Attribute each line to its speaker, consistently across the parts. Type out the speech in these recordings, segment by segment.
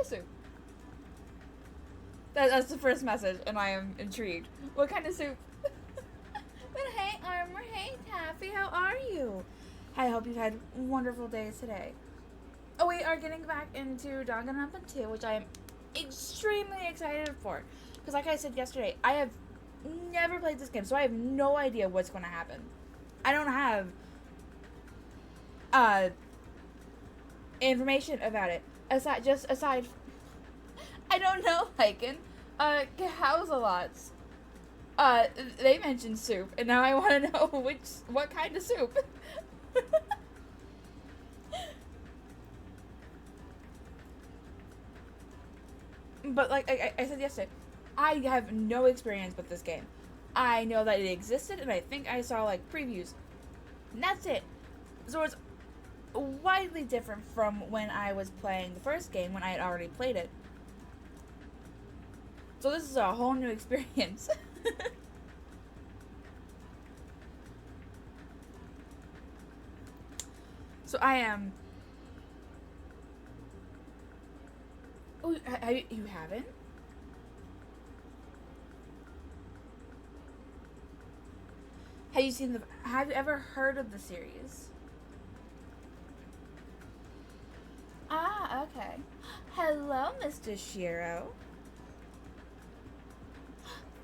Speaker 1: of soup? That's the first message, and I am intrigued. What kind of soup? But hey, Armor. Hey, Taffy. How are you? I hope you've had wonderful days today. Oh, we are getting back into Danganronpa 2, which I am extremely excited for. Because like I said yesterday, I have never played this game, so I have no idea what's going to happen. I don't have information about it. Aside I don't know, Lycan. How's a lot? They mentioned soup, and now I want to know what kind of soup. But like I said yesterday, I have no experience with this game. I know that it existed, and I think I saw like previews. And that's it. So it's widely different from when I was playing the first game when I had already played it. So this is a whole new experience. So I am. Oh, you haven't? Have you seen the? Have you ever heard of the series? Ah, okay. Hello, Mr. Shiro.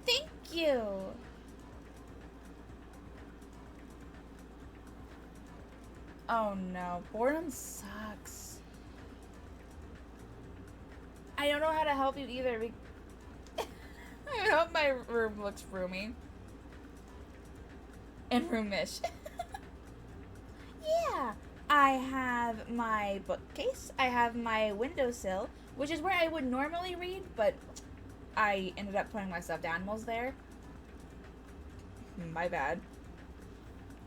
Speaker 1: Thank you. Oh no, boredom sucks. I don't know how to help you either. I hope my room looks roomy. And roomish. Yeah. I have my bookcase. I have my windowsill, which is where I would normally read, but I ended up putting my stuffed animals there. My bad.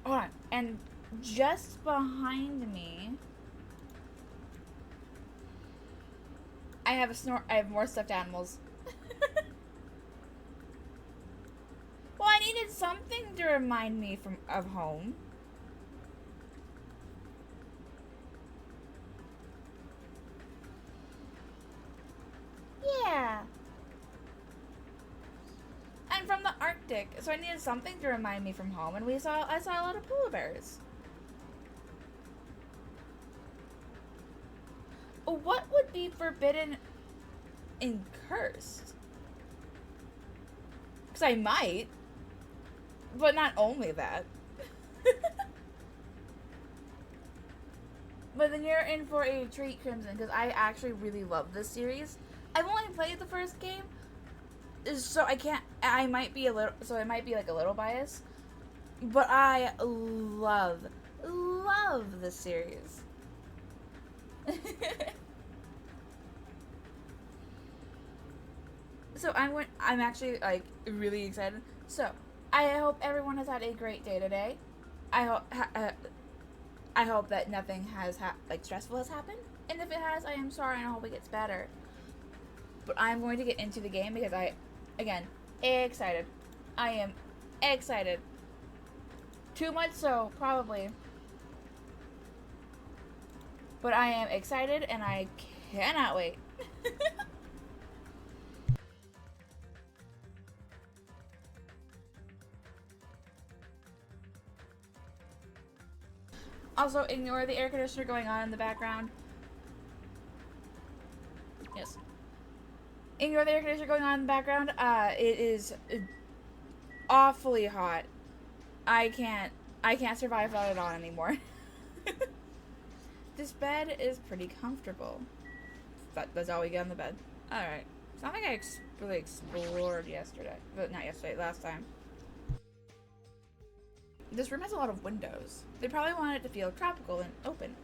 Speaker 1: Hold on. And just behind me, I have more stuffed animals. Well, I needed something to remind me of home. Yeah. I'm from the Arctic, so I needed something to remind me from home, and I saw a lot of polar bears. What would be forbidden and cursed? Because I might. But not only that. But then you're in for a treat, Crimson, because I actually really love this series. I've only played the first game, so I might be like a little biased. But I love this series. So I'm actually like really excited. So I hope everyone has had a great day today. I hope that nothing has like stressful has happened, and if it has, I am sorry, and I hope it gets better. But I'm going to get into the game because again, excited. I am excited. Too much so, probably. But I am excited, and I cannot wait. Also, ignore the air conditioner going on in the background. Yes. Ignore the air conditioner going on in the background. It is awfully hot. I can't survive without it on anymore. This bed is pretty comfortable. That's all we get on the bed. Alright. It's not like I really explored yesterday. But not yesterday, last time. This room has a lot of windows. They probably want it to feel tropical and open.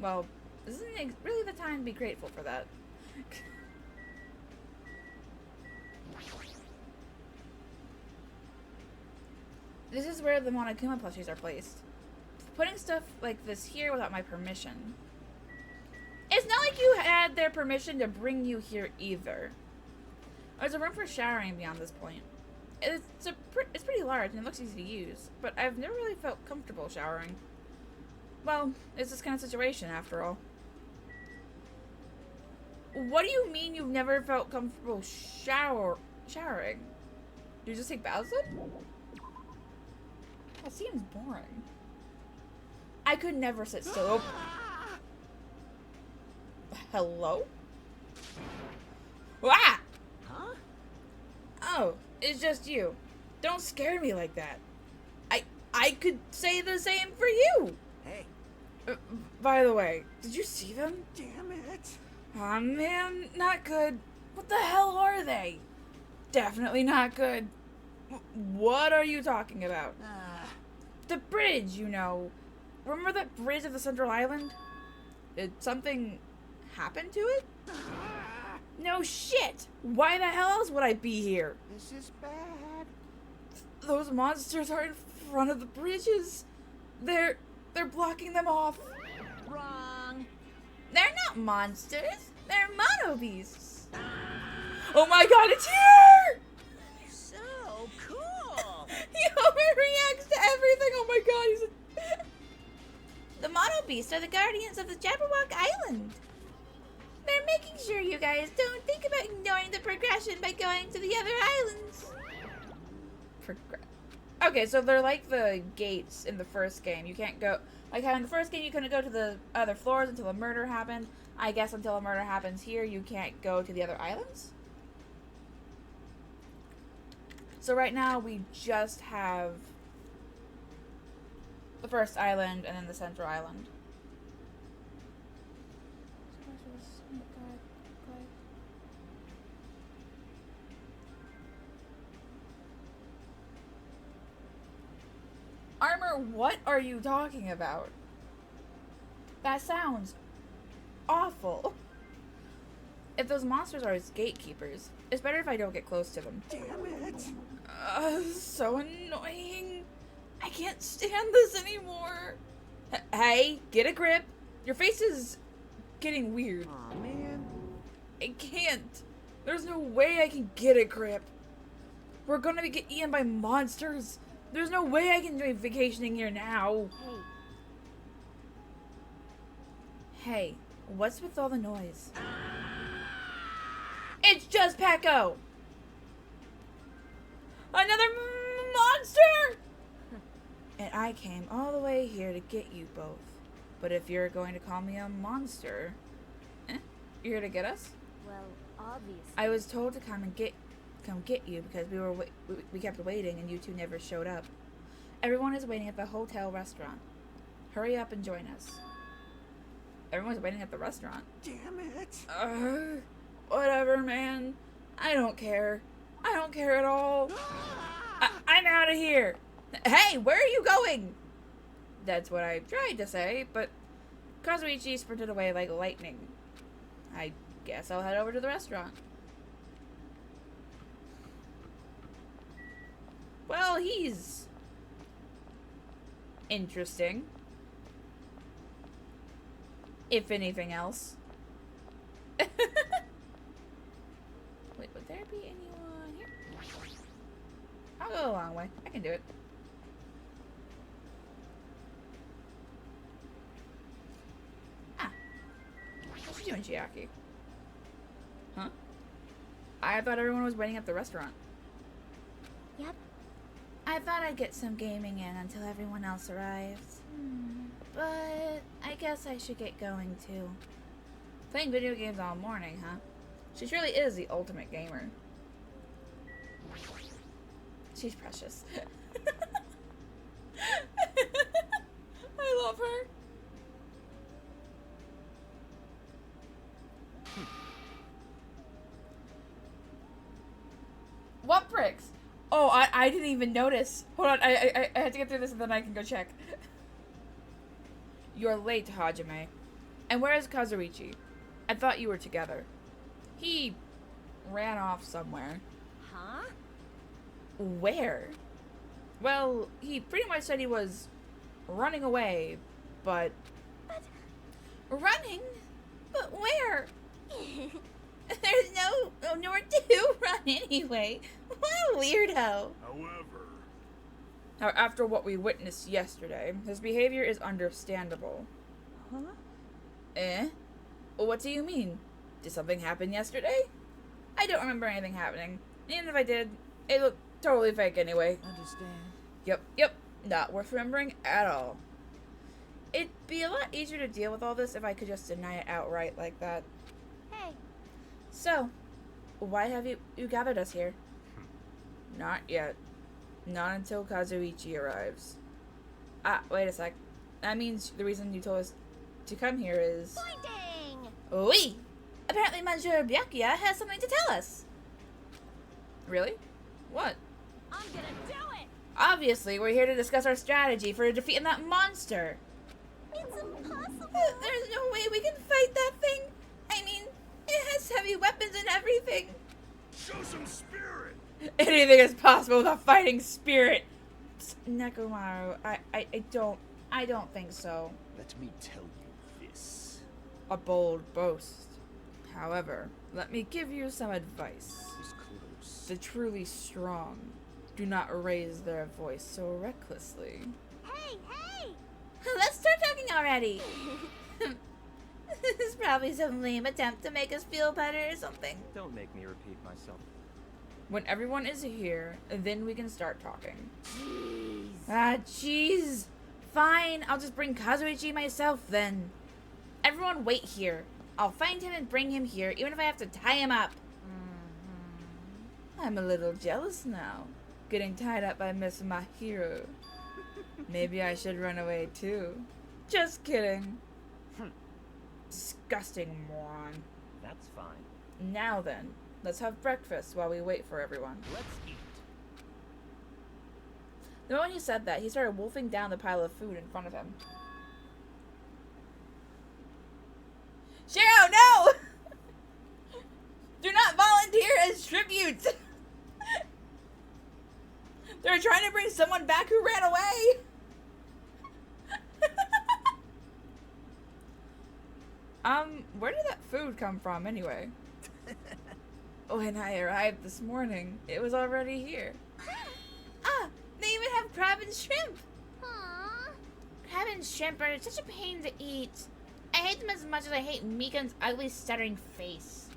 Speaker 1: Well, this isn't really the time to be grateful for that. This is where the Monokuma plushies are placed. Putting stuff like this here without my permission. It's not like you had their permission to bring you here either. There's a room for showering beyond this point. It's pretty large and it looks easy to use, but I've never really felt comfortable showering. Well, it's this kind of situation after all. What do you mean you've never felt comfortable showering? Do you just take baths then? That seems boring. I could never sit still. Hello? Ah!
Speaker 2: Huh?
Speaker 1: Oh, it's just you. Don't scare me like that. I could say the same for you.
Speaker 2: Hey.
Speaker 1: By the way, did you see them?
Speaker 2: Damn it.
Speaker 1: Aw, man, not good. What the hell are they? Definitely not good. What are you talking about? The bridge, you know. Remember that bridge of the Central Island? Did something happen to it? No shit! Why the hell else would I be here?
Speaker 2: This is bad.
Speaker 1: Those monsters are in front of the bridges. They're blocking them off.
Speaker 2: Wrong.
Speaker 1: They're not monsters. They're mono beasts. Oh my god, it's here!
Speaker 2: So cool.
Speaker 1: He overreacts to everything. Oh my god, he's The mono beasts are the guardians of the Jabberwock Island. They're making sure you guys don't think about ignoring the progression by going to the other islands. Okay, so they're like the gates in the first game. You can't go... Like how in the first game you couldn't go to the other floors until a murder happened. I guess until a murder happens here, you can't go to the other islands? So right now we just have the first island and then the central island. Armor, what are you talking about? That sounds awful. If those monsters are his gatekeepers, it's better if I don't get close to them.
Speaker 2: Damn it.
Speaker 1: So annoying. I can't stand this anymore. Hey, get a grip. Your face is getting weird.
Speaker 2: Aw, man.
Speaker 1: I can't. There's no way I can get a grip. We're gonna get eaten by monsters. There's no way I can enjoy vacationing here now. Hey, what's with all the noise? It's just Pecco! Another monster! And I came all the way here to get you both. But if you're going to call me a monster, you're here to get us?
Speaker 3: Well, obviously.
Speaker 1: I was told to come get you because we kept waiting and you two never showed up. Everyone is waiting at the hotel restaurant. Hurry up and join us. Everyone's waiting at the restaurant.
Speaker 2: Damn it.
Speaker 1: Whatever, man. I don't care. I don't care at all. I'm out of here. Hey, where are you going? That's what I tried to say, but Kazuichi sprinted away like lightning. I guess I'll head over to the restaurant. Well, he's interesting. If anything else. Wait, would there be anyone here? I'll go a long way. I can do it. Ah. What's she doing, Chiaki? Huh? I thought everyone was waiting at the restaurant.
Speaker 3: Yep.
Speaker 1: I thought I'd get some gaming in until everyone else arrives. But I guess I should get going too. Playing video games all morning, huh? She surely is the ultimate gamer. She's precious. I love her. What bricks? Oh, I didn't even notice. Hold on, I had to get through this and then I can go check. You're late, Hajime. And where is Kazuichi? I thought you were together. He ran off somewhere.
Speaker 3: Huh?
Speaker 1: Where? Well, he pretty much said he was running away, but... Running? But where? There's nowhere to run anyway. What a weirdo. However, after what we witnessed yesterday, his behavior is understandable.
Speaker 3: Huh?
Speaker 1: Eh? What do you mean? Did something happen yesterday? I don't remember anything happening. And if I did, it looked totally fake anyway.
Speaker 2: Understand?
Speaker 1: Yep. Not worth remembering at all. It'd be a lot easier to deal with all this if I could just deny it outright like that.
Speaker 3: Hey,
Speaker 1: So, why have you gathered us here? Not yet. Not until Kazuichi arrives. Ah, wait a sec. That means the reason you told us to come here is...
Speaker 3: pointing!
Speaker 1: Oui! Apparently Monsieur Byakuya has something to tell us. Really? What?
Speaker 3: I'm gonna do it!
Speaker 1: Obviously, we're here to discuss our strategy for defeating that monster.
Speaker 3: It's impossible!
Speaker 1: There's no way we can fight that thing. I mean, it has heavy weapons and everything.
Speaker 4: Show some spirit!
Speaker 1: Anything is possible with a fighting spirit. Nekomaru, I don't think so.
Speaker 4: Let me tell you this.
Speaker 1: A bold boast. However, let me give you some advice.
Speaker 4: Is close.
Speaker 1: The truly strong do not raise their voice so recklessly.
Speaker 3: Hey!
Speaker 1: Let's start talking already. This is probably some lame attempt to make us feel better or something.
Speaker 5: Don't make me repeat myself.
Speaker 1: When everyone is here, then we can start talking.
Speaker 3: Jeez.
Speaker 1: Ah, jeez. Fine, I'll just bring Kazuichi myself then. Everyone wait here. I'll find him and bring him here, even if I have to tie him up. I'm a little jealous now, getting tied up by Miss Mahiro. Maybe I should run away too. Just kidding. Disgusting moron.
Speaker 5: That's fine.
Speaker 1: Now then, let's have breakfast while we wait for everyone.
Speaker 5: Let's eat.
Speaker 1: The moment he said that, he started wolfing down the pile of food in front of him. Shiro, no! Do not volunteer as tribute! They're trying to bring someone back who ran away! Where did that food come from anyway? When I arrived this morning, it was already here. Ah, they even have crab and shrimp!
Speaker 3: Aww.
Speaker 1: Crab and shrimp are such a pain to eat. I hate them as much as I hate Mikan's ugly stuttering face.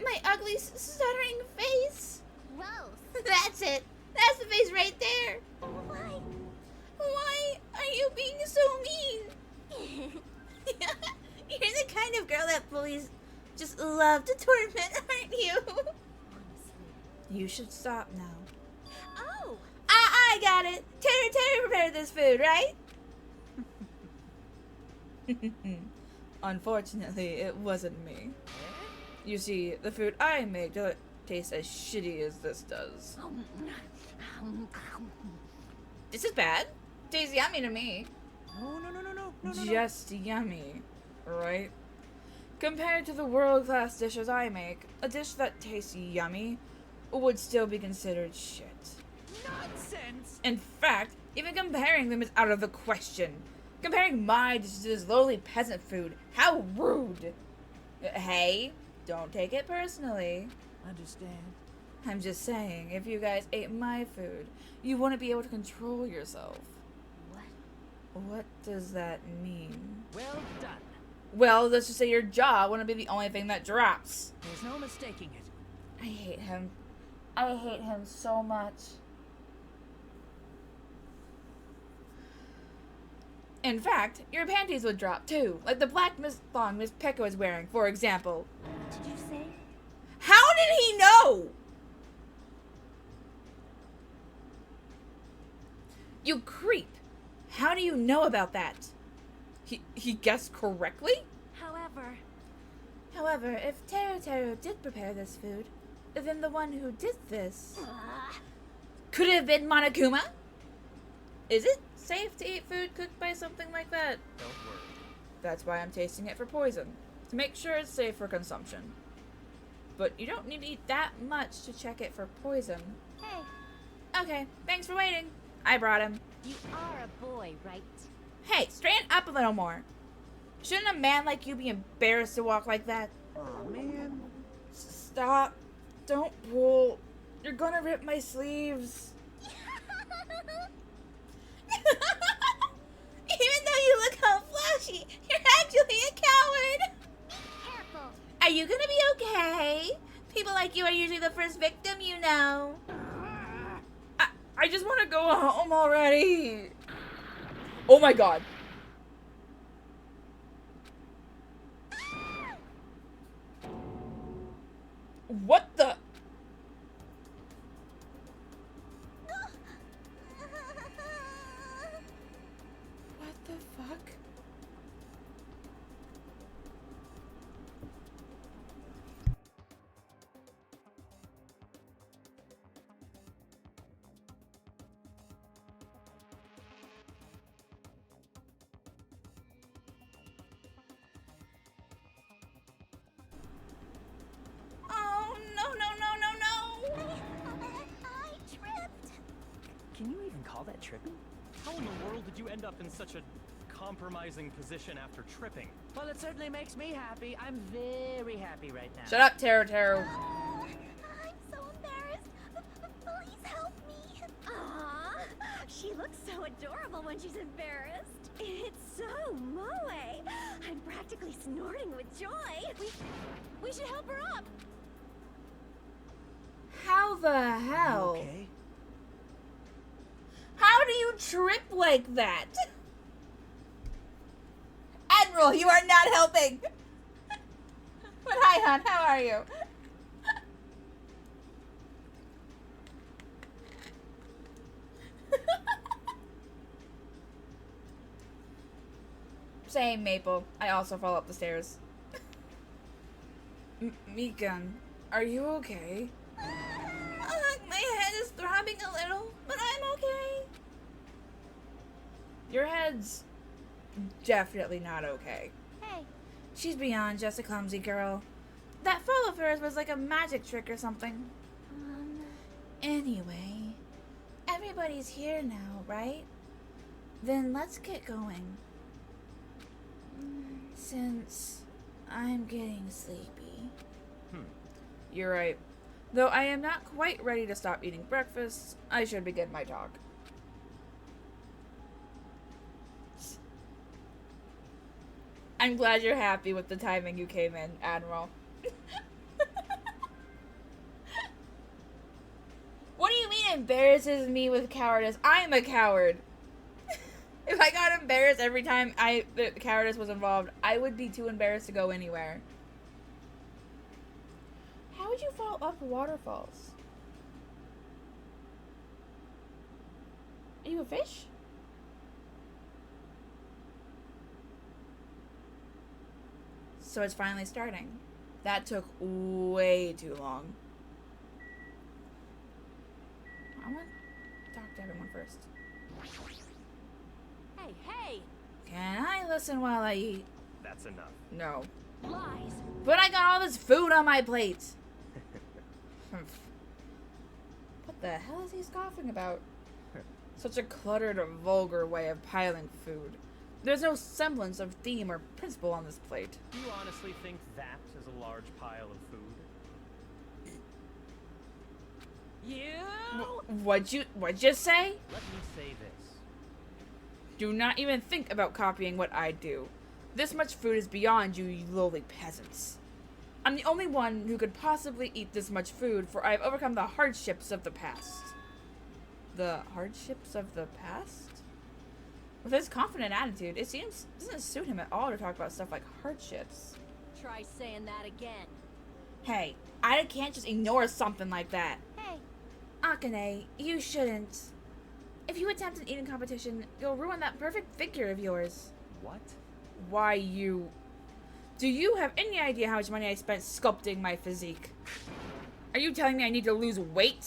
Speaker 1: My ugly stuttering face?
Speaker 3: Gross.
Speaker 1: That's it. That's the face right there.
Speaker 3: Why?
Speaker 1: Why are you being so mean? You're the kind of girl that bullies just love to torment, aren't you?
Speaker 3: Honestly.
Speaker 1: You should stop now.
Speaker 3: Oh!
Speaker 1: I got it. Terry prepared this food, right? Unfortunately, it wasn't me. You see, the food I make doesn't taste as shitty as this does. This is bad. Tastes yummy to me.
Speaker 2: No.
Speaker 1: Just yummy, right? Compared to the world-class dishes I make, a dish that tastes yummy would still be considered shit.
Speaker 2: Nonsense!
Speaker 1: In fact, even comparing them is out of the question. Comparing my dishes to this lowly peasant food, how rude! Hey, don't take it personally.
Speaker 2: Understand?
Speaker 1: I'm just saying, if you guys ate my food, you wouldn't be able to control yourself.
Speaker 3: What?
Speaker 1: What does that mean?
Speaker 2: Well done.
Speaker 1: Well, let's just say your jaw wouldn't be the only thing that drops.
Speaker 2: There's no mistaking it.
Speaker 1: I hate him. I hate him so much. In fact, your panties would drop too, like the black thong Miss Pekka is wearing, for example.
Speaker 3: What did you say?
Speaker 1: How did he know? You creep. How do you know about that? He guessed correctly? However, if Teru did prepare this food, then the one who did this could have been Monokuma? Is it safe to eat food cooked by something like that?
Speaker 5: Don't worry.
Speaker 1: That's why I'm tasting it for poison, to make sure it's safe for consumption. But you don't need to eat that much to check it for poison.
Speaker 3: Hey,
Speaker 1: Okay, thanks for waiting. I brought him.
Speaker 3: you are a boy, right?
Speaker 1: Hey, straighten up a little more. Shouldn't a man like you be embarrassed to walk like that?
Speaker 2: Oh, man.
Speaker 1: Stop. Don't pull. You're gonna rip my sleeves. Even though you look all flashy, you're actually a coward.
Speaker 3: Careful.
Speaker 1: Are you gonna be okay? People like you are usually the first victim, you know. I just want to go home already. Oh my god. What the? What the fuck? Oh, no.
Speaker 3: I tripped.
Speaker 5: Can you even call that tripping? How in the world did you end up in such a compromising position after tripping?
Speaker 2: Well, it certainly makes me happy. I'm very happy right now.
Speaker 1: Shut up, Taro Taro.
Speaker 3: I'm so embarrassed. Please help me. Aww, she looks so adorable when she's embarrassed. It's so moe. I'm practically snorting with joy. We should help her up.
Speaker 1: How the hell?
Speaker 4: Okay.
Speaker 1: How do you trip like that? Admiral, you are not helping. But hi, hon. How are you? Same, Maple. I also fall up the stairs. Mikan, are you okay? My head is throbbing a little, but I'm okay. Your head's definitely not okay.
Speaker 3: Hey,
Speaker 1: She's beyond just a clumsy girl. That fall of hers was like a magic trick or something. Anyway, everybody's here now, right? Then let's get going. Since I'm getting sleepy. You're right. Though I am not quite ready to stop eating breakfast, I should begin my talk. I'm glad you're happy with the timing you came in, Admiral. What do you mean embarrasses me with cowardice? I'm a coward. If I got embarrassed every time the cowardice was involved, I would be too embarrassed to go anywhere. How would you fall up waterfalls? Are you a fish? So it's finally starting. That took way too long. I want to talk to everyone first.
Speaker 3: hey,
Speaker 1: Can I listen while I eat?
Speaker 5: That's enough.
Speaker 1: No.
Speaker 3: lies.
Speaker 1: But I got all this food on my plate. What the hell is he scoffing about? Such a cluttered, vulgar way of piling food. There's no semblance of theme or principle on this plate.
Speaker 5: Do you honestly think that is a large pile of food?
Speaker 2: You?
Speaker 1: What'd you say?
Speaker 5: Let me say this.
Speaker 1: Do not even think about copying what I do. This much food is beyond you, you lowly peasants. I'm the only one who could possibly eat this much food, for I have overcome the hardships of the past. The hardships of the past? With his confident attitude, it doesn't suit him at all to talk about stuff like hardships.
Speaker 3: Try saying that again.
Speaker 1: Hey, I can't just ignore something like that.
Speaker 3: Hey,
Speaker 1: Akane, you shouldn't. If you attempt an eating competition, you'll ruin that perfect figure of yours.
Speaker 5: What?
Speaker 1: Why you... Do you have any idea how much money I spent sculpting my physique? Are you telling me I need to lose weight?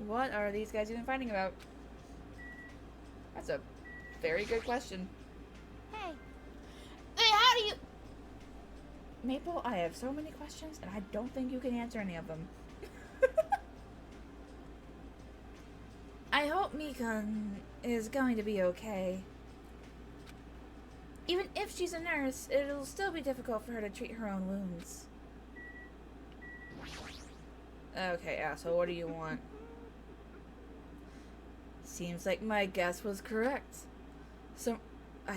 Speaker 1: What are these guys even fighting about? That's a very good question.
Speaker 3: hey.
Speaker 1: Hey, how do you... Maple, I have so many questions, and I don't think you can answer any of them. I hope Mikan is going to be okay. Even if she's a nurse, it'll still be difficult for her to treat her own wounds. Okay, asshole, what do you want? Seems like my guess was correct. So, I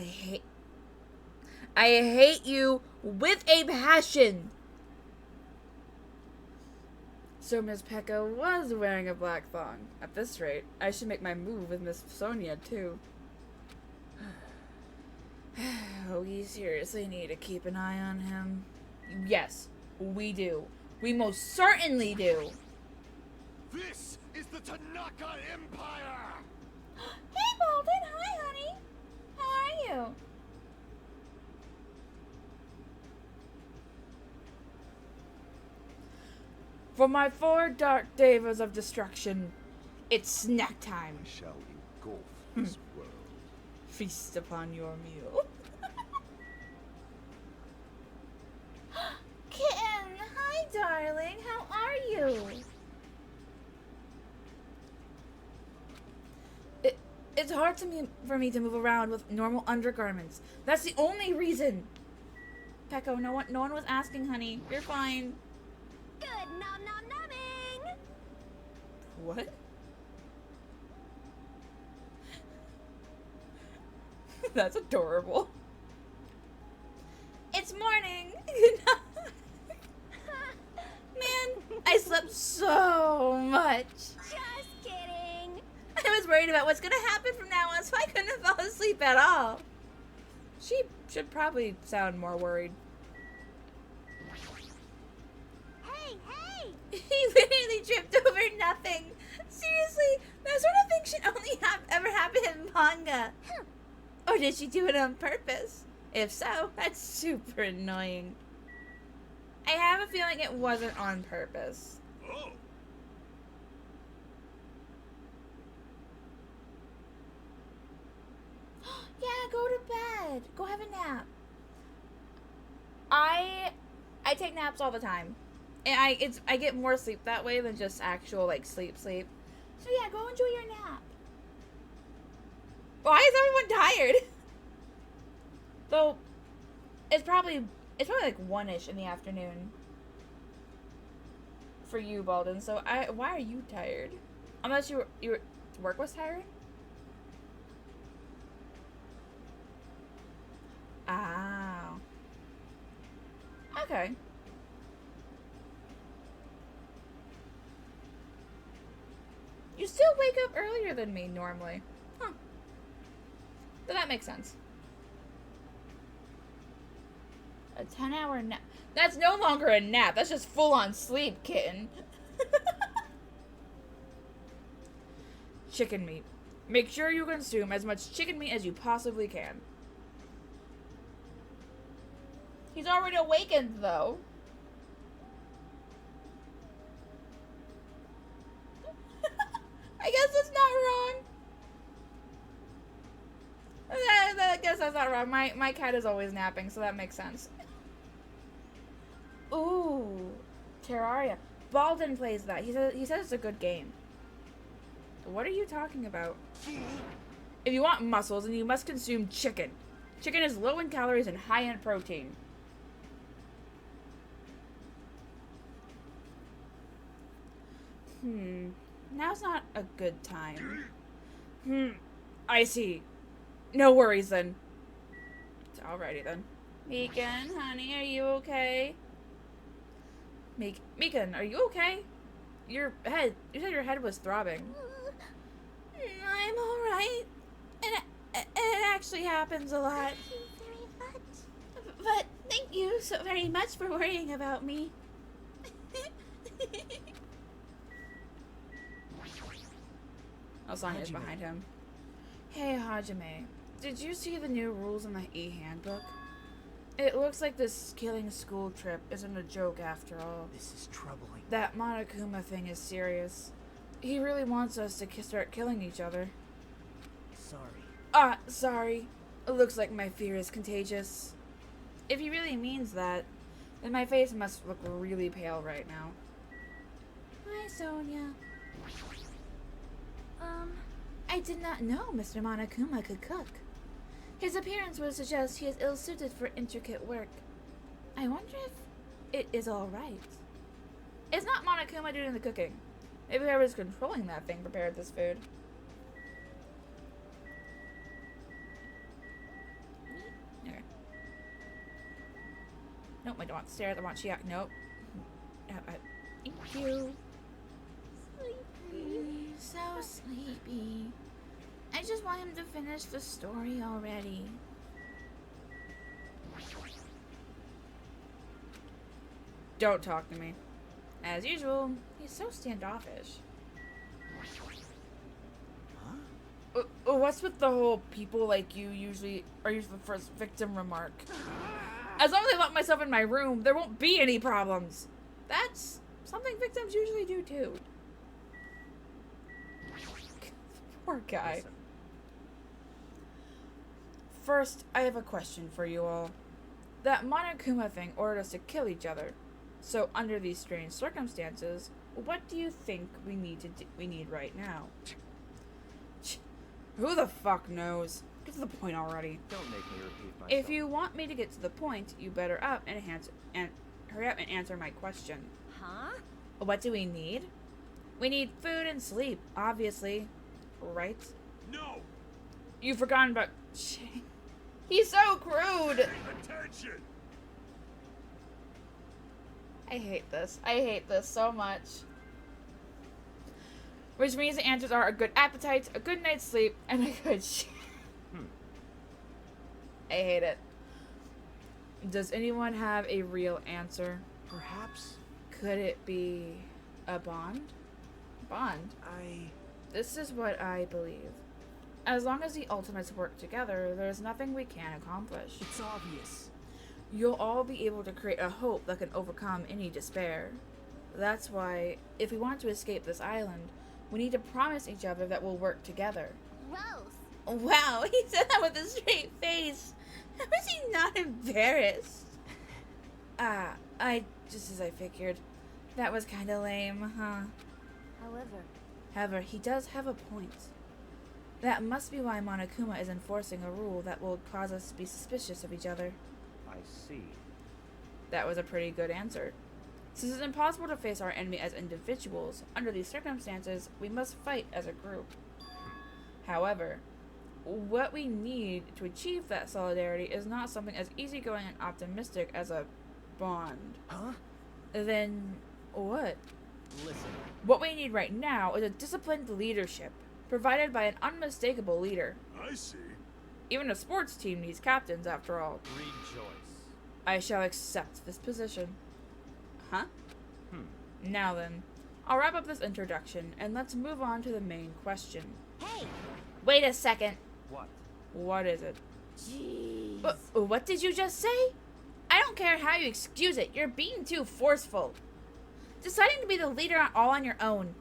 Speaker 1: hate you with a passion. So Miss Pekka was wearing a black thong. At this rate, I should make my move with Miss Sonia, too. We seriously need to keep an eye on him. Yes, we do. We most certainly do.
Speaker 4: This is the Tanaka Empire!
Speaker 1: Hey, Balden. Hi, honey. How are you? For my 4 dark devas of destruction, it's snack time.
Speaker 4: I shall engulf this world.
Speaker 1: Feast upon your meal. Kitten, hi, darling. How are you? It's hard for me to move around with normal undergarments. That's the only reason. Pecco, no one was asking, honey. You're fine.
Speaker 3: Good nom nom nomming!
Speaker 1: What? That's adorable. It's morning. Man, I slept so much.
Speaker 3: Just kidding!
Speaker 1: I was worried about what's gonna happen from now on, so I couldn't fall asleep at all. She should probably sound more worried.
Speaker 3: Hey, hey!
Speaker 1: He literally tripped over nothing. Seriously, that sort of thing should only ever happen in manga. Or did she do it on purpose? If so, that's super annoying. I have a feeling it wasn't on purpose.
Speaker 4: Oh!
Speaker 1: Yeah, go to bed. Go have a nap. I take naps all the time. And I get more sleep that way than just actual like sleep. So yeah, go enjoy your nap. Why is everyone tired? Though it's probably like 1-ish in the afternoon for you, Balden. So why are you tired? Unless your work was tiring? Ah. Okay. You still wake up earlier than me normally. Huh. So that makes sense. A 10-hour nap. That's no longer a nap. That's just full-on sleep, kitten. Chicken meat. Make sure you consume as much chicken meat as you possibly can. He's already awakened, though. I guess that's not wrong. I guess that's not wrong. My cat is always napping, so that makes sense. Ooh, Terraria. Balden plays that. He says it's a good game. What are you talking about? If you want muscles, then you must consume chicken. Chicken is low in calories and high in protein. Now's not a good time. I see. No worries then. Alrighty then. Megan, honey, are you okay? Megan, are you okay? You said your head was throbbing. I'm alright. It actually happens a lot.
Speaker 3: Thank you very much.
Speaker 1: But thank you so very much for worrying about me. Osania's behind him. Hey, Hajime. Did you see the new rules in the e-handbook? It looks like this killing school trip isn't a joke after all.
Speaker 5: This is troubling.
Speaker 1: That Monokuma thing is serious. He really wants us to start killing each other.
Speaker 5: Sorry.
Speaker 1: Sorry. It looks like my fear is contagious. If he really means that, then my face must look really pale right now. Hi, Sonia. I did not know Mr. Monokuma could cook. His appearance would suggest he is ill-suited for intricate work. I wonder if it is all right. It's not Monokuma doing the cooking. Maybe whoever's controlling that thing prepared this food. Okay. Nope, I don't want to stare at the Chiaki. Nope. Thank you. sleepy. I just want him to finish the story already. Don't talk to me. As usual, he's so standoffish. What's with the whole people like you usually are usually the first victim remark? As long as I lock myself in my room, there won't be any problems. That's something victims usually do too. Poor guy.
Speaker 5: Listen.
Speaker 1: First, I have a question for you all. That Monokuma thing ordered us to kill each other. So, under these strange circumstances, what do you think we need right now? Who the fuck knows? Get to the point already.
Speaker 5: Don't make me repeat myself.
Speaker 1: If you want me to get to the point, you better hurry up and answer my question.
Speaker 3: Huh?
Speaker 1: What do we need? We need food and sleep, obviously. Right?
Speaker 4: No!
Speaker 1: You've forgotten about... He's so crude!
Speaker 4: Attention!
Speaker 1: I hate this. I hate this so much. Which means the answers are a good appetite, a good night's sleep, and a good I hate it. Does anyone have a real answer?
Speaker 5: Perhaps
Speaker 1: Could it be a bond? Bond? This is what I believe. As long as the Ultimates work together, there's nothing we can't accomplish.
Speaker 5: it's obvious.
Speaker 1: You'll all be able to create a hope that can overcome any despair. That's why, if we want to escape this island, we need to promise each other that we'll work together.
Speaker 3: Gross.
Speaker 1: Wow, he said that with a straight face. How is he not embarrassed? Just as I figured. That was kinda lame, huh? However, he does have a point. That must be why Monokuma is enforcing a rule that will cause us to be suspicious of each other.
Speaker 5: I see.
Speaker 1: That was a pretty good answer. Since it's impossible to face our enemy as individuals, under these circumstances, we must fight as a group. However, what we need to achieve that solidarity is not something as easygoing and optimistic as a bond.
Speaker 5: Huh?
Speaker 1: Then what?
Speaker 5: Listen.
Speaker 1: What we need right now is a disciplined leadership, provided by an unmistakable leader.
Speaker 4: I see.
Speaker 1: Even a sports team needs captains, after all.
Speaker 5: Rejoice.
Speaker 1: I shall accept this position. Huh? Now then, I'll wrap up this introduction, and let's move on to the main question.
Speaker 3: Hey.
Speaker 1: Wait a second.
Speaker 5: What?
Speaker 1: What is it?
Speaker 3: Jeez.
Speaker 1: What did you just say? I don't care how you excuse it. You're being too forceful. Deciding to be the leader all on your own.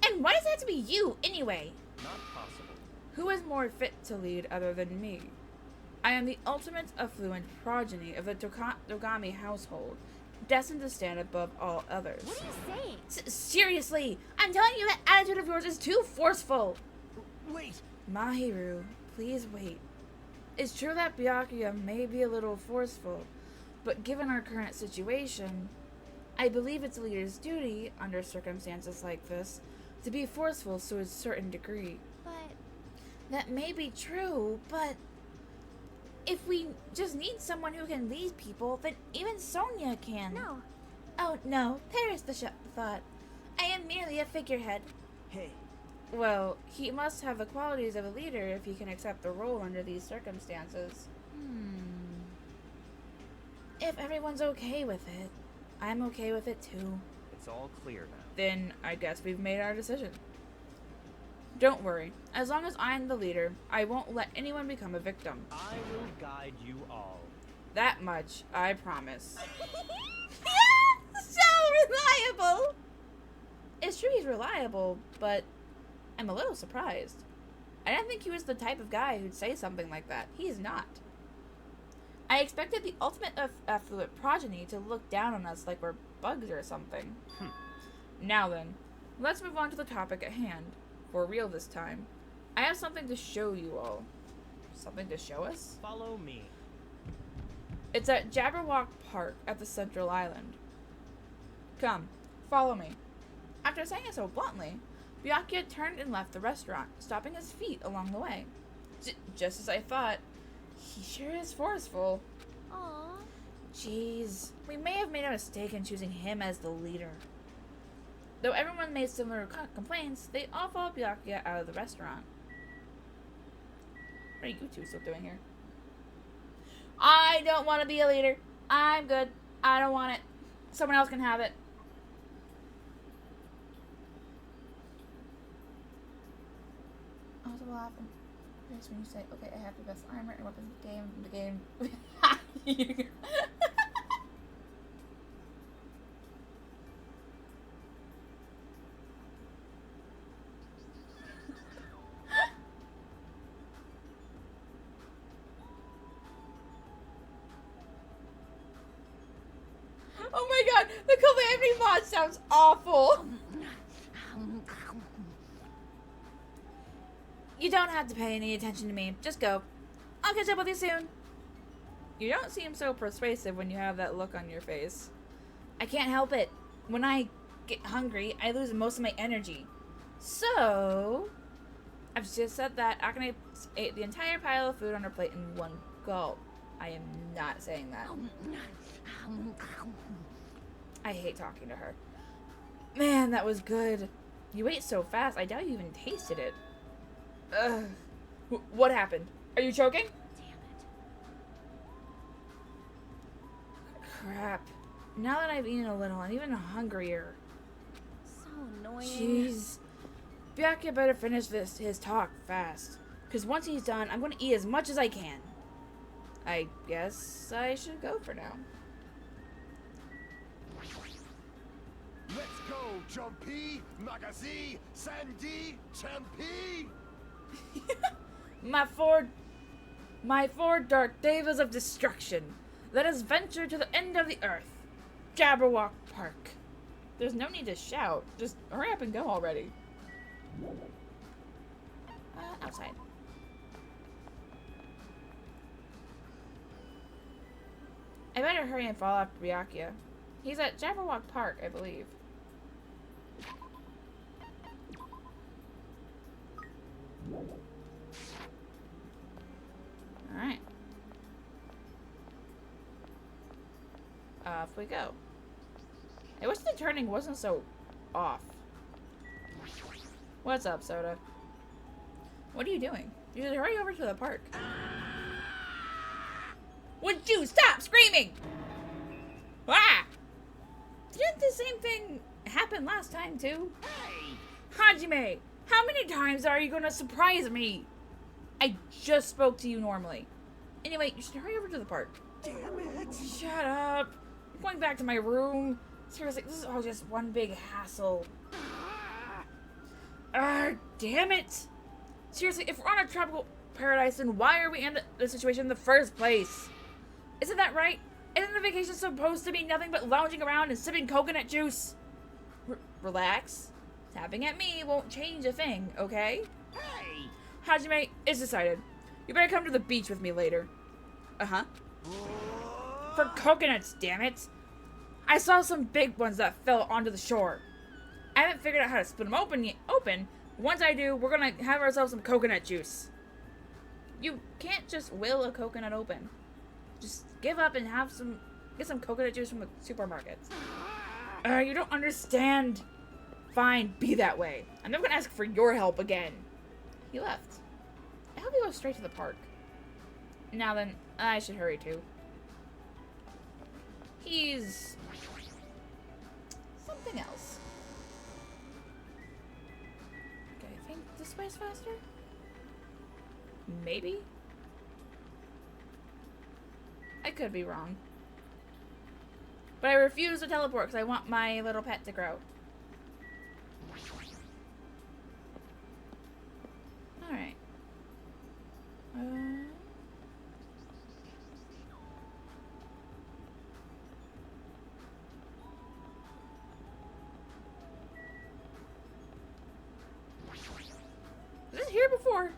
Speaker 1: And why does it have to be you, anyway?
Speaker 5: Not possible.
Speaker 1: Who is more fit to lead other than me? I am the ultimate affluent progeny of the Dogami household, destined to stand above all others.
Speaker 3: What are you saying?
Speaker 1: Seriously, I'm telling you that attitude of yours is too forceful.
Speaker 5: Wait.
Speaker 1: Mahiru, please wait. It's true that Byakuya may be a little forceful, but given our current situation, I believe it's a leader's duty, under circumstances like this, to be forceful to a certain degree.
Speaker 3: But
Speaker 1: That may be true, but if we just need someone who can lead people, then even Sonia can.
Speaker 3: no.
Speaker 1: Oh, no, perish the thought. I am merely a figurehead.
Speaker 5: Hey.
Speaker 1: Well, he must have the qualities of a leader if he can accept the role under these circumstances. If everyone's okay with it, I'm okay with it too.
Speaker 5: It's all clear now.
Speaker 1: Then I guess we've made our decision. Don't worry. As long as I'm the leader, I won't let anyone become a victim.
Speaker 5: I will guide you all.
Speaker 1: That much, I promise. So reliable! It's true he's reliable, but I'm a little surprised. I didn't think he was the type of guy who'd say something like that. He is not. I expected the ultimate affluent progeny to look down on us like we're bugs or something. Now then, let's move on to the topic at hand. For real this time. I have something to show you all. Something to show us?
Speaker 5: Follow me.
Speaker 1: It's at Jabberwock Park at the Central Island. Come, follow me. After saying it so bluntly, Byakuya turned and left the restaurant, stopping his feet along the way. Just as I thought, he sure is forceful.
Speaker 3: Aw.
Speaker 1: Jeez, we may have made a mistake in choosing him as the leader. Though everyone made similar complaints, they all followed Byakuya out of the restaurant. What are you two still doing here? I don't want to be a leader. I'm good. I don't want it. Someone else can have it. Also laughing. Here's when you say, okay, I have the best armor and weapons in the game. Oh my god, the Calamity mod sounds awful. You don't have to pay any attention to me. Just go. I'll catch up with you soon. You don't seem so persuasive when you have that look on your face. I can't help it. When I get hungry, I lose most of my energy. So, I've just said that Akane ate the entire pile of food on her plate in one gulp. I am not saying that. I hate talking to her. Man, that was good. You ate so fast, I doubt you even tasted it. Ugh. What happened? Are you choking?
Speaker 3: Damn it.
Speaker 1: Crap. Now that I've eaten a little, I'm even hungrier.
Speaker 3: So annoying.
Speaker 1: Jeez. Byakuya better finish his talk fast. Because once he's done, I'm going to eat as much as I can. I guess I should go for now.
Speaker 4: Let's go, Jumpy, Magazi, Sandy, Champi!
Speaker 1: My four dark devas of destruction. Let us venture to the end of the earth. Jabberwock Park. There's no need to shout. Just hurry up and go already. Outside. I better hurry and follow after Byakuya. He's at Jabberwock Park, I believe. Alright. Off we go. I wish the turning wasn't so off. What's up, Soda? What are you doing? You should hurry over to the park. Would you stop screaming? Ah! Didn't the same thing happen last time, too?
Speaker 2: Hey!
Speaker 1: Hajime, how many times are you gonna surprise me? I just spoke to you normally. Anyway, you should hurry over to the park.
Speaker 2: Damn it!
Speaker 1: Shut up. I'm going back to my room. Seriously, this is all just one big hassle. Damn it. Seriously, if we're on a tropical paradise, then why are we in this situation in the first place? Isn't that right? Isn't the vacation supposed to be nothing but lounging around and sipping coconut juice? Relax. Tapping at me won't change a thing, okay?
Speaker 2: Hey!
Speaker 1: Hajime, it's decided. You better come to the beach with me later. Uh-huh. For coconuts, damn it! I saw some big ones that fell onto the shore. I haven't figured out how to split them open yet. Once I do, we're gonna have ourselves some coconut juice. You can't just will a coconut open. Just give up and get some coconut juice from the supermarket. You don't understand. Fine, be that way. I'm never gonna ask for your help again. He left. I hope he goes straight to the park. Now then, I should hurry too. He's something else. Okay, I think this way's faster? Maybe? I could be wrong. But I refuse to teleport because I want my little pet to grow. Alright. Was this here before?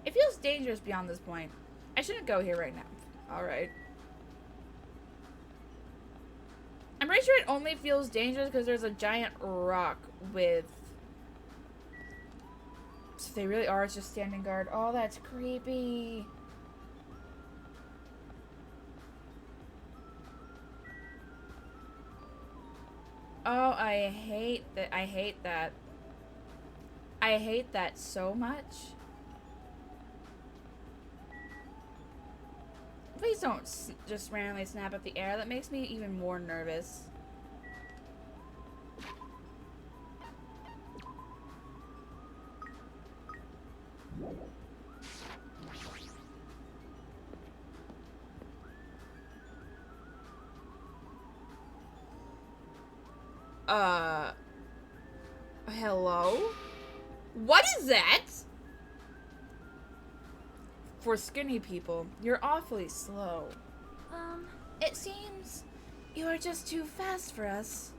Speaker 1: It feels dangerous beyond this point. I shouldn't go here right now. Alright. I'm pretty sure it only feels dangerous because there's a giant rock with... So they really are just standing guard. Oh, that's creepy. Oh, I hate that. I hate that. I hate that so much. Please don't just randomly snap at the air. That makes me even more nervous. Hello? What is that? For skinny people, you're awfully slow. It seems you are just too fast for us.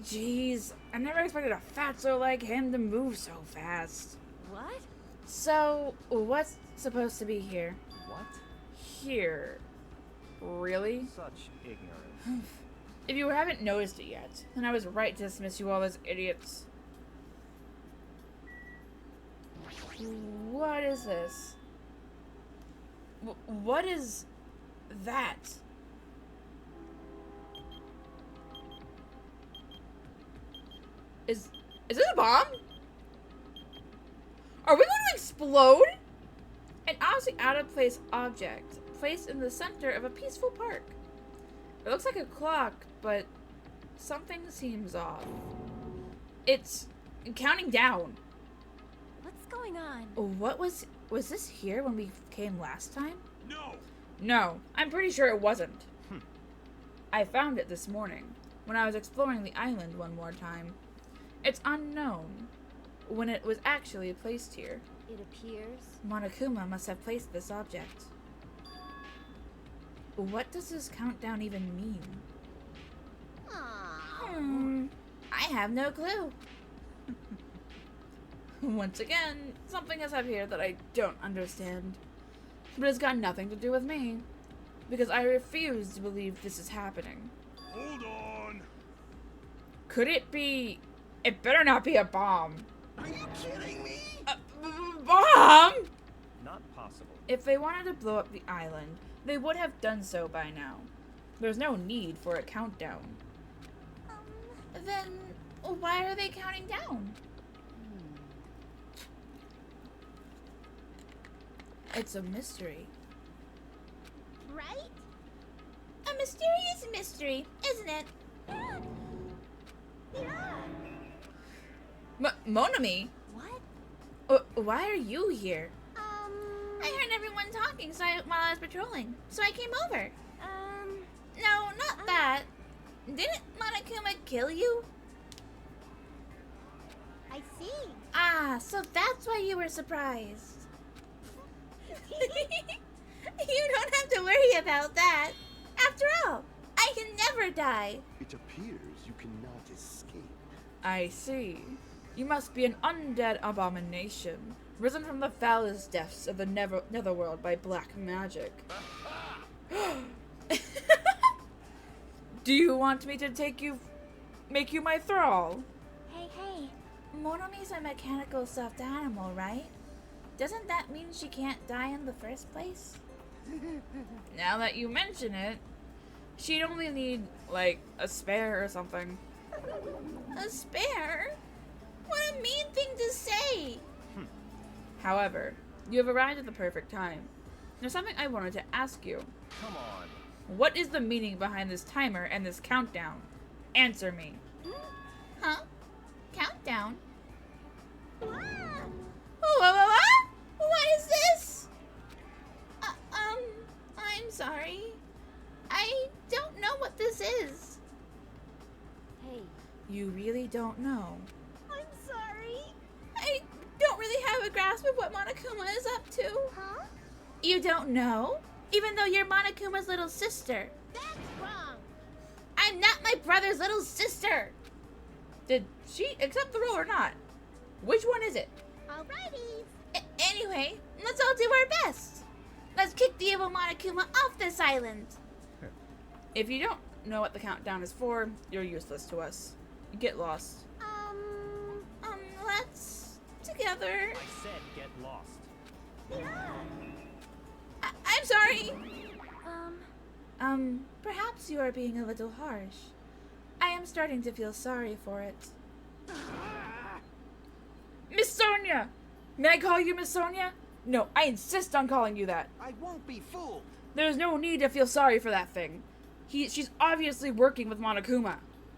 Speaker 1: Jeez, I never expected a fatso like him to move so fast.
Speaker 3: What?
Speaker 1: So, what's supposed to be here?
Speaker 5: What?
Speaker 1: Here. Really?
Speaker 5: Such ignorance.
Speaker 1: If you haven't noticed it yet, then I was right to dismiss you all as idiots. What is this? What is that? Is it a bomb? Are we going to explode? An obviously out of place object placed in the center of a peaceful park. It looks like a clock, but something seems off. It's counting down.
Speaker 3: What's going on?
Speaker 1: What was this here when we came last time?
Speaker 4: No!
Speaker 1: No, I'm pretty sure it wasn't. I found it this morning when I was exploring the island one more time. It's unknown when it was actually placed here.
Speaker 3: It appears.
Speaker 1: Monokuma must have placed this object. What does this countdown even mean?
Speaker 3: Aww.
Speaker 1: I have no clue. Once again, something has happened here that I don't understand. But it's got nothing to do with me. Because I refuse to believe this is happening.
Speaker 4: Hold on!
Speaker 1: Could it be... It better not be a bomb.
Speaker 4: Are you kidding me?
Speaker 1: Bomb?
Speaker 5: Not possible.
Speaker 1: If they wanted to blow up the island, they would have done so by now. There's no need for a countdown. Then why are they counting down? It's a mystery.
Speaker 3: Right?
Speaker 1: A mysterious mystery, isn't it?
Speaker 3: Yeah.
Speaker 1: Monami?
Speaker 3: What?
Speaker 1: Why are you here?
Speaker 3: I
Speaker 1: I heard everyone talking while I was patrolling, so I came over. No, not that. Didn't Monokuma kill you?
Speaker 3: I see.
Speaker 1: Ah, so that's why you were surprised. You don't have to worry about that. After all, I can never die.
Speaker 4: It appears you cannot escape.
Speaker 1: I see. You must be an undead abomination, risen from the foulest depths of the netherworld by black magic. Do you want me to make you my thrall? Hey, Monomi's a mechanical stuffed animal, right? Doesn't that mean she can't die in the first place? Now that you mention it, she'd only need, like, a spare or something. A spare? What a mean thing to say! However, you have arrived at the perfect time. There's something I wanted to ask you.
Speaker 5: Come on.
Speaker 1: What is the meaning behind this timer and this countdown? Answer me. Huh? Countdown? What is this? I'm sorry. I don't know what this is.
Speaker 3: Hey.
Speaker 1: You really don't know?
Speaker 3: I'm sorry.
Speaker 1: I don't really have a grasp of what Monokuma is up to.
Speaker 3: Huh?
Speaker 1: You don't know? Even though you're Monokuma's little sister.
Speaker 3: That's wrong.
Speaker 1: I'm not my brother's little sister! Did she accept the role or not? Which one is it?
Speaker 3: Alrighty.
Speaker 1: Anyway, let's all do our best. Let's kick the evil Monokuma off this island. If you don't know what the countdown is for, you're useless to us. Get lost. Let's together.
Speaker 5: I said get lost.
Speaker 3: Yeah.
Speaker 1: I'm sorry. Perhaps you are being a little harsh. I am starting to feel sorry for it. Miss Sonia! May I call you Miss Sonia? No, I insist on calling you that.
Speaker 2: I won't be fooled.
Speaker 1: There's no need to feel sorry for that thing. She's obviously working with Monokuma.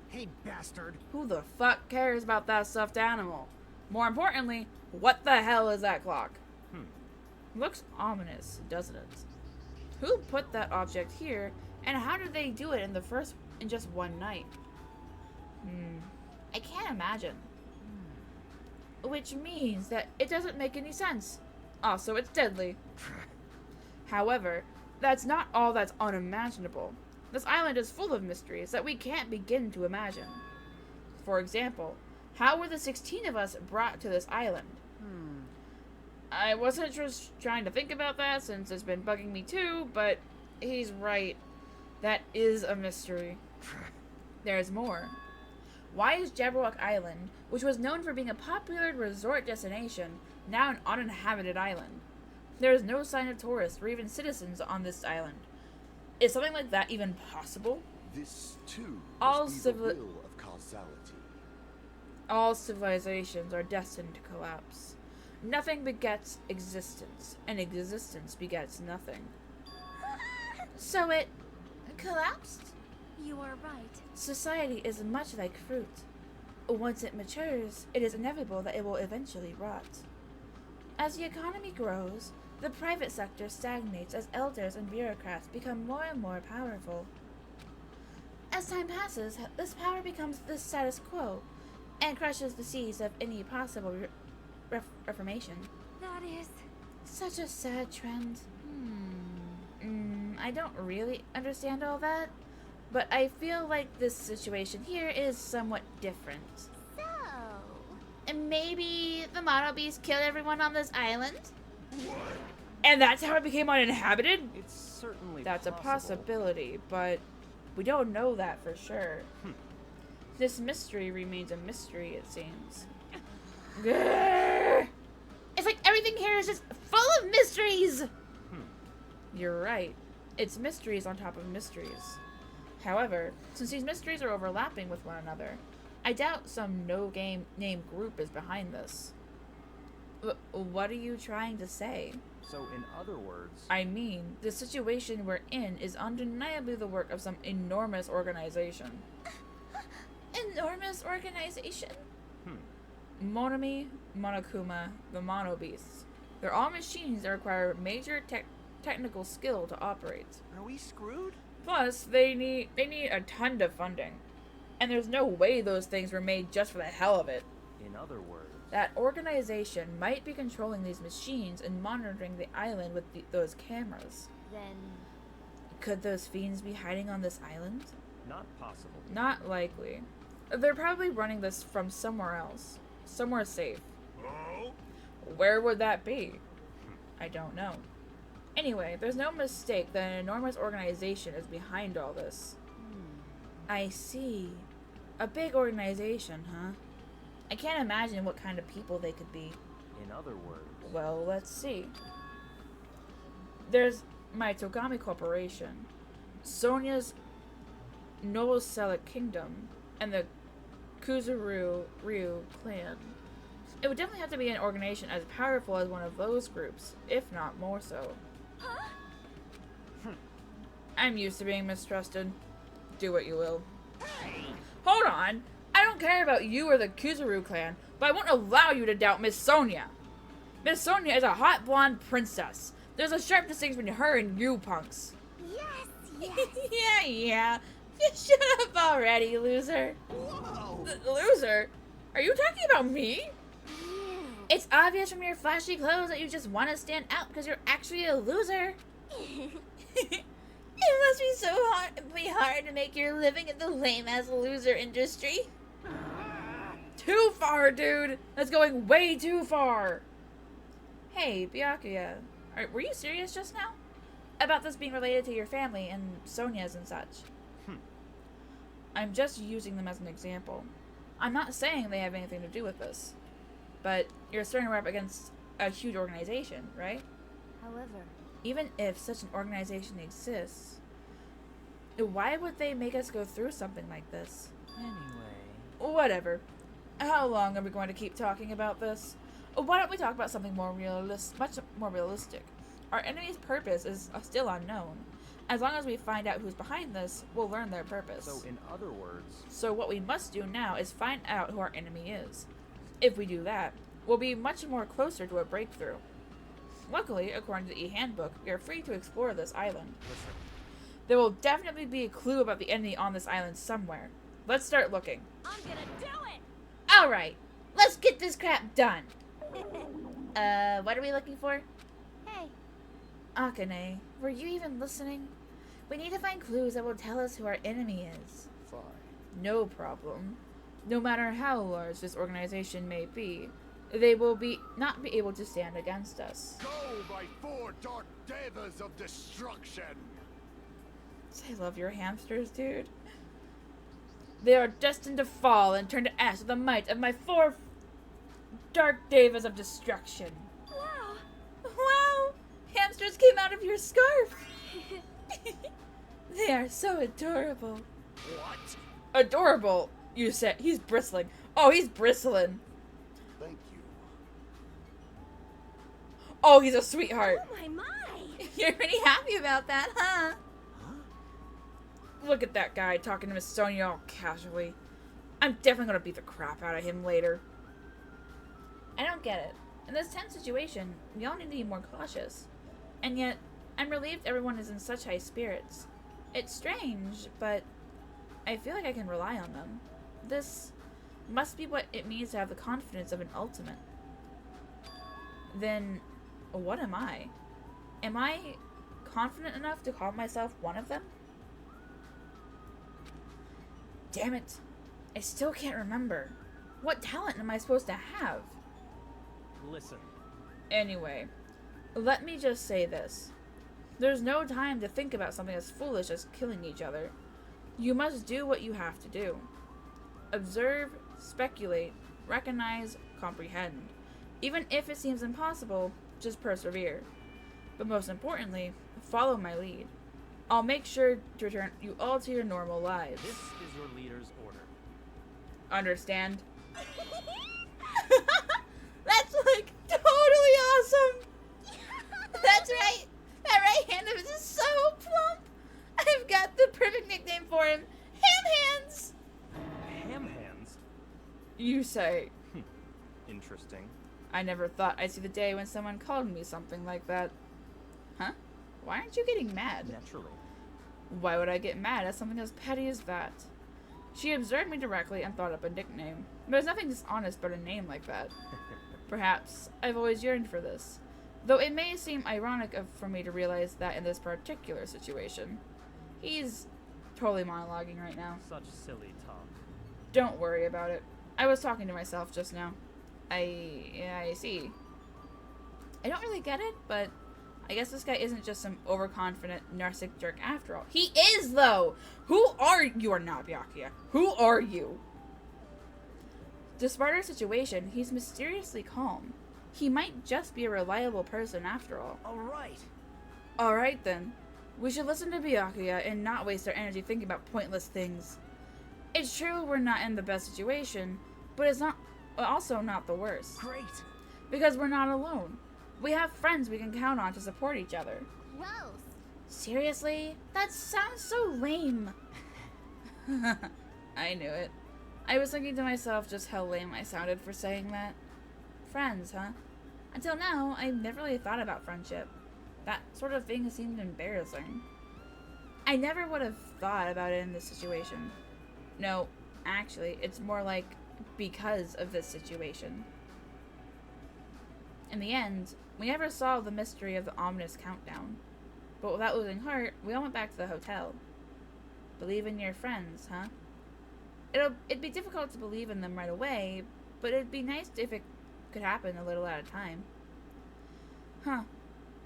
Speaker 2: Hey, bastard.
Speaker 1: Who the fuck cares about that stuffed animal? More importantly, what the hell is that clock? Looks ominous, doesn't it? Who put that object here, and how did they do it in just one night? I can't imagine. Which means that it doesn't make any sense. Also, it's deadly. However, that's not all that's unimaginable. This island is full of mysteries that we can't begin to imagine. For example, how were the 16 of us brought to this island? I wasn't just trying to think about that since it's been bugging me too, but he's right. That is a mystery. There's more. Why is Jabberwock Island, which was known for being a popular resort destination, now an uninhabited island? There is no sign of tourists or even citizens on this island. Is something like that even possible?
Speaker 4: This too
Speaker 1: All
Speaker 4: must be the will of causality.
Speaker 1: All civilizations are destined to collapse. Nothing begets existence, and existence begets nothing. So it collapsed?
Speaker 3: You are right.
Speaker 1: Society is much like fruit. Once it matures, it is inevitable that it will eventually rot. As the economy grows, the private sector stagnates as elders and bureaucrats become more and more powerful. As time passes, this power becomes the status quo and crushes the seeds of any possible reformation.
Speaker 3: That is...
Speaker 1: Such a sad trend. I don't really understand all that, but I feel like this situation here is somewhat different.
Speaker 3: So...
Speaker 1: And maybe the Mono Beast killed everyone on this island? And that's how it became uninhabited?
Speaker 5: It's certainly
Speaker 1: That's
Speaker 5: possible.
Speaker 1: a possibility, but we don't know that for sure. This mystery remains a mystery, it seems. Grrr! It's like everything here is just full of mysteries! You're right. It's mysteries on top of mysteries. However, since these mysteries are overlapping with one another, I doubt some no-name group is behind this. What are you trying to say?
Speaker 5: So, in other words,
Speaker 1: I mean, the situation we're in is undeniably the work of some enormous organization. Enormous organization? Monomi, Monokuma, the Mono Beasts. They're all machines that require major technical skill to operate.
Speaker 2: Are we screwed?
Speaker 1: Plus, they need a ton of funding. And there's no way those things were made just for the hell of it.
Speaker 5: in other words,
Speaker 1: That organization might be controlling these machines and monitoring the island with those cameras.
Speaker 3: Then...
Speaker 1: Could those fiends be hiding on this island?
Speaker 5: not possible.
Speaker 1: Not likely. They're probably running this from somewhere else. Somewhere safe.
Speaker 4: Oh?
Speaker 1: Where would that be? I don't know. Anyway, there's no mistake that an enormous organization is behind all this. I see. A big organization, huh? I can't imagine what kind of people they could be.
Speaker 5: In other words,
Speaker 1: Well, let's see. There's Maitogami Corporation, Sonia's Novoselic Kingdom, and the Kuzuru Ryu clan. It would definitely have to be an organization as powerful as one of those groups, if not more so.
Speaker 3: Huh?
Speaker 1: I'm used to being mistrusted. Do what you will. Hold on! I don't care about you or the Kuzuru clan, but I won't allow you to doubt Miss Sonia. Miss Sonia is a hot blonde princess. There's a sharp distinction between her and you punks.
Speaker 3: Yes, yes.
Speaker 1: yeah. Just shut up already, loser.
Speaker 4: Whoa!
Speaker 1: Loser? Are you talking about me?
Speaker 3: Yeah.
Speaker 1: It's obvious from your flashy clothes that you just want to stand out because you're actually a loser. It must be hard to make your living in the lame-ass loser industry. Too far, dude. That's going way too far. Hey, Byakuya. Were you serious just now? About this being related to your family and Sonia's and such. I'm just using them as an example. I'm not saying they have anything to do with this. But you're starting to rap against a huge organization, right?
Speaker 3: However,
Speaker 1: Even if such an organization exists, why would they make us go through something like this?
Speaker 5: Anyway.
Speaker 1: Whatever. How long are we going to keep talking about this? Why don't we talk about something more much more realistic? Our enemy's purpose is still unknown. As long as we find out who's behind this, we'll learn their purpose.
Speaker 5: So, in other words,
Speaker 1: So what we must do now is find out who our enemy is. If we do that, we'll be much more closer to a breakthrough. Luckily, according to the E-Handbook, we are free to explore this island.
Speaker 5: listen.
Speaker 1: There will definitely be a clue about the enemy on this island somewhere. Let's start looking.
Speaker 3: I'm gonna do it!
Speaker 1: Alright, let's get this crap done. What are we looking for?
Speaker 3: Hey,
Speaker 1: Akane, were you even listening? We need to find clues that will tell us who our enemy is.
Speaker 4: Fine.
Speaker 1: No problem. No matter how large this organization may be, they will not be able to stand against us.
Speaker 4: Go by 4 dark devas of destruction!
Speaker 1: I love your hamsters, dude. They are destined to fall and turn to ash with the might of my 4 dark devas of destruction.
Speaker 3: wow!
Speaker 1: Wow! Hamsters came out of your scarf! They are so adorable.
Speaker 4: What?
Speaker 1: Adorable, you said. He's bristling. Oh, he's bristling.
Speaker 4: Thank you.
Speaker 1: Oh, he's a sweetheart.
Speaker 3: Oh my my!
Speaker 1: You're pretty happy about that, huh? Look at that guy talking to Miss Sonia all casually. I'm definitely gonna beat the crap out of him later. I don't get it. In this tense situation, we all need to be more cautious. And yet, I'm relieved everyone is in such high spirits. It's strange, but I feel like I can rely on them. This must be what it means to have the confidence of an ultimate. Then, what am I? Am I confident enough to call myself one of them? Damn it. I still can't remember. What talent am I supposed to have?
Speaker 5: Listen.
Speaker 1: Anyway, let me just say this. There's no time to think about something as foolish as killing each other. You must do what you have to do. Observe, speculate, recognize, comprehend. Even if it seems impossible, just persevere. But most importantly, follow my lead. I'll make sure to return you all to your normal lives.
Speaker 5: This is your leader's order.
Speaker 1: Understand? That's like totally awesome! That's right! That right hand of his is so plump! I've got the perfect nickname for him. Ham Hands!
Speaker 5: Ham hands?
Speaker 1: You say.
Speaker 5: Interesting.
Speaker 1: I never thought I'd see the day when someone called me something like that. Huh? Why aren't you getting mad?
Speaker 5: Naturally.
Speaker 1: Why would I get mad at something as petty as that? She observed me directly and thought up a nickname. There's nothing dishonest about a name like that. Perhaps I've always yearned for this. Though it may seem ironic for me to realize that in this particular situation. He's totally monologuing right now.
Speaker 5: Such silly talk.
Speaker 1: Don't worry about it. I was talking to myself just now. I see. I don't really get it, but I guess this guy isn't just some overconfident, narcissistic jerk after all. He is, though! Who are you? You are not Byakuya. Who are you? Despite our situation, he's mysteriously calm. He might just be a reliable person after all.
Speaker 2: Alright.
Speaker 1: Alright then. We should listen to Byakuya and not waste our energy thinking about pointless things. It's true we're not in the best situation, but it's also not the worst.
Speaker 2: Great.
Speaker 1: Because we're not alone. We have friends we can count on to support each other.
Speaker 3: Gross.
Speaker 1: Seriously? That sounds so lame. I knew it. I was thinking to myself just how lame I sounded for saying that. Friends, huh? Until now, I never really thought about friendship. That sort of thing seemed embarrassing. I never would have thought about it in this situation. No, actually, it's more like because of this situation. In the end, we never solved the mystery of the ominous countdown. But without losing heart, we all went back to the hotel. Believe in your friends, huh? It'd be difficult to believe in them right away, but it'd be nice if it could happen a little at a time. Huh.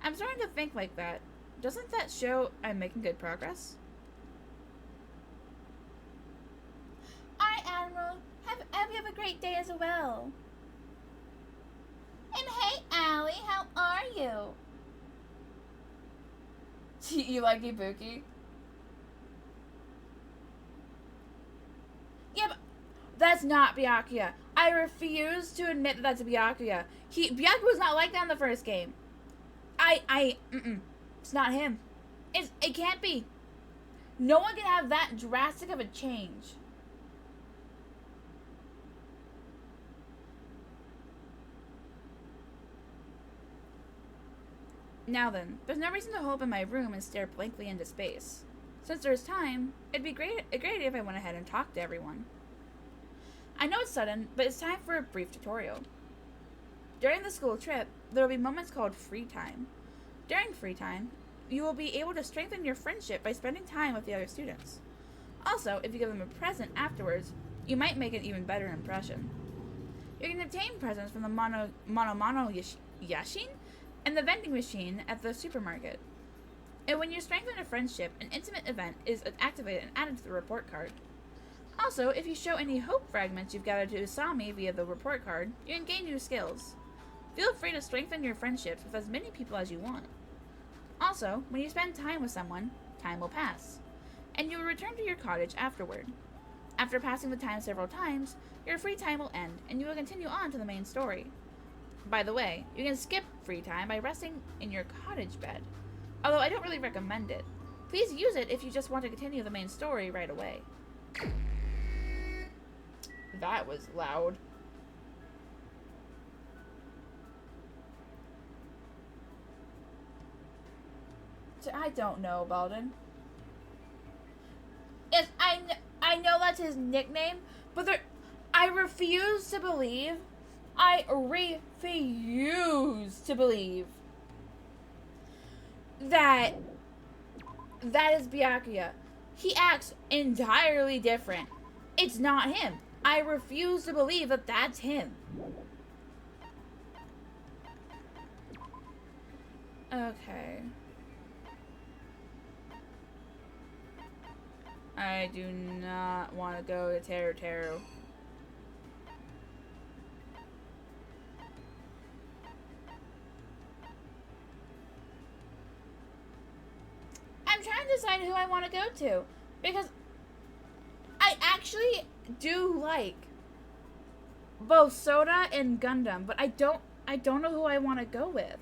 Speaker 1: I'm starting to think like that. Doesn't that show I'm making good progress? Alright, Admiral. Have you have a great day as well. And hey, Allie, how are you? You like Ibuki? Yeah, That's not Byakuya. I refuse to admit that that's Byakuya. Byakuya was not like that in the first game. It's not him. It can't be. No one can have that drastic of a change. Now then, there's no reason to hold up in my room and stare blankly into space. Since there's time, it'd be a great idea if I went ahead and talked to everyone. I know it's sudden, but it's time for a brief tutorial. During the school trip, there will be moments called free time. During free time, you will be able to strengthen your friendship by spending time with the other students. Also, if you give them a present afterwards, you might make an even better impression. You can obtain presents from the Mono Yashin and the vending machine at the supermarket. And when you strengthen a friendship, an intimate event is activated and added to the report card. Also, if you show any hope fragments you've gathered to Usami via the report card, you can gain new skills. Feel free to strengthen your friendships with as many people as you want. Also, when you spend time with someone, time will pass, and you will return to your cottage afterward. After passing the time several times, your free time will end, and you will continue on to the main story. By the way, you can skip free time by resting in your cottage bed, although I don't really recommend it. Please use it if you just want to continue the main story right away. That was loud. I don't know, Balden. Yes, I know that's his nickname, but I refuse to believe that is Byakuya. He acts entirely different. It's not him. I refuse to believe that that's him. Okay. I do not want to go to Teru. I'm trying to decide who I want to go to, because I actually do like both Soda and Gundam, but I don't know who I want to go with.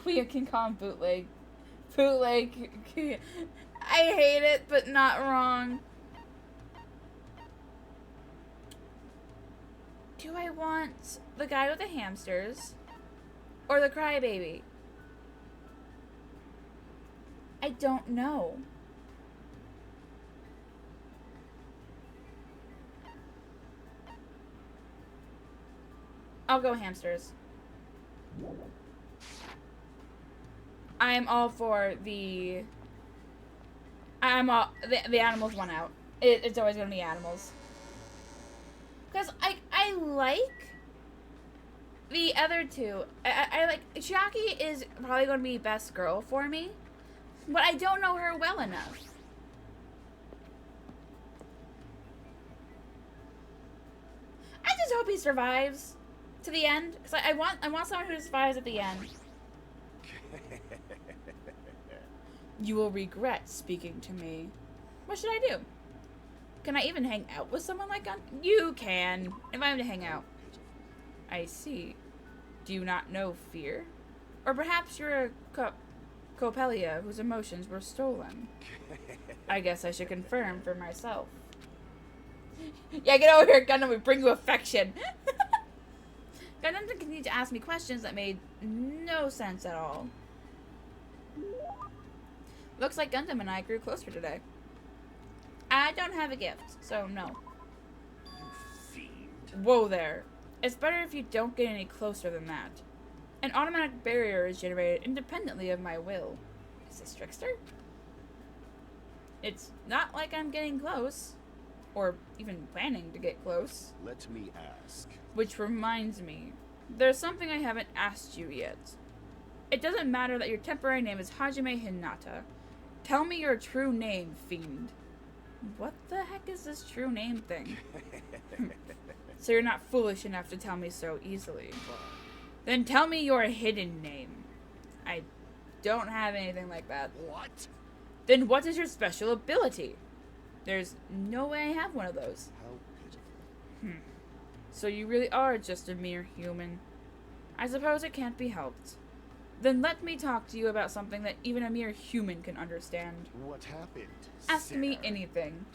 Speaker 1: We are King Kong bootleg. I hate it, but not wrong. Do I want the guy with the hamsters or the crybaby? I don't know. I'll go hamsters. I am all for the animals won out. It's always gonna be animals. Because I like the other two. I like Chiaki is probably gonna be best girl for me, but I don't know her well enough. I just hope he survives to the end, because I want someone who survives at the end. You will regret speaking to me. What should I do? Can I even hang out with someone like Gun? You can. Invite him to hang out. I see. Do you not know fear? Or perhaps you're a Coppelia whose emotions were stolen. I guess I should confirm for myself. Yeah, get over here, Gundam. We bring you affection. Gundam continued to ask me questions that made no sense at all. Looks like Gundam and I grew closer today. I don't have a gift, so no. Whoa there. It's better if you don't get any closer than that. An automatic barrier is generated independently of my will. Is this Trickster? It's not like I'm getting close. Or even planning to get close.
Speaker 4: Let me ask.
Speaker 1: Which reminds me, there's something I haven't asked you yet. It doesn't matter that your temporary name is Hajime Hinata. Tell me your true name, fiend. What the heck is this true name thing? So you're not foolish enough to tell me so easily. Then tell me your hidden name. I don't have anything like that.
Speaker 4: What?
Speaker 1: Then what is your special ability? There's no way I have one of those.
Speaker 4: How pitiful.
Speaker 1: So you really are just a mere human. I suppose it can't be helped. Then let me talk to you about something that even a mere human can understand.
Speaker 4: What happened?
Speaker 1: Ask me
Speaker 4: Sarah?
Speaker 1: anything.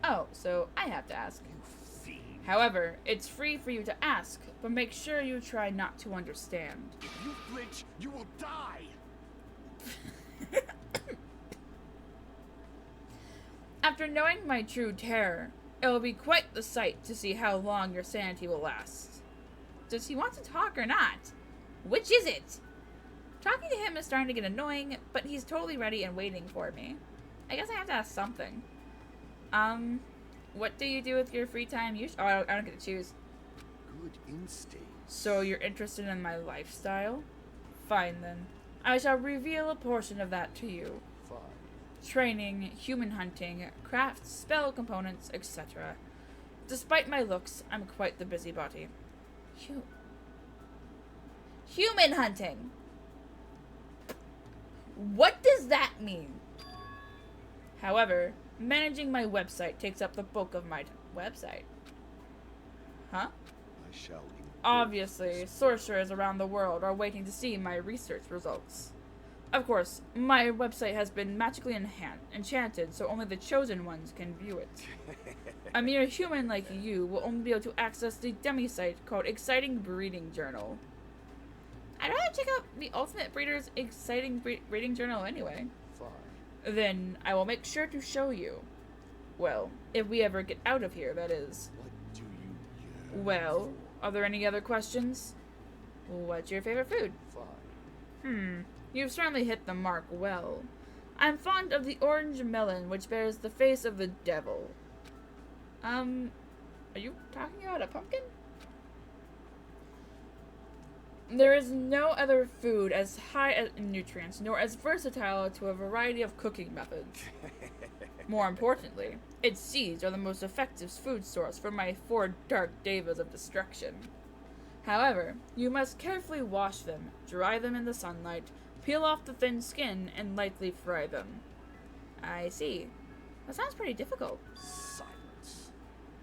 Speaker 1: Oh, so I have to ask.
Speaker 4: You fiend.
Speaker 1: However, it's free for you to ask, but make sure you try not to understand.
Speaker 4: If you flinch, you will die.
Speaker 1: After knowing my true terror, it will be quite the sight to see how long your sanity will last. Does he want to talk or not? Which is it? Talking to him is starting to get annoying, but he's totally ready and waiting for me. I guess I have to ask something. What do you do with your free time? Oh, I don't get to choose.
Speaker 4: Good instinct.
Speaker 1: So you're interested in my lifestyle? Fine then. I shall reveal a portion of that to you.
Speaker 4: Fine.
Speaker 1: Training, human hunting, crafts, spell components, etc. Despite my looks, I'm quite the busybody. Human hunting! What does that mean? However, managing my website takes up the bulk of my website. Huh?
Speaker 4: I shall.
Speaker 1: Obviously, sorcerers around the world are waiting to see my research results. Of course, my website has been magically enchanted, so only the chosen ones can view it. A mere human like you will only be able to access the demi-site called Exciting Breeding Journal. I'd rather check out the Ultimate Breeder's Exciting Breeding Journal anyway.
Speaker 4: Fine.
Speaker 1: Then I will make sure to show you. Well, if we ever get out of here, that is.
Speaker 4: What do you yearn
Speaker 1: Well, are there any other questions? What's your favorite food?
Speaker 4: for? Fine.
Speaker 1: You've certainly hit the mark well. I'm fond of the orange melon, which bears the face of the devil. Are you talking about a pumpkin? There is no other food as high in nutrients, nor as versatile to a variety of cooking methods. More importantly, its seeds are the most effective food source for my 4 dark devas of destruction. However, you must carefully wash them, dry them in the sunlight, peel off the thin skin, and lightly fry them. I see. That sounds pretty difficult.
Speaker 4: Silence.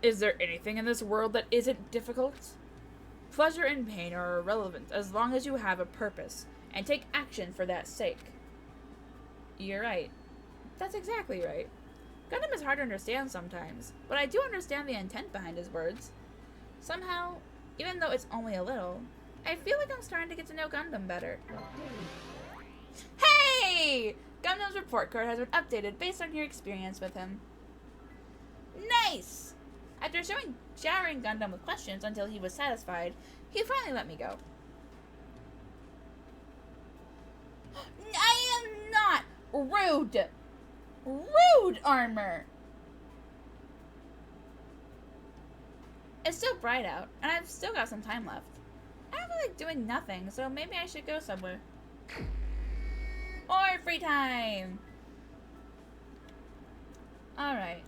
Speaker 1: Is there anything in this world that isn't difficult? Pleasure and pain are irrelevant as long as you have a purpose, and take action for that sake. You're right. That's exactly right. Gundam is hard to understand sometimes, but I do understand the intent behind his words. Somehow, even though it's only a little, I feel like I'm starting to get to know Gundam better. Hey! Gundam's report card has been updated based on your experience with him. Nice! After showering Gundam with questions until he was satisfied, he finally let me go. I am not rude! Rude, Armor! It's still bright out, and I've still got some time left. I don't feel like doing nothing, so maybe I should go somewhere. Or free time! Alright.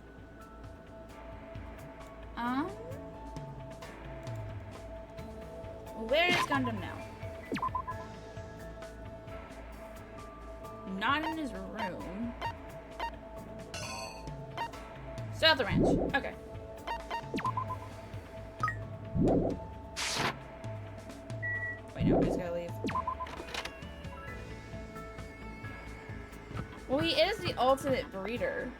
Speaker 1: Where is Gundam now? Not in his room. Still at the ranch. Okay. Wait, no, he's gotta leave. Well, he is the ultimate breeder.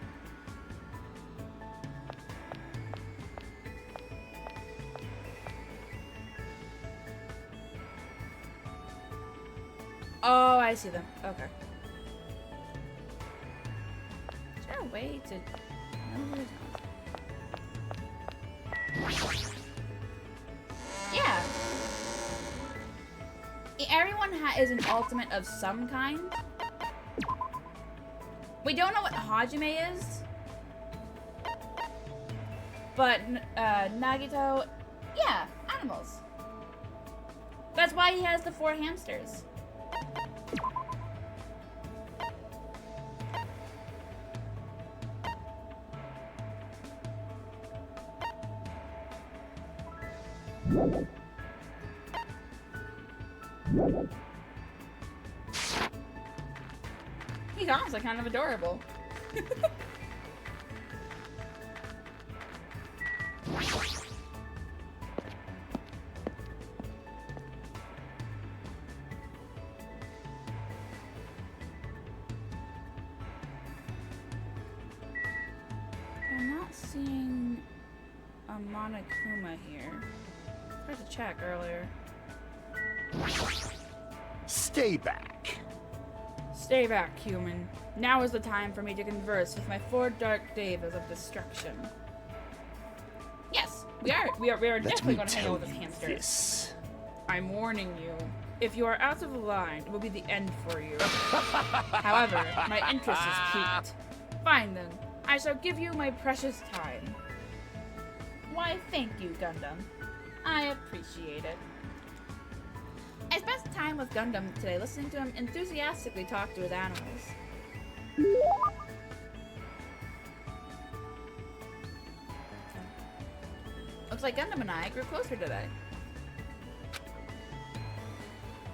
Speaker 1: Oh, I see them. Okay. Is there a way to know who he's on? Yeah. Everyone is an ultimate of some kind. We don't know what Hajime is. But, Nagito, yeah, animals. That's why he has the 4 hamsters. He's honestly kind of adorable. I'm not seeing a Monokuma here. I tried to check earlier.
Speaker 4: Stay back.
Speaker 1: Stay back, human. Now is the time for me to converse with my 4 dark devas of destruction. Yes, we are
Speaker 4: Let
Speaker 1: definitely
Speaker 4: me
Speaker 1: going to hang
Speaker 4: tell
Speaker 1: out with this
Speaker 4: you
Speaker 1: hamster.
Speaker 4: this.
Speaker 1: I'm warning you. If you are out of line, it will be the end for you. However, my interest is piqued. Fine then. I shall give you my precious time. Why, thank you, Gundam. I appreciate it. I spent time with Gundam today, listening to him enthusiastically talk to his animals. Looks like Gundam and I grew closer today.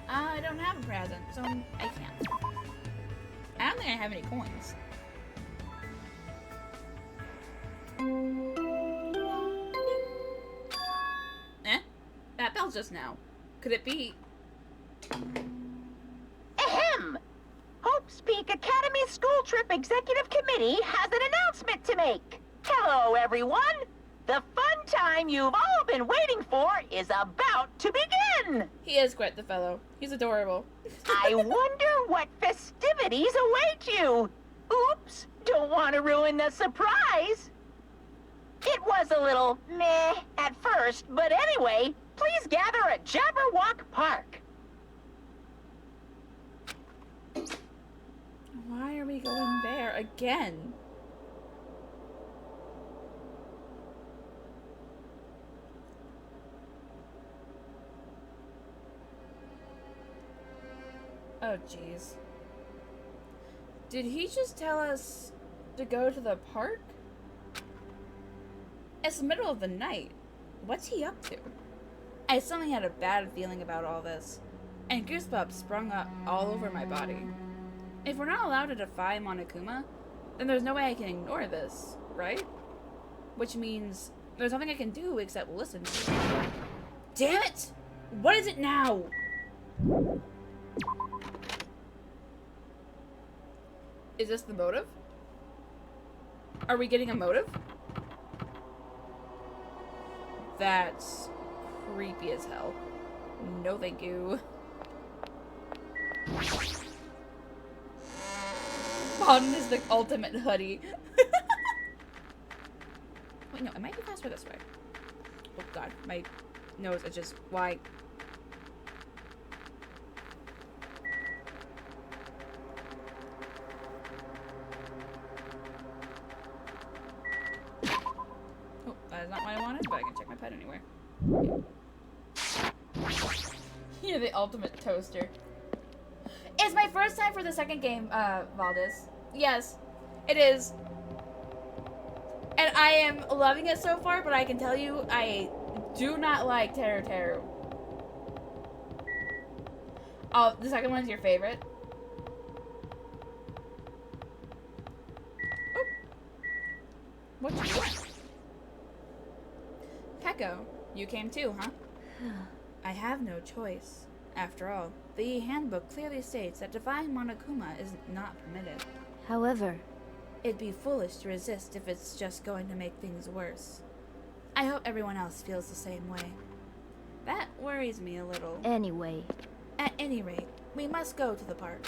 Speaker 1: I don't have a present, so I can't. I don't think I have any coins. Eh? That bell just now. Could it be?
Speaker 6: Ahem! Hope's Peak Academy School Trip Executive Committee has an announcement to make. Hello, everyone! The fun time you've all been waiting for is about to begin!
Speaker 1: He is quite the fellow. He's adorable.
Speaker 6: I wonder what festivities await you! Oops! Don't want to ruin the surprise! It was a little meh at first, but anyway, please gather at Jabberwock Park.
Speaker 1: Why are we going there again? Oh, jeez. Did he just tell us to go to the park? It's the middle of the night. What's he up to? I suddenly had a bad feeling about all this, and goosebumps sprung up all over my body. If we're not allowed to defy Monokuma, then there's no way I can ignore this, right? Which means there's nothing I can do except listen to it. Damn it! What is it now? Is this the motive? Are we getting a motive? That's creepy as hell. No thank you. Bond is the ultimate hoodie. Wait, no, it might be faster this way. Oh god, my nose is just... Why? Oh, that is not what I wanted, but I can check my pet anywhere. You're the ultimate toaster. It's my first time for the second game, Valdez. Yes, it is. And I am loving it so far, but I can tell you, I do not like Teru Teru. Oh, the second one's your favorite? Oh. What you doing? Peko, you came too, huh? I have no choice. After all, the handbook clearly states that defying Monokuma is not permitted.
Speaker 3: However,
Speaker 1: It'd be foolish to resist if it's just going to make things worse. I hope everyone else feels the same way. That worries me a little.
Speaker 3: anyway,
Speaker 1: At any rate, we must go to the park.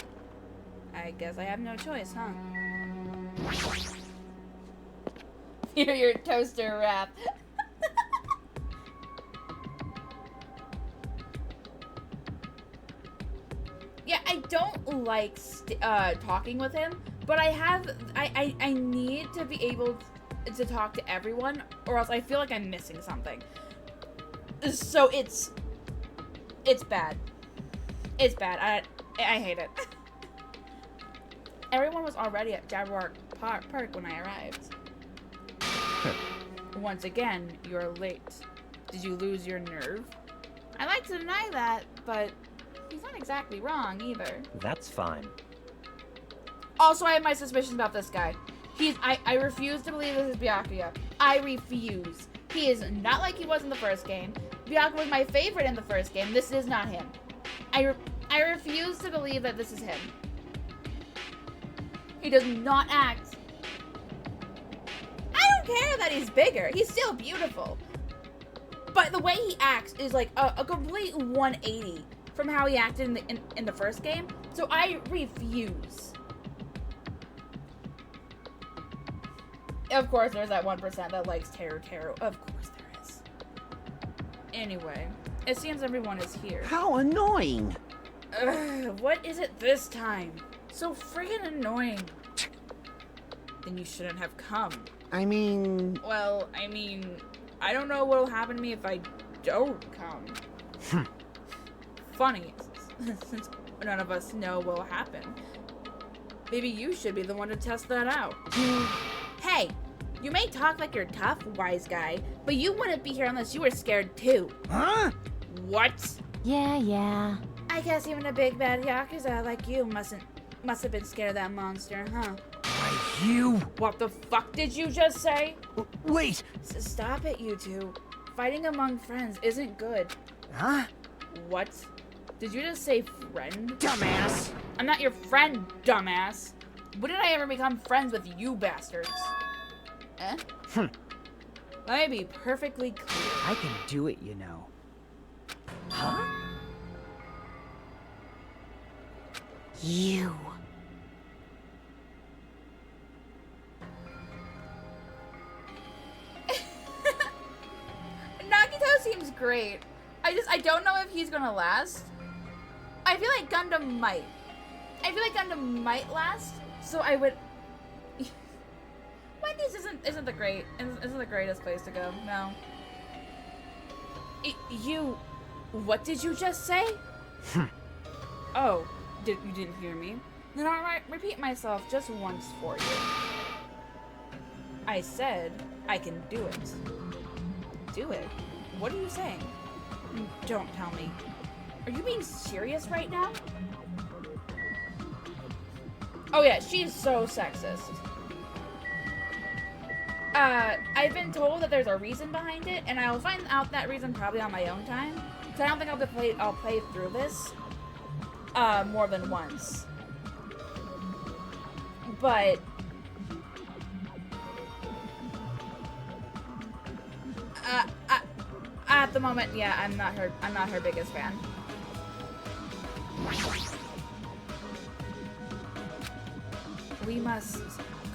Speaker 1: I guess I have no choice, huh? You're your toaster wrap. Yeah, I don't like talking with him, but I need to be able to talk to everyone, or else I feel like I'm missing something. So it's bad. It's bad. I hate it. Everyone was already at Jabberwock Park when I arrived. Once again, you're late. Did you lose your nerve? I like to deny that, but he's not exactly wrong either.
Speaker 5: That's fine.
Speaker 1: Also, I have my suspicions about this guy. I refuse to believe this is Byakuya. I refuse. He is not like he was in the first game. Byakuya was my favorite in the first game. This is not him. I refuse to believe that this is him. He does not act. I don't care that he's bigger. He's still beautiful. But the way he acts is like a complete 180 from how he acted in the first game. So I refuse. Of course, there's that 1% that likes Teru. Of course there is. Anyway, it seems everyone is here.
Speaker 7: How annoying!
Speaker 1: Ugh, what is it this time? So friggin' annoying. Then you shouldn't have come.
Speaker 7: I mean...
Speaker 1: Well, I mean, I don't know what'll happen to me if I don't come. Funny, since none of us know what'll happen. Maybe you should be the one to test that out. Hey, you may talk like you're tough, wise guy, but you wouldn't be here unless you were scared too.
Speaker 7: Huh?
Speaker 1: What?
Speaker 3: Yeah.
Speaker 1: I guess even a big bad Yakuza like you must have been scared of that monster, huh?
Speaker 7: Why, you...
Speaker 1: What the fuck did you just say?
Speaker 7: Wait!
Speaker 1: Stop it, you two. Fighting among friends isn't good.
Speaker 7: Huh?
Speaker 1: What? Did you just say friend?
Speaker 7: Dumbass!
Speaker 1: I'm not your friend, dumbass. When did I ever become friends with you bastards? Eh? Let me be perfectly clear.
Speaker 7: I can do it, you know. Huh?
Speaker 3: You.
Speaker 1: Nagito seems great. I don't know if he's gonna last. I feel like Gundam might. Last. So I would. Wendy's isn't the greatest place to go. No. You. What did you just say? Oh, you didn't hear me? Then I'll repeat myself just once for you. I said I can do it. Do it? What are you saying? Don't tell me. Are you being serious right now? Oh yeah, she's so sexist. I've been told that there's a reason behind it, and I'll find out that reason probably on my own time. So I don't think I'll play through this more than once. But at the moment, yeah, I'm not her biggest fan. We must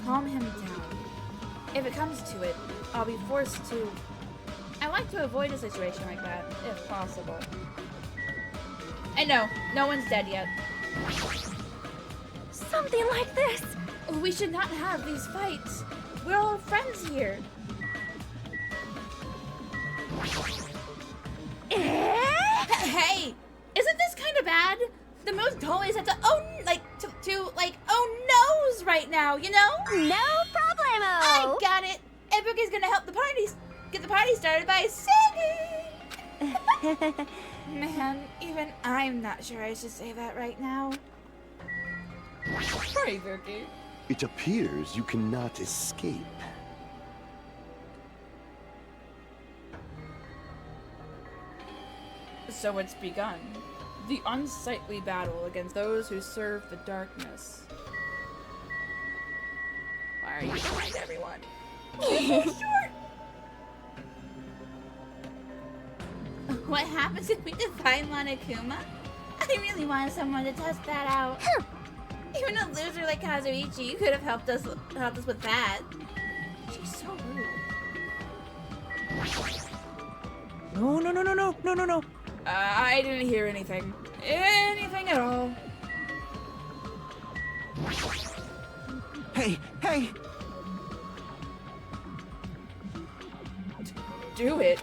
Speaker 1: calm him down. If it comes to it, I'll be forced to... I like to avoid a situation like that, if possible. I know, no one's dead yet.
Speaker 3: Something like this.
Speaker 1: We should not have these fights. We're all friends here. Hey, isn't this kind of bad? The mood totally set to no's right now, you know?
Speaker 3: No problemo.
Speaker 1: I got it. Epic is gonna help get the party started by singing. Man, even I'm not sure I should say that right now. Sorry, Vicky.
Speaker 4: It appears you cannot escape.
Speaker 1: So it's begun. The unsightly battle against those who serve the darkness. Why are you behind everyone? You're so short! What happens if we define Monokuma? I really wanted someone to test that out. Even a loser like Kazuichi could have helped us with that. She's so rude.
Speaker 7: No.
Speaker 1: I didn't hear anything. Anything at all.
Speaker 7: Hey!
Speaker 1: Do it.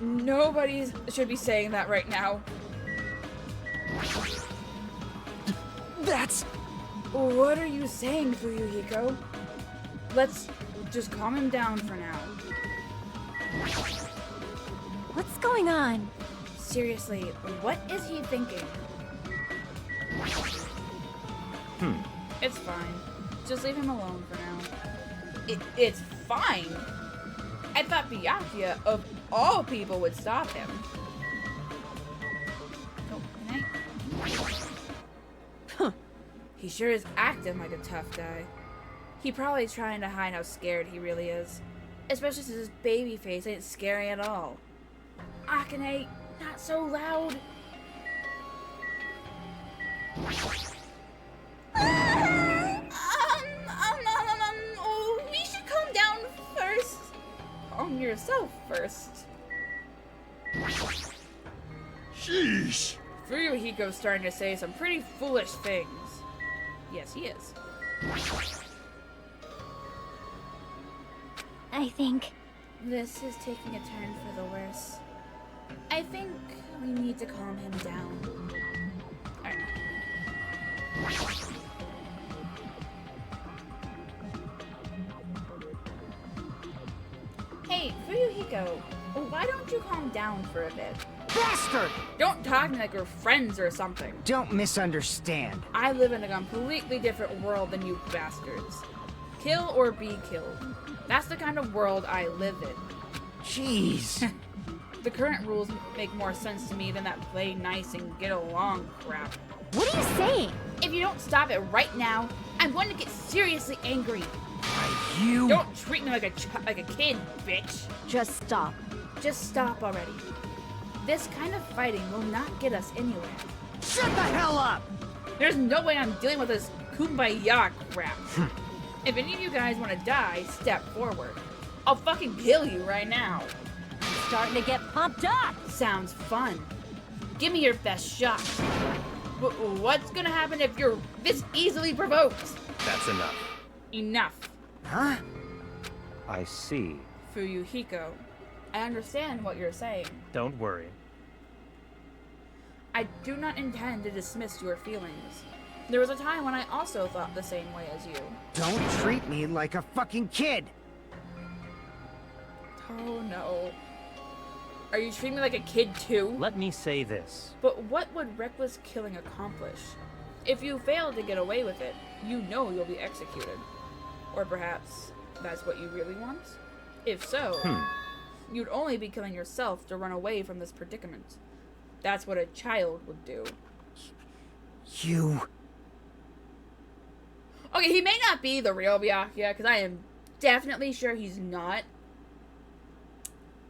Speaker 1: Nobody should be saying that right now.
Speaker 7: That's...
Speaker 1: What are you saying, Fuyuhiko? Let's just calm him down for now.
Speaker 3: What's going on?
Speaker 1: Seriously, what is he thinking? It's fine. Just leave him alone for now. It's fine? I thought Byakuya, of all people, would stop him. Oh, good night. He sure is acting like a tough guy. He probably trying to hide how scared he really is. Especially since his baby face ain't scary at all. Akane, not so loud. We should calm down first. Calm yourself first.
Speaker 4: Sheesh!
Speaker 1: Furuhiko's starting to say some pretty foolish things. Yes, he is.
Speaker 3: I think.
Speaker 1: This is taking a turn for the worse. I think we need to calm him down. Alright. Hey, Furuhiko, why don't you calm down for a bit?
Speaker 7: Bastard!
Speaker 1: Don't talk to me like we're friends or something.
Speaker 7: Don't misunderstand.
Speaker 1: I live in a completely different world than you bastards. Kill or be killed. That's the kind of world I live in.
Speaker 7: Jeez.
Speaker 1: The current rules make more sense to me than that play nice and get along crap.
Speaker 3: What are you saying?
Speaker 1: If you don't stop it right now, I'm going to get seriously angry.
Speaker 7: You...
Speaker 1: Don't treat me like a kid, bitch.
Speaker 3: Just stop.
Speaker 1: Just stop already. This kind of fighting will not get us anywhere.
Speaker 7: Shut the hell up!
Speaker 1: There's no way I'm dealing with this kumbaya crap. If any of you guys want to die, step forward. I'll fucking kill you right now.
Speaker 3: I'm starting to get pumped up.
Speaker 1: Sounds fun. Give me your best shot. What's gonna happen if you're this easily provoked?
Speaker 5: That's enough.
Speaker 1: Enough.
Speaker 7: Huh?
Speaker 5: I see.
Speaker 1: Furuhiko, I understand what you're saying.
Speaker 5: Don't worry.
Speaker 1: I do not intend to dismiss your feelings. There was a time when I also thought the same way as you.
Speaker 7: Don't treat me like a fucking kid!
Speaker 1: Oh no. Are you treating me like a kid too?
Speaker 5: Let me say this.
Speaker 1: But what would reckless killing accomplish? If you fail to get away with it, you know you'll be executed. Or perhaps that's what you really want? If so, you'd only be killing yourself to run away from this predicament. That's what a child would do.
Speaker 7: You...
Speaker 1: Okay, he may not be the real Byakuya, because I am definitely sure he's not.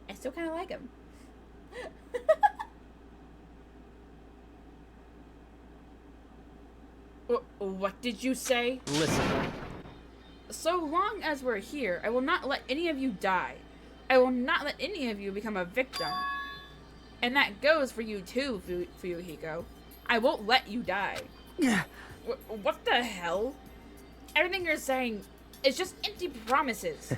Speaker 1: I still kind of like him. What did you say?
Speaker 5: Listen.
Speaker 1: So long as we're here, I will not let any of you die. I will not let any of you become a victim. And that goes for you too, Furuhiko. I won't let you die. What the hell? Everything you're saying is just empty promises.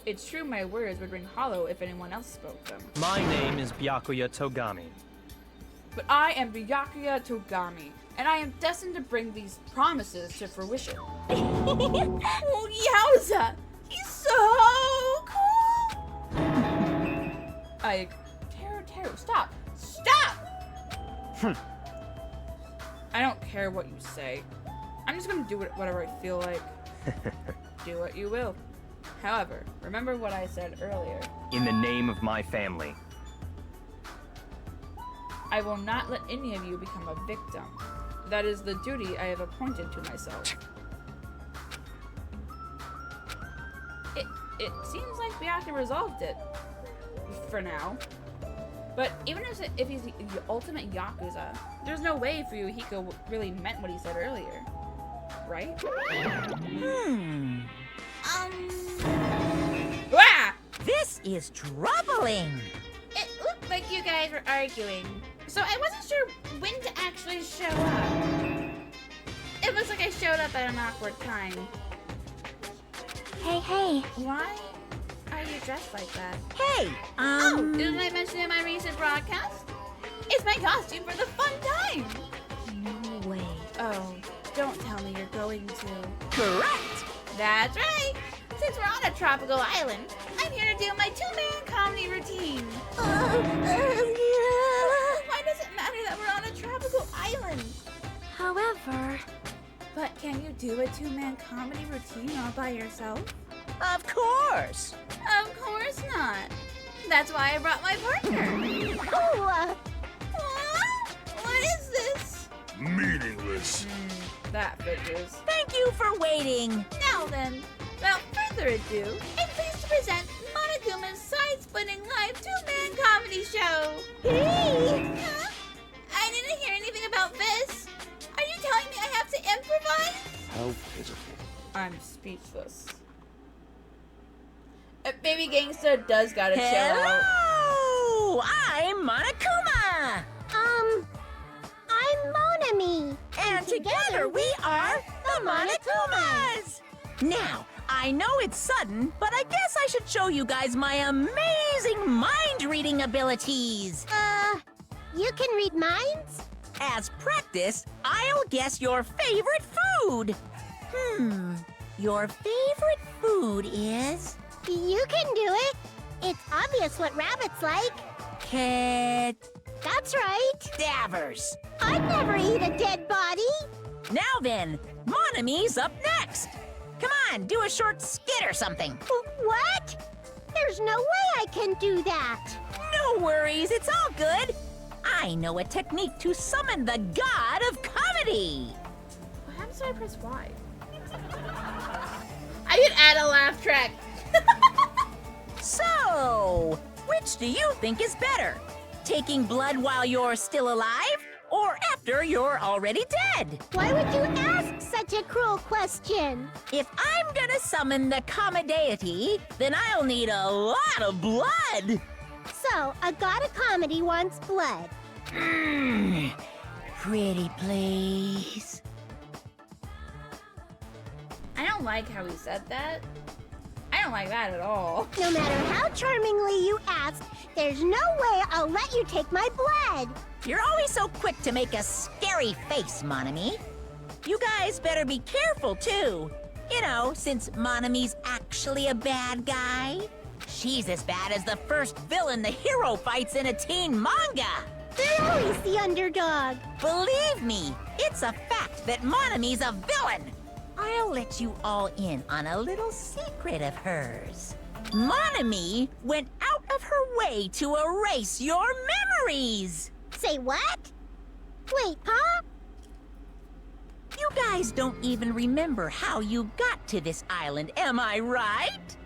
Speaker 1: It's true my words would ring hollow if anyone else spoke them.
Speaker 5: My name is Byakuya Togami.
Speaker 1: But I am Byakuya Togami, and I am destined to bring these promises to fruition. Oh, yowza! He's so cool! Teru, stop! Stop! I don't care what you say. I'm just gonna do whatever I feel like. Do what you will. However, remember what I said earlier.
Speaker 5: In the name of my family.
Speaker 1: I will not let any of you become a victim. That is the duty I have appointed to myself. It seems like Byakuya resolved it. For now. But even if he's the ultimate Yakuza, there's no way Furuhiko really meant what he said earlier. Right? Wah!
Speaker 8: This is troubling.
Speaker 1: It looked like you guys were arguing, so I wasn't sure when to actually show up. It looks like I showed up at an awkward time.
Speaker 3: Hey.
Speaker 1: Why are you dressed like that?
Speaker 8: Hey,
Speaker 1: Oh, didn't I mention in my recent broadcast? It's my costume for the fun time!
Speaker 3: No way.
Speaker 1: Oh, don't tell me you're going to.
Speaker 8: correct.
Speaker 1: That's right! Since we're on a tropical island, I'm here to do my two-man comedy routine. island.
Speaker 3: However,
Speaker 1: But can you do a two-man comedy routine all by yourself?
Speaker 8: Of course.
Speaker 1: Of course not. That's why I brought my partner.
Speaker 3: oh,
Speaker 1: What is this?
Speaker 4: Meaningless.
Speaker 1: That figures.
Speaker 8: Thank you for waiting.
Speaker 1: Now then, without further ado, I'm pleased to present Monokuma's side-splitting live two-man comedy show.
Speaker 3: hey!
Speaker 1: Huh? I didn't hear anything about this. Are you telling me I have to improvise?
Speaker 4: How pitiful.
Speaker 1: I'm speechless. Baby Gangsta does gotta chill out.
Speaker 8: Hello! I'm Monokuma!
Speaker 3: I'm Monami.
Speaker 8: And together we are the Monokumas! Now, I know it's sudden, but I guess I should show you guys my amazing mind-reading abilities.
Speaker 3: You can read minds?
Speaker 8: As practice, I'll guess your favorite food. Your favorite food is...
Speaker 3: You can do it. It's obvious what rabbits like. That's right.
Speaker 8: Cadavers.
Speaker 3: I'd never eat a dead body.
Speaker 8: Now then, Monami's up next. Come on, do a short skit or something.
Speaker 3: What? There's no way I can do that.
Speaker 8: No worries, it's all good. I know a technique to summon the god of comedy.
Speaker 1: What happens if I press Y? I could add a laugh track.
Speaker 8: So, which do you think is better? Taking blood while you're still alive, or after you're already dead?
Speaker 3: Why would you ask such a cruel question?
Speaker 8: If I'm gonna summon the comedy, then I'll need a lot of blood.
Speaker 3: So, a god of comedy wants blood.
Speaker 8: Pretty please.
Speaker 1: I don't like how he said that. I don't like that at all.
Speaker 3: No matter how charmingly you ask, there's no way I'll let you take my blood.
Speaker 8: You're always so quick to make a scary face, Monami. You guys better be careful, too. You know, since Monami's actually a bad guy. She's as bad as the first villain the hero fights in a teen manga.
Speaker 3: They're always the underdog.
Speaker 8: Believe me, it's a fact that Monami's a villain. I'll let you all in on a little secret of hers. Monami went out of her way to erase your memories.
Speaker 3: Say what? Wait, huh?
Speaker 8: You guys don't even remember how you got to this island, am I right?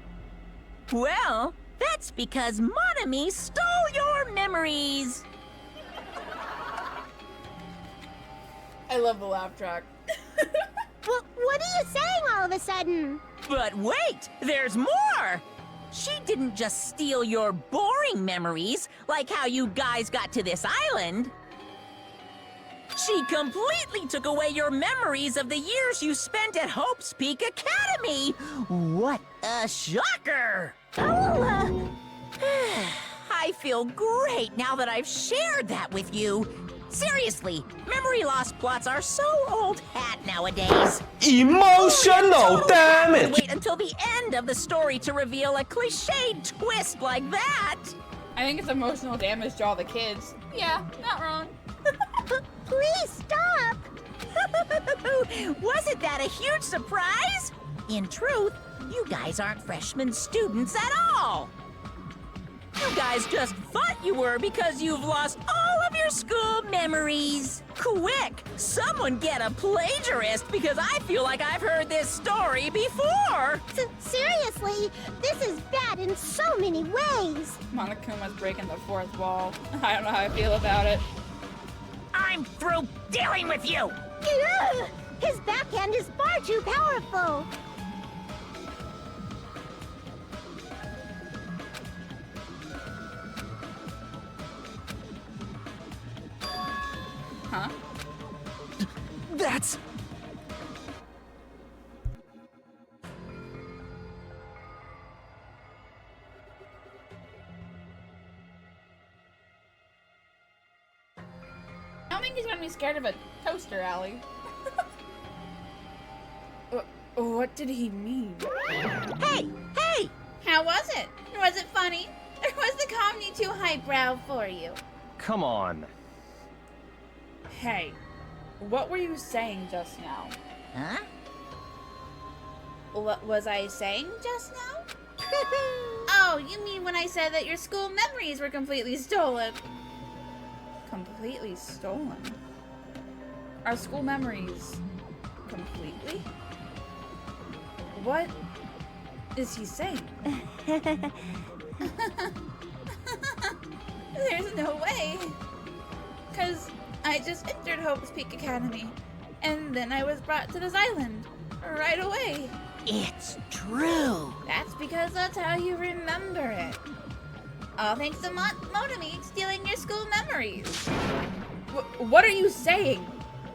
Speaker 8: Well, that's because Monami stole your memories.
Speaker 1: I love the laugh track.
Speaker 3: Well, what are you saying all of a sudden?
Speaker 8: But wait, there's more! She didn't just steal your boring memories, like how you guys got to this island. She completely took away your memories of the years you spent at Hope's Peak Academy! What a shocker!
Speaker 3: Oh,
Speaker 8: I feel great now that I've shared that with you. Seriously, memory loss plots are so old hat nowadays.
Speaker 9: Emotional damage!
Speaker 8: Wait until the end of the story to reveal a cliched twist like that.
Speaker 1: I think it's emotional damage to all the kids. Yeah, not wrong.
Speaker 3: please stop.
Speaker 8: Wasn't that a huge surprise? In truth, you guys aren't freshman students at all. You guys just thought you were because you've lost all of your school memories. Quick, someone get a plagiarist because I feel like I've heard this story before.
Speaker 3: Seriously, this is bad in so many ways.
Speaker 1: Monokuma's breaking the fourth wall. I don't know how I feel about it.
Speaker 8: I'm through dealing with you.
Speaker 3: Ugh, his backhand is far too powerful.
Speaker 1: Huh?
Speaker 5: That's...
Speaker 1: I don't think he's gonna be scared of a toaster, Allie. What did he mean?
Speaker 8: Hey, hey!
Speaker 1: How was it? Was it funny? Or was the comedy too highbrow for you?
Speaker 5: Come on.
Speaker 1: Hey, What were you saying just now?
Speaker 8: Huh?
Speaker 1: What was I saying just now? Oh, you mean when I said that your school memories were completely stolen? Completely stolen? Our school memories completely? What is he saying? There's no way. Because I just entered Hope's Peak Academy, and then I was brought to this island right away.
Speaker 8: It's true.
Speaker 1: That's because that's how you remember it. All thanks to Motomeek stealing your school memories. What are you saying?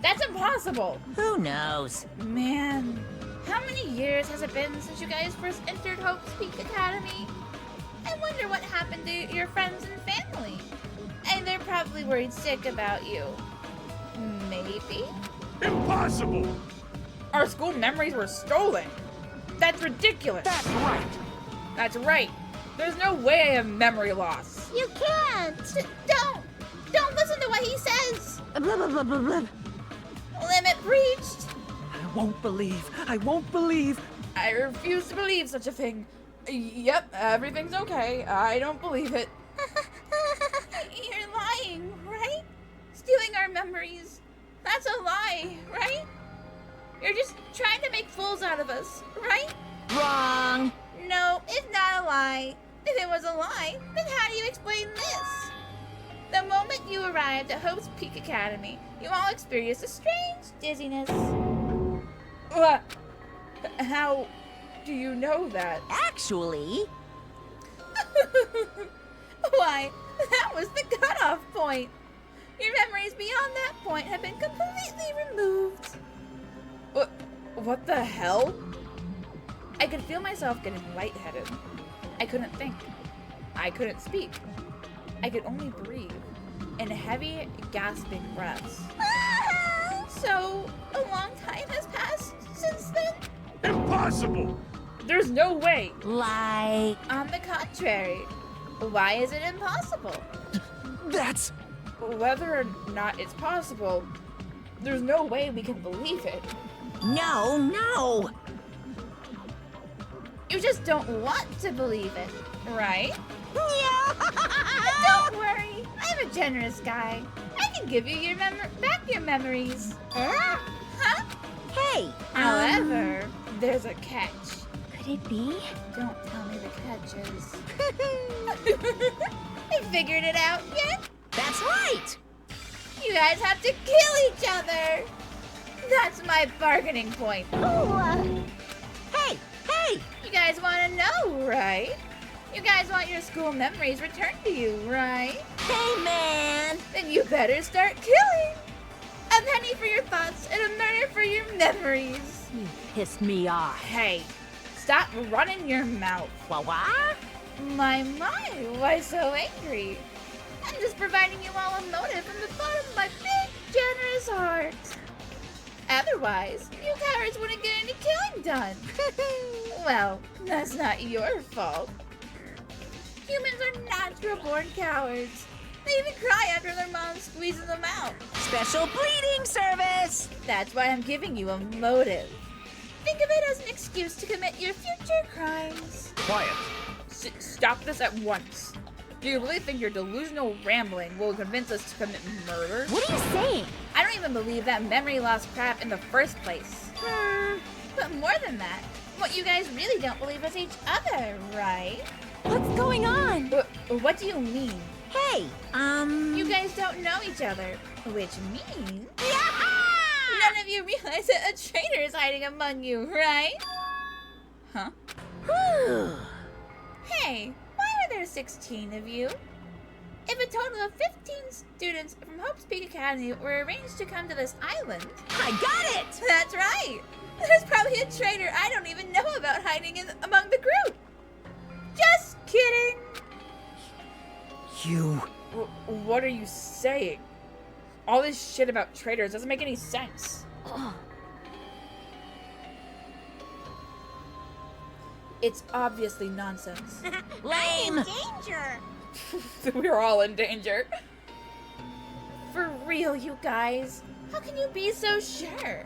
Speaker 1: That's impossible.
Speaker 8: Who knows?
Speaker 1: Man, how many years has it been since you guys first entered Hope's Peak Academy? I wonder what happened to your friends and family. And they're probably worried sick about you. Maybe?
Speaker 4: Impossible!
Speaker 1: Our school memories were stolen. That's ridiculous.
Speaker 2: That's right.
Speaker 1: That's right. There's no way I have memory loss.
Speaker 3: You can't!
Speaker 1: Don't listen to what he says.
Speaker 3: Blah, blah, blah, blah, blah.
Speaker 1: Limit breached.
Speaker 2: I won't believe.
Speaker 1: I refuse to believe such a thing. Yep, everything's okay. I don't believe it. You're lying, right? Stealing our memories. That's a lie, right? You're just trying to make fools out of us, right?
Speaker 8: Wrong.
Speaker 1: No, it's not a lie. If it was a lie, then how do you explain this? The moment you arrived at Hope's Peak Academy, you all experienced a strange dizziness. What? How do you know that?
Speaker 8: Actually,
Speaker 1: Why, that was the cutoff point. Your memories beyond that point have been completely removed. What the hell? I could feel myself getting lightheaded. I couldn't think. I couldn't speak. I could only breathe in heavy, gasping breaths. So, a long time has passed since then?
Speaker 4: Impossible!
Speaker 1: There's no way.
Speaker 8: like,
Speaker 1: On the contrary, why is it impossible?
Speaker 2: That's...
Speaker 1: Whether or not it's possible, there's no way we can believe it.
Speaker 8: no.
Speaker 1: You just don't want to believe it, right?
Speaker 8: Yeah.
Speaker 1: Don't worry, I'm a generous guy. I can give you back your memories. Huh?
Speaker 8: Hey.
Speaker 1: However, there's a catch.
Speaker 3: Could it be?
Speaker 1: Don't tell me the catch is. I figured it out yet?
Speaker 8: That's right.
Speaker 1: You guys have to kill each other. That's my bargaining point.
Speaker 8: Hey.
Speaker 1: You guys want to know, right? You guys want your school memories returned to you, right?
Speaker 8: Hey, man.
Speaker 1: Then you better start killing. A penny for your thoughts and a murder for your memories.
Speaker 8: You pissed me off.
Speaker 1: Hey, stop running your mouth.
Speaker 8: What?
Speaker 1: My, why so angry? I'm just providing you all a motive from the bottom of my big, generous heart. Otherwise, you cowards wouldn't get any killing done. Well, that's not your fault. Humans are natural-born cowards. They even cry after their mom squeezes them out.
Speaker 8: Special bleeding service.
Speaker 1: That's why I'm giving you a motive. Think of it as an excuse to commit your future crimes.
Speaker 5: Quiet.
Speaker 1: Stop this at once. Do you really think your delusional rambling will convince us to commit murder?
Speaker 3: What are you saying?
Speaker 1: I don't even believe that memory loss crap in the first place. But more than that, what you guys really don't believe is each other, right?
Speaker 3: What's going on?
Speaker 1: What do you mean?
Speaker 8: Hey.
Speaker 1: You guys don't know each other, which means none of you realize that a traitor is hiding among you, right? Huh?
Speaker 8: Whew.
Speaker 1: Hey, why are there 16 of you? If a total of 15 students from Hope's Peak Academy were arranged to come to this island...
Speaker 8: I got it.
Speaker 1: That's right! There's probably a traitor I don't even know about hiding among the group! Just kidding!
Speaker 7: You...
Speaker 1: What are you saying? All this shit about traitors doesn't make any sense. It's obviously nonsense.
Speaker 8: Lame.
Speaker 3: Danger!
Speaker 1: We're all in danger. For real, you guys. How can you be so sure?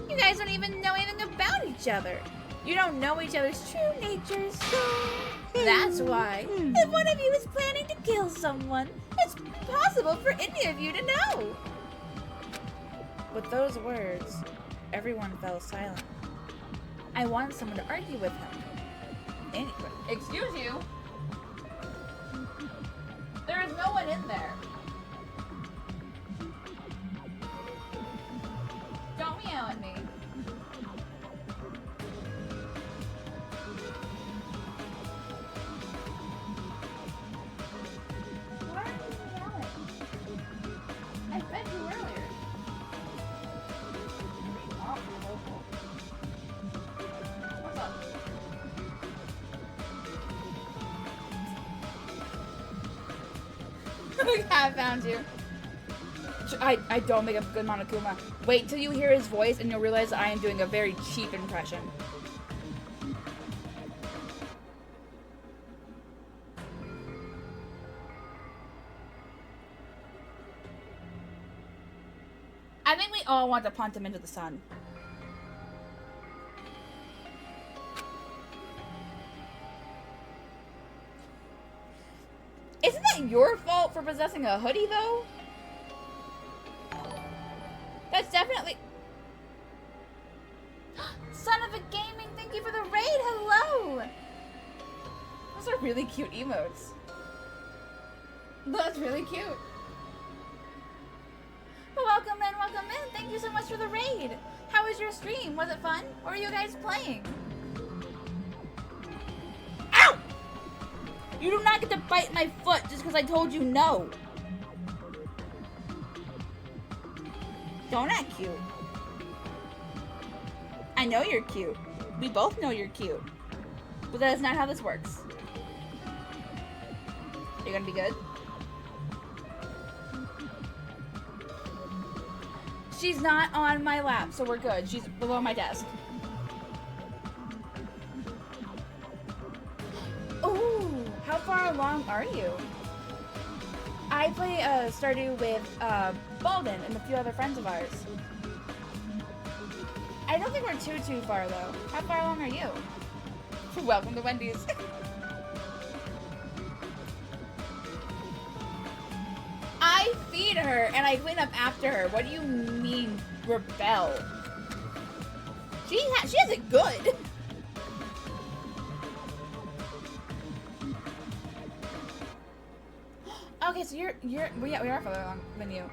Speaker 1: You guys don't even know anything about each other. You don't know each other's true natures. That's why, if one of you is planning to kill someone, it's possible for any of you to know. With those words, everyone fell silent. I wanted someone to argue with him. Anyway, excuse you? There is no one in there. Don't meow at me. Why are you meowing? I fed you earlier. What's up? I found you. I don't make a good Monokuma. Wait till you hear his voice and you'll realize I am doing a very cheap impression. I think we all want to punt him into the sun. Isn't that your fault for possessing a hoodie, though? That's definitely... Son of a Gaming, thank you for the raid! Hello! Those are really cute emotes. That's really cute. Welcome in, welcome in. Thank you so much for the raid. How was your stream? Was it fun? What were you guys playing? Ow! You do not get to bite my foot just because I told you no. Don't act cute. I know you're cute. We both know you're cute. But that is not how this works. You're gonna be good? She's not on my lap, so we're good. She's below my desk. Ooh, how far along are you? I play Stardew with Balden and a few other friends of ours. I don't think we're too far though. How far along are you? Welcome to Wendy's. I feed her and I clean up after her. What do you mean rebel? She has it good. Okay, so we are further along than you.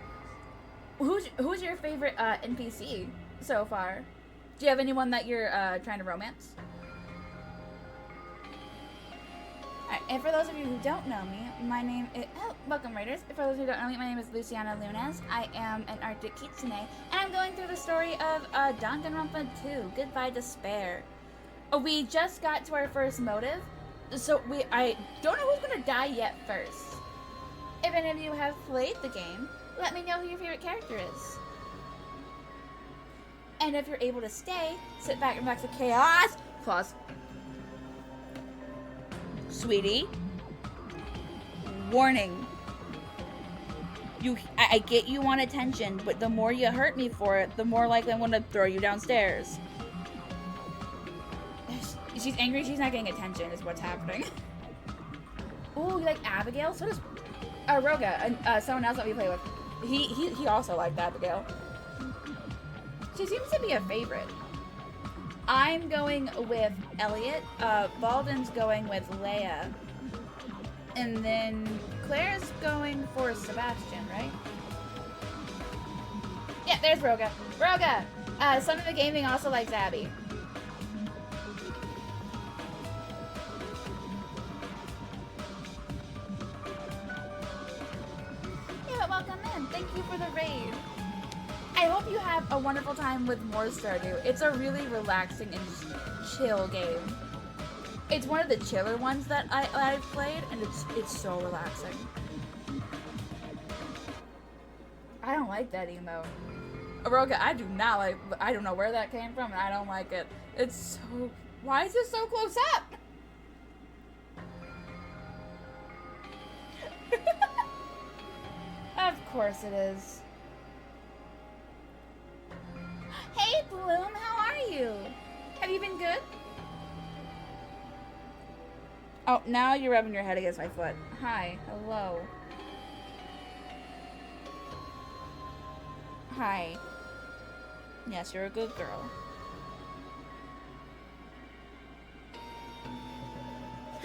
Speaker 1: Who's your favorite NPC so far? Do you have anyone that you're trying to romance? Alright, and for those of you who don't know me, my name is... Oh, welcome, Raiders. For those who don't know me, my name is Luciana Lunes. I am an Arctic Kitsune, and I'm going through the story of Danganronpa 2, Goodbye Despair. We just got to our first motive, so I don't know who's gonna die yet first. If any of you have played the game, let me know who your favorite character is. And if you're able to stay, sit back and relax the chaos. Pause. Sweetie. Warning. I get you want attention, but the more you hurt me for it, the more likely I'm gonna throw you downstairs. She's angry she's not getting attention is what's happening. Ooh, you like Abigail? So does Roga, someone else that we play with. He also liked Abigail. She seems to be a favorite. I'm going with Elliot. Balden's going with Leia. And then Claire's going for Sebastian, right? Yeah, there's Roga. Roga! Son of the Gaming also likes Abby. Yeah, but welcome in. Thank you for the raid. I hope you have a wonderful time with more Stardew. It's a really relaxing and chill game. It's one of the chiller ones that I've played, and it's so relaxing. I don't like that emote. Aroga, I do not like. I don't know where that came from, and I don't like it. It's so. Why is it so close up? Of course it is. Oh, now you're rubbing your head against my foot. Hi. Hello. Hi. Yes, you're a good girl.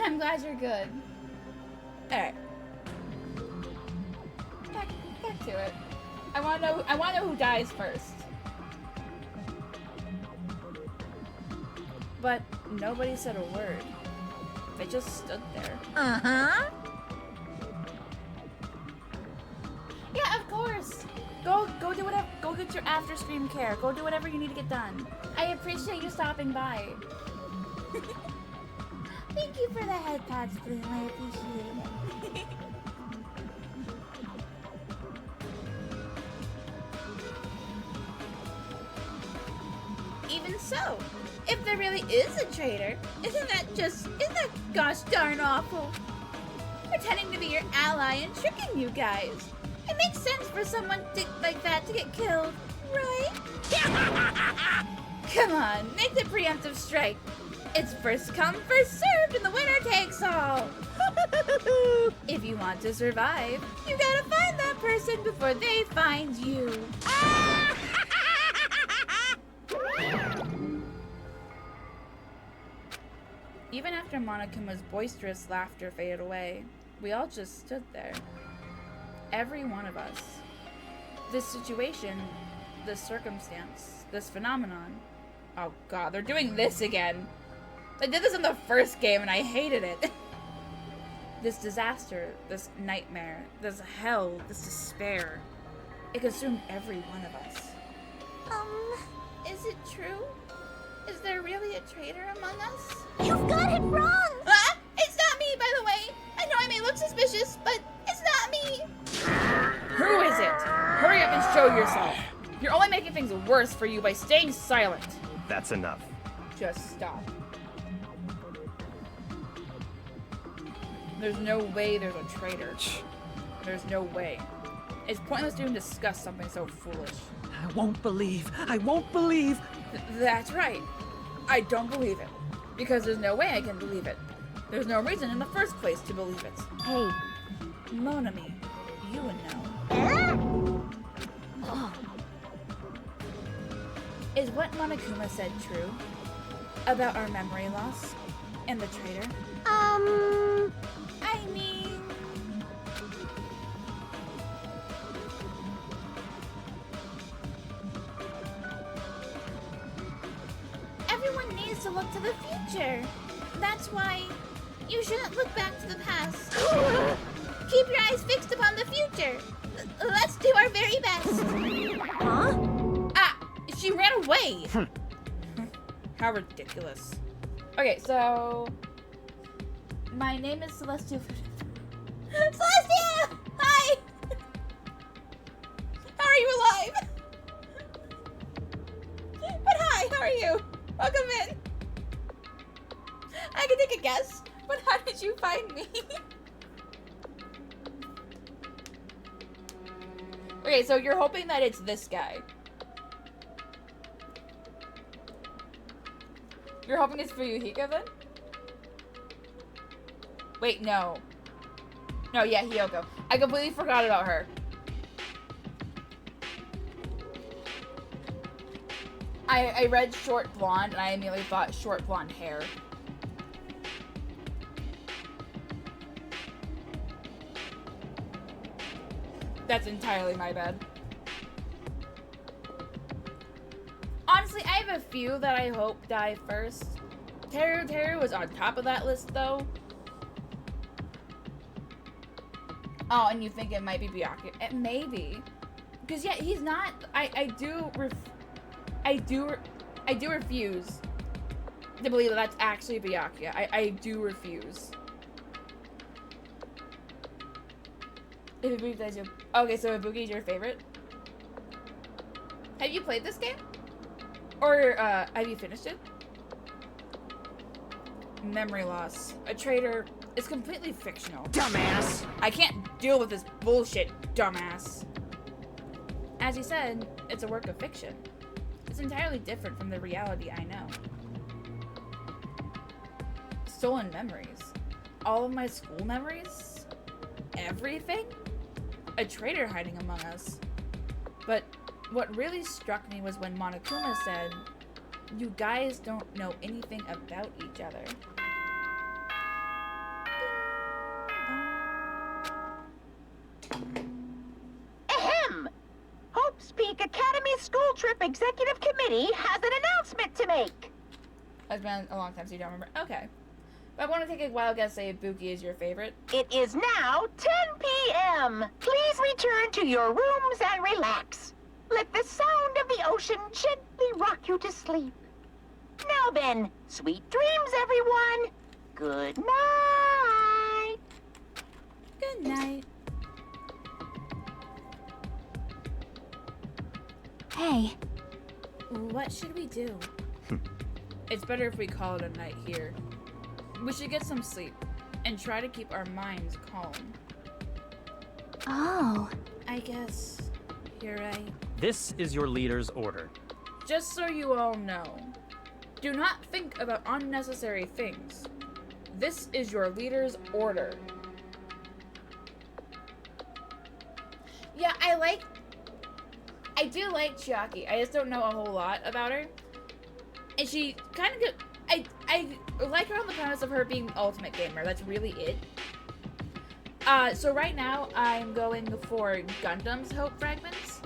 Speaker 1: I'm glad you're good. Alright. Back to it. I wanna know who dies first. But nobody said a word. They just stood there.
Speaker 8: Uh-huh.
Speaker 1: Yeah, of course. Go do whatever. Go get your after scream care. Go do whatever you need to get done. I appreciate you stopping by. Thank you for the head pats, Bloom. I appreciate it. Even so, if there really is a traitor, isn't that gosh darn awful? Pretending to be your ally and tricking you guys. It makes sense for someone like that to get killed, right? Come on, make the preemptive strike. It's first come, first served, and the winner takes all. If you want to survive, you gotta find that person before they find you. Even after Monokuma's boisterous laughter faded away, we all just stood there. Every one of us. This situation, this circumstance, this phenomenon. Oh god, they're doing this again. They did this in the first game and I hated it. This disaster, this nightmare, this hell, this despair. It consumed every one of us. Is it true? Is there really a traitor among us?
Speaker 3: You've got it wrong!
Speaker 1: Ah! It's not me, by the way! I know I may look suspicious, but it's not me! Who is it? Hurry up and show yourself! You're only making things worse for you by staying silent.
Speaker 5: That's enough.
Speaker 1: Just stop. There's no way there's a traitor. There's no way. It's pointless to even discuss something so foolish.
Speaker 7: I won't believe. I won't believe.
Speaker 1: That's right. I don't believe it. Because there's no way I can believe it. There's no reason in the first place to believe it. Hey, Monami, you would know. Is what Monokuma said true? About our memory loss? And the traitor? I mean... Everyone needs to look to the future. That's why you shouldn't look back to the past. Keep your eyes fixed upon the future. Let's do our very best. Huh? Ah, she ran away. How ridiculous. Okay, so... My name is Celestia. Celestia! Hi! How are you alive? But hi, how are you? Welcome in. I can take a guess, but how did you find me? Okay, so you're hoping that it's this guy. You're hoping it's Fuyuhiko then? Wait, no. No, yeah, Hiyoko. I completely forgot about her. I read short blonde and I immediately thought short blonde hair. That's entirely my bad. Honestly, I have a few that I hope die first. Teru was on top of that list though. Oh, and you think it might be Byakuya? It may be. Because yeah, he's not. I do refuse to believe that that's actually Byakuya. I do refuse. If Ibuki dies, okay, so Ibuki's your favorite? Have you played this game? Or have you finished it? Memory loss. A traitor is completely fictional.
Speaker 7: Dumbass!
Speaker 1: I can't deal with this bullshit, dumbass. As you said, it's a work of fiction. It's entirely different from the reality I know. Stolen memories. all of my school memories? Everything? A traitor hiding among us. But what really struck me was when Monokuma said, "You guys don't know anything about each other."
Speaker 6: Ahem! Hope's Peak Academy School Trip Executive Committee has an announcement to make.
Speaker 1: It's been a long time, so you don't remember. Okay. But I want to take a wild guess, say Buki is your favorite.
Speaker 6: It is now 10 p.m. Please return to your rooms and relax. Let the sound of the ocean gently rock you to sleep. Now then, sweet dreams, everyone. Good night.
Speaker 1: Good night.
Speaker 3: Hey,
Speaker 1: What should we do? It's better if we call it a night here. We should get some sleep and try to keep our minds calm.
Speaker 3: oh,
Speaker 1: I guess you're right.
Speaker 5: This is your leader's order.
Speaker 1: Just so you all know, do not think about unnecessary things. This is your leader's order. Yeah, I do like Chiaki. I just don't know a whole lot about her. And she kind of get, I like her on the premise of her being the ultimate gamer. That's really it. So right now I'm going for Gundam's Hope Fragments.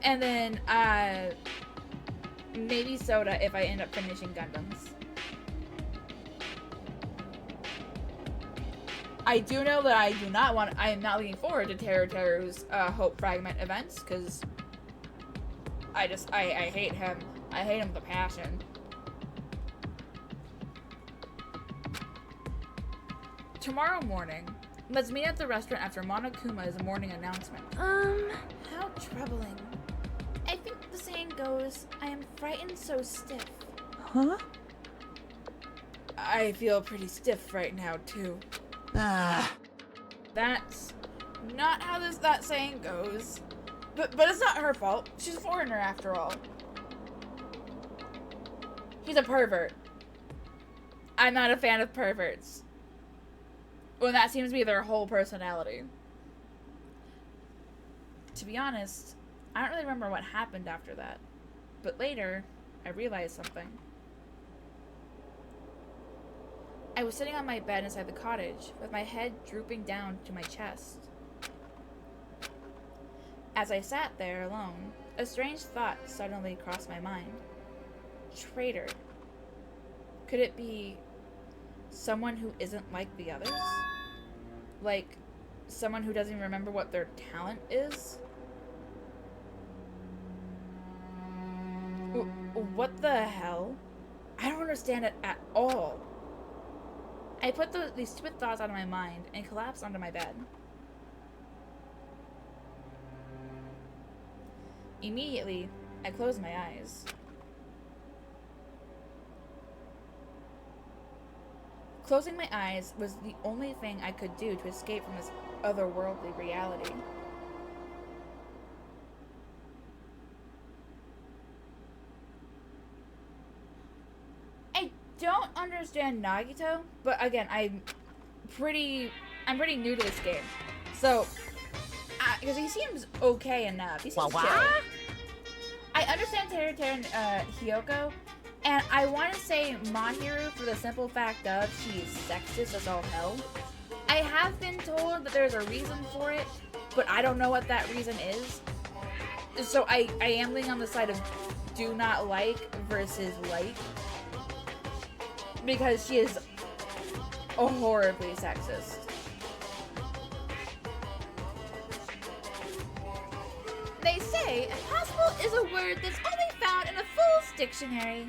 Speaker 1: And then, maybe Soda if I end up finishing Gundams. I do know that I am not looking forward to Teru's Hope Fragment events, because I hate him. I hate him with a passion. Tomorrow morning, let's meet at the restaurant after Monokuma's morning announcement. How troubling. I think the saying goes, I am frightened so stiff.
Speaker 7: Huh?
Speaker 1: I feel pretty stiff right now, too.
Speaker 7: Ah.
Speaker 1: That's not how that saying goes. But it's not her fault. She's a foreigner after all. She's a pervert. I'm not a fan of perverts. Well, that seems to be their whole personality. To be honest, I don't really remember what happened after that. But later, I realized something. I was sitting on my bed inside the cottage, with my head drooping down to my chest. As I sat there alone, a strange thought suddenly crossed my mind. Traitor. Could it be someone who isn't like the others? Like, someone who doesn't even remember what their talent is? What the hell? I don't understand it at all. I put these stupid thoughts out of my mind and collapsed onto my bed. Immediately, I closed my eyes. Closing my eyes was the only thing I could do to escape from this otherworldly reality. I don't understand Nagito, but again, I'm pretty new to this game. So, because he seems okay enough. He seems chill. I understand Teru and Hiyoko, and I want to say Mahiru for the simple fact of she's sexist as all hell. I have been told that there's a reason for it, but I don't know what that reason is. So I am leaning on the side of do not like versus like, because she is horribly sexist. They say impossible is a word that's only found in a fool's dictionary.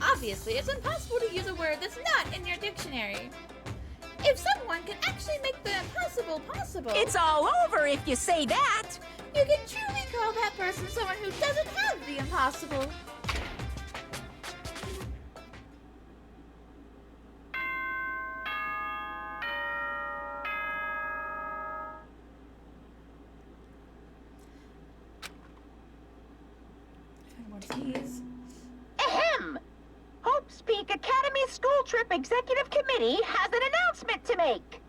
Speaker 1: Obviously, it's impossible to use a word that's not in your dictionary. If someone can actually make the impossible possible,
Speaker 8: It's all over if you say that.
Speaker 1: you can truly call that person someone who doesn't have the impossible.
Speaker 6: Ahem! Hope's Peak Academy School Trip Executive Committee has an announcement to make.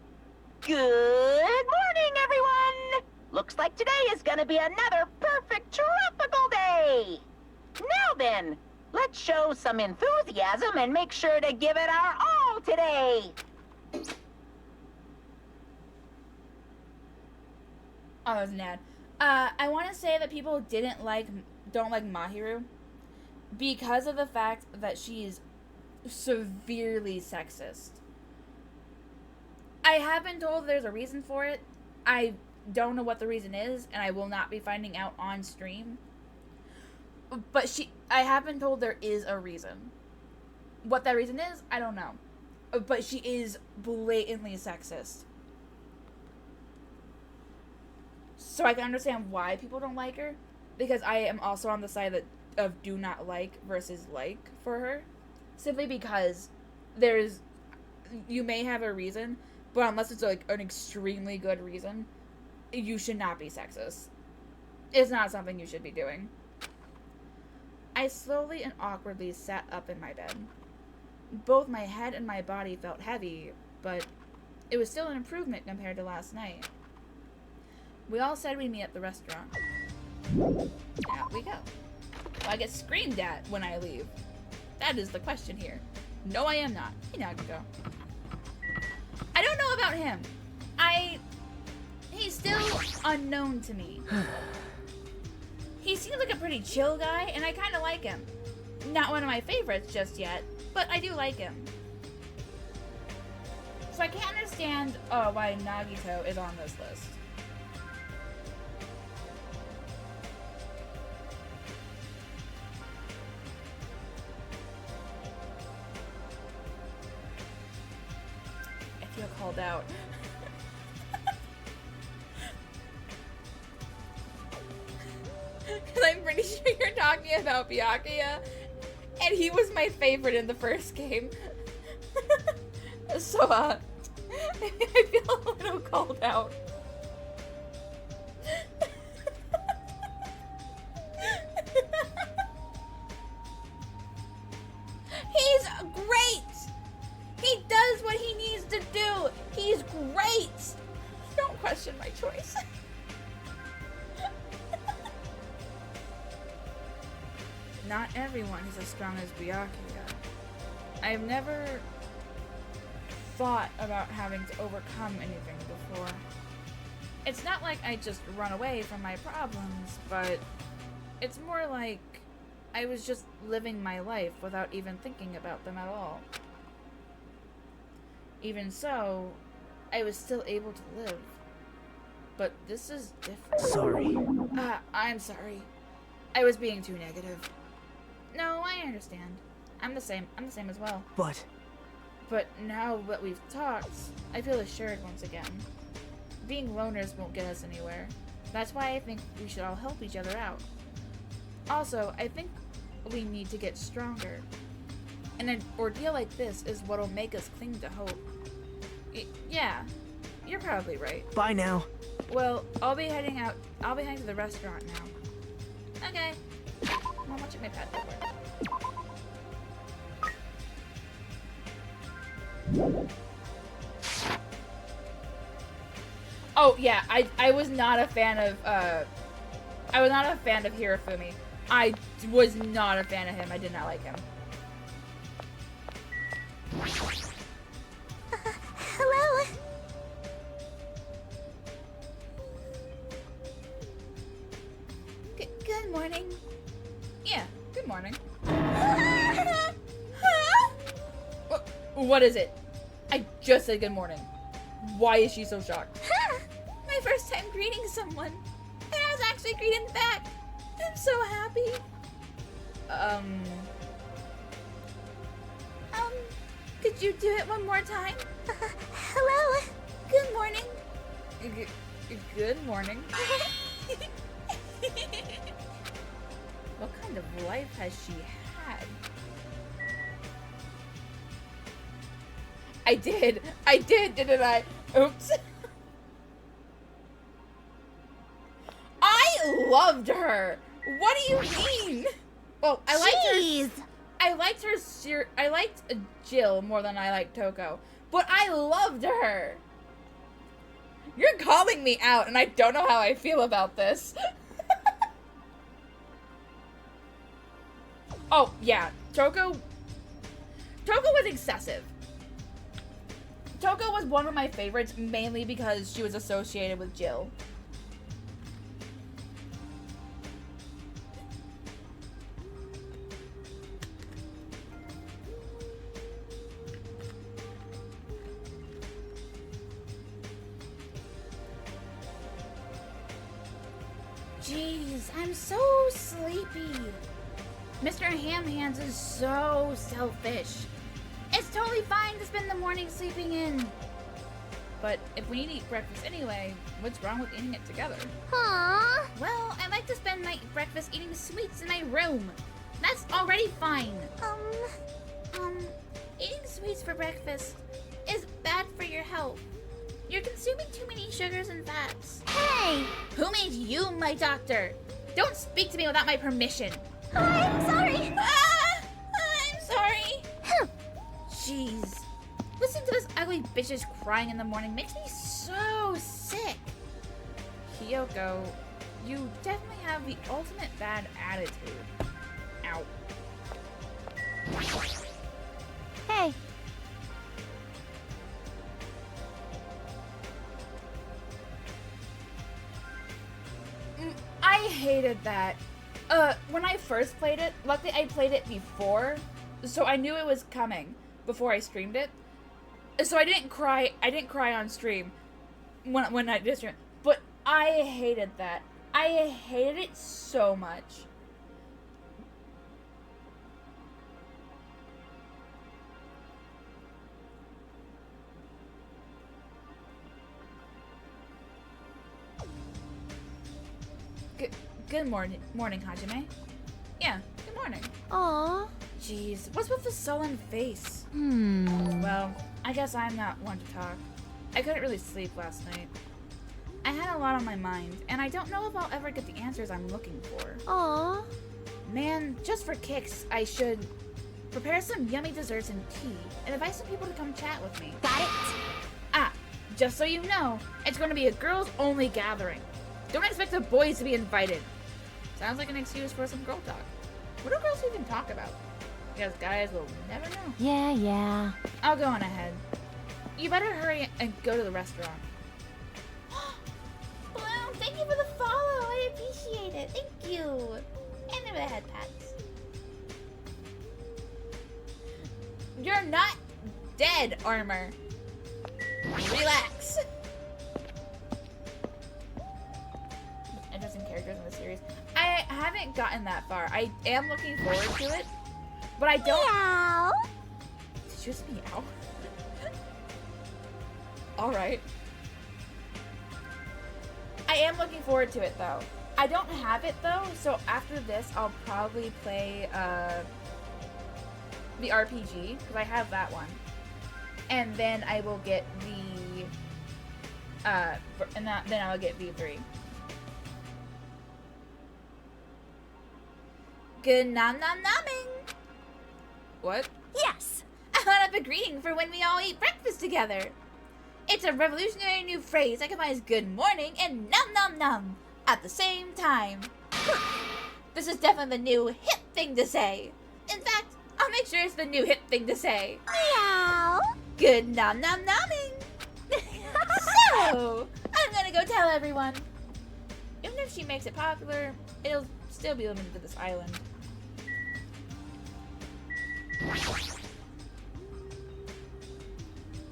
Speaker 6: Good morning, everyone! Looks like today is gonna be another perfect tropical day! Now then, let's show some enthusiasm and make sure to give it our all today!
Speaker 1: Oh, that was an ad. I want to say that people don't like Mahiru because of the fact that she is severely sexist. I have been told there's a reason for it. I don't know what the reason is, and I will not be finding out on stream. But I have been told there is a reason. What that reason is, I don't know. But she is blatantly sexist. So I can understand why people don't like her, because I am also on the side of do not like versus like for her. Simply because you may have a reason, but unless it's like an extremely good reason, you should not be sexist. It's not something you should be doing. I slowly and awkwardly sat up in my bed. Both my head and my body felt heavy, but it was still an improvement compared to last night. We all said we'd meet at the restaurant. Out we go. Will I get screamed at when I leave? That is the question here. No, I am not. Hey, Nagito. I don't know about him. He's still unknown to me. He seems like a pretty chill guy, and I kind of like him. Not one of my favorites just yet, but I do like him. So I can't understand why Nagito is on this list. I feel called out. Because I'm pretty sure you're talking about Byakuya, and he was my favorite in the first game. So, I feel a little called out. He's great! He does what he needs to do! He's great! Don't question my choice. Not everyone is as strong as Byakuya. I've never thought about having to overcome anything before. It's not like I just run away from my problems, but it's more like I was just living my life without even thinking about them at all. Even so, I was still able to live. But this is different.
Speaker 7: Sorry.
Speaker 1: I'm sorry. I was being too negative. No, I understand. I'm the same as well. But now that we've talked, I feel assured once again. Being loners won't get us anywhere. That's why I think we should all help each other out. Also, I think we need to get stronger. And an ordeal like this is what'll make us cling to hope. Yeah, you're probably right.
Speaker 7: Bye now.
Speaker 1: Well, I'll be heading to the restaurant now. Okay. I'm watching my pad forward. Oh yeah, I was not a fan of Hirofumi. I was not a fan of him. I did not like him.
Speaker 3: Hello?
Speaker 1: Good morning. Yeah, good morning. What is it? I just said good morning. Why is she so shocked? My first time greeting someone, and I was actually greeted back. I'm so happy. Could you do it one more time?
Speaker 3: Hello?
Speaker 1: Good morning. Good morning. What kind of life has she had? I did, didn't I? Oops. I loved her. What do you mean? Well, I liked her. I liked I liked Jill more than I liked Toko, but I loved her. You're calling me out, and I don't know how I feel about this. Oh, yeah. Toko was excessive. Toko was one of my favorites, mainly because she was associated with Jill. Jeez, I'm so sleepy. Mr. Ham Hands is so selfish. It's totally fine to spend the morning sleeping in. But if we eat breakfast anyway, what's wrong with eating it together?
Speaker 3: Aww.
Speaker 1: Well, I like to spend my breakfast eating sweets in my room. That's already fine. Eating sweets for breakfast is bad for your health. You're consuming too many sugars and fats.
Speaker 3: Hey!
Speaker 1: Who made you my doctor? Don't speak to me without my permission.
Speaker 3: I'm sorry.
Speaker 1: Ah! I'm sorry. Jeez. Listening to this ugly bitches crying in the morning makes me so sick. Hiyoko, you definitely have the ultimate bad attitude. Ow.
Speaker 3: Hey.
Speaker 1: I hated that. When I first played it, luckily I played it before, so I knew it was coming before I streamed it. So I didn't cry on stream when I did stream. But I hated that. I hated it so much. Good morning, Hajime. Yeah, good morning.
Speaker 3: Aww.
Speaker 1: Jeez, what's with the sullen face? Well, I guess I'm not one to talk. I couldn't really sleep last night. I had a lot on my mind, and I don't know if I'll ever get the answers I'm looking for.
Speaker 3: Aww.
Speaker 1: Man, just for kicks, I should prepare some yummy desserts and tea, and invite some people to come chat with me.
Speaker 3: Got it?
Speaker 1: Ah, just so you know, it's going to be a girls-only gathering. Don't expect the boys to be invited. Sounds like an excuse for some girl talk. What do girls even talk about? Because guys will never know.
Speaker 3: Yeah.
Speaker 1: I'll go on ahead. You better hurry and go to the restaurant. Bloom, thank you for the follow. I appreciate it. Thank you. And the head pats. You're not dead, Armor. Relax. Interesting characters in the series. I haven't gotten that far. I am looking forward to it, but I don't.
Speaker 3: Meow.
Speaker 1: Did you just meow? All right. I am looking forward to it though. I don't have it though, so after this, I'll probably play the RPG because I have that one, and then I will get the then I'll get V3. Good nom nom nomming. What?
Speaker 3: Yes.
Speaker 1: I thought up a greeting for when we all eat breakfast together. It's a revolutionary new phrase that combines good morning and nom nom nom at the same time. This is definitely the new hip thing to say. In fact, I'll make sure it's the new hip thing to say.
Speaker 3: Meow.
Speaker 1: Good nom nom nomming. So, I'm gonna go tell everyone. Even if she makes it popular, it'll still be limited to this island.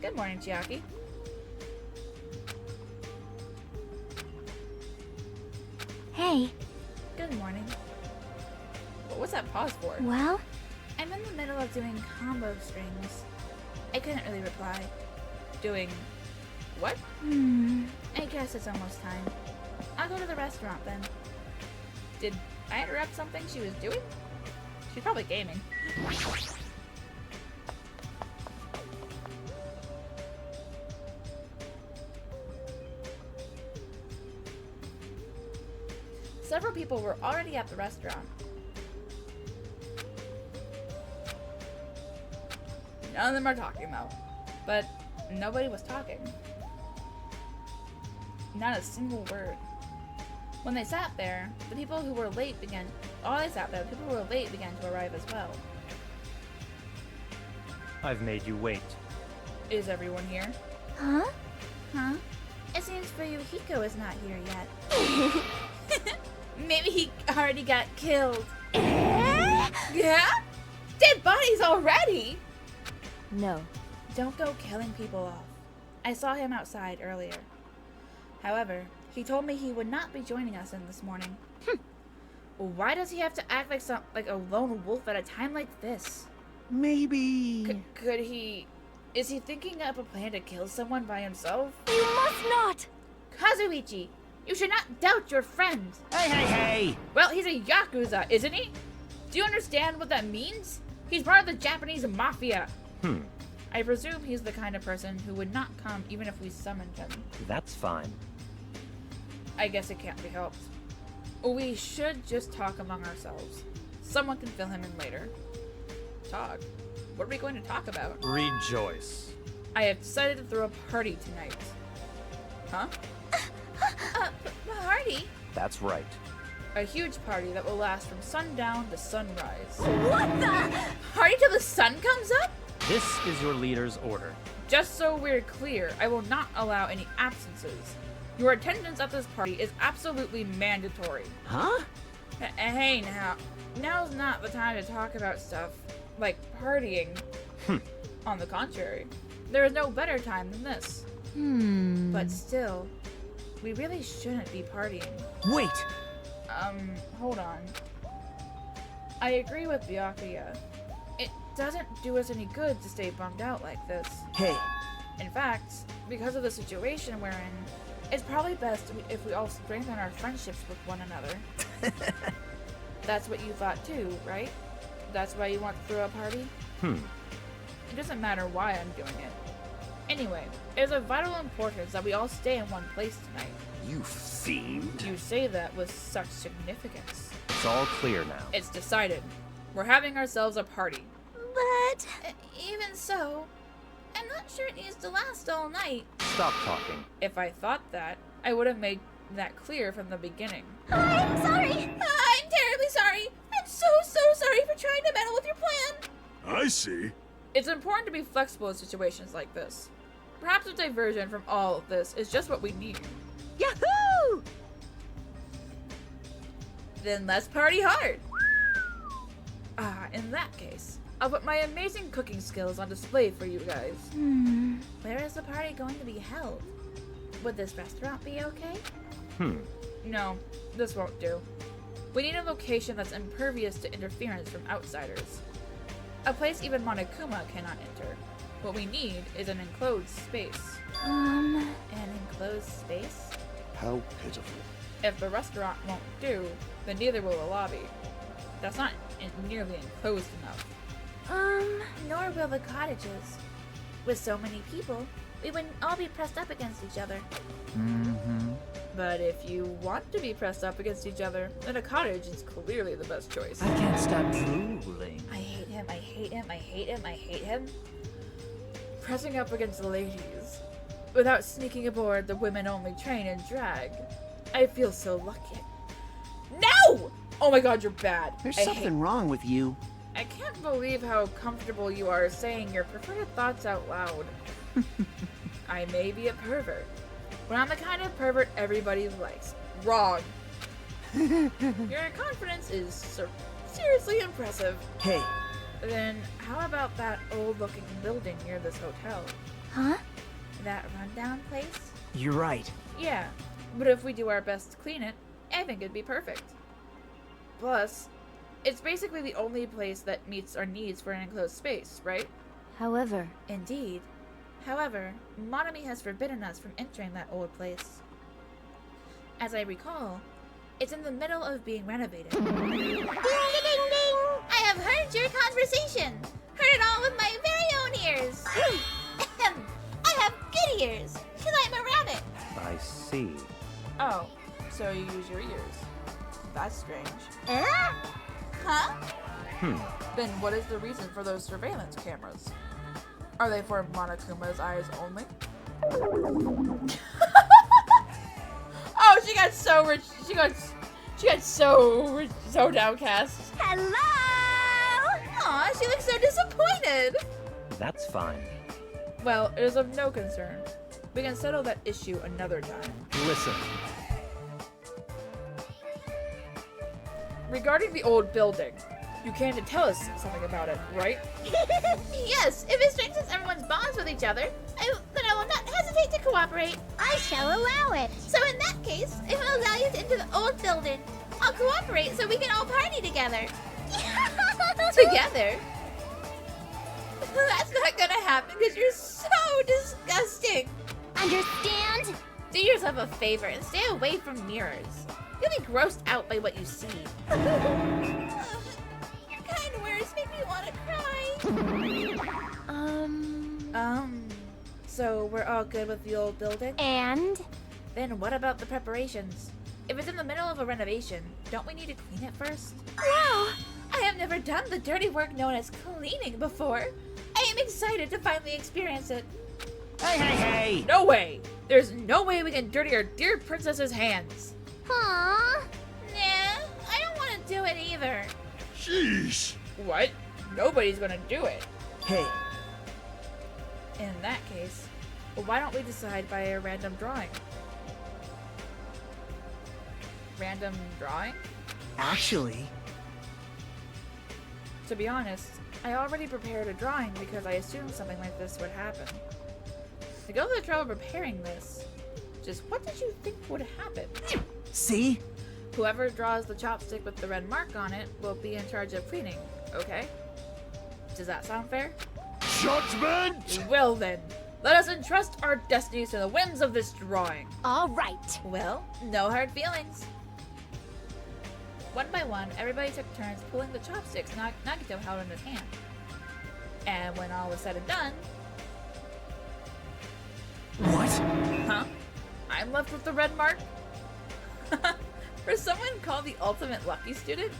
Speaker 1: Good morning, Chiaki.
Speaker 3: Hey.
Speaker 1: Good morning. What's that pause for?
Speaker 3: Well?
Speaker 1: I'm in the middle of doing combo strings. I couldn't really reply. Doing what? I guess it's almost time. I'll go to the restaurant then. Did I interrupt something she was doing? She's probably gaming. Several people were already at the restaurant. None of them are talking though. But nobody was talking. Not a single word. When they sat there, the people who were late began. While they sat there, the people who were late began to arrive as well.
Speaker 5: I've made you wait.
Speaker 1: Is everyone here?
Speaker 3: Huh?
Speaker 1: Huh? It seems Fuyuhiko is not here yet. Maybe he already got killed. Yeah? Dead bodies already?
Speaker 3: No.
Speaker 1: Don't go killing people off. I saw him outside earlier. However, he told me he would not be joining us in this morning. Why does he have to act like a lone wolf at a time like this?
Speaker 7: Maybe.
Speaker 1: Could he... Is he thinking up a plan to kill someone by himself?
Speaker 3: You must not!
Speaker 1: Kazuichi, you should not doubt your friend.
Speaker 7: Hey!
Speaker 1: Well, he's a Yakuza, isn't he? Do you understand what that means? He's part of the Japanese mafia. I presume he's the kind of person who would not come even if we summoned him.
Speaker 5: That's fine.
Speaker 1: I guess it can't be helped. We should just talk among ourselves. Someone can fill him in later. Talk? What are we going to talk about?
Speaker 5: Rejoice.
Speaker 1: I have decided to throw a party tonight. Huh? Party?
Speaker 5: That's right.
Speaker 1: A huge party that will last from sundown to sunrise.
Speaker 3: What the?
Speaker 1: Party till the sun comes up?
Speaker 5: This is your leader's order.
Speaker 1: Just so we're clear, I will not allow any absences. Your attendance at this party is absolutely mandatory.
Speaker 7: Huh?
Speaker 1: Hey now, now's not the time to talk about stuff like partying. On the contrary, there is no better time than this. But still, we really shouldn't be partying.
Speaker 7: Wait!
Speaker 1: Hold on. I agree with Byakuya. It doesn't do us any good to stay bummed out like this.
Speaker 7: Hey,
Speaker 1: In fact, because of the situation we're in, it's probably best if we all strengthen our friendships with one another. That's what you thought too, right? That's why you want to throw a party? It doesn't matter why I'm doing it. Anyway, it is of vital importance that we all stay in one place tonight.
Speaker 7: you fiend.
Speaker 1: You say that with such significance.
Speaker 5: It's all clear now.
Speaker 1: It's decided. We're having ourselves a party.
Speaker 3: But...
Speaker 1: Even so, I'm not sure it needs to last all night.
Speaker 5: Stop talking.
Speaker 1: If I thought that, I would have made that clear from the beginning.
Speaker 3: I'm sorry!
Speaker 1: I'm terribly sorry! I'm so sorry for trying to meddle with your plan!
Speaker 4: I see.
Speaker 1: It's important to be flexible in situations like this. Perhaps a diversion from all of this is just what we need.
Speaker 3: Yahoo!
Speaker 1: Then let's party hard! In that case, I'll put my amazing cooking skills on display for you guys. Where is the party going to be held? Would this restaurant be okay? No, this won't do. We need a location that's impervious to interference from outsiders. A place even Monokuma cannot enter. What we need is an enclosed space. An enclosed space?
Speaker 4: How pitiful.
Speaker 1: If the restaurant won't do, then neither will the lobby. That's not nearly enclosed enough. Nor will the cottages. With so many people, we wouldn't all be pressed up against each other. But if you want to be pressed up against each other, then a cottage is clearly the best choice.
Speaker 7: I can't stop drooling.
Speaker 1: I hate him, I hate him, I hate him, I hate him. Pressing up against the ladies, without sneaking aboard the women-only train and drag. I feel so lucky. No! Oh my god, you're bad.
Speaker 7: There's
Speaker 1: I
Speaker 7: something wrong with you.
Speaker 1: I can't believe how comfortable you are saying your preferred thoughts out loud. I may be a pervert, but I'm the kind of pervert everybody likes. Wrong. Your confidence is seriously impressive.
Speaker 7: Hey,
Speaker 1: Then how about that old-looking building near this hotel?
Speaker 3: Huh?
Speaker 1: That rundown place?
Speaker 7: you're right.
Speaker 1: Yeah, but if we do our best to clean it, I think it'd be perfect. Plus, it's basically the only place that meets our needs for an enclosed space, right?
Speaker 3: However...
Speaker 1: Indeed. However, Monami has forbidden us from entering that old place. As I recall, it's in the middle of being renovated. Ding, ding, ding, ding! I have heard your conversation! Heard it all with my very own ears! I have good ears, because I'm a rabbit!
Speaker 5: I see.
Speaker 1: Oh, so you use your ears. That's strange.
Speaker 3: Huh?
Speaker 1: Then what is the reason for those surveillance cameras? Are they for Monokuma's eyes only? Oh, she got so rich. She got so downcast.
Speaker 3: Hello!
Speaker 1: Aw, she looks so disappointed.
Speaker 5: That's fine.
Speaker 1: Well, it is of no concern. We can settle that issue another time.
Speaker 5: Listen,
Speaker 1: Regarding the old building, you came to tell us something about it, right?
Speaker 10: Yes, if it strengthens everyone's bonds with each other, then I will not hesitate to cooperate.
Speaker 3: I shall allow it.
Speaker 10: So in that case, if it allows you into the old building, I'll cooperate so we can all party together. Together? That's not gonna happen because you're so disgusting.
Speaker 3: Understand?
Speaker 10: Do yourself a favor and stay away from mirrors. You'll be grossed out by what you see. Your kind words make me want to cry.
Speaker 1: So we're all good with the old building?
Speaker 3: And?
Speaker 10: Then what about the preparations? If it's in the middle of a renovation, don't we need to clean it first?
Speaker 3: No!
Speaker 10: I have never done the dirty work known as cleaning before. I am excited to finally experience it.
Speaker 7: Hey!
Speaker 1: No way! There's no way we can dirty our dear princess's hands.
Speaker 3: Aww.
Speaker 10: Nah, I don't want to do it either.
Speaker 4: Sheesh!
Speaker 1: What? Nobody's gonna do it.
Speaker 7: Hey,
Speaker 1: In that case, well, why don't we decide by a random drawing? Random drawing?
Speaker 7: actually,
Speaker 1: To be honest, I already prepared a drawing because I assumed something like this would happen. To go to the trouble of preparing this, just what did you think would happen?
Speaker 7: see?
Speaker 1: Whoever draws the chopstick with the red mark on it will be in charge of cleaning, okay? Does that sound fair?
Speaker 4: Judgment!
Speaker 1: Well then, let us entrust our destinies to the whims of this drawing.
Speaker 3: All right.
Speaker 10: Well, no hard feelings. One by one, everybody took turns pulling the chopsticks Nagito held in his hand. And when all was said and done,
Speaker 7: What?
Speaker 1: Huh? I'm left with the red mark? For someone called the ultimate lucky student,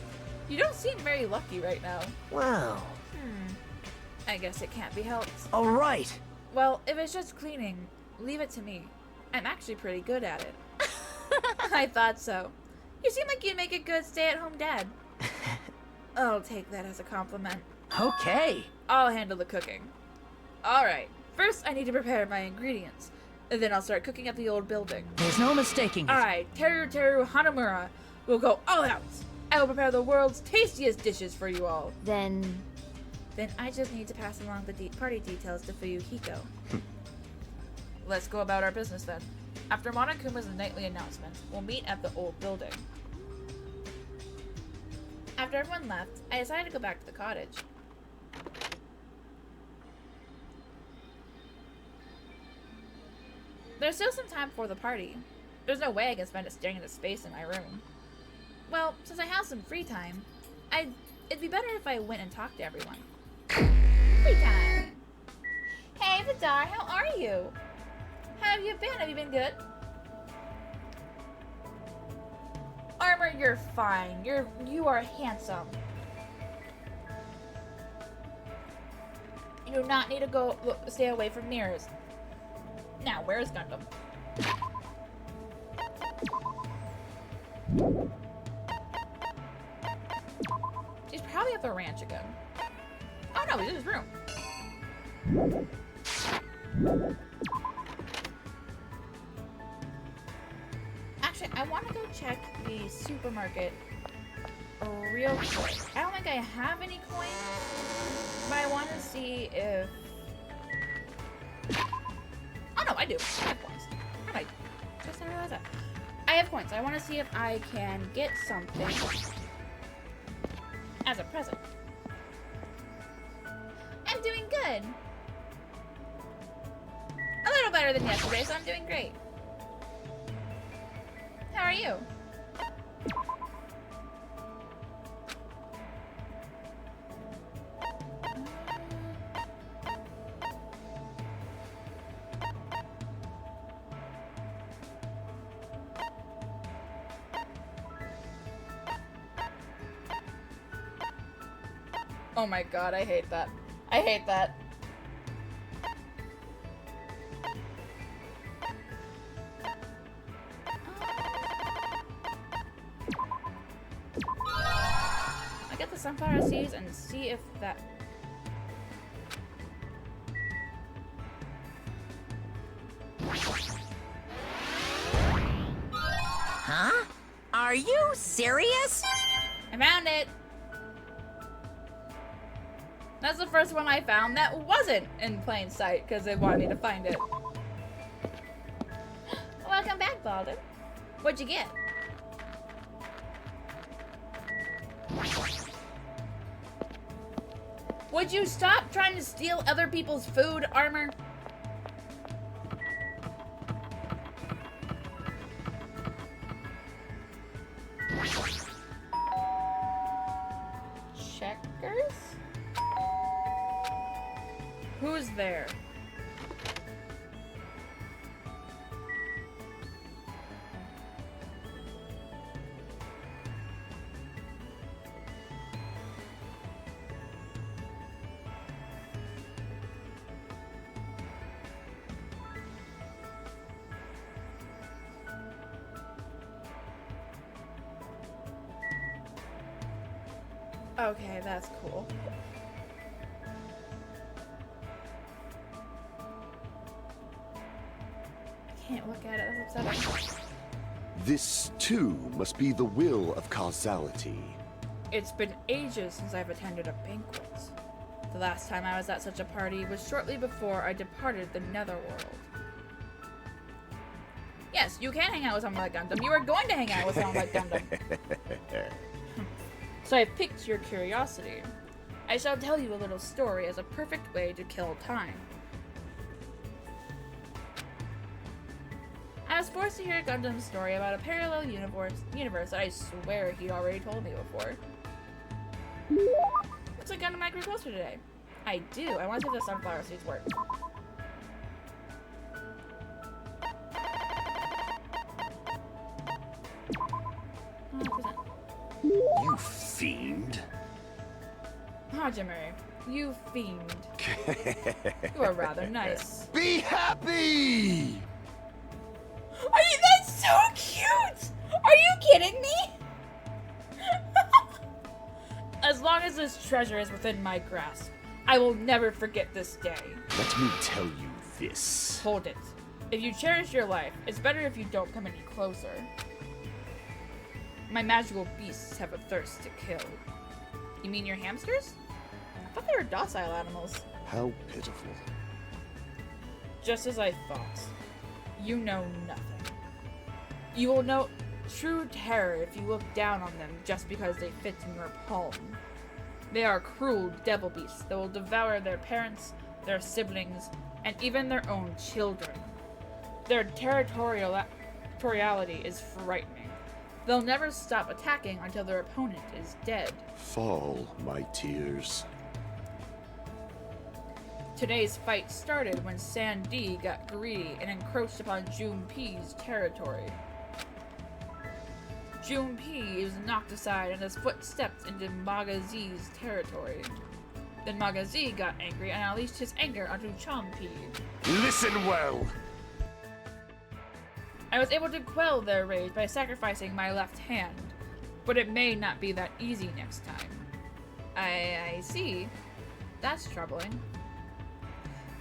Speaker 1: you don't seem very lucky right now.
Speaker 7: Well,
Speaker 1: I guess it can't be helped.
Speaker 7: alright.
Speaker 1: Well, if it's just cleaning, leave it to me. I'm actually pretty good at it. I thought so. You seem like you'd make a good stay-at-home dad. I'll take that as a compliment.
Speaker 7: Okay.
Speaker 1: I'll handle the cooking. Alright, first I need to prepare my ingredients. And then I'll start cooking at the old building.
Speaker 7: There's no mistaking it.
Speaker 1: I, Teru Hanamura, will go all out. I will prepare the world's tastiest dishes for you all.
Speaker 3: Then
Speaker 1: Then I just need to pass along the party details to Fuyuhiko. Let's go about our business then. After Monokuma's nightly announcement, we'll meet at the old building. After everyone left, I decided to go back to the cottage. There's still some time before the party. There's no way I can spend it staring into space in my room. Well, since I have some free time, it'd be better if I went and talked to everyone. Free time! Hey, Vidar, how are you? How have you been? Have you been good? Armor, you're fine. You are handsome. You do not need to stay away from mirrors. Now, where's Gundam? He's probably at the ranch again. Oh no, he's in his room. Actually, I want to go check the supermarket real quick. I don't think I have any coins, but I want to see if... Oh no, I do. I have coins. How did I just not realize that? I have coins. I want to see if I can get something as a present. I'm doing good. A little better than yesterday, so I'm doing great. How are you? Oh my god, I hate that. I hate that. the sunflower seeds and see if that...
Speaker 8: Huh? Are you serious?
Speaker 1: I found it! That's the first one I found that wasn't in plain sight because they wanted me to find it. Welcome back, Baldur. What'd you get? Would you stop trying to steal other people's food, Armor? Checkers? Who's there? Okay, that's cool. I can't look at it, that's upsetting.
Speaker 4: This, too, must be the will of causality.
Speaker 1: It's been ages since I've attended a banquet. The last time I was at such a party was shortly before I departed the Netherworld. Yes, you can hang out with someone like Gundam. You are going to hang out with someone like Gundam. So I piqued your curiosity. I shall tell you a little story as a perfect way to kill time. I was forced to hear Gundam's story about a parallel universe that I swear he'd already told me before. Looks like Gundam might grow closer today. I do. I want to see if the sunflower seeds work.
Speaker 4: You fiend.
Speaker 1: Hajime, you fiend. You are rather nice.
Speaker 4: Be happy!
Speaker 1: That's so cute! Are you kidding me? As long as this treasure is within my grasp, I will never forget this day.
Speaker 4: Let me tell you this.
Speaker 1: Hold it. If you cherish your life, it's better if you don't come any closer. My magical beasts have a thirst to kill. You mean your hamsters? I thought they were docile animals.
Speaker 4: How pitiful.
Speaker 1: Just as I thought. You know nothing. You will know true terror if you look down on them just because they fit in your palm. They are cruel devil beasts that will devour their parents, their siblings, and even their own children. Their territoriality is frightening. They'll never stop attacking until their opponent is dead.
Speaker 4: Fall, my tears.
Speaker 1: Today's fight started when Sandy got greedy and encroached upon Junpei's territory. Junpei is knocked aside and his foot stepped into Magazi's territory. Then Magazi got angry and unleashed his anger onto Champei.
Speaker 4: Listen well.
Speaker 1: I was able to quell their rage by sacrificing my left hand, but it may not be that easy next time. I see. That's troubling.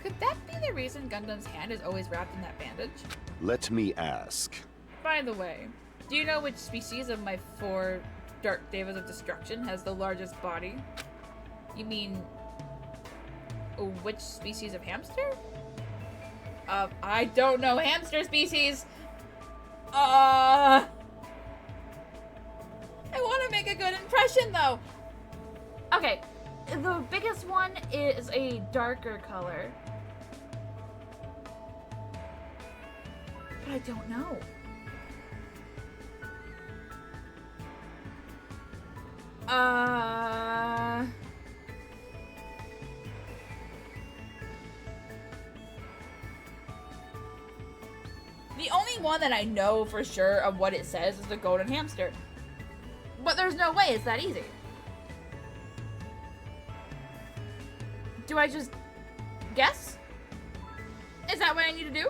Speaker 1: Could that be the reason Gundam's hand is always wrapped in that bandage?
Speaker 4: Let me ask.
Speaker 1: By the way, do you know which species of my 4 Dark Devas of Destruction has the largest body? You mean... which species of hamster? I don't know hamster species! I want to make a good impression, though! Okay, the biggest one is a darker color. But I don't know. The only one that I know for sure of what it says is the golden hamster. But there's no way it's that easy. Do I just guess? Is that what I need to do?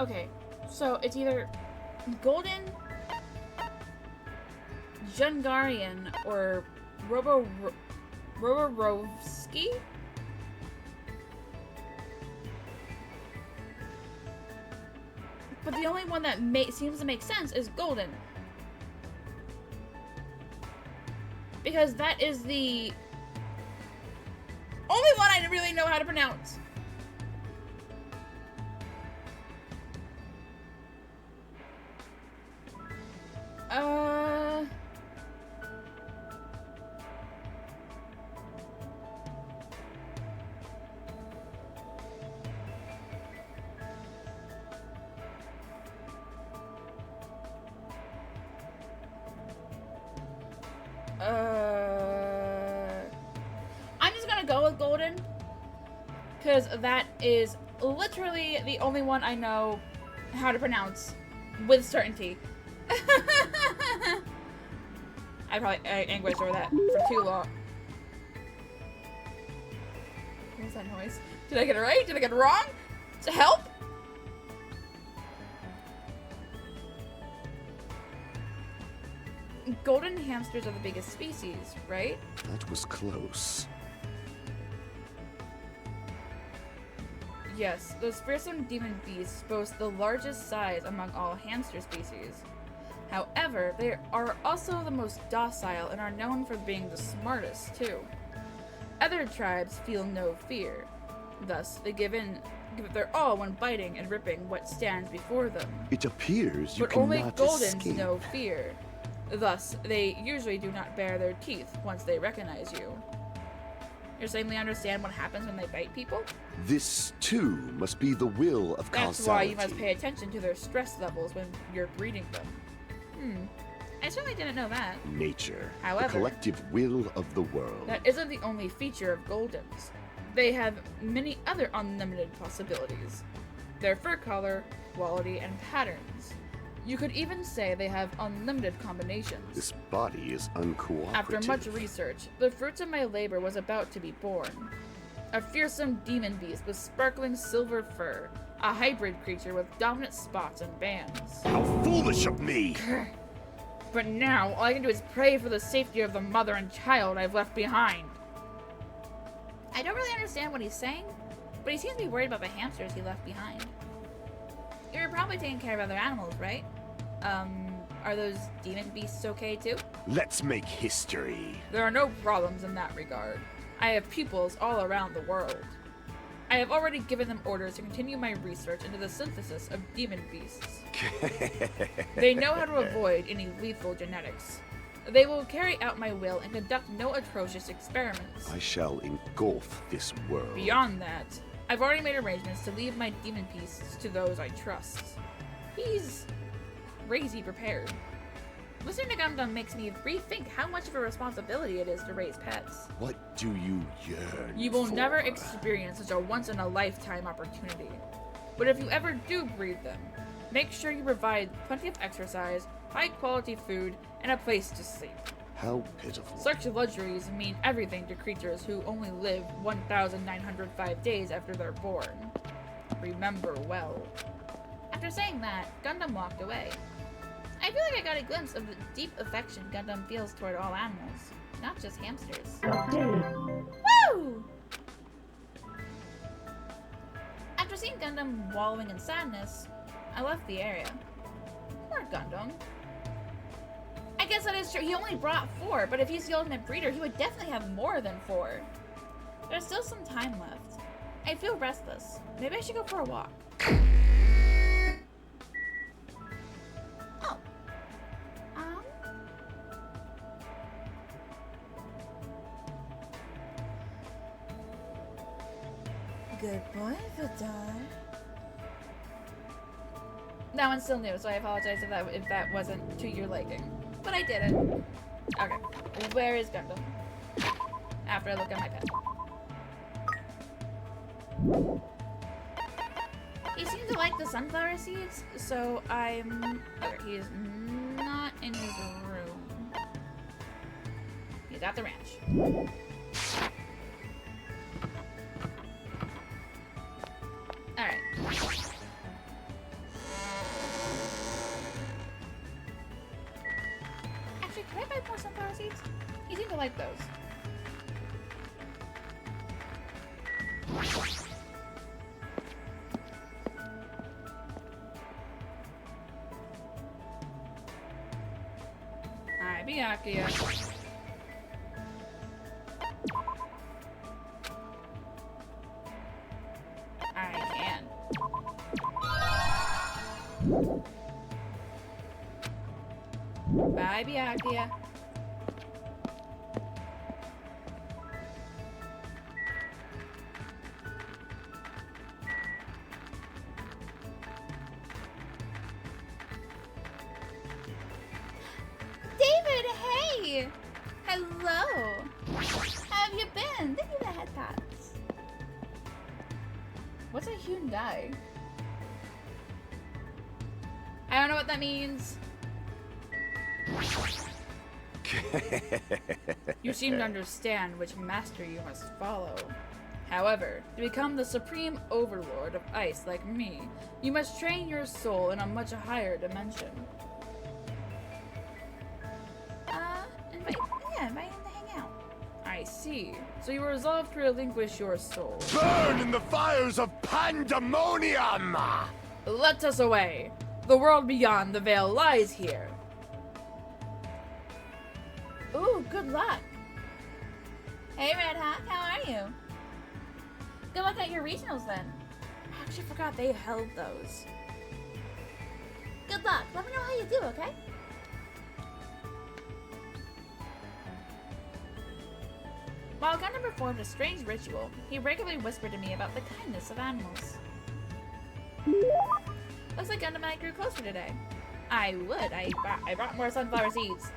Speaker 1: Okay, so it's either Golden, Jungarian, or Roborovsky? But the only one that seems to make sense is Golden. Because that is the only one I really know how to pronounce. I'm just gonna go with Golden, because that is literally the only one I know how to pronounce with certainty. I probably anguished over that for too long. What was that noise? Did I get it right? Did I get it wrong? To help? Golden hamsters are the biggest species, right?
Speaker 4: That was close.
Speaker 1: Yes, those fearsome demon beasts boast the largest size among all hamster species. However, they are also the most docile and are known for being the smartest, too. Other tribes feel no fear. Thus, they give it their all when biting and ripping what stands before them.
Speaker 4: It appears you
Speaker 1: But only
Speaker 4: cannot
Speaker 1: Goldens
Speaker 4: escape.
Speaker 1: know fear. Thus, they usually do not bare their teeth once they recognize you. You're saying they understand what happens when they bite people?
Speaker 4: This, too, must be the will of
Speaker 1: That's why
Speaker 4: causality.
Speaker 1: you must pay attention to their stress levels when you're breeding them. I certainly didn't know that.
Speaker 4: Nature,
Speaker 1: However,
Speaker 4: the collective will of the world.
Speaker 1: That isn't the only feature of Goldens. They have many other unlimited possibilities. Their fur color, quality, and patterns. You could even say they have unlimited combinations.
Speaker 4: This body is uncooperative.
Speaker 1: After much research, the fruits of my labor was about to be born. A fearsome demon beast with sparkling silver fur. A hybrid creature with dominant spots and bands.
Speaker 4: How foolish of me!
Speaker 1: But now, all I can do is pray for the safety of the mother and child I've left behind. I don't really understand what he's saying, but he seems to be worried about the hamsters he left behind. You're probably taking care of other animals, right? Are those demon beasts okay too?
Speaker 4: Let's make history.
Speaker 1: There are no problems in that regard. I have pupils all around the world. I have already given them orders to continue my research into the synthesis of demon beasts. They know how to avoid any lethal genetics. They will carry out my will and conduct no atrocious experiments.
Speaker 4: I shall engulf this world.
Speaker 1: Beyond that, I've already made arrangements to leave my demon beasts to those I trust. He's crazy prepared. Listening to Gundam makes me rethink how much of a responsibility it is to raise pets.
Speaker 4: What do you yearn
Speaker 1: You will
Speaker 4: for?
Speaker 1: never experience such a once-in-a-lifetime opportunity. But if you ever do breed them, make sure you provide plenty of exercise, high-quality food, and a place to sleep.
Speaker 4: How pitiful.
Speaker 1: Such luxuries mean everything to creatures who only live 1,905 days after they're born. Remember well. After saying that, Gundam walked away. I feel like I got a glimpse of the deep affection Gundam feels toward all animals, not just hamsters. Woo! After seeing Gundam wallowing in sadness, I left the area. Poor Gundam. I guess that is true. He only brought 4, but if he's the ultimate breeder, he would definitely have more than 4. There's still some time left. I feel restless. Maybe I should go for a walk. Oh. Good boy, Vidar. That one's still new, so I apologize if that wasn't to your liking. But I did it. Okay. Where is Gundam? After I look at my pet. He seems to like the sunflower seeds, so I'm... Okay, he is not in his room. He's at the ranch. Alright. Alright, Byakuya. I can. Bye, Byakuya.
Speaker 10: David, hey! Hello! How have you been? Thank you for the head pats.
Speaker 1: What's a Hyundai? I don't know what that means. You seem to understand which master you must follow. However, to become the supreme overlord of ice like me, you must train your soul in a much higher dimension.
Speaker 10: Invite him to hang out.
Speaker 1: I see. So you resolve to relinquish your soul.
Speaker 4: Burn in the fires of pandemonium!
Speaker 1: Let us away. The world beyond the veil lies here.
Speaker 10: Ooh, good luck. Hey, Red Hawk, how are you? Good luck at your regionals then.
Speaker 1: I actually forgot they held those.
Speaker 10: Good luck. Let me know how you do, okay?
Speaker 1: While Gundam performed a strange ritual, he regularly whispered to me about the kindness of animals. Looks like Gundam and I grew closer today. I would. I brought more sunflower seeds.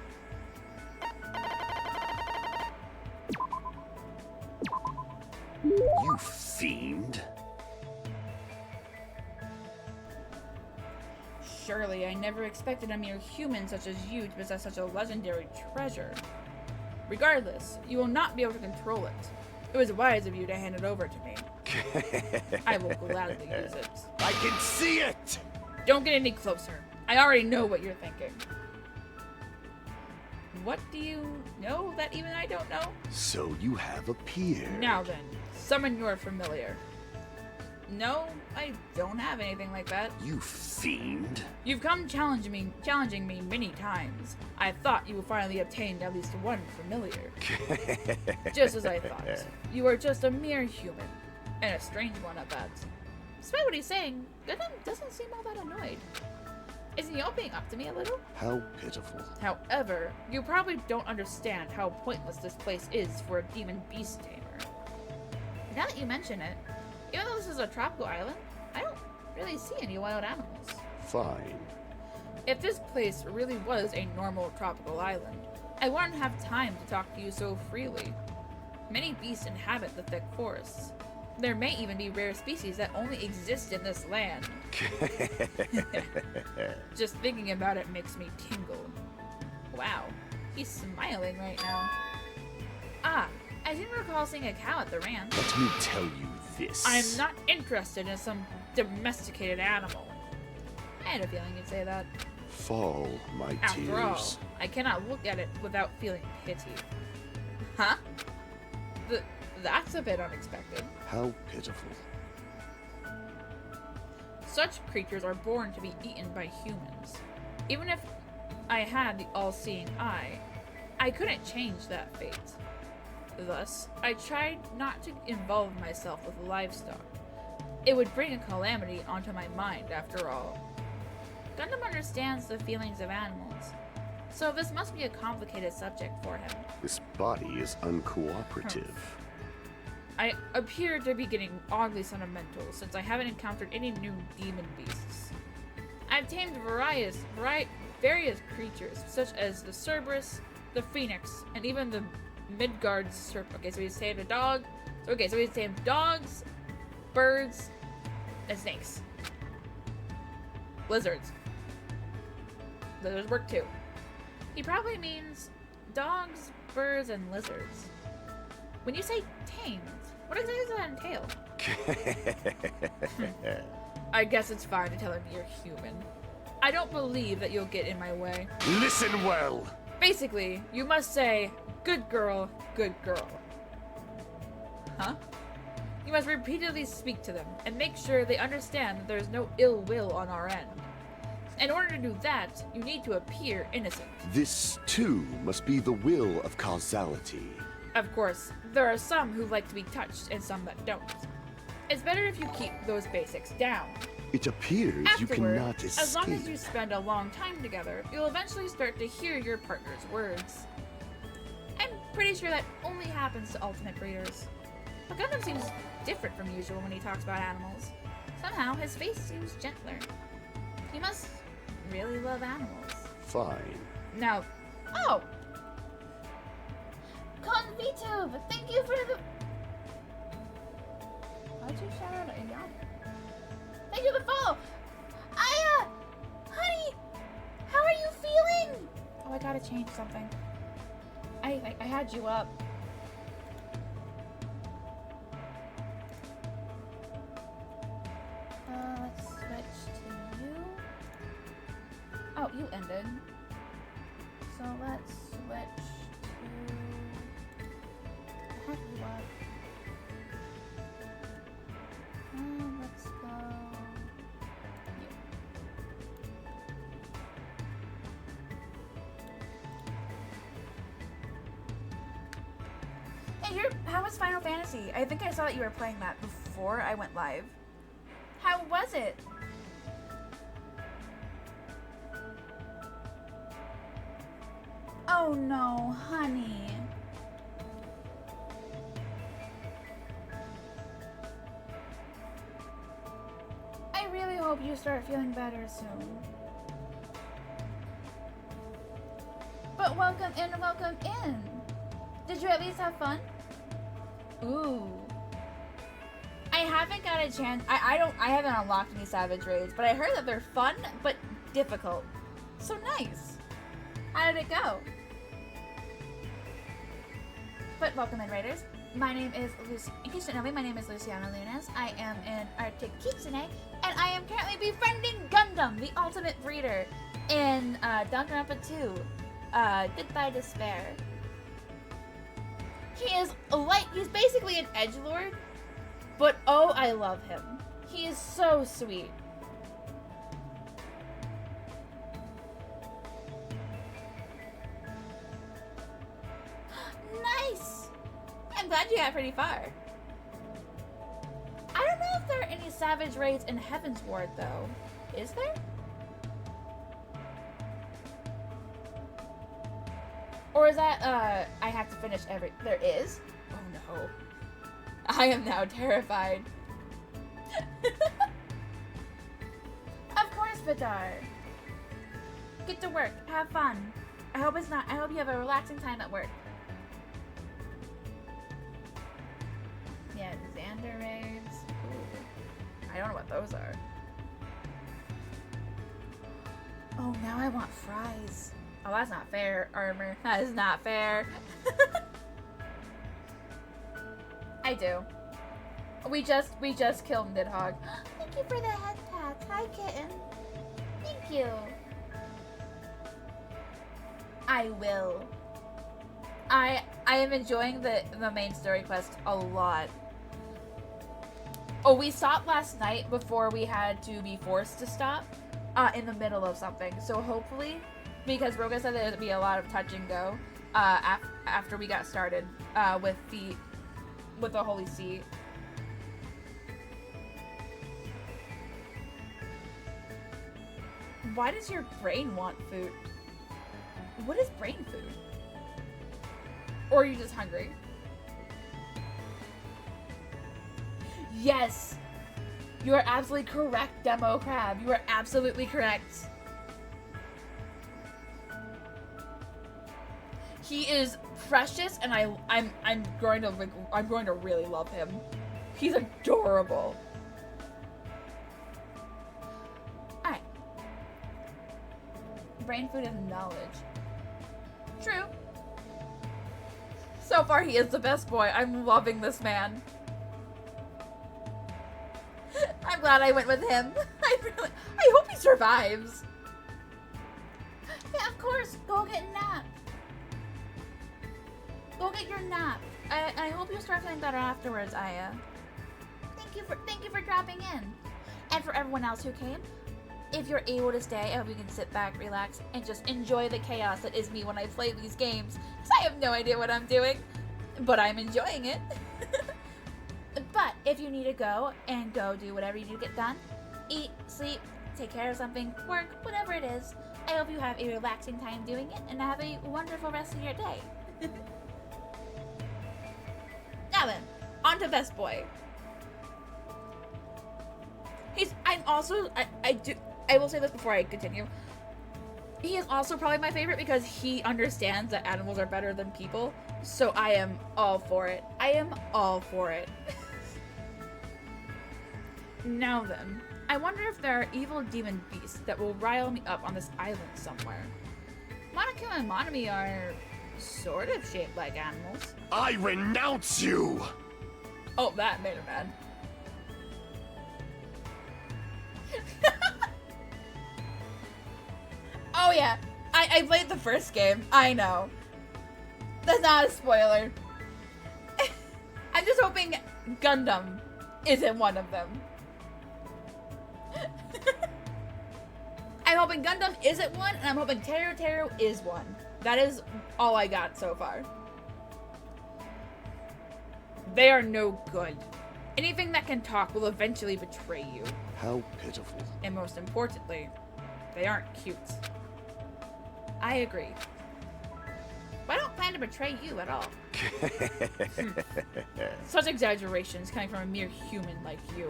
Speaker 4: You fiend.
Speaker 1: Surely I never expected a mere human such as you to possess such a legendary treasure. Regardless, you will not be able to control it. It was wise of you to hand it over to me. I will gladly use it.
Speaker 4: I can see it!
Speaker 1: Don't get any closer. I already know what you're thinking. What do you know that even I don't know?
Speaker 4: So you have appeared.
Speaker 1: Now then, summon your familiar. No, I don't have anything like that.
Speaker 4: You fiend.
Speaker 1: You've come challenging me many times. I thought you would finally obtain at least one familiar. Just as I thought. You are just a mere human. And a strange one at that. Despite what he's saying, Gundam doesn't seem all that annoyed. Isn't he opening up to me a little?
Speaker 4: How pitiful.
Speaker 1: However, you probably don't understand how pointless this place is for a demon beast tamer. Now that you mention it, even though this is a tropical island, I don't really see any wild animals.
Speaker 4: Fine.
Speaker 1: If this place really was a normal tropical island, I wouldn't have time to talk to you so freely. Many beasts inhabit the thick forests. There may even be rare species that only exist in this land. Just thinking about it makes me tingle. Wow, he's smiling right now. Ah, I didn't recall seeing a cow at the ranch.
Speaker 4: Let me tell you this.
Speaker 1: I'm not interested in some domesticated animal. I had a feeling you'd say that.
Speaker 4: Fall, my
Speaker 1: After all,
Speaker 4: tears.
Speaker 1: I cannot look at it without feeling pity. Huh? That's a bit unexpected.
Speaker 4: How pitiful.
Speaker 1: Such creatures are born to be eaten by humans. Even if I had the all-seeing eye, I couldn't change that fate. Thus, I tried not to involve myself with livestock. It would bring a calamity onto my mind, after all. Gundam understands the feelings of animals, so this must be a complicated subject for him.
Speaker 4: This body is uncooperative.
Speaker 1: I appear to be getting oddly sentimental since I haven't encountered any new demon beasts. I've tamed various creatures, such as the Cerberus, the Phoenix, and even the Midgard serpent. Okay, so he's tamed a dog. Okay, so he's tamed dogs, birds, and snakes. Lizards. Lizards work too. He probably means dogs, birds, and lizards. When you say tamed, what exactly does that entail? I guess it's fine to tell him you're human. I don't believe that you'll get in my way.
Speaker 4: Listen well.
Speaker 1: Basically, you must say, good girl, good girl. Huh? You must repeatedly speak to them and make sure they understand that there is no ill will on our end. In order to do that, you need to appear innocent.
Speaker 4: This, too, must be the will of causality.
Speaker 1: Of course, there are some who like to be touched and some that don't. It's better if you keep those basics down.
Speaker 4: It appears you
Speaker 1: Afterward,
Speaker 4: cannot escape.
Speaker 1: as long as you spend a long time together, you'll eventually start to hear your partner's words. I'm pretty sure that only happens to ultimate breeders. But Gundam seems different from usual when he talks about animals. Somehow, his face seems gentler. He must really love animals.
Speaker 4: Fine.
Speaker 1: Now, oh! Con VTube, thank you for the... Why'd you shout out a yawn? Thank you for the follow! Honey! How are you feeling? Oh, I gotta change something. I had you up. Let's switch to you. Oh, you ended. So let's switch to... I have you up. Let's go... Hey, how was Final Fantasy? I think I saw that you were playing that before I went live. How was it? Oh no, honey. I really hope you start feeling better soon. But welcome in, welcome in. Did you at least have fun? Ooh. I haven't got a chance. I haven't unlocked any Savage Raids, but I heard that they're fun but difficult. So nice. How did it go? But welcome in, Raiders. My name is in case you don't know me, my name is Luciana Lunas. I am an Arctic Kitsune, and I am currently befriending Gundam, the ultimate breeder, in Danganronpa 2, Goodbye Despair. He's basically an edgelord, but oh, I love him. He is so sweet. Nice! I'm glad you got pretty far. I don't know if there are any Savage Raids in Heaven's Ward, though. Is there? Or is that, I have to finish there is? Oh no. I am now terrified. Of course, Vidar. Get to work. Have fun. I hope you have a relaxing time at work. Yeah, Xander raids. Ooh. I don't know what those are. Oh, now I want fries. Oh, that's not fair, Armor. That is not fair. I do. We just killed Nidhogg. Thank you for the head pats. Hi, kitten. Thank you. I will. I am enjoying the main story quest a lot. Oh, we stopped last night before we had to be forced to stop in the middle of something. So hopefully, because Roga said there'd be a lot of touch and go after we got started with the Holy See. Why does your brain want food? What is brain food? Or are you just hungry? Yes! You are absolutely correct, Demo Crab. You are absolutely correct. He is precious, and I'm going to really love him. He's adorable. Alright. Brain food is knowledge. True. So far, he is the best boy. I'm loving this man. I'm glad I went with him. I hope he survives. Yeah, of course. Go get a nap. Go get your nap. I hope you start feeling better afterwards, Aya. thank you for dropping in. And for everyone else who came, if you're able to stay, I hope you can sit back, relax, and just enjoy the chaos that is me when I play these games. Because I have no idea what I'm doing, but I'm enjoying it. But if you need to go do whatever you need to get done, eat, sleep, take care of something, work, whatever it is, I hope you have a relaxing time doing it and have a wonderful rest of your day. Now then, on to Best Boy. I will say this before I continue. He is also probably my favorite because he understands that animals are better than people. So I am all for it. I am all for it. Now then, I wonder if there are evil demon beasts that will rile me up on this island somewhere. Monokuma and Monami are sort of shaped like animals.
Speaker 4: I renounce you!
Speaker 1: Oh, that made him mad. Oh yeah, I played the first game. I know. That's not a spoiler. I'm just hoping Gundam isn't one of them. I'm hoping Gundam isn't one, and I'm hoping Teru Teru is one. That is all I got so far. They are no good. Anything that can talk will eventually betray you.
Speaker 4: How pitiful.
Speaker 1: And most importantly, they aren't cute. I agree. But I don't plan to betray you at all. Such exaggerations coming from a mere human like you.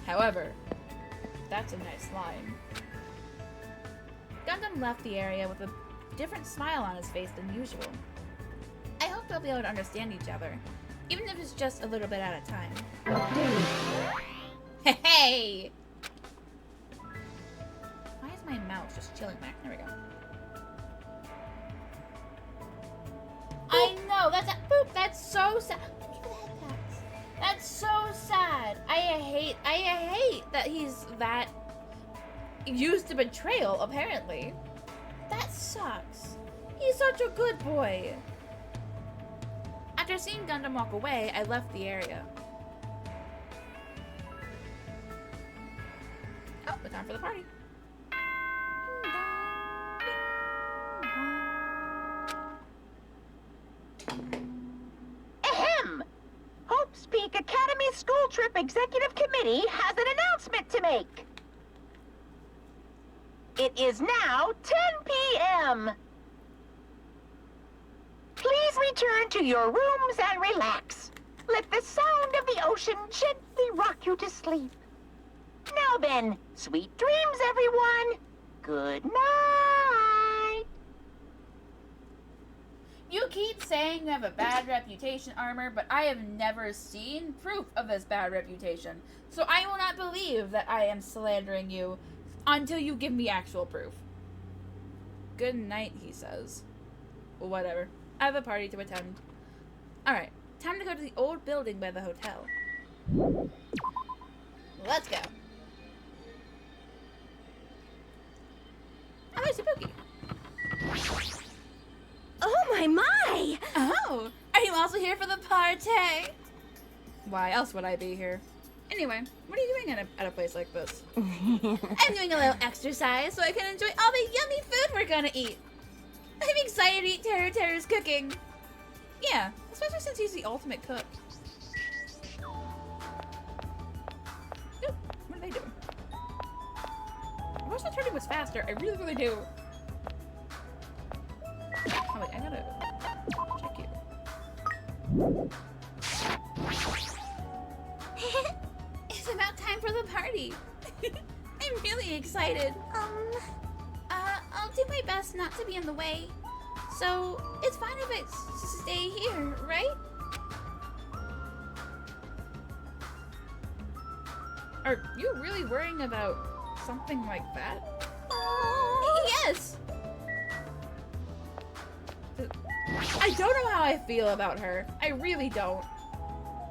Speaker 1: However, that's a nice line. Gundam left the area with a different smile on his face than usual. I hope they'll be able to understand each other, even if it's just a little bit at a time. Hey! Why is my mouse just chilling back? There we go. I know, that's so sad. That's so sad. I hate that he's that used to betrayal, apparently. That sucks. He's such a good boy. After seeing Gundam walk away, I left the area. Oh, it's time for the party.
Speaker 6: Ahem! Hope's Peak Academy School Trip Executive Committee has an announcement to make. It is now 10 p.m. Please return to your rooms and relax. Let the sound of the ocean gently rock you to sleep. Now then, sweet dreams, everyone. Good night.
Speaker 1: You keep saying you have a bad reputation, Armor, but I have never seen proof of this bad reputation. So I will not believe that I am slandering you until you give me actual proof. Good night, he says. Well, whatever. I have a party to attend. Alright, time to go to the old building by the hotel. Let's go. Oh, there's Ibuki.
Speaker 3: Oh my!
Speaker 1: Oh, are you also here for the party? Why else would I be here? Anyway, what are you doing at a place like this? I'm doing a little exercise so I can enjoy all the yummy food we're gonna eat. I'm excited to eat Teru Teru's cooking. Yeah, especially since he's the ultimate cook. Ooh, what are they doing? I wish the turning was faster. I really, really do. Oh wait, I gotta check you. It's about time for the party. I'm really excited. I'll do my best not to be in the way. So, it's fine if I stay here, right? Are you really worrying about something like that? Yes! I don't know how I feel about her. I really don't.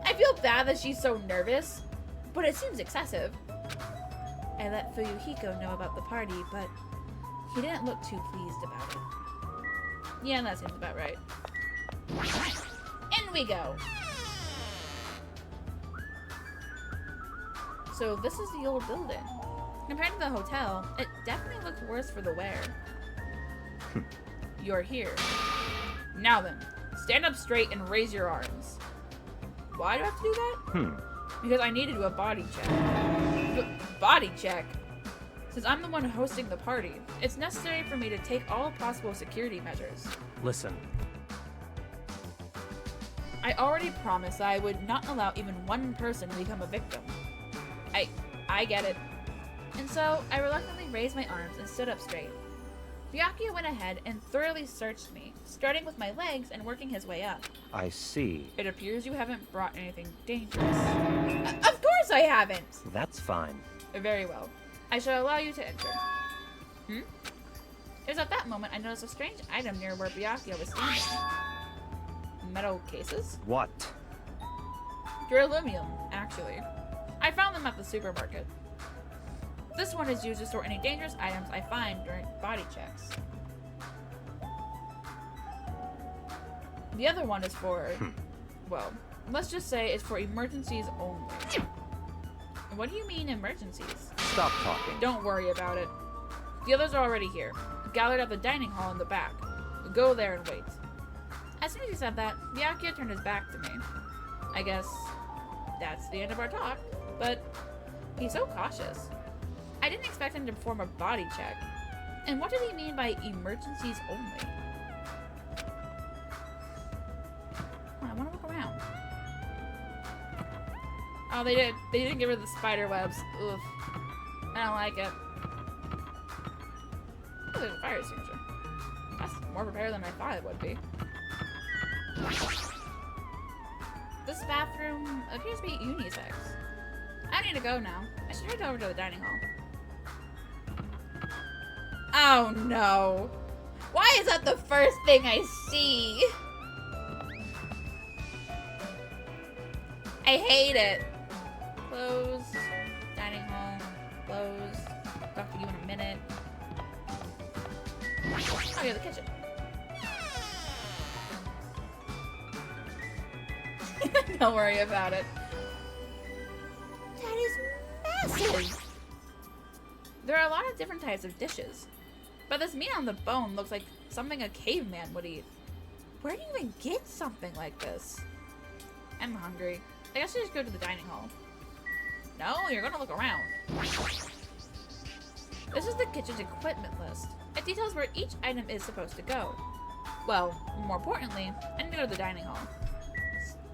Speaker 1: I feel bad that she's so nervous, but it seems excessive. I let Fuyuhiko know about the party, but he didn't look too pleased about it. Yeah, that seems about right. In we go. So this is the old building. Compared to the hotel, it definitely looks worse for the wear. You're here. Now then, stand up straight and raise your arms. Why do I have to do that? Because I need to do a body check. Body check? Since I'm the one hosting the party, it's necessary for me to take all possible security measures.
Speaker 5: Listen,
Speaker 1: I already promised that I would not allow even one person to become a victim. I get it. And so, I reluctantly raised my arms and stood up straight. Byakuya went ahead and thoroughly searched me, starting with my legs and working his way up.
Speaker 5: I see.
Speaker 1: It appears you haven't brought anything dangerous. Of course I haven't!
Speaker 5: That's fine.
Speaker 1: Very well. I shall allow you to enter. It was at that moment I noticed a strange item near where Byakuya was standing. Metal cases?
Speaker 5: What?
Speaker 1: Duraluminium, actually. I found them at the supermarket. This one is used to store any dangerous items I find during body checks. The other one is for, well, let's just say it's for emergencies only. What do you mean emergencies?
Speaker 5: Stop talking.
Speaker 1: Don't worry about it. The others are already here, gathered at the dining hall in the back. Go there and wait. As soon as he said that, Byakuya turned his back to me. I guess that's the end of our talk, but he's so cautious. I didn't expect him to perform a body check. And what did he mean by emergencies only? I want to look around. Oh, they did. They didn't get rid of the spider webs. Oof. I don't like it. Oh, there's a fire extinguisher. That's more prepared than I thought it would be. This bathroom appears to be unisex. I need to go now. I should head over to the dining hall. Oh no. Why is that the first thing I see? I hate it. Close. Dining hall. Close. Talk to you in a minute. Oh, yeah, the kitchen. Don't worry about it. That is massive. There are a lot of different types of dishes, but this meat on the bone looks like something a caveman would eat. Where do you even get something like this? I'm hungry. I guess I just go to the dining hall. No, you're gonna look around. This is the kitchen's equipment list. It details where each item is supposed to go. Well, more importantly, I need to go to the dining hall.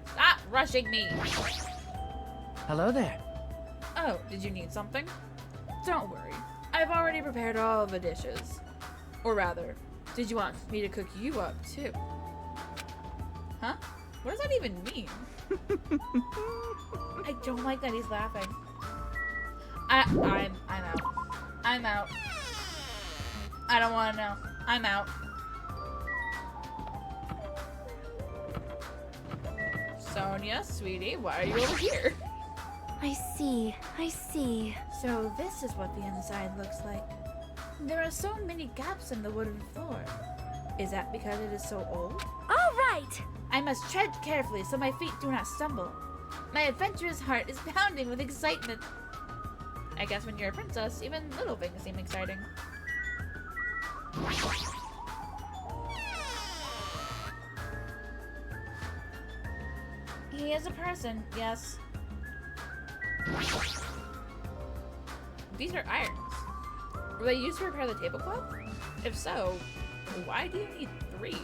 Speaker 1: Stop rushing me!
Speaker 7: Hello there.
Speaker 1: Oh, did you need something? Don't worry. I've already prepared all the dishes. Or rather, did you want me to cook you up too? Huh? What does that even mean? I don't like that he's laughing. I'm out. I'm out. I don't want to know. I'm out. Sonia, sweetie, why are you over here?
Speaker 3: I see.
Speaker 1: So this is what the inside looks like. There are so many gaps in the wooden floor. Is that because it is so old?
Speaker 3: All right.
Speaker 1: I must tread carefully so my feet do not stumble. My adventurous heart is pounding with excitement. I guess when you're a princess, even little things seem exciting. He is a person, yes. These are irons. Were they used to repair the tablecloth? If so, why do you need 3?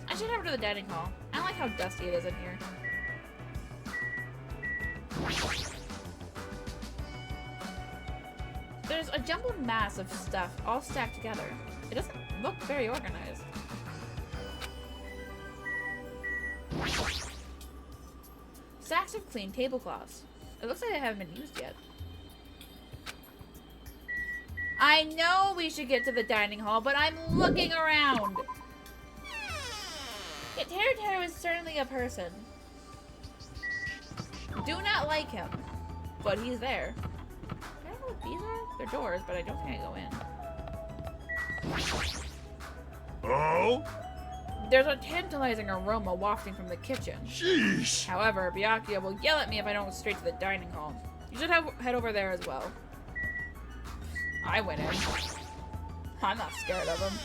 Speaker 1: I should head over to the dining hall. I don't like how dusty it is in here. There's a jumbled mass of stuff all stacked together. It doesn't look very organized. Stacks of clean tablecloths. It looks like they haven't been used yet. I know we should get to the dining hall, but I'm looking around. Teru is certainly a person. Do not like him, but he's there. I don't know what these are. They're doors, but I don't think I go in.
Speaker 4: Oh?
Speaker 1: There's a tantalizing aroma wafting from the kitchen.
Speaker 4: Sheesh!
Speaker 1: However, Byakuya will yell at me if I don't go straight to the dining hall. You should head over there as well. I went in. I'm not scared of him.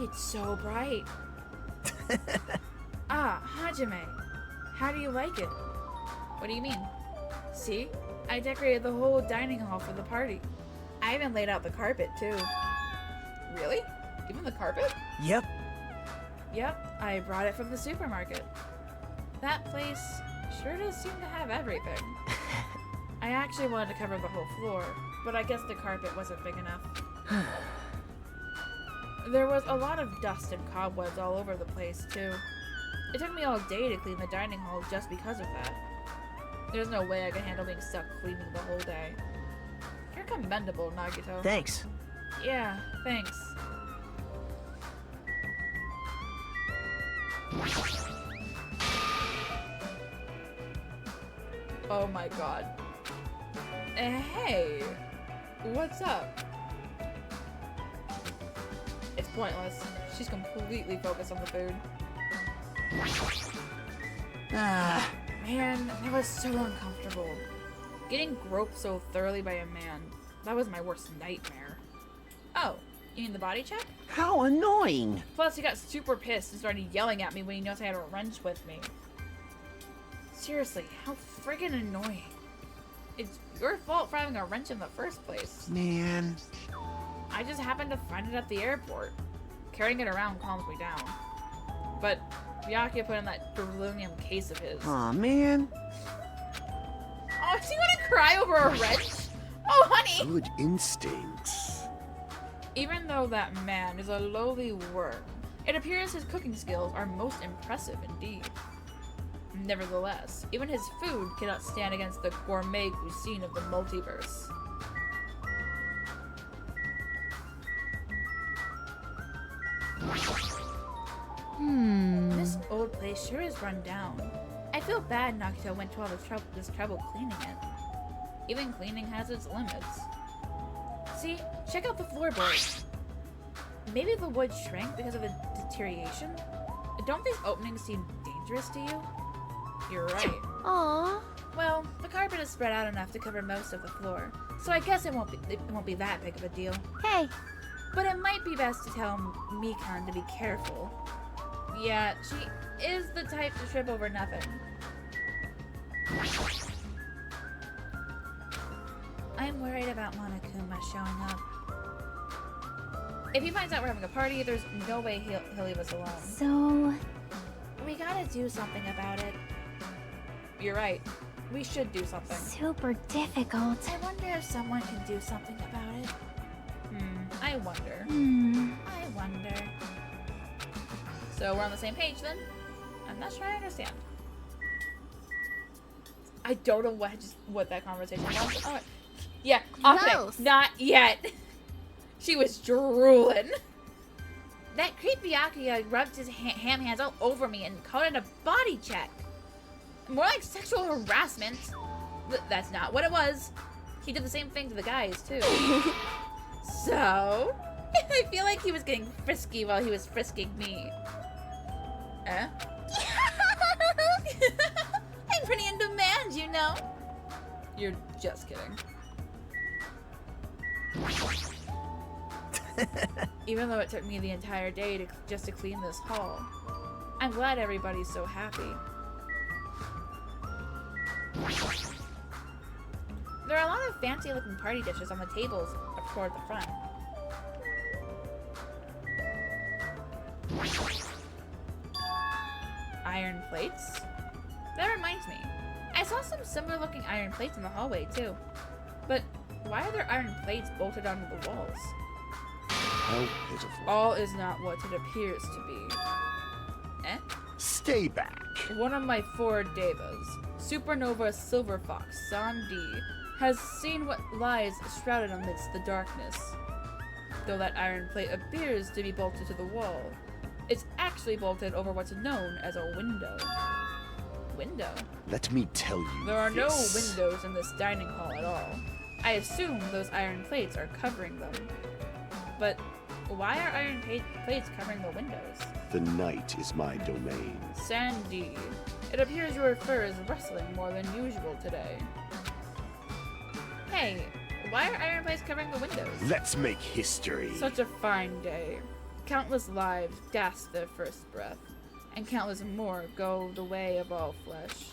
Speaker 1: It's so bright. Ah, Hajime. How do you like it? What do you mean? See? I decorated the whole dining hall for the party. I even laid out the carpet, too. Really? Even the carpet?
Speaker 7: Yep.
Speaker 1: Yep, I brought it from the supermarket. That place sure does seem to have everything. I actually wanted to cover the whole floor, but I guess the carpet wasn't big enough. There was a lot of dust and cobwebs all over the place, too. It took me all day to clean the dining hall just because of that. There's no way I could handle being stuck cleaning the whole day. You're commendable, Nagito.
Speaker 7: Thanks.
Speaker 1: Yeah, thanks. Oh my god. Hey, what's up? It's pointless. She's completely focused on the food.
Speaker 7: Ah.
Speaker 1: Man, that was so uncomfortable. Getting groped so thoroughly by a man, that was my worst nightmare. Oh, you mean the body check?
Speaker 7: How annoying.
Speaker 1: Plus, he got super pissed and started yelling at me when he knows I had a wrench with me. Seriously, how friggin' annoying. It's your fault for having a wrench in the first place.
Speaker 7: Man.
Speaker 1: I just happened to find it at the airport. Carrying it around calms me down. But Byakuya put in that beryllium case of his.
Speaker 7: Aw, man.
Speaker 1: Oh, does he want to cry over a wrench? Oh, honey!
Speaker 4: Good instincts.
Speaker 1: Even though that man is a lowly worm, it appears his cooking skills are most impressive indeed. Nevertheless, even his food cannot stand against the gourmet cuisine of the multiverse. This old place sure is run down. I feel bad Nagito went to all this trouble cleaning it. Even cleaning has its limits. See, check out the floorboards. Maybe the wood shrank because of the deterioration? Don't these openings seem dangerous to you? You're right.
Speaker 10: Aww.
Speaker 1: Well, the carpet is spread out enough to cover most of the floor, so I guess it won't be that big of a deal.
Speaker 10: Hey.
Speaker 1: But it might be best to tell Mikan to be careful. Yeah, she is the type to trip over nothing. I'm worried about Monokuma showing up. If he finds out we're having a party, there's no way he'll leave us alone.
Speaker 10: So...
Speaker 1: we gotta do something about it. You're right. We should do something.
Speaker 10: super difficult.
Speaker 1: I wonder if someone can do something about it. I wonder. I wonder. So we're on the same page then? I'm not sure I understand. I don't know what that conversation was. Oh, yeah,
Speaker 10: Gross.
Speaker 1: Not yet. She was drooling. That creep Byakuya rubbed his ham hands all over me and called it a body check. More like sexual harassment. That's not what it was. He did the same thing to the guys, too. So, I feel like he was getting frisky while he was frisking me. Eh? I'm pretty in demand, you know. You're just kidding. Even though it took me the entire day just to clean this hall, I'm glad everybody's so happy. There are a lot of fancy looking party dishes on the tables up toward the front. Iron plates? That reminds me. I saw some similar looking iron plates in the hallway too. But why are there iron plates bolted onto the walls?
Speaker 4: How pitiful.
Speaker 1: All is not what it appears to be. Eh?
Speaker 4: Stay back.
Speaker 1: One of my 4 devas, Supernova Silver Fox Sandi, has seen what lies shrouded amidst the darkness. Though that iron plate appears to be bolted to the wall, it's actually bolted over what's known as a window. Window?
Speaker 4: Let me tell you
Speaker 1: There are no
Speaker 4: this.
Speaker 1: windows in this dining hall at all. I assume those iron plates are covering them. But why are iron plates covering the windows?
Speaker 4: The night is my domain.
Speaker 1: Sandy, it appears your fur is rustling more than usual today. Hey, why are iron plates covering the windows?
Speaker 4: Let's make history.
Speaker 1: Such a fine day. Countless lives gasp their first breath, and countless more go the way of all flesh.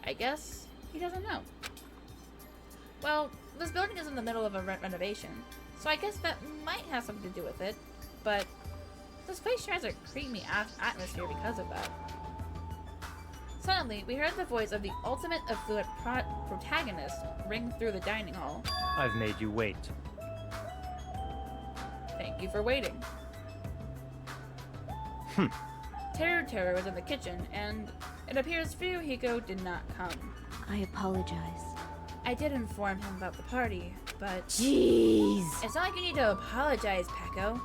Speaker 1: I guess he doesn't know. Well, this building is in the middle of a renovation, so I guess that might have something to do with it, but this place shares a creepy atmosphere because of that. Suddenly, we heard the voice of the ultimate affluent protagonist ring through the dining hall.
Speaker 5: I've made you wait.
Speaker 1: Thank you for waiting. Terror was in the kitchen, and it appears Fuyuhiko did not come.
Speaker 3: I apologize.
Speaker 1: I did inform him about the party, but...
Speaker 3: Jeez!
Speaker 1: It's not like you need to apologize, Peko.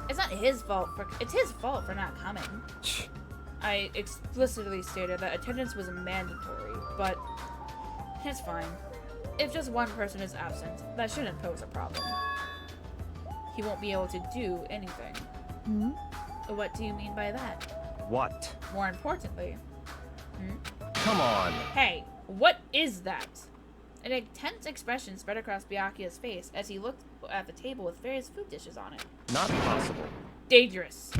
Speaker 1: It's not his fault it's his fault for not coming. I explicitly stated that attendance was mandatory, but it's fine. If just one person is absent, that shouldn't pose a problem. He won't be able to do anything. What do you mean by that?
Speaker 5: What?
Speaker 1: More importantly,
Speaker 5: Come on.
Speaker 1: Hey, what is that? An intense expression spread across Byakuya's face as he looked at the table with various food dishes on it.
Speaker 5: Not possible.
Speaker 1: Dangerous.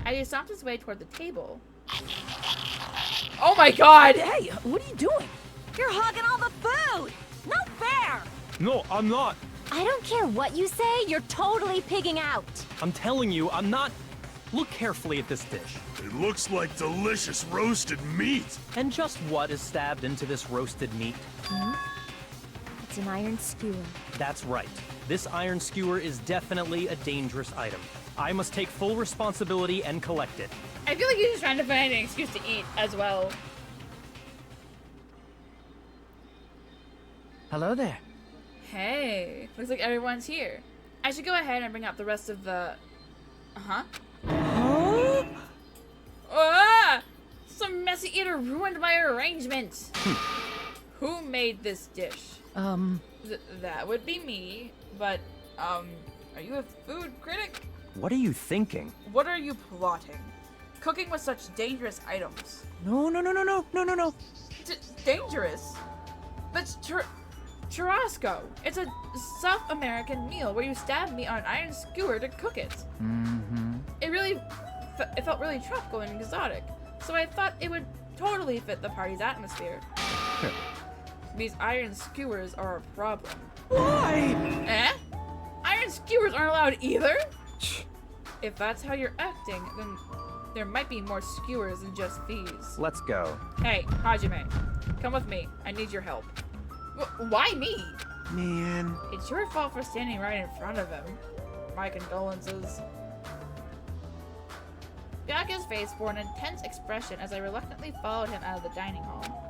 Speaker 1: As he stomped his way toward the table. Oh my god!
Speaker 8: Hey, what are you doing?
Speaker 3: You're hogging all the food! No fair!
Speaker 5: No, I'm not.
Speaker 3: I don't care what you say, you're totally pigging out.
Speaker 5: I'm telling you, I'm not. Look carefully at this dish.
Speaker 11: It looks like delicious roasted meat.
Speaker 5: And just what is stabbed into this roasted meat?
Speaker 3: It's an iron skewer.
Speaker 5: That's right. This iron skewer is definitely a dangerous item. I must take full responsibility and collect it.
Speaker 1: I feel like he's just trying to find an excuse to eat as well.
Speaker 2: Hello there.
Speaker 1: Hey, looks like everyone's here. I should go ahead and bring out the rest of the... Ah! Some messy eater ruined my arrangement. Who made this dish? That would be me, but, are you a food critic?
Speaker 5: What are you thinking?
Speaker 1: What are you plotting? Cooking with such dangerous items.
Speaker 2: No.
Speaker 1: Dangerous? That's churrasco. It's a South American meal where you stab meat on an iron skewer to cook it. It felt really tropical and exotic, so I thought it would totally fit the party's atmosphere. These iron skewers are a problem.
Speaker 2: Why?
Speaker 1: Eh? Iron skewers aren't allowed either? If that's how you're acting, then there might be more skewers than just these.
Speaker 5: Let's go.
Speaker 1: Hey, Hajime, come with me. I need your help. Why me?
Speaker 7: Man.
Speaker 1: It's your fault for standing right in front of him. My condolences. Byakuya's face bore an intense expression as I reluctantly followed him out of the dining hall.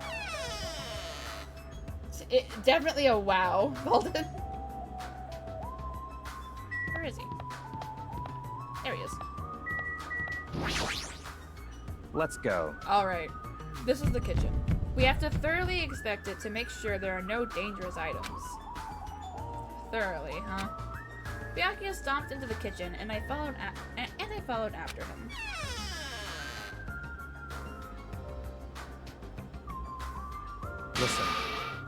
Speaker 1: Definitely a wow, Golden. Where is he? There he is.
Speaker 5: Let's go.
Speaker 1: Alright, this is the kitchen. We have to thoroughly inspect it to make sure there are no dangerous items. Thoroughly, huh? Byakuya stomped into the kitchen, and I followed after him.
Speaker 5: Listen.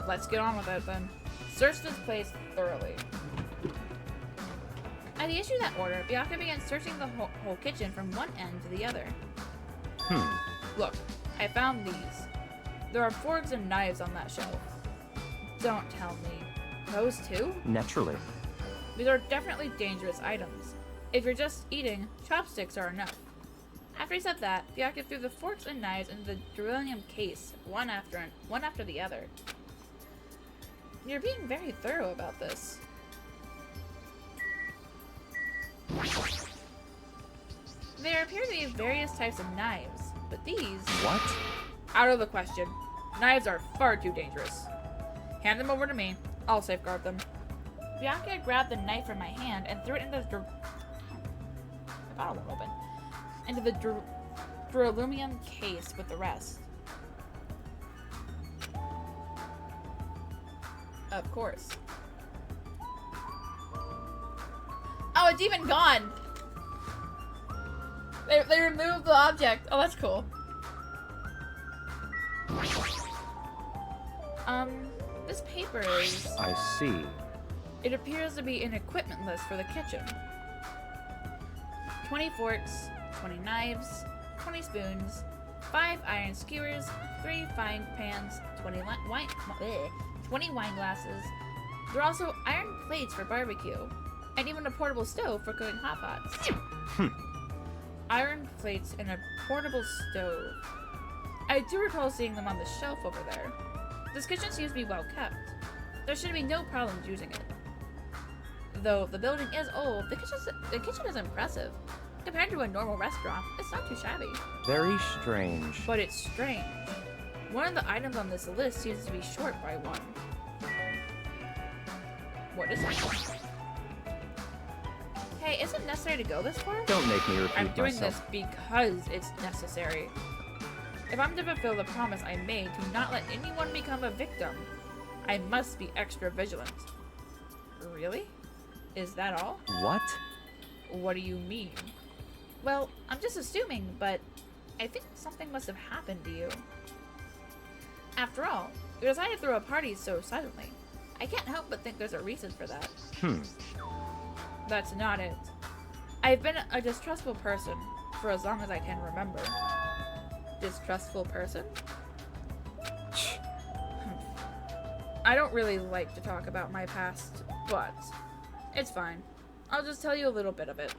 Speaker 1: Let's get on with it then. Search this place thoroughly. As he issued that order, Byakuya began searching the whole kitchen from one end to the other. Look, I found these. There are forks and knives on that shelf. Don't tell me. Those too?
Speaker 5: Naturally.
Speaker 1: These are definitely dangerous items. If you're just eating, chopsticks are enough. After he said that, Byakuya threw the forks and knives into the beryllium case, one after the other. You're being very thorough about this. There appear to be various types of knives, but these...
Speaker 5: What?
Speaker 1: Out of the question. Knives are far too dangerous. Hand them over to me. I'll safeguard them. Byakuya grabbed the knife from my hand and threw it into the... The bottle won't open. Into the beryllium case with the rest. Of course. Oh, it's even gone. They removed the object. Oh, that's cool. This paper is...
Speaker 5: I see.
Speaker 1: It appears to be an equipment list for the kitchen. 20 forks, 20 knives, 20 spoons, 5 iron skewers, 3 frying pans, 20 wine glasses. There are also iron plates for barbecue, and even a portable stove for cooking hot pots. Iron plates and a portable stove. I do recall seeing them on the shelf over there. This kitchen seems to be well kept. There should be no problems using it. Though the building is old, the kitchen is impressive. Compared to a normal restaurant, it's not too shabby.
Speaker 5: Very strange.
Speaker 1: But it's strange. One of the items on this list seems to be short by one. What is it? Hey, is it necessary to go this far?
Speaker 5: Don't make me repeat
Speaker 1: I'm doing
Speaker 5: myself.
Speaker 1: this because it's necessary. If I'm to fulfill the promise I made to not let anyone become a victim, I must be extra vigilant. Really? Is that all?
Speaker 5: What?
Speaker 1: What do you mean? Well, I'm just assuming, but I think something must have happened to you. After all, you decided to throw a party so suddenly. I can't help but think there's a reason for that. That's not it. I've been a distrustful person for as long as I can remember. Distrustful person? I don't really like to talk about my past, but it's fine. I'll just tell you a little bit of it.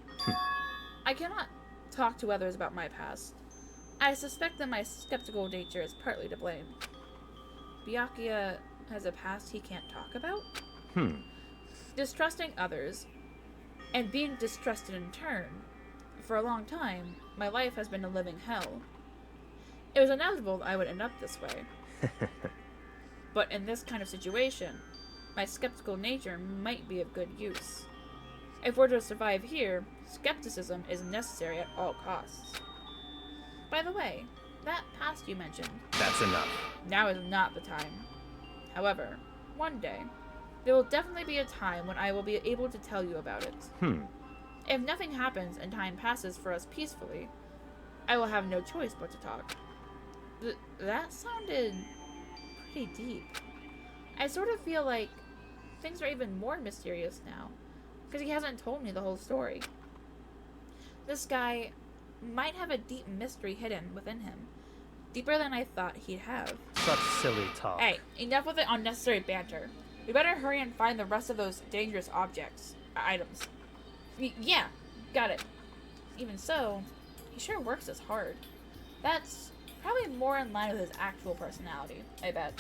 Speaker 1: I cannot talk to others about my past. I suspect that my skeptical nature is partly to blame. Byakuya has a past he can't talk about? Distrusting others, and being distrusted in turn. For a long time, my life has been a living hell. It was inevitable that I would end up this way. But in this kind of situation, my skeptical nature might be of good use. If we're to survive here, skepticism is necessary at all costs. By the way, that past you mentioned...
Speaker 5: That's enough.
Speaker 1: Now is not the time. However, one day, there will definitely be a time when I will be able to tell you about it. If nothing happens and time passes for us peacefully, I will have no choice but to talk. That sounded pretty deep. I sort of feel like things are even more mysterious now, because he hasn't told me the whole story. This guy might have a deep mystery hidden within him, deeper than I thought he'd have.
Speaker 5: Such silly talk.
Speaker 1: Hey, enough with the unnecessary banter. We better hurry and find the rest of those dangerous items. Yeah, got it. Even so, he sure works as hard. That's probably more in line with his actual personality, I bet.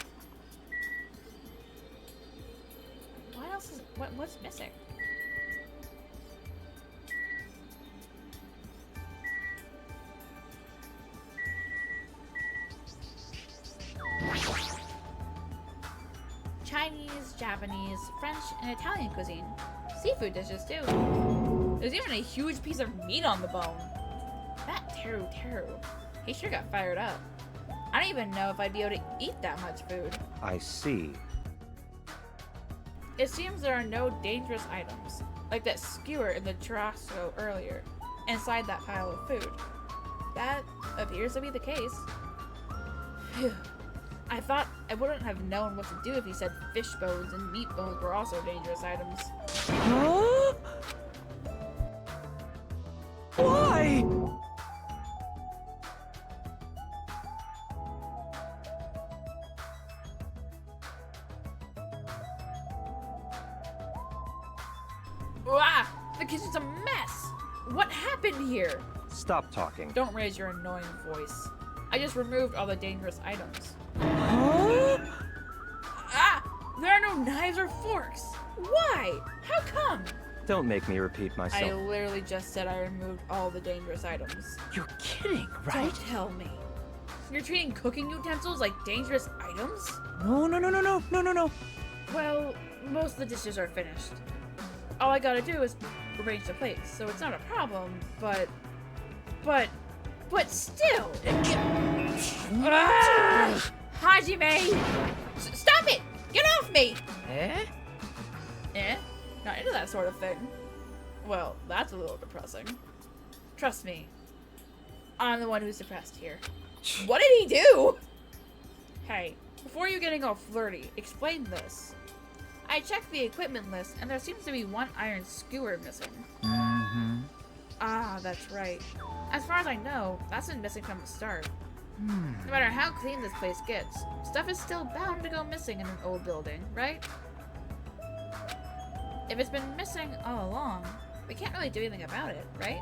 Speaker 1: What else is... what's missing? Chinese, Japanese, French, and Italian cuisine. Seafood dishes, too. There's even a huge piece of meat on the bone. That Teru, he sure got fired up. I don't even know if I'd be able to eat that much food.
Speaker 5: I see.
Speaker 1: It seems there are no dangerous items, like that skewer in the churrasco earlier, inside that pile of food. That appears to be the case. Phew. I thought I wouldn't have known what to do if he said fish bones and meat bones were also dangerous items.
Speaker 7: Huh? Why?
Speaker 1: Ah! The kitchen's a mess! What happened here?
Speaker 5: Stop talking.
Speaker 1: Don't raise your annoying voice. I just removed all the dangerous items.
Speaker 7: Huh?
Speaker 1: Ah! There are no knives or forks! Why? How come?
Speaker 5: Don't make me repeat
Speaker 1: I
Speaker 5: myself.
Speaker 1: literally just said I removed all the dangerous items.
Speaker 7: You're kidding, right?
Speaker 1: Don't tell me. You're treating cooking utensils like dangerous items?
Speaker 7: No.
Speaker 1: Well, most of the dishes are finished. All I gotta do is arrange the plates, so it's not a problem, but still! Ah! Hajime! Stop it! Get off me!
Speaker 7: Eh?
Speaker 1: Eh? Not into that sort of thing. Well, that's a little depressing. Trust me. I'm the one who's depressed here. What did he do? Hey, before you're getting all flirty, explain this. I checked the equipment list, and there seems to be one iron skewer missing.
Speaker 7: Mm-hmm.
Speaker 1: Ah, that's right. As far as I know, that's been missing from the start. No matter how clean this place gets, stuff is still bound to go missing in an old building, right? If it's been missing all along, we can't really do anything about it, right?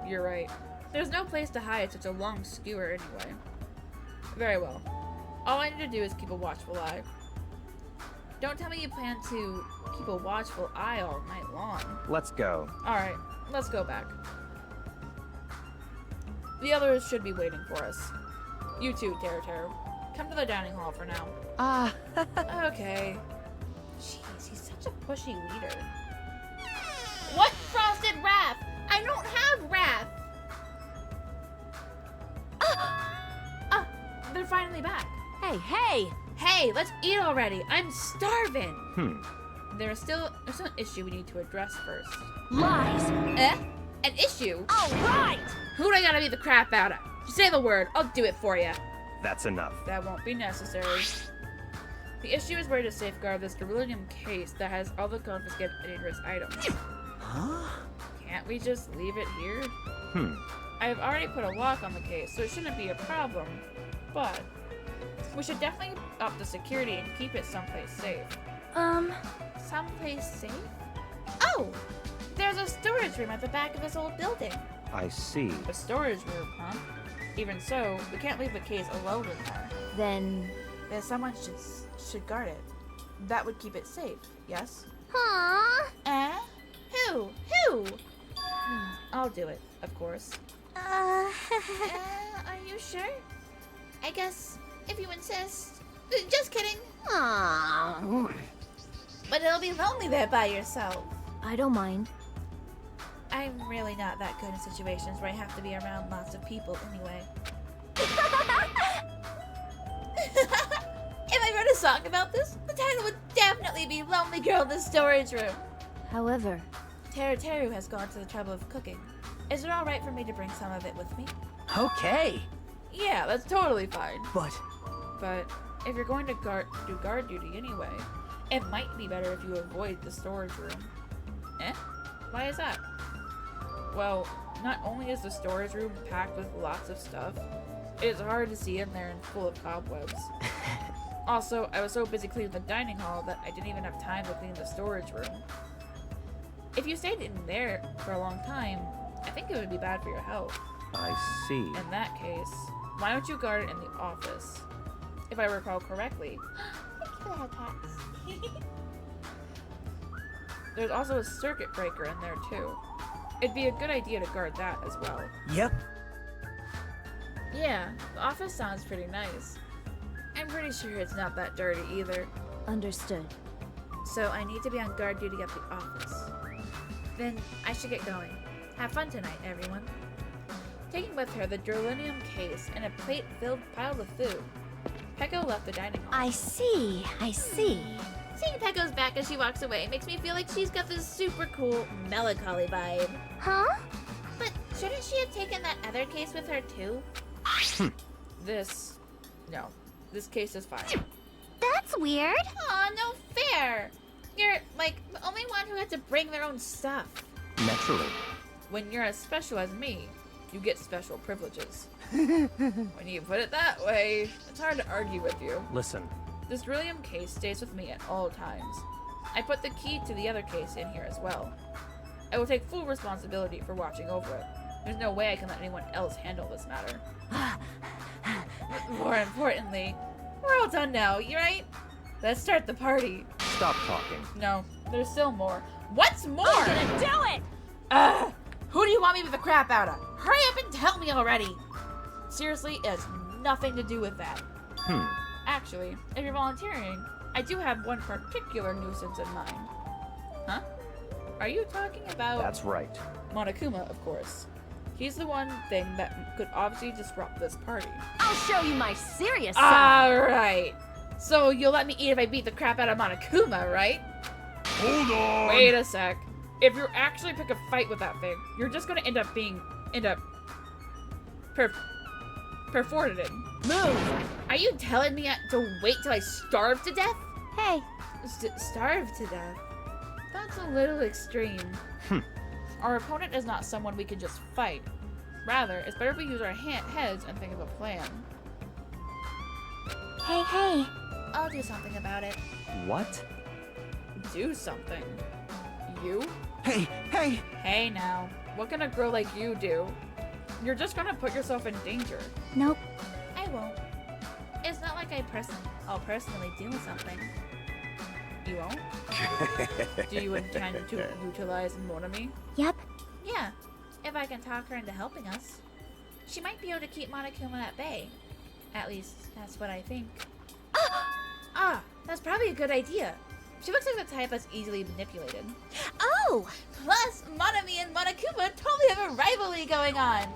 Speaker 1: You're right. There's no place to hide such a long skewer anyway. Very well. All I need to do is keep a watchful eye. Don't tell me you plan to keep a watchful eye all night long.
Speaker 5: Let's go.
Speaker 1: Alright, let's go back. The others should be waiting for us. You too, Teru. Come to the dining hall for now. Okay. Jeez, he's such a pushy leader.
Speaker 10: What frosted wrath? I don't have wrath.
Speaker 1: They're finally back.
Speaker 8: Hey!
Speaker 1: Hey, let's eat already. I'm starving. There's still an issue we need to address first.
Speaker 8: Lies!
Speaker 1: An issue?
Speaker 8: All right!
Speaker 1: Who do I gotta beat the crap out of? Just say the word. I'll do it for you.
Speaker 5: That's enough.
Speaker 1: That won't be necessary. The issue is where to safeguard this beryllium case that has all the confiscated dangerous items.
Speaker 7: Huh?
Speaker 1: Can't we just leave it here? I have already put a lock on the case, so it shouldn't be a problem. But we should definitely up the security and keep it someplace safe.
Speaker 10: Someplace safe? Oh! There's a storage room at the back of this old building.
Speaker 5: I see.
Speaker 1: A storage room, huh? Even so, we can't leave the case alone in there.
Speaker 3: Then
Speaker 1: Someone should guard it. That would keep it safe, yes?
Speaker 10: Huh? Who?
Speaker 1: I'll do it, of course.
Speaker 10: Are you sure? I guess, if you insist. Just kidding.
Speaker 3: Aww.
Speaker 10: But it'll be lonely there by yourself.
Speaker 3: I don't mind.
Speaker 1: I'm really not that good in situations where I have to be around lots of people anyway.
Speaker 10: If I wrote a song about this, the title would definitely be Lonely Girl in the Storage Room.
Speaker 3: However,
Speaker 1: Teru has gone to the trouble of cooking. Is it alright for me to bring some of it with me?
Speaker 7: Okay.
Speaker 1: Yeah, that's totally fine.
Speaker 7: But
Speaker 1: But if you're going to do guard duty anyway, it might be better if you avoid the storage room. Why is that? Well, not only is the storage room packed with lots of stuff, it is hard to see in there and full of cobwebs. Also, I was so busy cleaning the dining hall that I didn't even have time to clean the storage room. If you stayed in there for a long time, I think it would be bad for your health.
Speaker 5: I see.
Speaker 1: In that case, why don't you guard it in the office? If I recall correctly.
Speaker 10: Thank you for the head pats.
Speaker 1: There's also a circuit breaker in there too. It'd be a good idea to guard that as well.
Speaker 7: yep.
Speaker 1: Yeah, the office sounds pretty nice. I'm pretty sure it's not that dirty either.
Speaker 3: understood.
Speaker 1: So I need to be on guard duty at the office. Then I should get going. Have fun tonight, everyone. Taking with her the beryllium case and a plate-filled pile of food, Peko left the dining hall.
Speaker 3: I see.
Speaker 10: Seeing Pecco's back as she walks away makes me feel like she's got this super cool melancholy vibe.
Speaker 3: Huh?
Speaker 10: But shouldn't she have taken that other case with her too?
Speaker 1: This case is fine.
Speaker 3: That's weird.
Speaker 10: Aw, no fair. You're, like, the only one who had to bring their own stuff.
Speaker 5: Naturally.
Speaker 1: When you're as special as me, you get special privileges. When you put it that way, it's hard to argue with you.
Speaker 5: Listen,
Speaker 1: This beryllium case stays with me at all times. I put the key to the other case in here as well. I will take full responsibility for watching over it. There's no way I can let anyone else handle this matter. But more importantly, we're all done now, you right? Let's start the party.
Speaker 5: stop talking.
Speaker 1: No, there's still more. What's more?
Speaker 8: I'm gonna do it!
Speaker 1: Who do you want me to beat the crap out of? Hurry up and tell me already! Seriously, it has nothing to do with that. Actually, if you're volunteering, I do have one particular nuisance in mind. Huh? Are you talking about...
Speaker 5: That's right.
Speaker 1: Monokuma, of course. He's the one thing that could obviously disrupt this party.
Speaker 8: I'll show you my serious side.
Speaker 1: Alright. So you'll let me eat if I beat the crap out of Monokuma, right?
Speaker 11: Hold on!
Speaker 1: Wait a sec. if you actually pick a fight with that thing, you're just gonna end up perforated.
Speaker 10: Move! Are you telling me to wait till I starve to death?
Speaker 3: Hey,
Speaker 1: Starve to death? That's a little extreme. Our opponent is not someone we can just fight. Rather, it's better if we use our heads and think of a plan.
Speaker 3: hey.
Speaker 10: I'll do something about it.
Speaker 5: What?
Speaker 1: Do something. You?
Speaker 7: Hey, hey!
Speaker 1: Hey now. What can a girl like you do? You're just gonna put yourself in danger.
Speaker 3: Nope.
Speaker 10: I won't. It's not like I'll personally do something.
Speaker 1: You won't? Do you intend to utilize Monami?
Speaker 3: Yep.
Speaker 10: Yeah, if I can talk her into helping us. She might be able to keep Monokuma at bay. At least, that's what I think. Ah, that's probably a good idea. She looks like the type that's easily manipulated.
Speaker 3: Oh!
Speaker 10: Plus, Monami and Monokuma totally have a rivalry going on.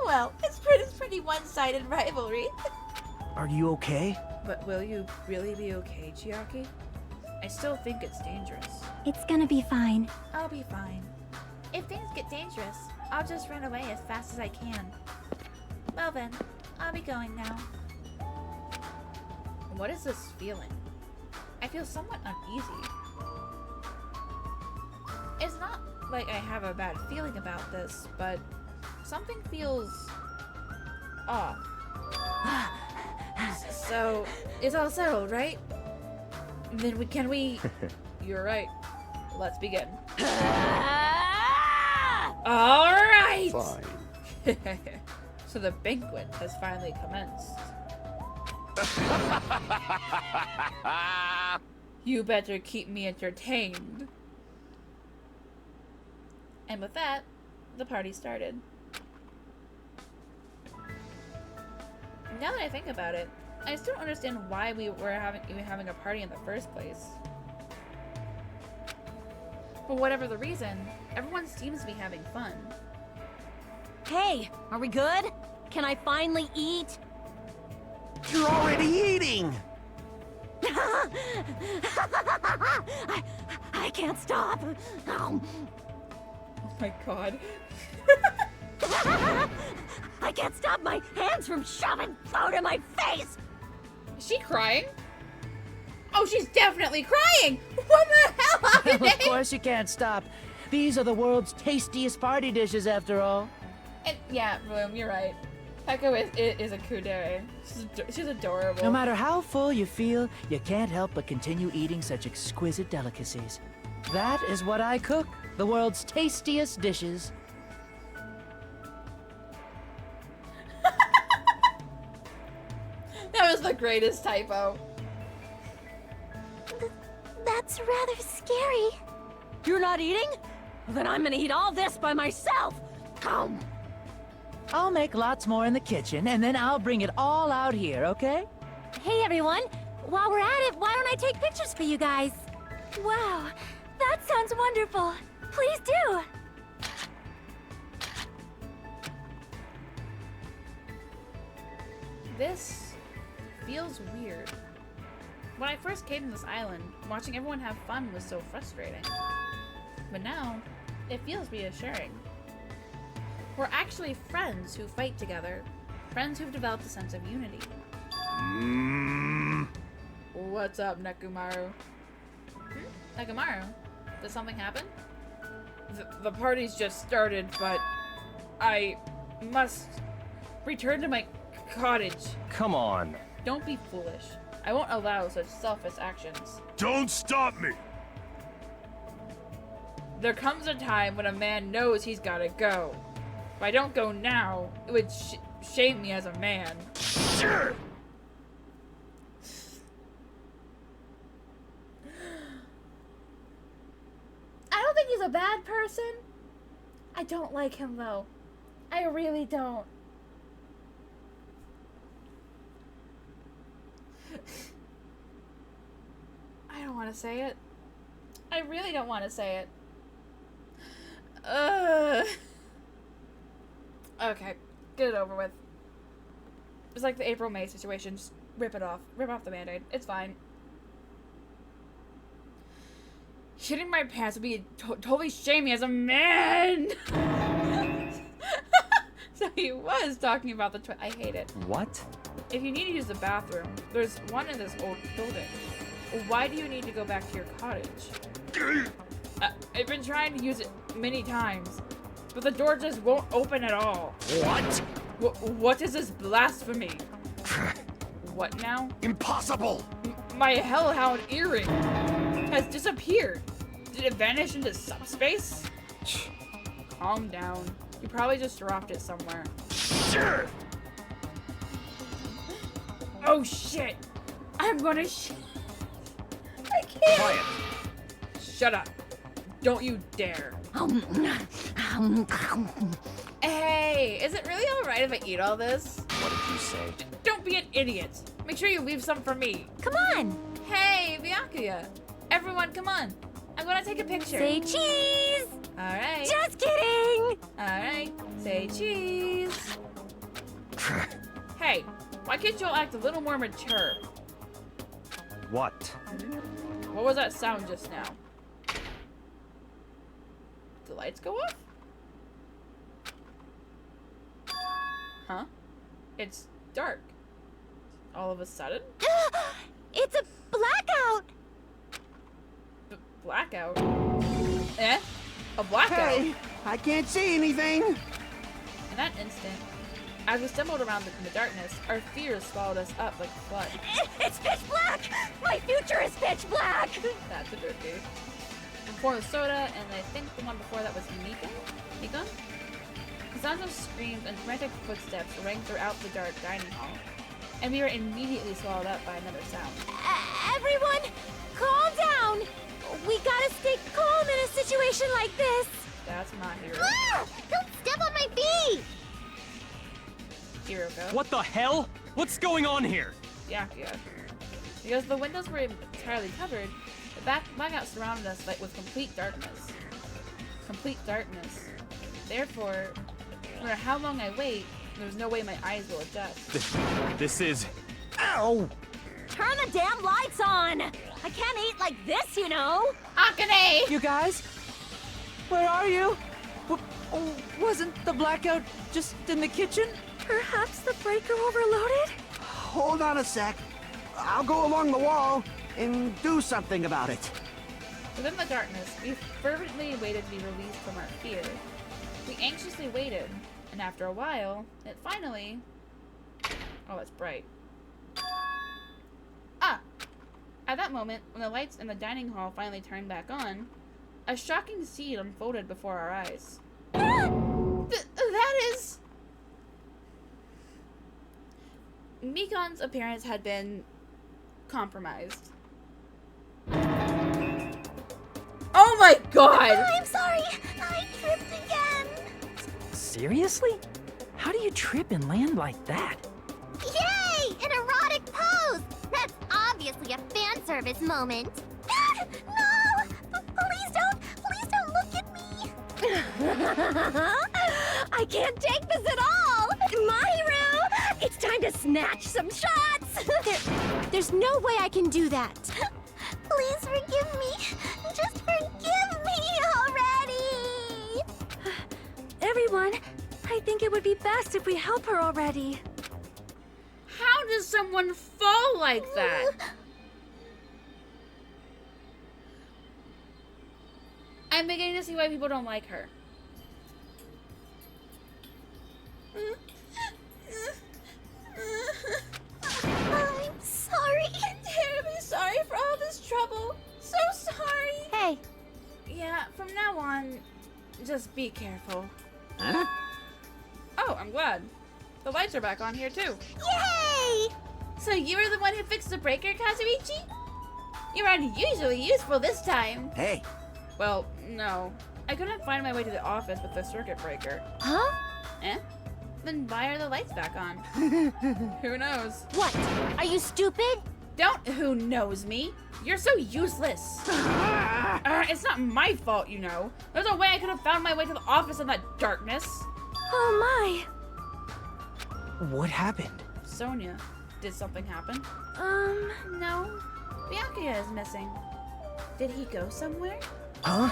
Speaker 10: Well, it's pretty one-sided rivalry.
Speaker 7: Are you okay?
Speaker 1: But will you really be okay, Chiaki? I still think it's dangerous.
Speaker 3: It's gonna be fine.
Speaker 10: I'll be fine. If things get dangerous, I'll just run away as fast as I can. Well then, I'll be going now.
Speaker 1: What is this feeling? I feel somewhat uneasy. It's not like I have a bad feeling about this, but something feels off. So, it's all settled, right? Then can we... You're right. Let's begin. Alright!
Speaker 4: Fine.
Speaker 1: So the banquet has finally commenced. You better keep me entertained. And with that, the party started. Now that I think about it, I still don't understand why we were having a party in the first place. For whatever the reason, everyone seems to be having fun.
Speaker 8: Hey, are we good? Can I finally eat?
Speaker 7: You're already eating!
Speaker 8: I can't stop.
Speaker 1: Oh my god.
Speaker 8: I can't stop my hands from shoving food in my face!
Speaker 1: Is she crying? Oh, she's definitely crying! What the hell are
Speaker 2: Of course you can't stop. These are the world's tastiest party dishes, after all.
Speaker 1: And, yeah, Bloom, you're right. Peko is a kudere. She's adorable.
Speaker 2: No matter how full you feel, you can't help but continue eating such exquisite delicacies. That is what I cook. The world's tastiest dishes.
Speaker 1: That was the greatest typo.
Speaker 3: That's rather scary.
Speaker 8: You're not eating? Then I'm gonna eat all this by myself.
Speaker 2: I'll make lots more in the kitchen, and then I'll bring it all out here, okay?
Speaker 3: Hey everyone, while we're at it, why don't I take pictures for you guys? Wow, that sounds wonderful. Please do.
Speaker 1: This feels weird. When I first came to this island, watching everyone have fun was so frustrating. But now, it feels reassuring. We're actually friends who fight together. Friends who've developed a sense of unity. What's up, Nekomaru? Nekomaru? Did something happen? The party's just started, but I must return to my cottage.
Speaker 5: Come on.
Speaker 1: Don't be foolish. I won't allow such selfish actions.
Speaker 11: Don't stop me!
Speaker 1: There comes a time when a man knows he's gotta go. If I don't go now, it would shame me as a man.
Speaker 11: Sure!
Speaker 10: I don't think he's a bad person. I don't like him though. I really don't.
Speaker 1: I don't want to say it. I really don't want to say it. Okay, get it over with. It's like the April-May situation. Just rip it off. Rip off the Band-Aid. It's fine. Shitting my pants would be totally shaming as a man. So he was talking about the toilet. I hate it.
Speaker 2: What?
Speaker 1: If you need to use the bathroom, there's one in this old building. Why do you need to go back to your cottage? I've been trying to use it many times, but the door just won't open at all.
Speaker 7: What?
Speaker 1: What is this blasphemy? What now?
Speaker 7: Impossible!
Speaker 1: My hellhound earring has disappeared. Did it vanish into subspace? Calm down. You probably just dropped it somewhere.
Speaker 7: Sure!
Speaker 1: Oh shit! I'm gonna I can't!
Speaker 7: Quiet.
Speaker 1: Shut up. Don't you dare. Hey, is it really alright if I eat all this?
Speaker 2: What did you say?
Speaker 1: Don't be an idiot. Make sure you leave some for me.
Speaker 3: Come on.
Speaker 1: Hey, Byakuya. Everyone, come on. I'm gonna take a picture.
Speaker 3: Say cheese.
Speaker 1: Alright.
Speaker 3: Just kidding.
Speaker 1: Alright. Say cheese. Hey, why can't you all act a little more mature?
Speaker 2: What?
Speaker 1: What was that sound just now? Did the lights go off? Huh? It's dark. All of a sudden?
Speaker 3: It's a blackout.
Speaker 1: Blackout? Eh? A blackout?
Speaker 7: Hey, I can't see anything.
Speaker 1: In that instant, as we stumbled around in the darkness, our fears swallowed us up like a flood.
Speaker 3: It's pitch black. My future is pitch black.
Speaker 1: That's a good dude. Before the soda, and I think the one before that was Mikon? The sounds of screams and frantic footsteps rang throughout the dark dining hall, and we were immediately swallowed up by another sound.
Speaker 3: Everyone, calm down. We gotta stay calm in a situation like this.
Speaker 1: That's not Hiro.
Speaker 3: Ah! Don't step on my feet.
Speaker 1: Hiroko.
Speaker 5: What the hell? What's going on here?
Speaker 1: Byakuya. Because the windows were entirely covered, the blackout surrounded us with complete darkness. Complete darkness. Therefore, no matter how long I wait, there's no way my eyes will adjust.
Speaker 5: This is...
Speaker 7: Ow!
Speaker 3: Turn the damn lights on. I can't eat like this, you know.
Speaker 1: Akane!
Speaker 2: You guys? Where are you? Wasn't the blackout just in the kitchen?
Speaker 3: Perhaps the breaker overloaded?
Speaker 7: Hold on a sec. I'll go along the wall and do something about it.
Speaker 1: Within the darkness, we fervently waited to be released from our fear. We anxiously waited, and after a while, it finally... Oh, that's bright. Ah! At that moment, when the lights in the dining hall finally turned back on, a shocking scene unfolded before our eyes. That is... Mikon's appearance had been compromised. Oh my god!
Speaker 3: I'm sorry. I tripped again.
Speaker 2: Seriously? How do you trip and land like that?
Speaker 3: Yay! An erotic pose. That's obviously a fan service moment. No! Please don't look at me. I can't take this at all. Mahiru, it's time to snatch some shots. There's no way I can do that. Please forgive me. Just forgive me already. Everyone, I think it would be best if we help her already.
Speaker 1: How does someone fall like that? I'm beginning to see why people don't like her.
Speaker 3: I'm sorry.
Speaker 1: I'm terribly sorry for all this trouble. So sorry.
Speaker 3: Hey.
Speaker 1: Yeah, from now on, just be careful.
Speaker 7: Huh?
Speaker 1: Oh, I'm glad. The lights are back on here too.
Speaker 3: Yay!
Speaker 1: So you were the one who fixed the breaker, Kazuichi? You were unusually useful this time.
Speaker 7: Hey.
Speaker 1: Well, no. I couldn't find my way to the office with the circuit breaker.
Speaker 3: Huh?
Speaker 1: Eh? Then why are the lights back on? Who knows?
Speaker 3: What? Are you stupid?
Speaker 1: Don't who knows me. You're so useless. It's not my fault, you know. There's no way I could have found my way to the office in that darkness.
Speaker 3: Oh
Speaker 2: What happened?
Speaker 1: Sonia, did something happen?
Speaker 3: my.
Speaker 1: No. Byakuya is missing.
Speaker 10: Did he go somewhere?
Speaker 2: Huh?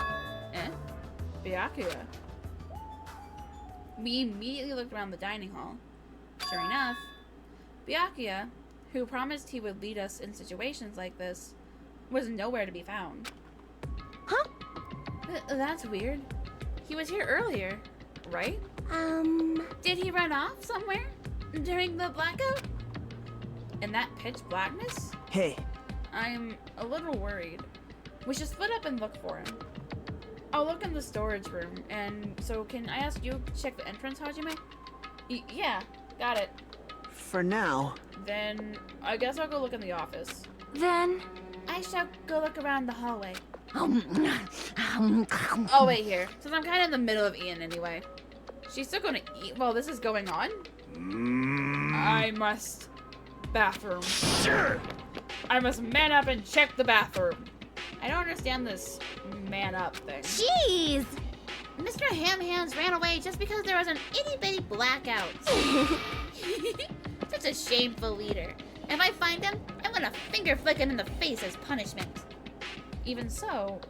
Speaker 1: Byakuya. We immediately looked around the dining hall. Sure enough, Byakuya, who promised he would lead us in situations like this, was nowhere to be found.
Speaker 3: Huh?
Speaker 10: That's weird. He was here earlier, right?
Speaker 3: Did
Speaker 10: he run off somewhere during the blackout? In that pitch blackness?
Speaker 2: Hey.
Speaker 1: I'm a little worried. We should split up and look for him. I'll look in the storage room, and so can I ask you to check the entrance, Hajime? Yeah, got it.
Speaker 7: For now.
Speaker 1: Then I guess I'll go look in the office.
Speaker 3: Then
Speaker 10: I shall go look around the hallway.
Speaker 1: I'll wait here, since I'm kind of in the middle of Ian anyway. She's still gonna eat while this is going on? I must... bathroom.
Speaker 11: Sure.
Speaker 1: I must man up and check the bathroom. I don't understand this man up thing.
Speaker 3: Jeez!
Speaker 10: Mr. Ham Hands ran away just because there was an itty-bitty blackout. Such a shameful leader. If I find him, I'm gonna finger flick him in the face as punishment.
Speaker 1: Even so,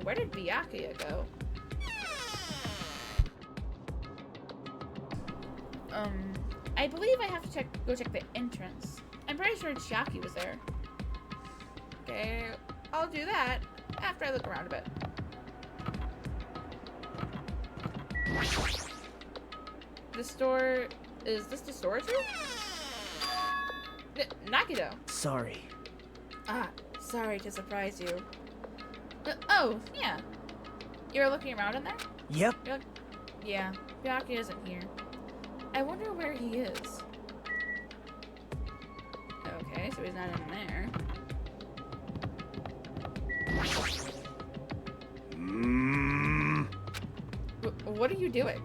Speaker 1: where did Byakuya go? I believe I have to go check the entrance. I'm pretty sure Chiaki was there. Okay, I'll do that after I look around a bit. The store... Is this the storage room? Nakido.
Speaker 2: Sorry.
Speaker 1: Ah, sorry to surprise you. Oh, yeah. You're looking around in there?
Speaker 2: Yep.
Speaker 1: Yeah, Byakuya isn't here. I wonder where he is. Okay, so he's not in there. What are you doing?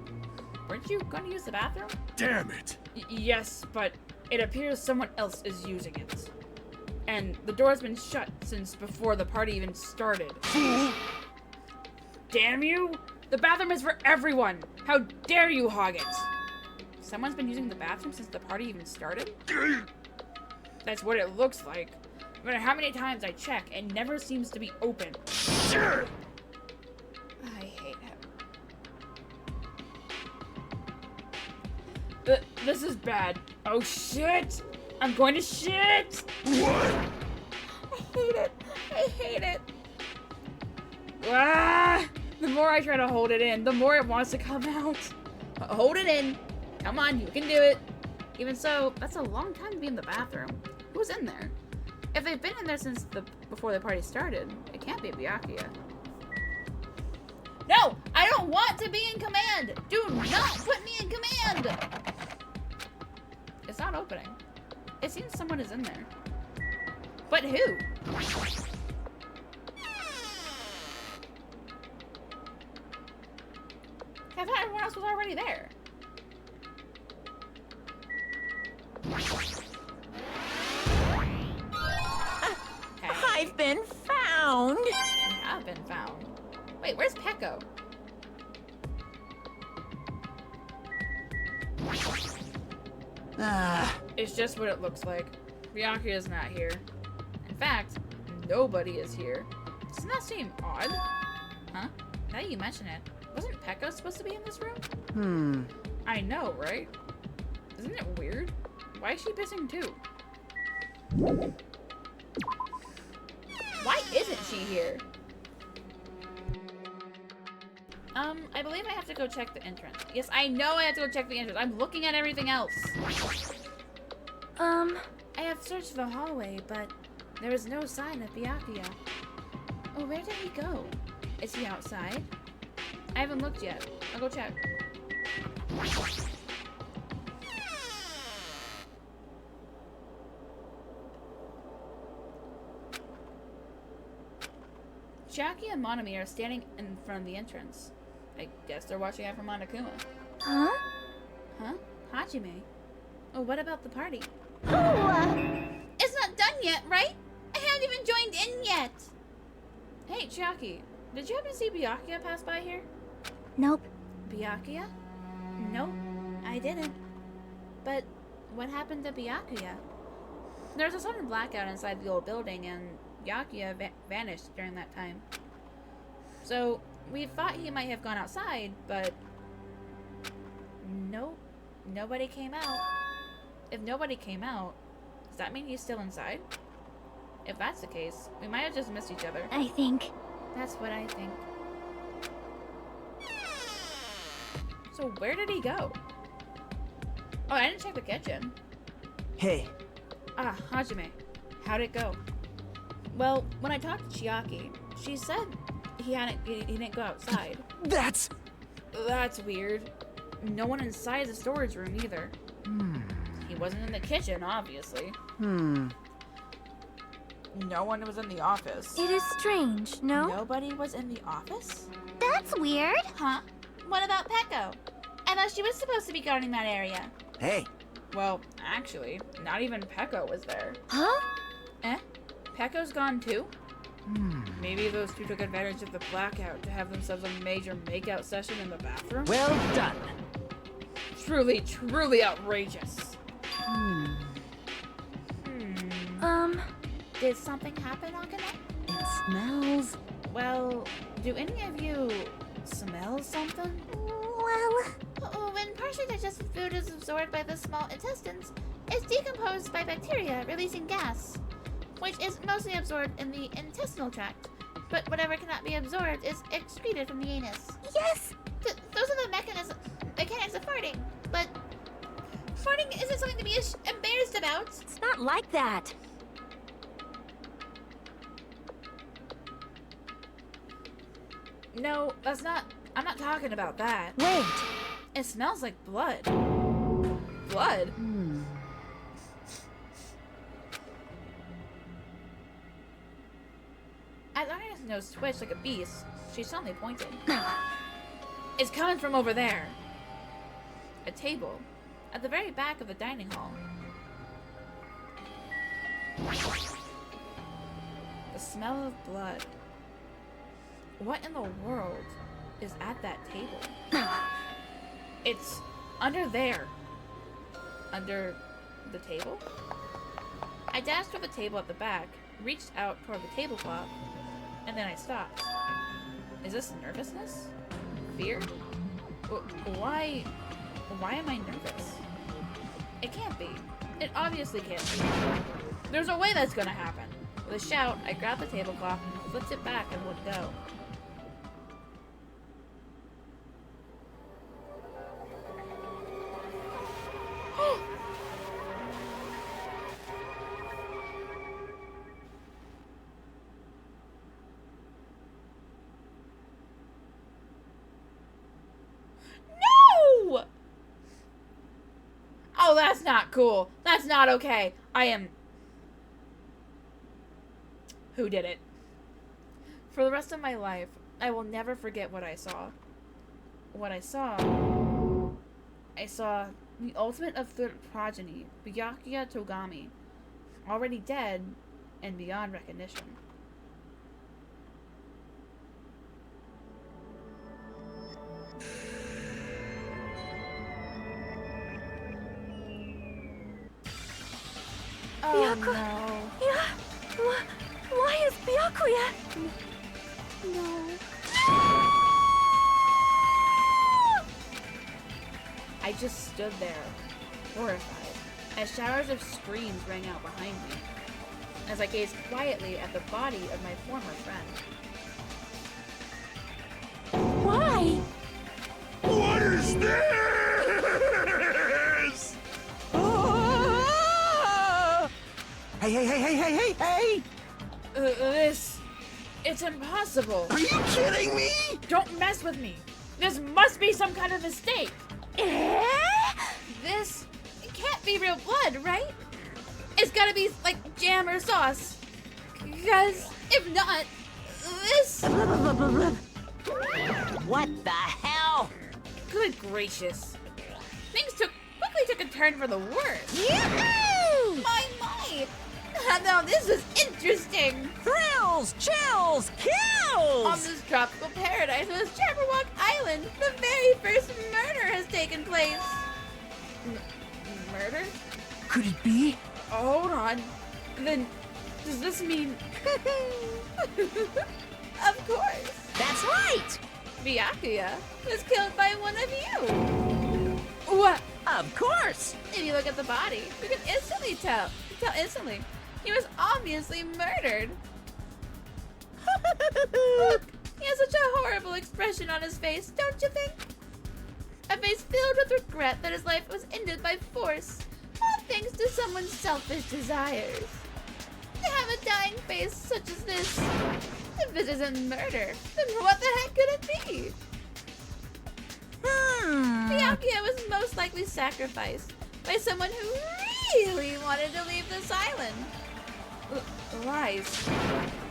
Speaker 1: Weren't you going to use the bathroom?
Speaker 11: Damn it!
Speaker 1: Yes, but it appears someone else is using it. And the door's been shut since before the party even started. Damn you! The bathroom is for everyone! How dare you hog it! Someone's been using the bathroom since the party even started? That's what it looks like. No matter how many times I check, it never seems to be open.
Speaker 11: Sure.
Speaker 1: I hate him. This is bad. Oh shit! I'm going to shit!
Speaker 11: What?
Speaker 1: I hate it. I hate it. Ah! The more I try to hold it in, the more it wants to come out. Hold it in. Come on, you can do it. Even so, that's a long time to be in the bathroom. Who's in there? If they've been in there since before the party started, it can't be Byakuya. No! I don't want to be in command! Do not put me in command! It's not opening. It seems someone is in there. But who? I thought everyone else was already there. Okay.
Speaker 8: I've been found.
Speaker 1: You have been found. Wait, where's Peko? It's just what it looks like. Byakuya's not here. In fact, nobody is here. Doesn't that seem odd? Huh? Now that you mention it, wasn't Peko supposed to be in this room? I know, right? Isn't it weird? Why is she missing too? Why isn't she here? I believe I have to go check the entrance. Yes, I know I have to go check the entrance. I'm looking at everything else.
Speaker 10: I have searched the hallway, but there is no sign of Byakuya. Oh, where did he go?
Speaker 1: Is he outside? I haven't looked yet. I'll go check. Chiaki and Monami are standing in front of the entrance. I guess they're watching out for Monokuma.
Speaker 3: Huh?
Speaker 1: Huh? Hajime? Oh, what about the party?
Speaker 3: Oh,
Speaker 10: It's not done yet, right? I haven't even joined in yet.
Speaker 1: Hey, Chiaki. Did you happen to see Byakuya pass by here?
Speaker 3: nope.
Speaker 10: Byakuya? No, I didn't. But what happened to Byakuya?
Speaker 1: There was a sudden blackout inside the old building, and
Speaker 10: Byakuya vanished during that time. So, we thought he might have gone outside, but nope, nobody came out. If nobody came out, does that mean he's still inside? If that's the case, we might have just missed each other.
Speaker 3: I think.
Speaker 10: That's what I think. So where did he go? Oh, I didn't check the kitchen.
Speaker 2: Hey,
Speaker 10: Ah, Hajime. How'd it go? Well, when I talked to Chiaki, she said he didn't go outside.
Speaker 2: that's...
Speaker 10: That's weird. No one inside the storage room either. He wasn't in the kitchen, obviously. No one was in the office.
Speaker 3: It is strange, no?
Speaker 10: Nobody was in the office?
Speaker 3: That's weird.
Speaker 10: Huh? What about Peko? I thought she was supposed to be guarding that area.
Speaker 7: Hey,
Speaker 10: Well, actually, not even Peko was there.
Speaker 3: Huh?
Speaker 10: Eh? Pekko's gone too? Maybe those two took advantage of the blackout to have themselves a major makeout session in the bathroom?
Speaker 2: well done.
Speaker 10: Truly, truly outrageous. Did something happen, Akane?
Speaker 3: It smells.
Speaker 10: Well, do any of you smell something?
Speaker 3: Well,
Speaker 10: When partially digested food is absorbed by the small intestines, it's decomposed by bacteria, releasing gas, which is mostly absorbed in the intestinal tract. But whatever cannot be absorbed is excreted from the anus.
Speaker 3: yes.
Speaker 10: Those are the mechanics of farting. But farting isn't something to be embarrassed about.
Speaker 3: It's not like that.
Speaker 10: No, that's not. I'm not talking about that.
Speaker 3: Wait.
Speaker 10: It smells like blood. Blood? As Aria's nose twitched like a beast, she suddenly pointed. It's coming from over there. A table, at the very back of the dining hall. The smell of blood. What in the world is at that table? It's under there. Under the table? I dashed for the table at the back, reached out toward the tablecloth, and then I stopped. Is this nervousness? Fear? Why am I nervous? It can't be. It obviously can't be. There's no way that's gonna happen. With a shout, I grabbed the tablecloth and flipped it back and let go. No! Oh, that's not cool. That's not okay. Who did it? For the rest of my life, I will never forget what I saw. What I saw the ultimate of third progeny, Byakuya Togami, already dead and beyond recognition. Oh no.
Speaker 3: Yeah. Why is Byakuya? No.
Speaker 10: I just stood there, horrified, as showers of screams rang out behind me, as I gazed quietly at the body of my former friend.
Speaker 3: Why?
Speaker 11: What is this?
Speaker 7: Hey!
Speaker 10: It's impossible.
Speaker 7: Are you kidding me?
Speaker 10: Don't mess with me. This must be some kind of mistake. This can't be real blood, right? It's gotta be like jam or sauce. Because if not, this...
Speaker 8: What the hell?
Speaker 10: Good gracious. Things quickly took a turn for the worse.
Speaker 3: Yahoo!
Speaker 10: My! Now this is interesting.
Speaker 8: Thrills, chills, kills!
Speaker 10: On this tropical paradise of Jabberwock Island, the very first murder has taken place. Murder?
Speaker 2: Could it be?
Speaker 10: Hold on. The
Speaker 1: Does this mean... Of course.
Speaker 8: That's right!
Speaker 1: Byakuya was killed by one of you. What?
Speaker 8: Of course!
Speaker 1: If you look at the body, you can instantly tell. Tell instantly. He was obviously murdered. Look, he has such a horrible expression on his face, don't you think? A face filled with regret that his life was ended by force, all thanks to someone's selfish desires. To have a dying face such as this, if it isn't murder, then what the heck could it be? Byakuya was most likely sacrificed by someone who really wanted to leave this island. Lies.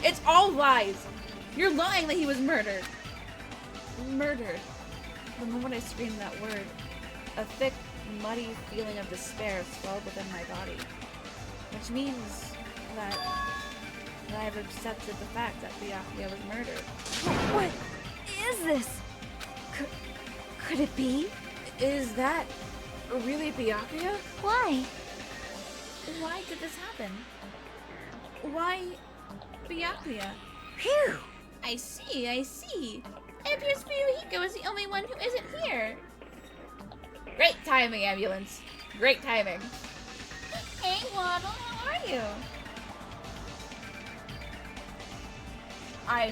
Speaker 1: It's all lies. You're lying that he was murdered. Murdered. The moment I screamed that word, a thick, muddy feeling of despair swelled within my body. Which means that I've accepted the fact that Byakuya was murdered.
Speaker 3: What is this? Could it be?
Speaker 1: Is that really Byakuya?
Speaker 3: Why?
Speaker 1: Why did this happen? Why Byakuya?
Speaker 8: Phew!
Speaker 1: I see, I see. It appears Fuyuhiko is the only one who isn't here. Great timing, ambulance. Great timing. Hey, Waddle, how are you? I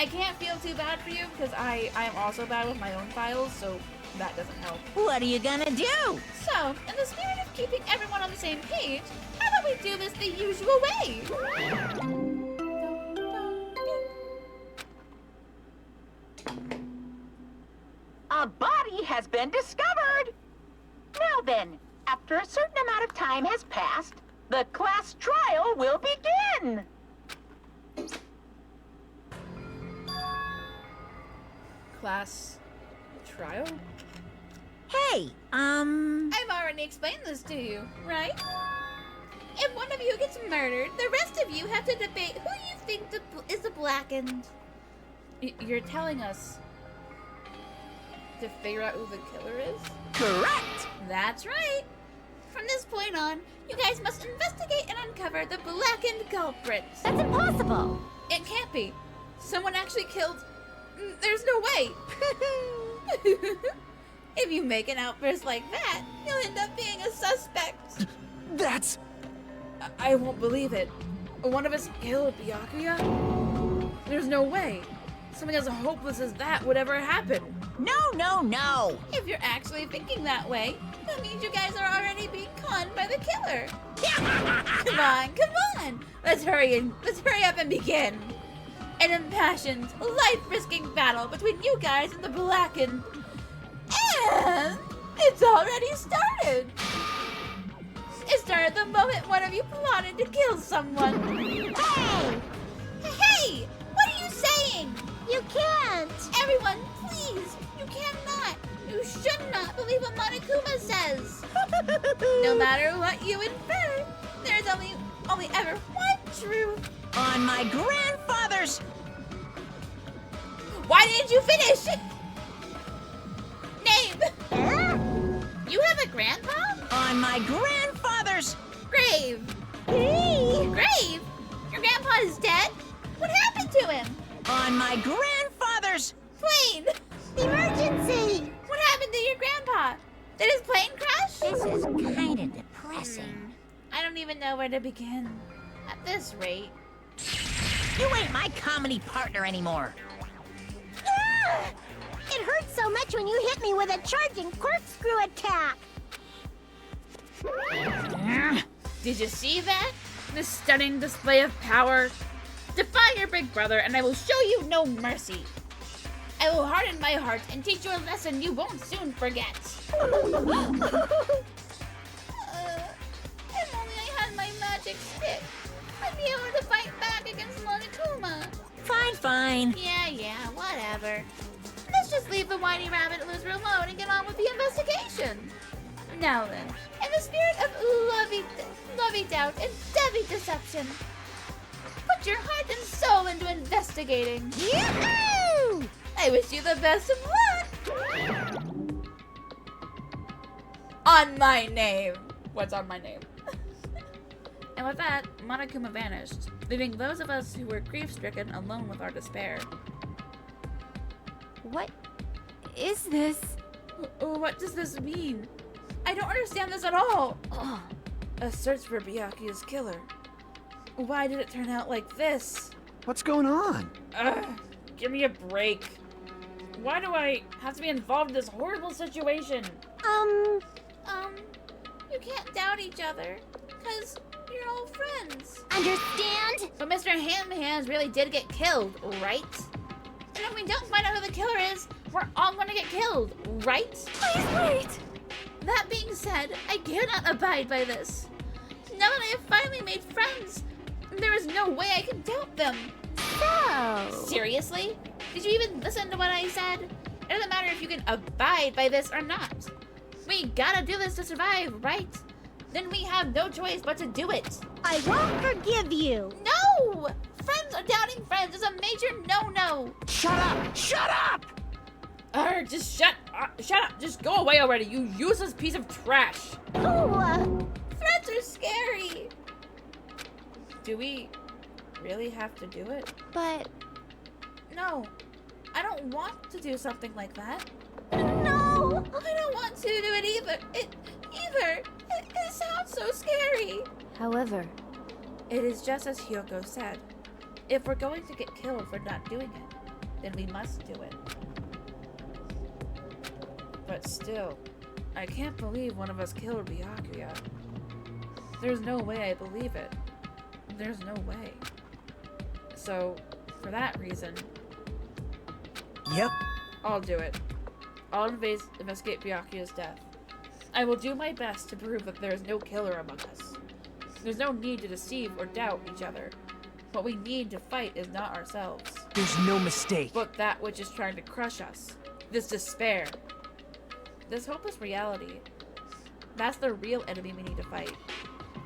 Speaker 1: can't feel too bad for you because I am also bad with my own files, so that doesn't help.
Speaker 8: What are you gonna do?
Speaker 1: So, in the spirit of keeping everyone on the same page, how about we do this the usual way?
Speaker 6: A body has been discovered! Now then, after a certain amount of time has passed, the class trial will begin!
Speaker 1: Class trial?
Speaker 8: Hey,
Speaker 1: I've already explained this to you, right? If one of you gets murdered, the rest of you have to debate who you think is the blackened. You're telling us to figure out who the killer is?
Speaker 8: Correct!
Speaker 1: That's right. From this point on, you guys must investigate and uncover the blackened culprits.
Speaker 3: That's impossible.
Speaker 1: It can't be. Someone actually killed... There's no way. If you make an outburst like that, you'll end up being a suspect.
Speaker 7: That's...
Speaker 1: I won't believe it. One of us killed Byakuya? There's no way. Something as hopeless as that would ever happen.
Speaker 8: No, no, no!
Speaker 1: If you're actually thinking that way, that means you guys are already being conned by the killer. Come on, come on! Let's hurry up and begin. An impassioned, life-risking battle between you guys and the blackened. And it's already started. It started the moment one of you plotted to kill someone.
Speaker 3: Hey!
Speaker 1: Hey! What are you saying?
Speaker 3: You can't!
Speaker 1: Everyone, please! You cannot! You should not believe what Monokuma says! No matter what you infer, there's only ever one truth!
Speaker 8: On my grandfather's...
Speaker 1: Why didn't you finish? Name! You have a grandpa?
Speaker 8: On my grandfather's...
Speaker 1: Grave! Grave? Your grandpa is dead? What happened to him?
Speaker 8: On my grandfather's...
Speaker 1: Plane!
Speaker 3: Emergency!
Speaker 1: What happened to your grandpa? Did his plane crash?
Speaker 3: This is kind of depressing.
Speaker 1: I don't even know where to begin. At this rate.
Speaker 8: You ain't my comedy partner anymore.
Speaker 3: Ah! It hurt so much when you hit me with a charging corkscrew attack.
Speaker 1: Did you see that? This stunning display of power? Defy your big brother and I will show you no mercy. I will harden my heart and teach you a lesson you won't soon forget. If only I had my magic stick, I'd be able to fight back against Monokuma.
Speaker 8: Fine, fine.
Speaker 1: Yeah, whatever. Let's just leave the whiny rabbit loser alone and get on with the investigation. Now then, in the spirit of lovey-doubt and devy deception, put your heart and soul into investigating.
Speaker 3: Yoo-hoo!
Speaker 1: I wish you the best of luck! On my name. What's on my name?
Speaker 10: And with that, Monokuma vanished, leaving those of us who were grief-stricken alone with our despair.
Speaker 3: What is this?
Speaker 10: What does this mean? I don't understand this at all.
Speaker 3: Ugh.
Speaker 10: A search for Byakuya's killer. Why did it turn out like this?
Speaker 7: What's going on?
Speaker 10: Ugh, give me a break. Why do I have to be involved in this horrible situation? You can't doubt each other, because you're all friends.
Speaker 3: Understand?
Speaker 10: But Mr. Hand-Hands really did get killed, right? And if we don't find out who the killer is, we're all gonna get killed, right?
Speaker 3: Please wait!
Speaker 10: That being said, I cannot abide by this. Now that I have finally made friends, there is no way I can doubt them.
Speaker 3: So...
Speaker 10: Seriously? Did you even listen to what I said? It doesn't matter if you can abide by this or not. We gotta do this to survive, right? Then we have no choice but to do it.
Speaker 3: I won't forgive you!
Speaker 10: No! Friends are doubting friends is a major no-no.
Speaker 7: Shut up! Shut up!
Speaker 10: Just shut up. Just go away already, you useless piece of trash.
Speaker 3: Ooh,
Speaker 10: Friends are scary. Do we really have to do it?
Speaker 3: but...
Speaker 10: No. I don't want to do something like that.
Speaker 3: No!
Speaker 10: I don't want to do it either. It sounds so scary.
Speaker 3: However...
Speaker 10: It is just as Hyoko said. If we're going to get killed for not doing it, then we must do it. But still, I can't believe one of us killed Byakuya. There's no way I believe it. There's no way. So, for that reason,
Speaker 7: Yep.
Speaker 10: I'll do it. I'll investigate Byakuya's death. I will do my best to prove that there is no killer among us. There's no need to deceive or doubt each other. What we need to fight is not ourselves,
Speaker 2: There's no mistake.
Speaker 10: but that which is trying to crush us. This despair. This hopeless reality. That's the real enemy we need to fight.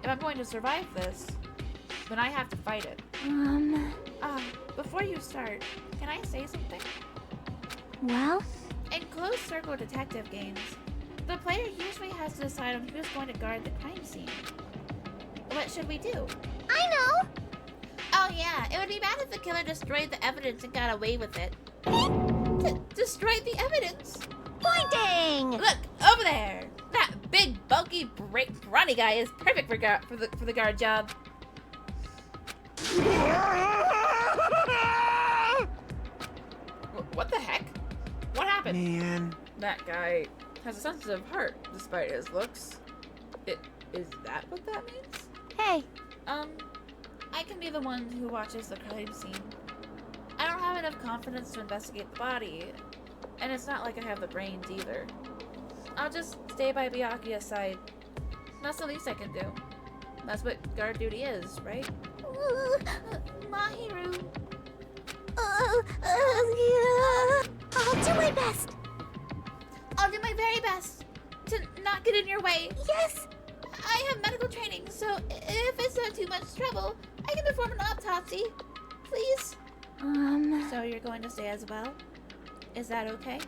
Speaker 10: If I'm going to survive this, then I have to fight it. Before you start, can I say something?
Speaker 3: Well?
Speaker 10: In closed circle detective games, the player usually has to decide on who's going to guard the crime scene. What should we do?
Speaker 3: I know!
Speaker 10: Oh yeah, it would be bad if the killer destroyed the evidence and got away with it. Destroyed the evidence?
Speaker 3: Pointing!
Speaker 10: Look, over there! That big, bulky, brawny guy is perfect for the guard job. What the heck? What happened?
Speaker 7: Man.
Speaker 10: That guy has a sensitive heart, despite his looks. Is that what that means?
Speaker 3: Hey,
Speaker 10: I can be the one who watches the crime scene. I don't have enough confidence to investigate the body, and it's not like I have the brains either. I'll just stay by Byakuya's side. That's the least I can do. That's what guard duty is, right? Mahiru.
Speaker 3: yeah. I'll do my best.
Speaker 10: I'll do my very best to not get in your way.
Speaker 3: Yes.
Speaker 10: I have medical training, so if it's not too much trouble, I can perform an autopsy. Please? So you're going to stay as well? Is that okay?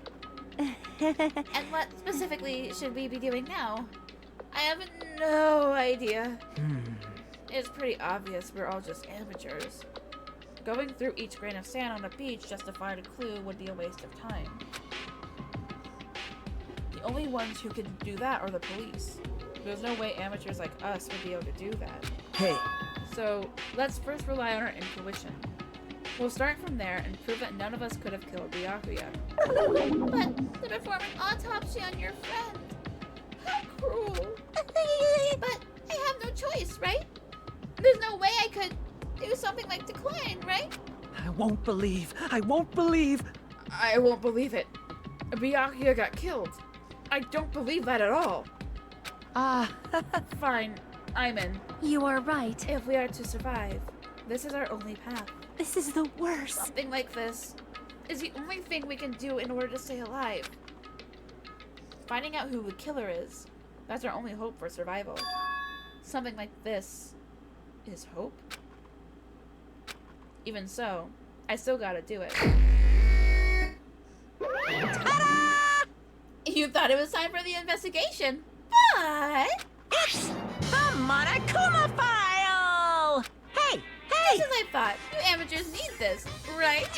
Speaker 10: And what specifically should we be doing now? I have no idea. It's pretty obvious we're all just amateurs. Going through each grain of sand on a beach just to find a clue would be a waste of time. The only ones who can do that are the police. There's no way amateurs like us would be able to do that.
Speaker 2: Hey,
Speaker 10: So, let's first rely on our intuition. We'll start from there and prove that none of us could have killed Byakuya. But to perform an autopsy on your friend. How cruel. But I have no choice, right? There's no way I could do something like decline, right?
Speaker 2: I won't believe. I won't believe.
Speaker 10: I won't believe it. Byakuya got killed. I don't believe that at all. Fine, I'm in.
Speaker 3: You are right.
Speaker 10: If we are to survive, this is our only path.
Speaker 3: This is the worst.
Speaker 10: Something like this is the only thing we can do in order to stay alive. Finding out who the killer is, that's our only hope for survival. Something like this is hope. Even so, I still gotta do it. Ta-da! You thought it was time for the investigation, but...
Speaker 8: It's the Monokuma Files!
Speaker 10: Just as I thought. You amateurs need this, right?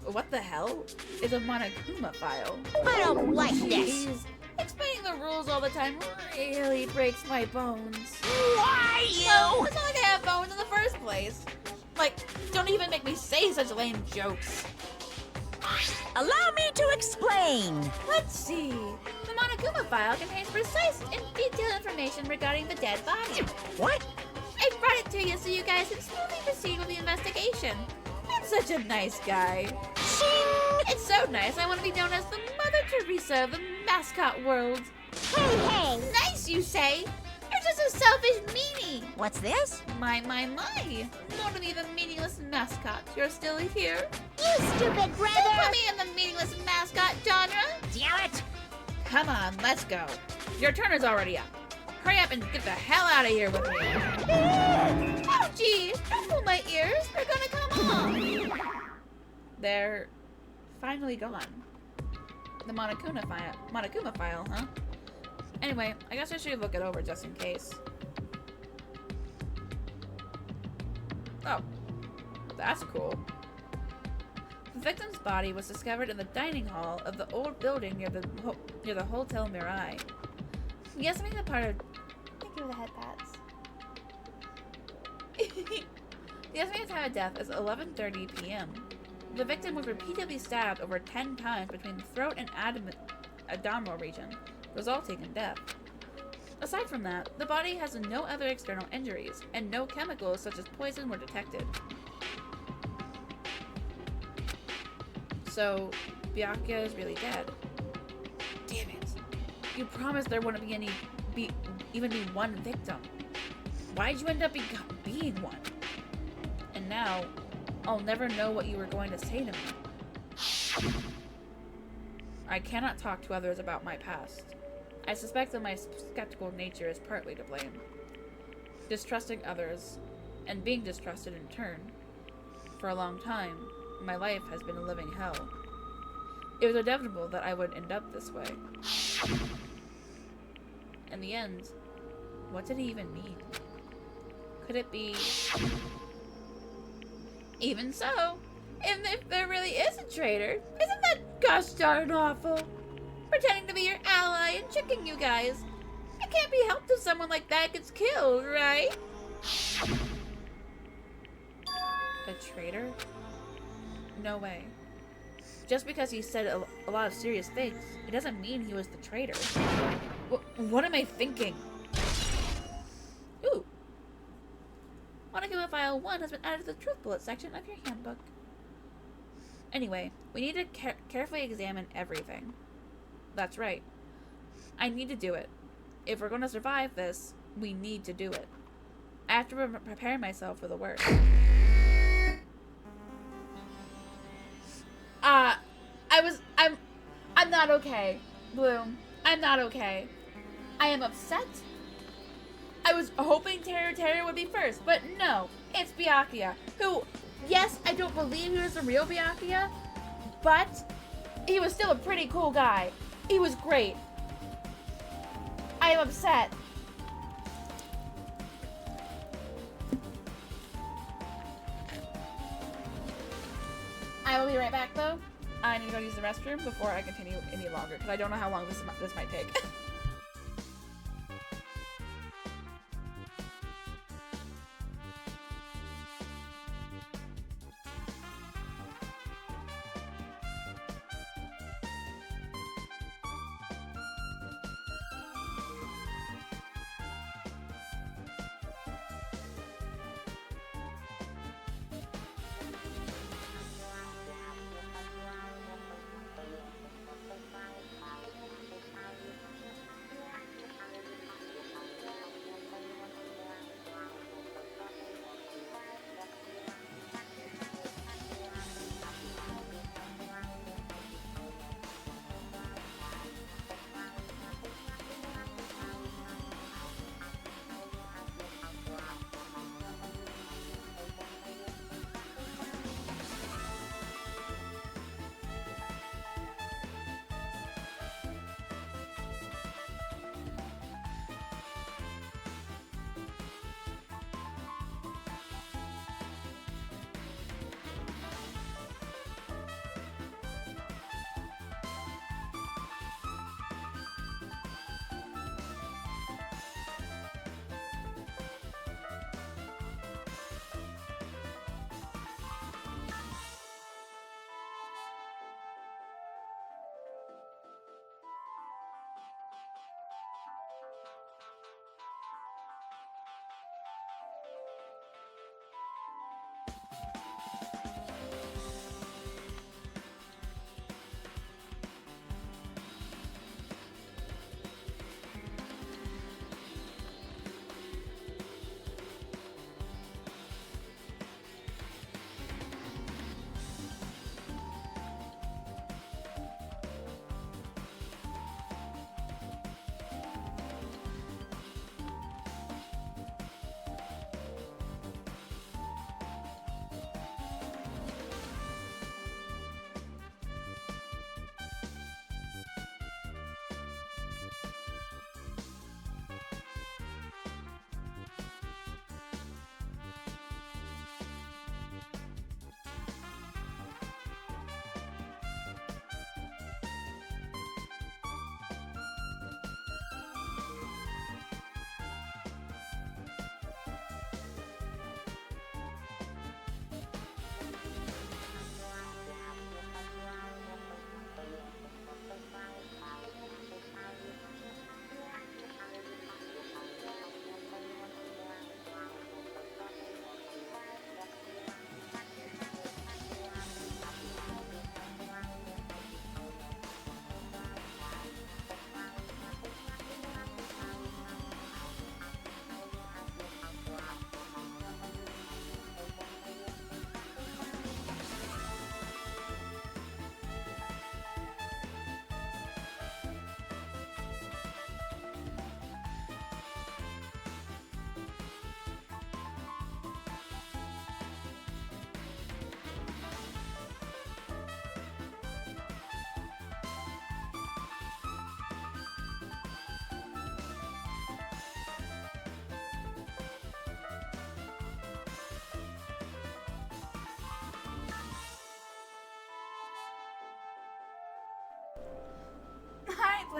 Speaker 10: What the hell is a Monokuma file?
Speaker 8: I don't like this.
Speaker 10: Jeez. Explaining the rules all the time really breaks my bones.
Speaker 8: Why
Speaker 10: Well,
Speaker 8: you?
Speaker 10: it's not like I have bones in the first place. Like, don't even make me say such lame jokes.
Speaker 8: Allow me to explain.
Speaker 10: Let's see. The Monokuma file contains precise and detailed information regarding the dead body.
Speaker 8: What?
Speaker 10: I brought it to you so you guys can smoothly proceed with the investigation. I'm such a nice guy.
Speaker 8: Shing!
Speaker 10: It's so nice I want to be known as the Mother Teresa of the mascot world.
Speaker 3: Hey!
Speaker 10: Nice, you say? You're just a selfish meanie.
Speaker 8: What's this?
Speaker 10: My. More to me the meaningless mascot. You're still here?
Speaker 3: You stupid
Speaker 10: Don't
Speaker 3: brother!
Speaker 10: put me in the meaningless mascot genre.
Speaker 8: Damn it!
Speaker 10: Come on, let's go. Your turn is already up. Hurry up and get the hell out of here with me. Oh, gee, don't pull my ears. They're gonna come off. They're finally gone. The Monokuma file, huh? Anyway, I guess I should look it over just in case. Oh, that's cool. The victim's body was discovered in the dining hall of the old building near the Hotel Mirai. The estimated part of thank you for the head pats. The estimated time of death is 11:30 p.m. The victim was repeatedly stabbed over 10 times between the throat and abdominal region, resulting in death. Aside from that, the body has no other external injuries, and no chemicals such as poison were detected. So, Byakuya is really dead. Damn it. You promised there wouldn't be even one victim. Why'd you end up being one? And now, I'll never know what you were going to say to me. I cannot talk to others about my past. I suspect that my skeptical nature is partly to blame. Distrusting others, and being distrusted in turn. For a long time, my life has been a living hell. It was inevitable that I would end up this way. In the end, what did he even mean? Could it be... Even so, if there really is a traitor, isn't that gosh darn awful? Pretending to be your ally and tricking you guys. It can't be helped if someone like that gets killed, right? A traitor? No way. Just because he said a lot of serious things, it doesn't mean he was the traitor. What am I thinking? Ooh. Monokuma File 1 has been added to the Truth Bullet section of your handbook. Anyway, we need to carefully examine everything. That's right. I need to do it. If we're going to survive this, we need to do it. I have to prepare myself for the worst. I'm not okay, Bloom. I'm not okay. I am upset. I was hoping Teru would be first, but no, it's Byakuya, who, yes, I don't believe he was the real Byakuya, but he was still a pretty cool guy. He was great. I am upset. I will be right back, though. I need to go use the restroom before I continue any longer, because I don't know how long this might take.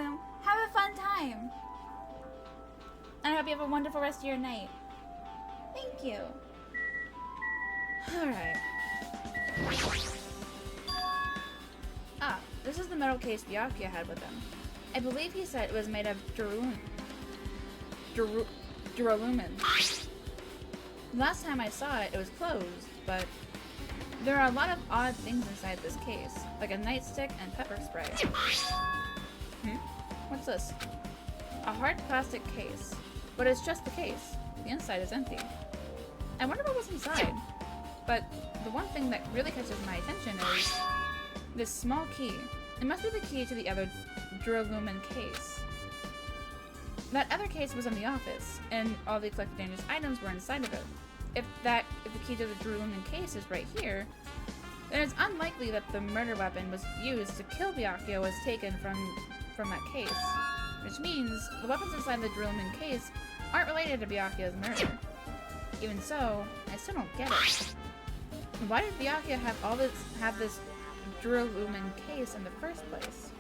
Speaker 10: Bloom. Have a fun time. And I hope you have a wonderful rest of your night. Thank you. Alright. Ah, this is the metal case Byakuya had with him. I believe he said it was made of duralumin. Last time I saw it, it was closed, but there are a lot of odd things inside this case, like a nightstick and pepper spray. What's this? A hard plastic case, but it's just the case. The inside is empty. I wonder what was inside, but the one thing that really catches my attention is this small key. It must be the key to the other duralumin case. That other case was in the office, and all the collected dangerous items were inside of it. If the key to the duralumin case is right here, then it's unlikely that the murder weapon was used to kill Byakuya was taken from that case. Which means the weapons inside the duralumin case aren't related to Byakuya's murder. Even so, I still don't get it. Why did Byakuya have this duralumin case in the first place?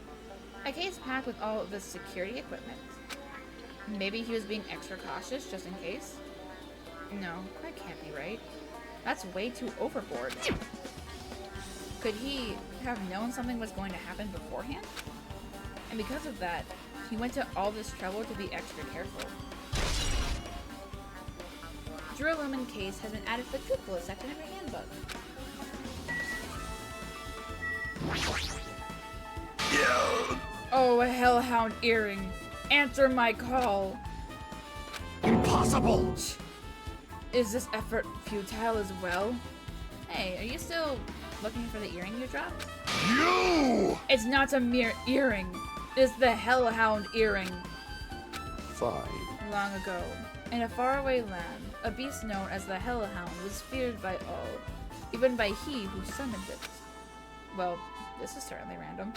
Speaker 10: A case packed with all of this security equipment. Maybe he was being extra cautious just in case? No, that can't be right. That's way too overboard. Could he have known something was going to happen beforehand? And because of that, he went to all this trouble to be extra careful. Duralumin case has been added to the truthfulness section of your handbook. Oh, a hellhound earring. Answer my call.
Speaker 11: Impossible!
Speaker 10: Is this effort futile as well? Hey, are you still looking for the earring you dropped?
Speaker 11: You!
Speaker 10: It's not a mere earring. It's the hellhound earring.
Speaker 4: Fine.
Speaker 10: Long ago, in a faraway land, a beast known as the hellhound was feared by all, even by he who summoned it. Well, this is certainly random.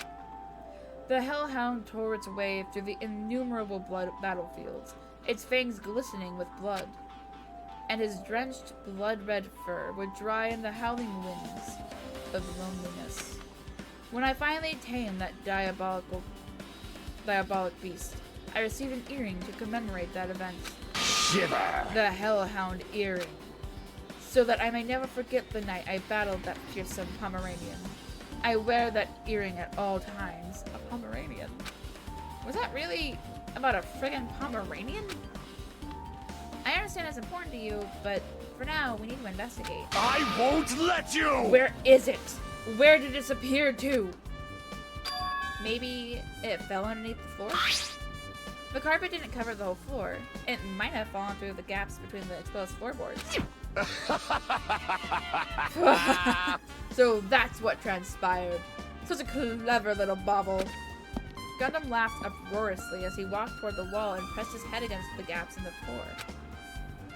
Speaker 10: The hellhound tore its way through the innumerable battlefields, its fangs glistening with blood, and his drenched, blood-red fur would dry in the howling winds of loneliness. When I finally tamed that diabolic beast, I received an earring to commemorate that event.
Speaker 11: Shiver!
Speaker 10: The hellhound earring. So that I may never forget the night I battled that fearsome Pomeranian. I wear that earring at all times. A Pomeranian. Was that really about a friggin' Pomeranian? I understand it's important to you, but for now, we need to investigate.
Speaker 11: I won't let you!
Speaker 10: Where is it? Where did it disappear to? Maybe it fell underneath the floor? The carpet didn't cover the whole floor. It might have fallen through the gaps between the exposed floorboards. So that's what transpired. Such a clever little bauble. Gundam laughed uproariously as he walked toward the wall and pressed his head against the gaps in the floor,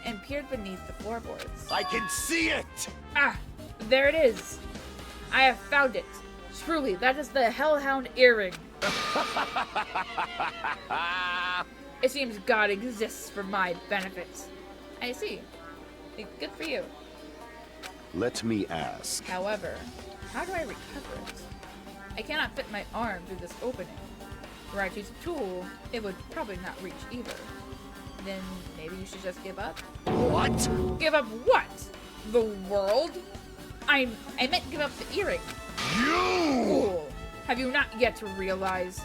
Speaker 10: and peered beneath the floorboards.
Speaker 11: I can see it!
Speaker 10: Ah! There it is! I have found it! Truly, that is the hellhound earring! It seems God exists for my benefit. I see. Good for you.
Speaker 4: Let me ask.
Speaker 10: However, how do I recover it? I cannot fit my arm through this opening. Were I to use a tool, it would probably not reach either. Then maybe you should just give up?
Speaker 11: What?
Speaker 10: Give up what? The world? I meant give up the earring.
Speaker 11: You!
Speaker 10: Fool! Have you not yet realized?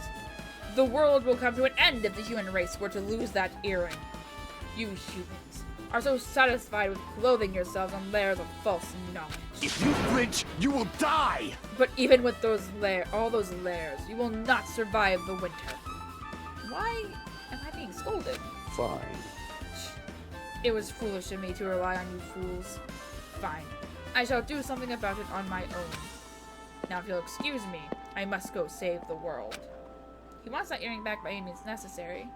Speaker 10: The world will come to an end if the human race were to lose that earring. You humans are so satisfied with clothing yourselves in layers of false knowledge.
Speaker 11: If you flinch, you will die!
Speaker 10: But even with all those layers, you will not survive the winter. Why am I being scolded?
Speaker 4: Fine.
Speaker 10: It was foolish of me to rely on you fools. Fine. I shall do something about it on my own. Now if you'll excuse me, I must go save the world. He wants that earring back by any means necessary.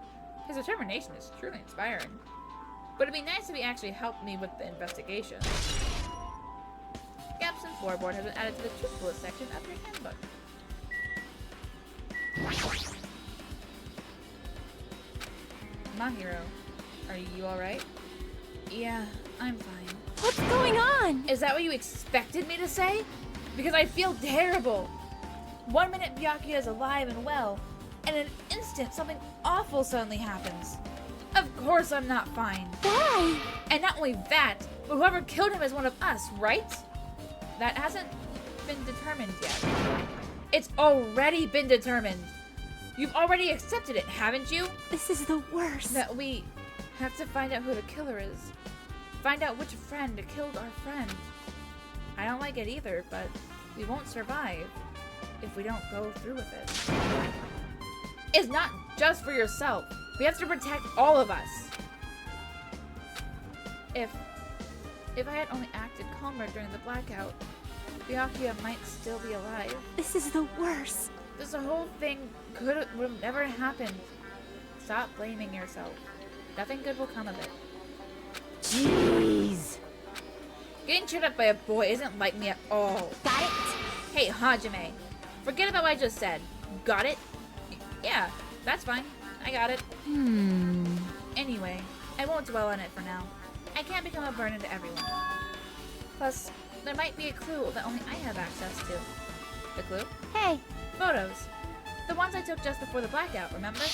Speaker 10: His determination is truly inspiring. But it'd be nice if he actually helped me with the investigation. Gaps in floorboard has been added to the truthfulness section of your handbook. Mahiro, are you alright? Yeah, I'm fine.
Speaker 3: What's going on?
Speaker 10: Is that what you expected me to say? Because I feel terrible. 1 minute Byakuya is alive and well, and in an instant, something awful suddenly happens. Of course I'm not fine.
Speaker 3: Why?
Speaker 10: And not only that, but whoever killed him is one of us, right? That hasn't been determined yet. It's already been determined. You've already accepted it, haven't you?
Speaker 3: This is the worst.
Speaker 10: That we have to find out who the killer is. Find out which friend killed our friend. I don't like it either, but we won't survive if we don't go through with it. It's not just for yourself. We have to protect all of us. If I had only acted calmer during the blackout, Byakuya might still be alive.
Speaker 3: This is the worst.
Speaker 10: This whole thing would have never happened. Stop blaming yourself. Nothing good will come of it.
Speaker 3: Jeez.
Speaker 10: Getting cheered up by a boy isn't like me at all.
Speaker 3: Got it?
Speaker 10: Hey, Hajime. Forget about what I just said. Got it? Yeah, that's fine. I got it. Anyway, I won't dwell on it for now. I can't become a burden to everyone. Plus, there might be a clue that only I have access to. The clue?
Speaker 3: Hey.
Speaker 10: Photos. The ones I took just before the blackout, remember?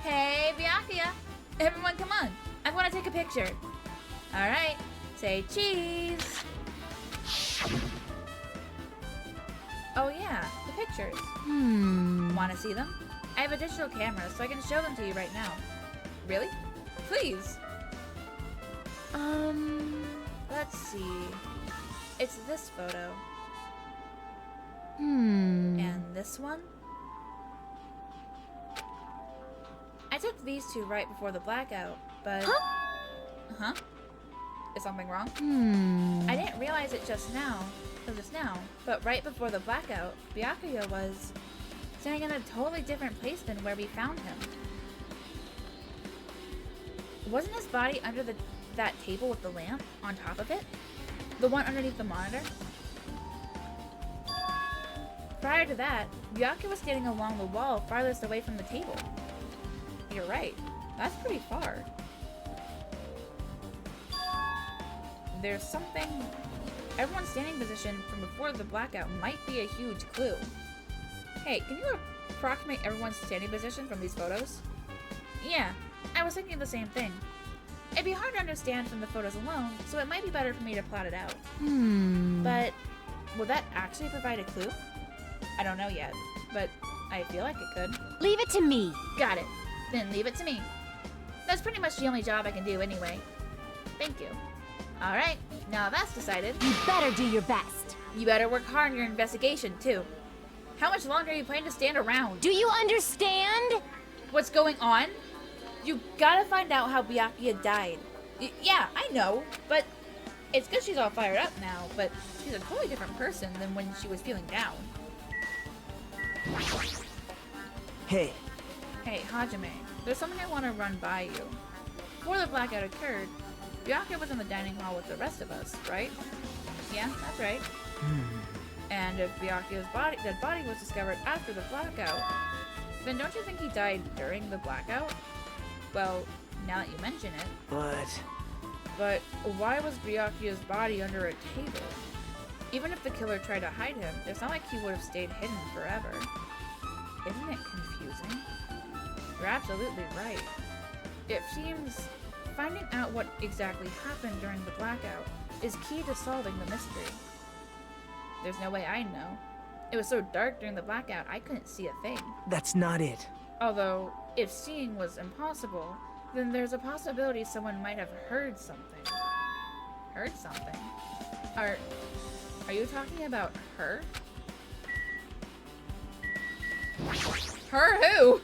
Speaker 10: Hey, Byakuya. Everyone come on. I want to take a picture. Alright. Say cheese. Oh yeah, the pictures. Want to see them? I have a digital camera, so I can show them to you right now. Really? Please. Let's see. It's this photo. And this one? I took these two right before the blackout, but... Huh? Is something wrong? I didn't realize it just now, but right before the blackout, Byakuya was standing in a totally different place than where we found him. Wasn't his body under that table with the lamp on top of it? The one underneath the monitor? Prior to that, Byakuya was standing along the wall farthest away from the table. You're right. That's pretty far. There's something... Everyone's standing position from before the blackout might be a huge clue. Hey, can you approximate everyone's standing position from these photos? Yeah, I was thinking the same thing. It'd be hard to understand from the photos alone, so it might be better for me to plot it out. But will that actually provide a clue? I don't know yet, but I feel like it could.
Speaker 3: Leave it to me.
Speaker 10: Got it. Then leave it to me. That's pretty much the only job I can do anyway. Thank you. Alright, now that's decided.
Speaker 3: You better do your best.
Speaker 10: You better work hard on your investigation, too. How much longer are you planning to stand around?
Speaker 3: Do you understand?
Speaker 10: What's going on? You gotta find out how Byakuya died. Yeah, I know, but it's good she's all fired up now, but she's a totally different person than when she was feeling down.
Speaker 7: Hey.
Speaker 10: Hey, Hajime, there's something I want to run by you. Before the blackout occurred, Byakuya was in the dining hall with the rest of us, right? Yeah, that's right. And if Byakuya's dead body was discovered after the blackout, then don't you think he died during the blackout? Well, now that you mention it. But why was Byakuya's body under a table? Even if the killer tried to hide him, it's not like he would have stayed hidden forever. Isn't it confusing? You're absolutely right. It seems finding out what exactly happened during the blackout is key to solving the mystery. There's no way I'd know. It was so dark during the blackout, I couldn't see a thing.
Speaker 7: That's not it.
Speaker 10: Although, if seeing was impossible, then there's a possibility someone might have heard something. Heard something? Are you talking about her? Her who?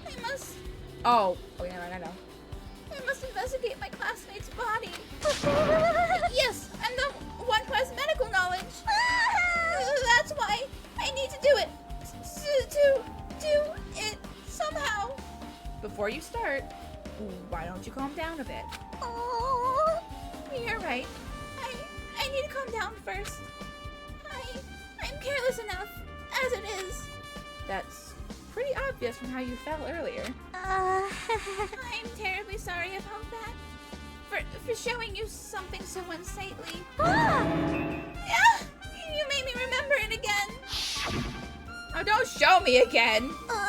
Speaker 10: I must... Oh, yeah, I know. I must investigate my classmate's body. Yes, I'm the one who has medical knowledge. That's why I need to do it. To do it somehow. Before you start, why don't you calm down a bit? Oh, you're right. I need to calm down first. I'm careless enough as it is. That's pretty obvious from how you fell earlier. I'm terribly sorry about that. For showing you something so unsightly. Yeah, you made me remember it again. don't show me again!
Speaker 3: Yeah.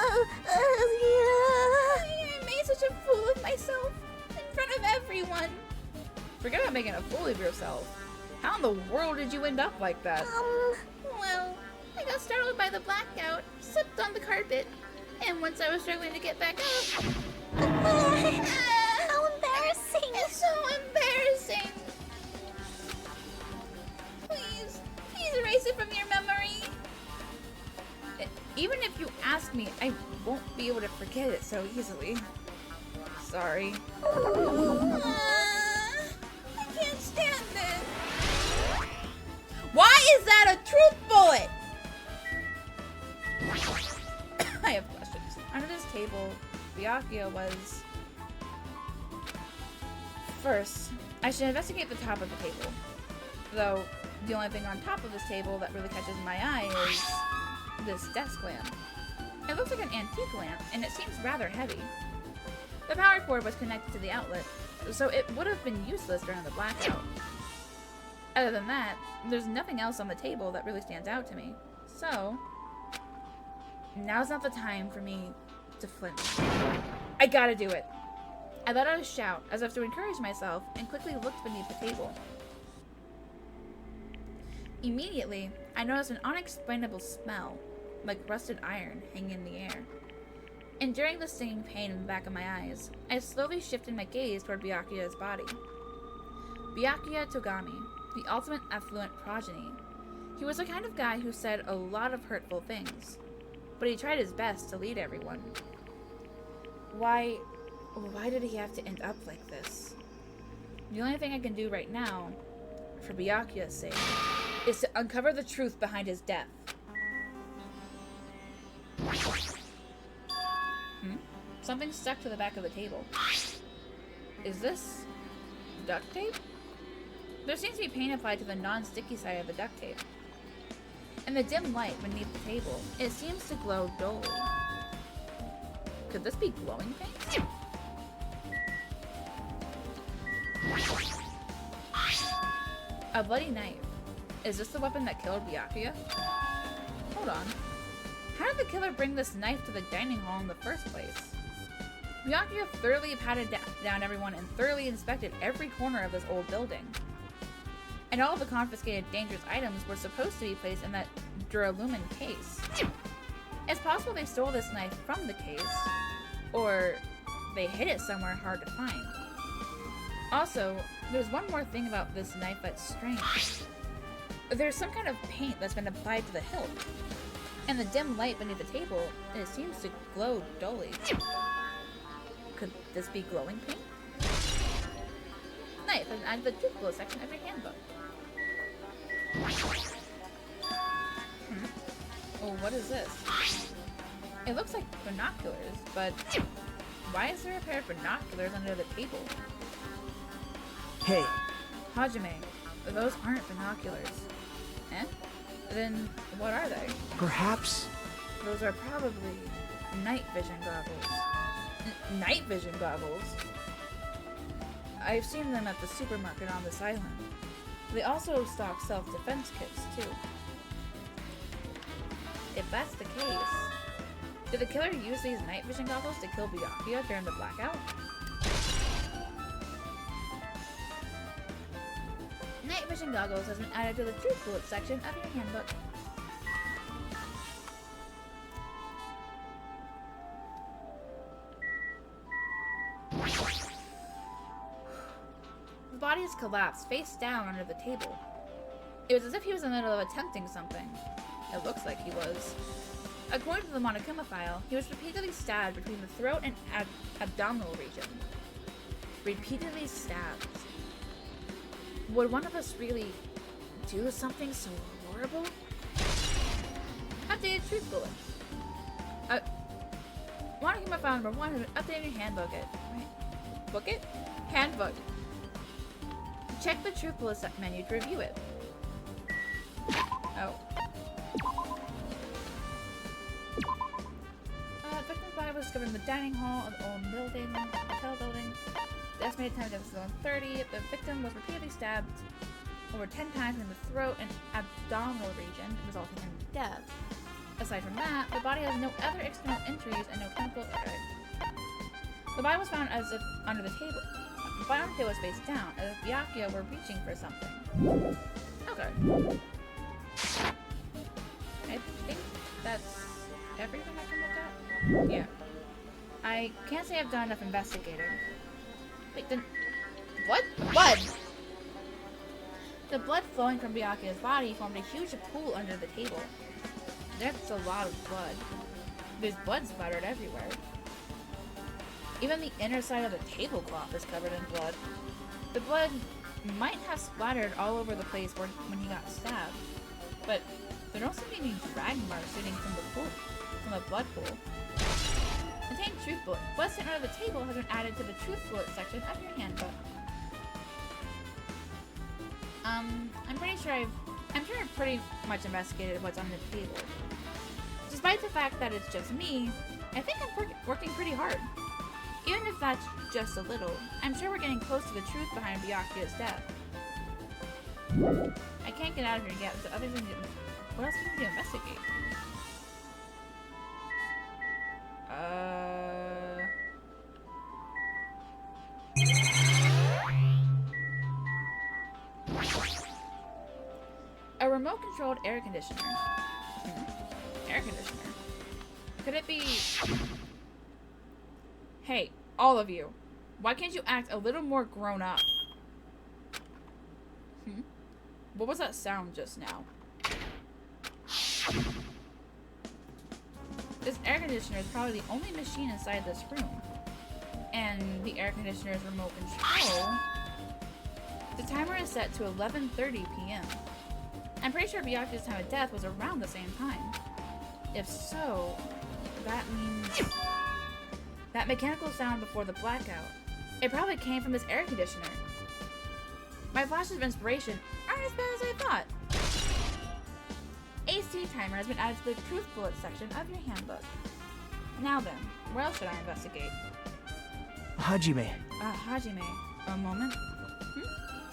Speaker 10: I made such a fool of myself in front of everyone. Forget about making a fool of yourself. How in the world did you end up like that?
Speaker 3: Well,
Speaker 10: I got startled by the blackout, slipped on the carpet, and once I was struggling to get back up...
Speaker 3: how embarrassing.
Speaker 10: It's so embarrassing. Please erase it from your memory. Even if you ask me, I won't be able to forget it so easily. Sorry. I can't stand it. Why is that a truth bullet? I have questions. Under this table, Byakuya was... First, I should investigate the top of the table. Though, the only thing on top of this table that really catches my eye is this desk lamp. It looks like an antique lamp, and it seems rather heavy. The power cord was connected to the outlet, so it would have been useless during the blackout. Other than that, there's nothing else on the table that really stands out to me. So, now's not the time for me to flinch. I gotta do it. I let out a shout as if to encourage myself and quickly looked beneath the table. Immediately, I noticed an unexplainable smell, like rusted iron, hanging in the air. Enduring the stinging pain in the back of my eyes, I slowly shifted my gaze toward Byakuya's body. Byakuya Togami, the ultimate affluent progeny. He was the kind of guy who said a lot of hurtful things, but he tried his best to lead everyone. Why did he have to end up like this? The only thing I can do right now, for Byakuya's sake, is to uncover the truth behind his death. Something stuck to the back of the table. Is this duct tape? There seems to be paint applied to the non-sticky side of the duct tape. In the dim light beneath the table, it seems to glow dully. Could this be glowing paint? A bloody knife. Is this the weapon that killed Byakuya? Hold on. How did the killer bring this knife to the dining hall in the first place? Byakuya thoroughly patted down everyone and thoroughly inspected every corner of this old building. And all of the confiscated dangerous items were supposed to be placed in that duralumin case. It's possible they stole this knife from the case, or they hid it somewhere hard to find. Also, there's one more thing about this knife that's strange. There's some kind of paint that's been applied to the hilt. And the dim light beneath the table, it seems to glow dully. Could this be glowing paint? Knife has added the truth glow section of your handbook. Oh, what is this? It looks like binoculars, but why is there a pair of binoculars under the table?
Speaker 7: Hey.
Speaker 10: Hajime, those aren't binoculars. Eh? Then what are they?
Speaker 7: Perhaps?
Speaker 10: Those are probably night vision goggles. Night vision goggles? I've seen them at the supermarket on this island. They also stock self-defense kits, too. If that's the case, did the killer use these night vision goggles to kill Byakuya during the blackout? Night vision goggles has been added to the truth bullet section of your handbook. The body is collapsed, face down under the table. It was as if he was in the middle of attempting something. It looks like he was. According to the Monokuma file, he was repeatedly stabbed between the throat and abdominal region. Repeatedly stabbed. Would one of us really do something so horrible? Updated truth bullets. Monokuma file number 1 has been updated in your handbook. Book it? Handbook. Check the truth bullet menu to review it. Oh. Victim's body was discovered in the dining hall of the old building, hotel building. The estimated time of death was 1:30. The victim was repeatedly stabbed over 10 times in the throat and abdominal region, resulting in death. A Aside from that, the body has no other external injuries and no chemical. Okay. The body was found as if under the table. The body on the table was face down, as if Byakuya were reaching for something. Okay. I think that's everything I can look at. Yeah. I can't say I've done enough investigating. Wait, then what? Blood! The blood flowing from Byakuya's body formed a huge pool under the table. That's a lot of blood. There's blood splattered everywhere. Even the inner side of the tablecloth is covered in blood. The blood might have splattered all over the place when he got stabbed, but there don't seem to be any drag marks leading from the blood pool. Contain truth bullet. Blood sitting under the table has been added to the truth bullet section of your handbook. I'm sure I've pretty much investigated what's on the table. Despite the fact that it's just me, I think I'm working pretty hard. Even if that's just a little, I'm sure we're getting close to the truth behind Byakuya's death. I can't get out of here yet, so other things. What else can we do to investigate? A remote-controlled air conditioner. Air conditioner. Could it be... Hey, all of you. Why can't you act a little more grown up? What was that sound just now? This air conditioner is probably the only machine inside this room. And the air conditioner's remote control... The timer is set to 11:30 p.m. I'm pretty sure Byakuya's time of death was around the same time. If so, that means... That mechanical sound before the blackout. It probably came from this air conditioner. My flashes of inspiration aren't as bad as I thought. AC timer has been added to the truth bullet section of your handbook. Now then, where else should I investigate?
Speaker 2: Hajime.
Speaker 10: Hajime. A moment.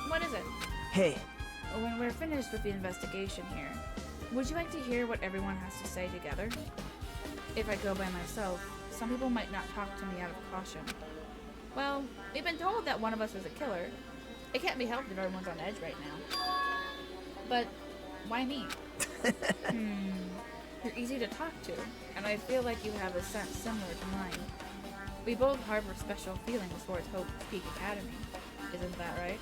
Speaker 10: What is it?
Speaker 2: Hey.
Speaker 10: When we're finished with the investigation here, would you like to hear what everyone has to say together? If I go by myself, some people might not talk to me out of caution. Well, we've been told that one of us was a killer. It can't be helped if everyone's on edge right now. But why me? You're easy to talk to, and I feel like you have a sense similar to mine. We both harbor special feelings towards Hope Peak Academy. Isn't that right?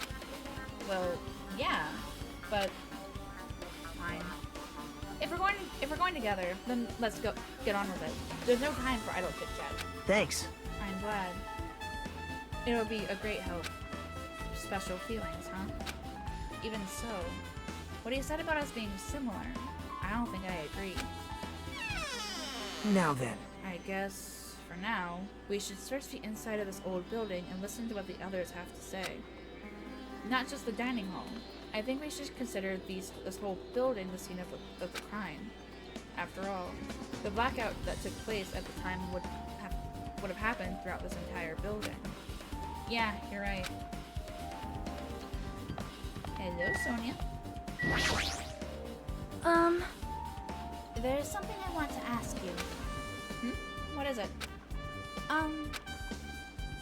Speaker 10: Well, yeah, but fine. If we're going together, then let's get on with it. There's no time for idle chit-chat.
Speaker 2: Thanks.
Speaker 10: I'm glad. It'll be a great help. Special feelings, huh? Even so, what you said about us being similar, I don't think I agree.
Speaker 2: Now then.
Speaker 10: I guess, for now, we should search the inside of this old building and listen to what the others have to say. Not just the dining hall. I think we should consider this whole building the scene of the crime. After all, the blackout that took place at the time would have happened throughout this entire building. Yeah, you're right. Hello, Sonia. There's something I want to ask you. What is it?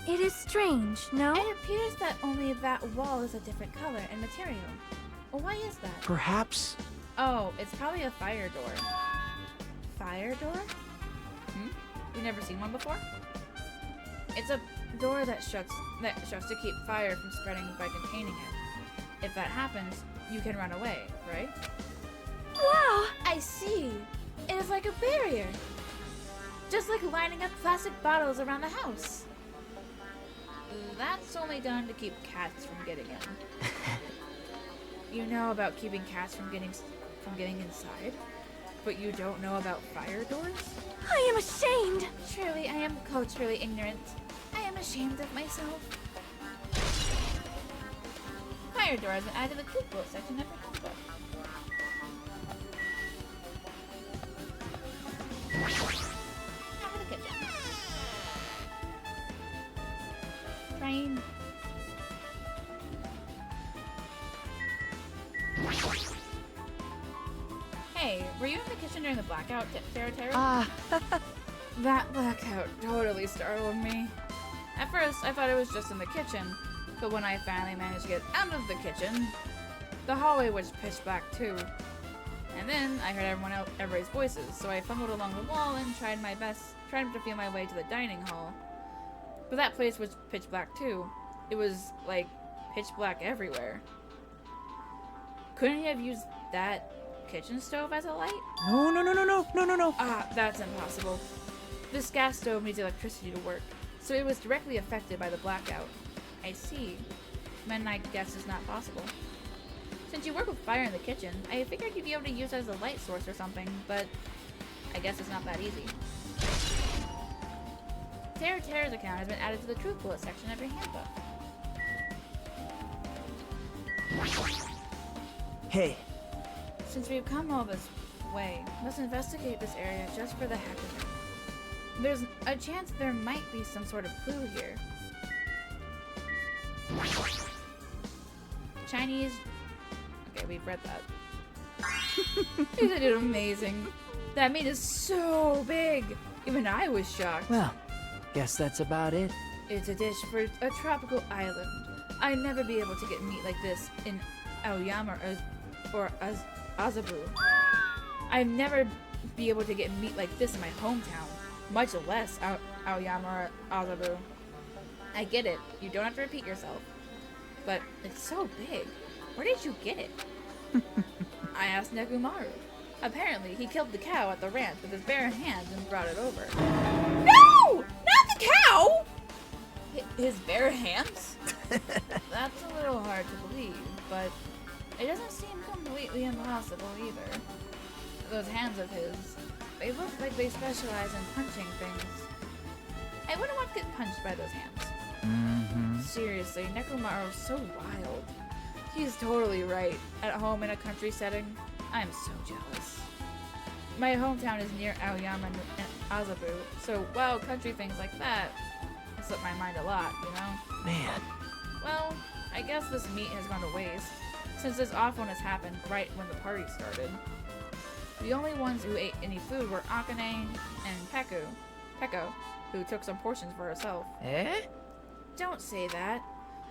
Speaker 3: It is strange, no?
Speaker 10: It appears that only that wall is a different color and material. Well, why is that?
Speaker 2: Perhaps...
Speaker 10: Oh, it's probably a fire door. Fire door? You've never seen one before? It's a door that shuts to keep fire from spreading by containing it. If that happens, you can run away, right?
Speaker 3: Wow!
Speaker 10: I see. It is like a barrier. Just like lining up plastic bottles around the house. That's only done to keep cats from getting in. You know about keeping cats from getting inside, but you don't know about fire doors?
Speaker 3: I am ashamed!
Speaker 10: Truly, I am culturally ignorant. I am ashamed of myself. Fire door has been added to the cook book section of your handbook. Now for the kitchen. Train. Hey, were you you in the kitchen during the blackout, Tara?
Speaker 2: Ah,
Speaker 10: That blackout totally startled me. At first, I thought it was just in the kitchen, but when I finally managed to get out of the kitchen, the hallway was pitch black too. And then I heard everybody's voices, so I fumbled along the wall and tried to feel my way to the dining hall. But that place was pitch black too. It was like pitch black everywhere. Couldn't he have used that kitchen stove as a light?
Speaker 2: no.
Speaker 10: Ah, that's impossible. This gas stove needs electricity to work, so it was directly affected by the blackout. I see. Then I guess it's not possible. Since you work with fire in the kitchen, I figured you'd be able to use it as a light source or something, but I guess it's not that easy. Tara's account has been added to the Truth Bullet section of your handbook.
Speaker 2: Hey,
Speaker 10: Since we've come all this way, let's investigate this area just for the heck of it. There's a chance there might be some sort of clue here. Chinese... Okay, we've read that. You did amazing. That meat is so big. Even I was shocked.
Speaker 2: well, guess that's about it.
Speaker 10: It's a dish for a tropical island. I'd never be able to get meat like this in Aoyama or Azabu. I'd never be able to get meat like this in my hometown, much less Aoyama or Azabu. I get it, you don't have to repeat yourself. But it's so big. Where did you get it? I asked Negumaru. Apparently, he killed the cow at the ranch with his bare hands and brought it over. No! Not the cow! His bare hands? That's a little hard to believe, but it doesn't seem completely impossible either. Those hands of his, they look like they specialize in punching things. I wouldn't want to get punched by those hands. Seriously, Nekomaru's so wild. He's totally right. At home in a country setting, I'm so jealous. My hometown is near Aoyama and Azabu, so wild country things like that slip my mind a lot, you know?
Speaker 2: Man,
Speaker 10: Well, I guess this meat has gone to waste, since this awfulness happened right when the party started. The only ones who ate any food were Akane and Peko, who took some portions for herself.
Speaker 2: eh?
Speaker 10: Don't say that.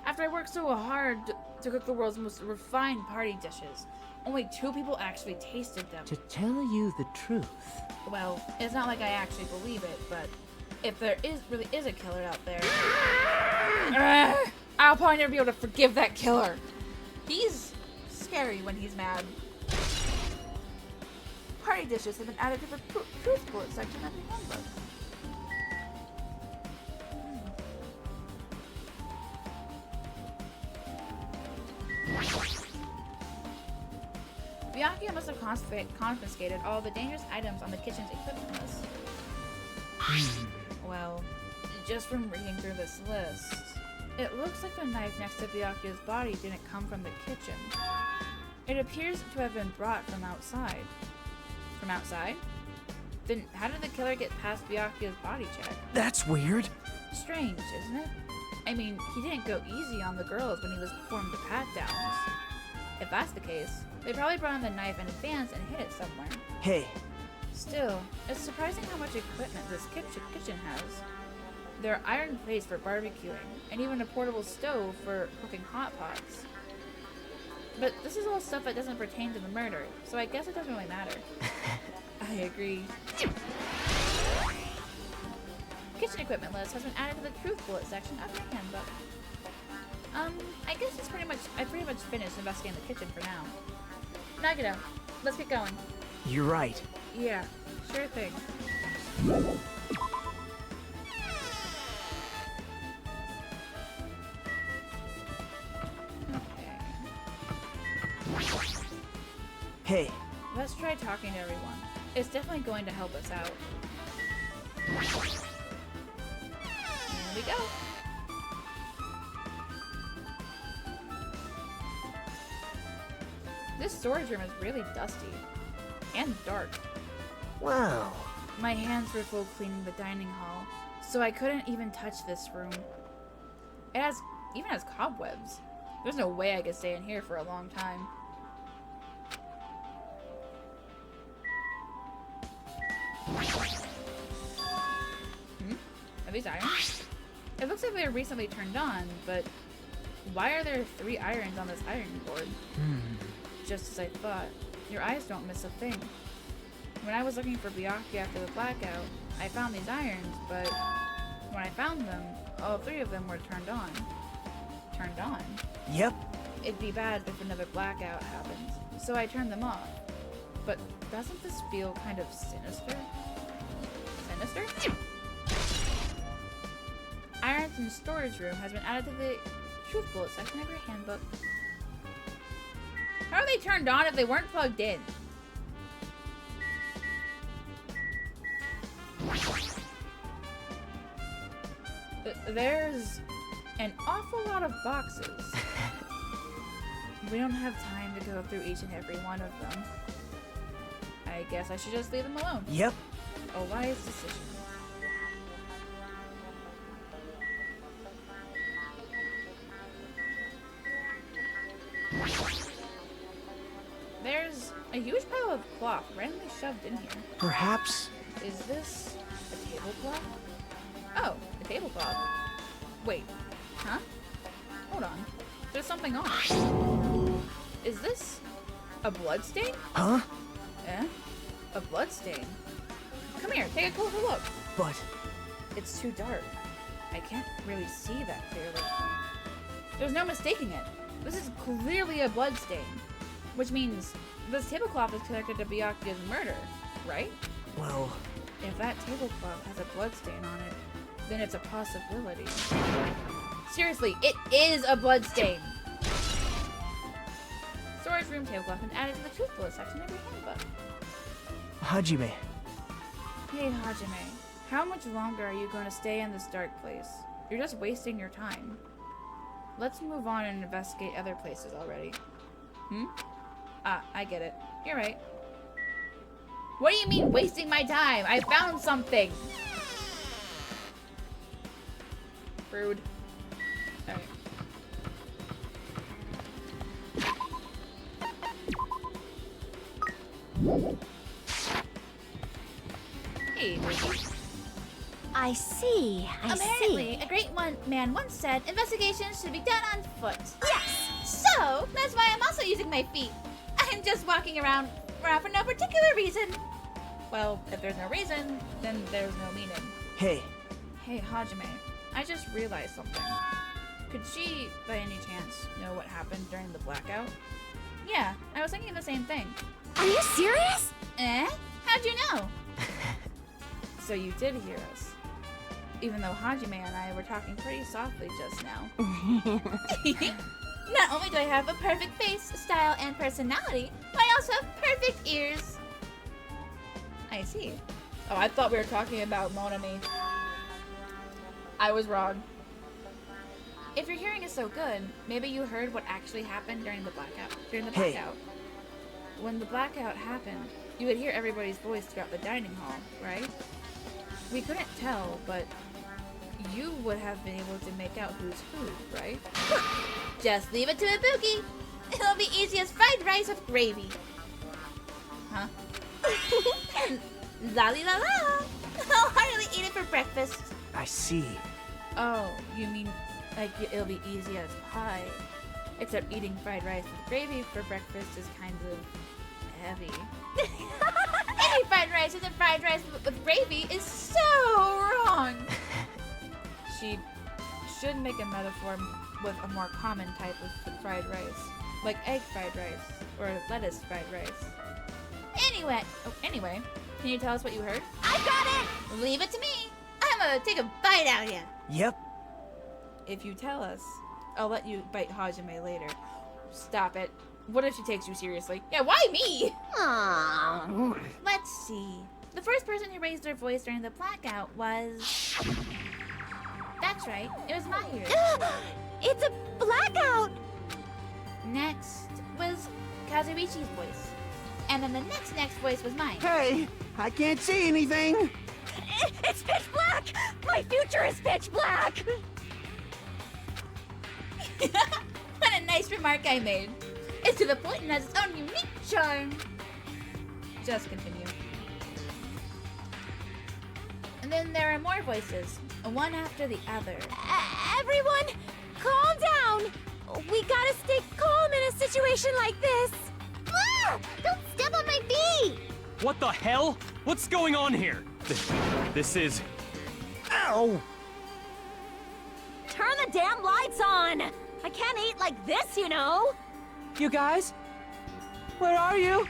Speaker 10: After I worked so hard to cook the world's most refined party dishes, only 2 people actually tasted them.
Speaker 2: To tell you the truth,
Speaker 10: Well, it's not like I actually believe it, but if there really is a killer out there, I'll probably never be able to forgive that killer. He's scary when he's mad. Party dishes have been added to the Truth Bullet section of the handbook. Byakuya must have confiscated all the dangerous items on the kitchen's equipment list. Well, just from reading through this list, it looks like the knife next to Byakuya's body didn't come from the kitchen. It appears to have been brought from outside. From outside? Then how did the killer get past Byakuya's body check?
Speaker 2: that's weird.
Speaker 10: Strange, isn't it? I mean, he didn't go easy on the girls when he was performing the pat-downs. If that's the case, they probably brought in the knife in advance and hid it somewhere.
Speaker 2: Hey,
Speaker 10: Still, it's surprising how much equipment this kitchen has. There are iron plates for barbecuing, and even a portable stove for cooking hot pots. But this is all stuff that doesn't pertain to the murder, so I guess it doesn't really matter. I agree. Kitchen equipment list has been added to the Truth Bullet section of my handbook. I guess I pretty much finished investigating the kitchen for now. Nagito, let's get going.
Speaker 2: you're right.
Speaker 10: Yeah, sure thing.
Speaker 2: Hey,
Speaker 10: Let's try talking to everyone. It's definitely going to help us out. Here we go. This storage room is really dusty. And dark.
Speaker 2: wow.
Speaker 10: My hands were full cleaning the dining hall, so I couldn't even touch this room. It even has cobwebs. There's no way I could stay in here for a long time. Are these irons? It looks like they were recently turned on, but why are there 3 irons on this ironing board? Just as I thought. Your eyes don't miss a thing. When I was looking for Byakuya after the blackout, I found these irons, but when I found them, all 3 of them were turned on. Turned on?
Speaker 2: Yep.
Speaker 10: It'd be bad if another blackout happens, so I turned them off. But doesn't this feel kind of sinister? Sinister? Irons in the storage room has been added to the truth bullet section of your handbook. How are they turned on if they weren't plugged in? There's an awful lot of boxes. We don't have time to go through each and every one of them. I guess I should just leave them alone.
Speaker 2: Yep.
Speaker 10: A wise decision. There's a huge pile of cloth randomly shoved in here.
Speaker 2: Perhaps.
Speaker 10: Is this a tablecloth? Oh, a tablecloth. Wait, huh? Hold on. There's something on it. Is this a bloodstain?
Speaker 2: Huh?
Speaker 10: Eh? A bloodstain? Come here, take a closer look.
Speaker 2: But
Speaker 10: it's too dark. I can't really see that clearly. There's no mistaking it. This is clearly a bloodstain. Which means this tablecloth is connected to Byakuya's murder, right?
Speaker 2: well,
Speaker 10: If that tablecloth has a bloodstain on it, then it's a possibility. Seriously, it is a bloodstain! Storage room tablecloth and added to the truth bullet section of your handbook.
Speaker 2: Hajime.
Speaker 10: Hey Hajime, how much longer are you going to stay in this dark place? You're just wasting your time. Let's move on and investigate other places already. Ah, I get it. You're right. What do you mean wasting my time? I found something! Rude. Alright. Hey, Ricky.
Speaker 3: I see.
Speaker 10: Apparently, a great man once said investigations should be done on foot.
Speaker 3: Yes!
Speaker 10: So, that's why I'm also using my feet. I'm just walking around for no particular reason. Well, if there's no reason, then there's no meaning.
Speaker 2: Hey.
Speaker 10: Hey, Hajime, I just realized something. Could she, by any chance, know what happened during the blackout? Yeah, I was thinking the same thing.
Speaker 3: Are you serious?
Speaker 10: Eh? How'd you know? So you did hear us. Even though Hajime and I were talking pretty softly just now. Not only do I have a perfect face, style, and personality, but I also have perfect ears. I see. Oh, I thought we were talking about Monami. I was wrong. If your hearing is so good, maybe you heard what actually happened during the blackout.
Speaker 2: Hey.
Speaker 10: When the blackout happened, you would hear everybody's voice throughout the dining hall, right? We couldn't tell, but you would have been able to make out who's who, right? Just leave it to Ibuki. It'll be easy as fried rice with gravy. Huh? Lolly la la. I'll hardly eat it for breakfast.
Speaker 2: I see.
Speaker 10: Oh, you mean like it'll be easy as pie. Except eating fried rice with gravy for breakfast is kind of heavy. Eating fried rice isn't fried rice with gravy is so wrong. She should make a metaphor with a more common type of fried rice. Like egg fried rice or lettuce fried rice. Anyway, can you tell us what you heard?
Speaker 3: I got it!
Speaker 10: Leave it to me. I'm gonna take a bite out of you.
Speaker 2: Yep.
Speaker 10: If you tell us, I'll let you bite Hajime later. Stop it. What if she takes you seriously? Yeah, why me?
Speaker 3: Aww.
Speaker 10: Let's see. The first person who raised their voice during the blackout was... That's right. It was Mahiru.
Speaker 3: It's a blackout!
Speaker 10: Next was Kazuichi's voice. And then the next voice was mine.
Speaker 7: Hey, I can't see anything.
Speaker 3: It's pitch black! My future is pitch black!
Speaker 10: What a nice remark I made. It's to the point and has its own unique charm. Just continue. And then there are more voices, one after the other.
Speaker 3: Everyone, calm down. We gotta stay calm in a situation like this. Ah! Don't step on my feet!
Speaker 5: What the hell? What's going on here? This is...
Speaker 7: Ow!
Speaker 3: Turn the damn lights on! I can't eat like this, you know!
Speaker 2: You guys? Where are you?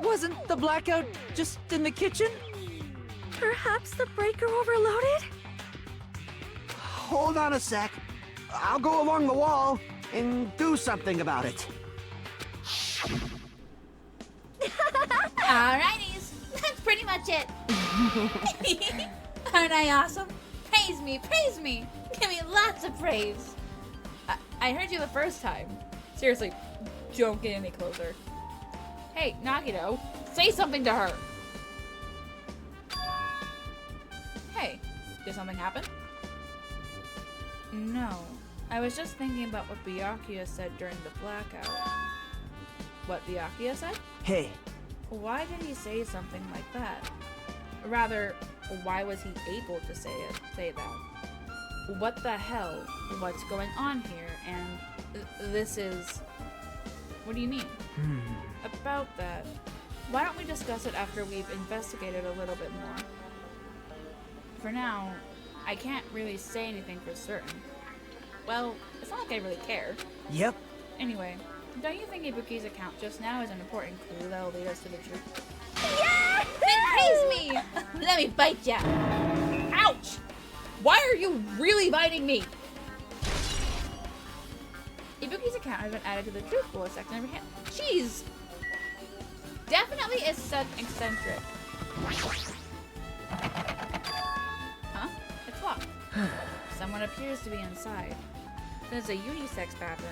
Speaker 2: Wasn't the blackout just in the kitchen?
Speaker 3: Perhaps the breaker overloaded?
Speaker 7: Hold on a sec. I'll go along the wall and do something about it.
Speaker 10: Alrighties, that's pretty much it. Aren't I awesome? Praise me, praise me. Give me lots of praise. I heard you the first time. Seriously, don't get any closer. Hey, Nagito, say something to her. Hey, did something happen? No, I was just thinking about what Byakuya said during the blackout. What Byakuya said?
Speaker 2: Hey,
Speaker 10: Why did he say something like that? Rather, why was he able to say that? What the hell? What's going on here? And this is... What do you mean? About that, why don't we discuss it after we've investigated a little bit more? For now, I can't really say anything for certain. Well, it's not like I really care.
Speaker 2: Yep.
Speaker 10: Anyway, don't you think Ibuki's account just now is an important clue that'll lead us to the truth?
Speaker 3: Yeah!
Speaker 10: Then praise me! Let me bite ya! Ouch! Why are you really biting me? Ibuki's account has been added to the truth bullet section of your hand. Jeez! Definitely is such eccentric. Huh? It's locked. Someone appears to be inside. There's a unisex bathroom.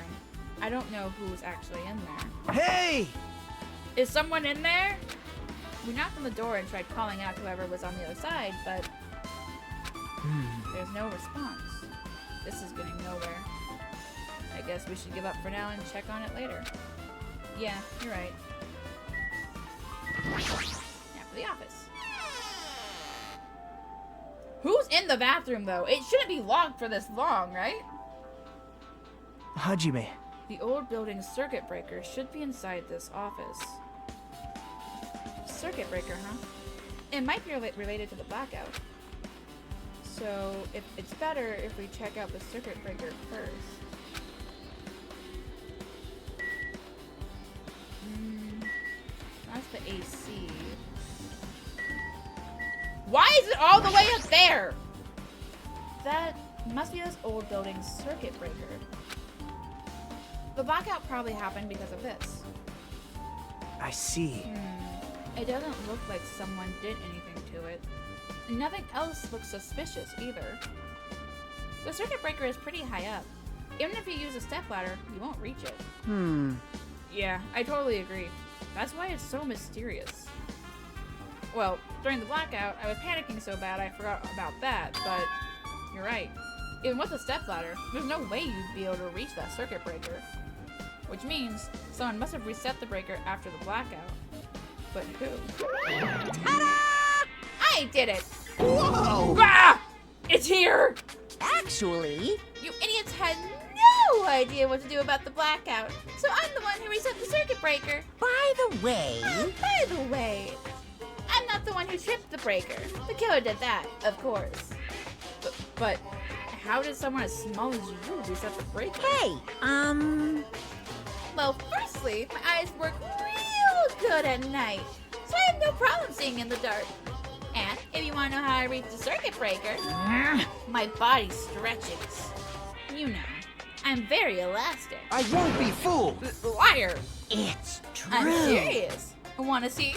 Speaker 10: I don't know who's actually in there.
Speaker 7: Hey!
Speaker 10: Is someone in there? We knocked on the door and tried calling out to whoever was on the other side, but there's no response. This is getting nowhere. I guess we should give up for now and check on it later. Yeah, you're right. Now for the office. Who's in the bathroom, though? It shouldn't be locked for this long, right?
Speaker 2: Hajime.
Speaker 10: The old building's circuit breaker should be inside this office. Circuit breaker, huh? It might be related to the blackout. So, it's better if we check out the circuit breaker first. That's the AC. Why is it all the way up there? That must be this old building's circuit breaker. The blackout probably happened because of this.
Speaker 2: I see.
Speaker 10: It doesn't look like someone did anything to it. Nothing else looks suspicious either. The circuit breaker is pretty high up. Even if you use a stepladder, you won't reach it. Yeah, I totally agree. That's why it's so mysterious. Well, during the blackout, I was panicking so bad I forgot about that, but you're right. Even with a stepladder, there's no way you'd be able to reach that circuit breaker. Which means someone must have reset the breaker after the blackout. But who? Ta-da! I did it!
Speaker 7: Whoa!
Speaker 10: Ah! It's here!
Speaker 8: Actually,
Speaker 10: You idiots had no idea what to do about the blackout, so I'm the one who reset the circuit breaker.
Speaker 8: by the way,
Speaker 10: By the way, I'm not the one who tripped the breaker. The killer did that, of course. But how did someone as small as you reset the breaker?
Speaker 8: hey,
Speaker 10: Well, firstly, my eyes work real good at night, so I have no problem seeing in the dark. And if you want to know how I reach the circuit breaker, my body stretches. You know, I'm very elastic.
Speaker 7: I won't be fooled!
Speaker 10: Liar!
Speaker 8: it's true.
Speaker 10: I'm serious. Want to see?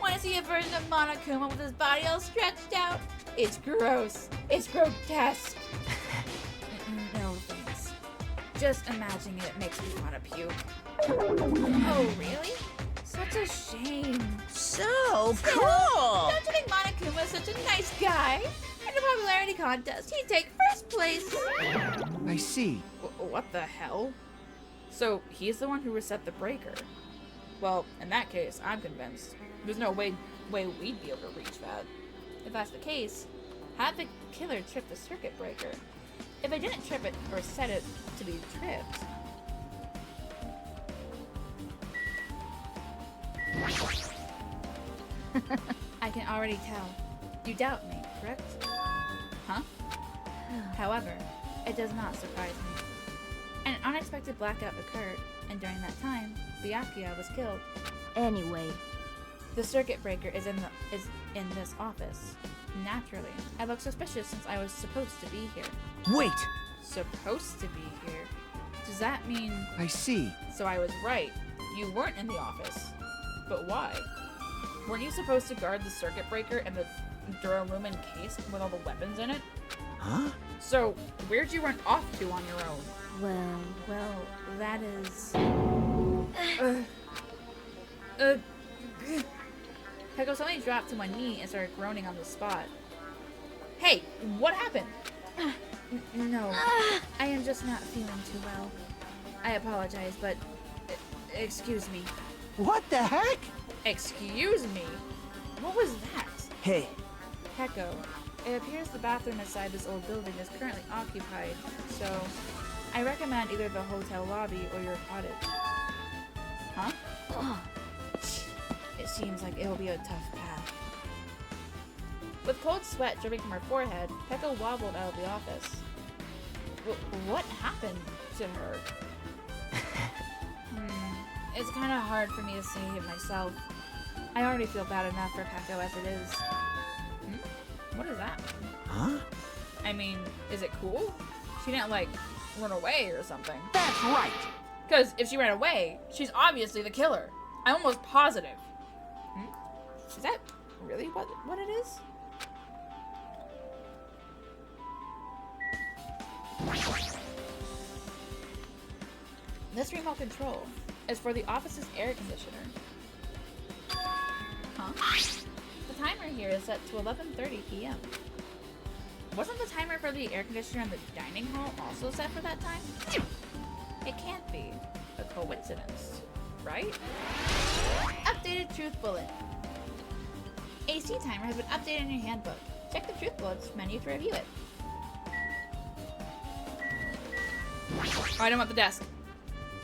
Speaker 10: Want to see a version of Monokuma with his body all stretched out? It's gross. It's grotesque. No thanks. Just imagining it makes me want to puke. Oh, really? Such a shame.
Speaker 8: So
Speaker 10: Still,
Speaker 8: cool.
Speaker 10: Don't you think Monokuma is such a nice guy? In a popularity contest, he'd take first place.
Speaker 7: I see.
Speaker 10: What the hell? So, he's the one who reset the breaker. Well, in that case, I'm convinced. There's no way we'd be able to reach that. If that's the case, how did the killer trip the circuit breaker? If I didn't trip it or set it to be tripped... I can already tell. You doubt me, correct? Huh? However, it does not surprise me. An unexpected blackout occurred, and during that time, Byakuya was killed.
Speaker 3: Anyway,
Speaker 10: The circuit breaker is in this office. Naturally, I look suspicious since I was supposed to be here.
Speaker 7: Wait!
Speaker 10: Supposed to be here? Does that mean...
Speaker 7: I see.
Speaker 10: So I was right. You weren't in the office. But why? Weren't you supposed to guard the circuit breaker and the Duralumin case with all the weapons in it?
Speaker 7: Huh?
Speaker 10: So, where'd you run off to on your own? Well, that is... Peko suddenly dropped to one knee and started groaning on the spot. Hey, what happened? No, I am just not feeling too well. I apologize, but... excuse me.
Speaker 7: What the heck?
Speaker 10: Excuse me? What was that?
Speaker 7: Hey.
Speaker 10: Peko, it appears the bathroom inside this old building is currently occupied, so I recommend either the hotel lobby or your cottage. Huh? It seems like it will be a tough path. With cold sweat dripping from her forehead, Peko wobbled out of the office. What happened to her? It's kind of hard for me to say it myself. I already feel bad enough for Peko as it is. What is that?
Speaker 7: Huh?
Speaker 10: I mean, is it cool? She didn't, like, run away or something.
Speaker 7: That's right!
Speaker 10: Because if she ran away, she's obviously the killer. I'm almost positive. Is that really what it is? This remote control is for the office's air conditioner. Huh? The timer here is set to 11:30 p.m. Wasn't the timer for the air conditioner in the dining hall also set for that time? It can't be a coincidence, right? Updated truth bullet. AC timer has been updated in your handbook. Check the truth bullets menu to review it. Oh, I don't want the desk.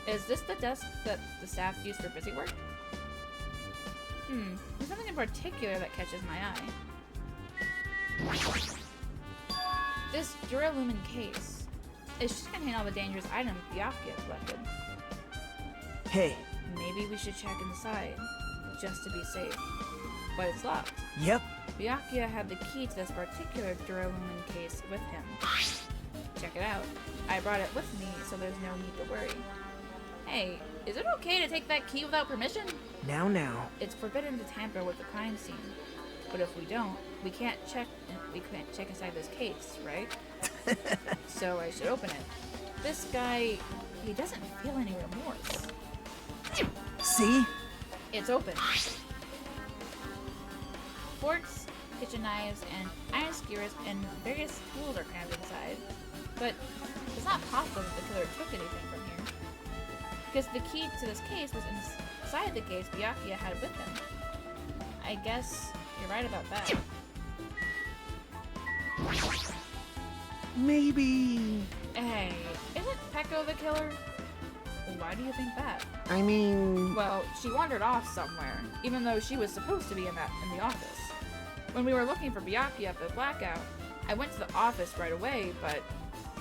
Speaker 10: Is this the desk that the staff use for busy work? There's something in particular that catches my eye. This Duralumin case. It should contain all the dangerous items Byakuya collected.
Speaker 7: Hey.
Speaker 10: Maybe we should check inside, just to be safe. But it's locked.
Speaker 7: Yep.
Speaker 10: Byakuya had the key to this particular Duralumin case with him. Check it out. I brought it with me, so there's no need to worry. Hey, is it okay to take that key without permission?
Speaker 7: Now.
Speaker 10: It's forbidden to tamper with the crime scene. But if we don't, we can't check inside this case, right? So I should open it. This guy, he doesn't feel any remorse.
Speaker 7: See?
Speaker 10: It's open. Forks, kitchen knives, and iron skewers and various tools are crammed inside. But it's not possible that the killer took anything from here. Because the key to this case was inside the case Byakuya had with him. I guess you're right about that.
Speaker 7: Maybe...
Speaker 10: Hey, isn't Peko the killer? Why do you think that?
Speaker 7: I mean...
Speaker 10: Well, she wandered off somewhere, even though she was supposed to be in the office. When we were looking for Byakuya at the blackout, I went to the office right away, but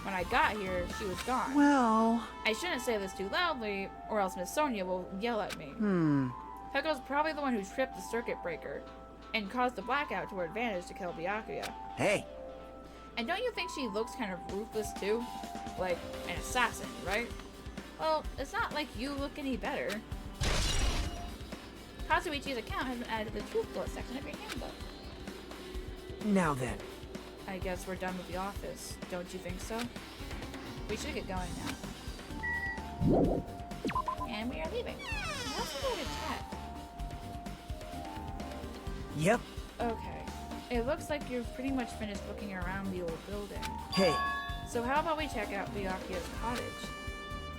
Speaker 10: when I got here, she was gone.
Speaker 7: Well...
Speaker 10: I shouldn't say this too loudly, or else Miss Sonia will yell at me. Peko's probably the one who tripped the circuit breaker, and caused the blackout to her advantage to kill Byakuya.
Speaker 7: Hey.
Speaker 10: And don't you think she looks kind of ruthless too? Like an assassin, right? Well, it's not like you look any better. Kazuichi's account has been added to the truth bullet section of your handbook.
Speaker 7: Now then.
Speaker 10: I guess we're done with the office. Don't you think so? We should get going now. And we are leaving. Let's go to chat.
Speaker 7: Yep.
Speaker 10: Okay. It looks like you've pretty much finished looking around the old building.
Speaker 7: Hey.
Speaker 10: So how about we check out Byakuya's cottage?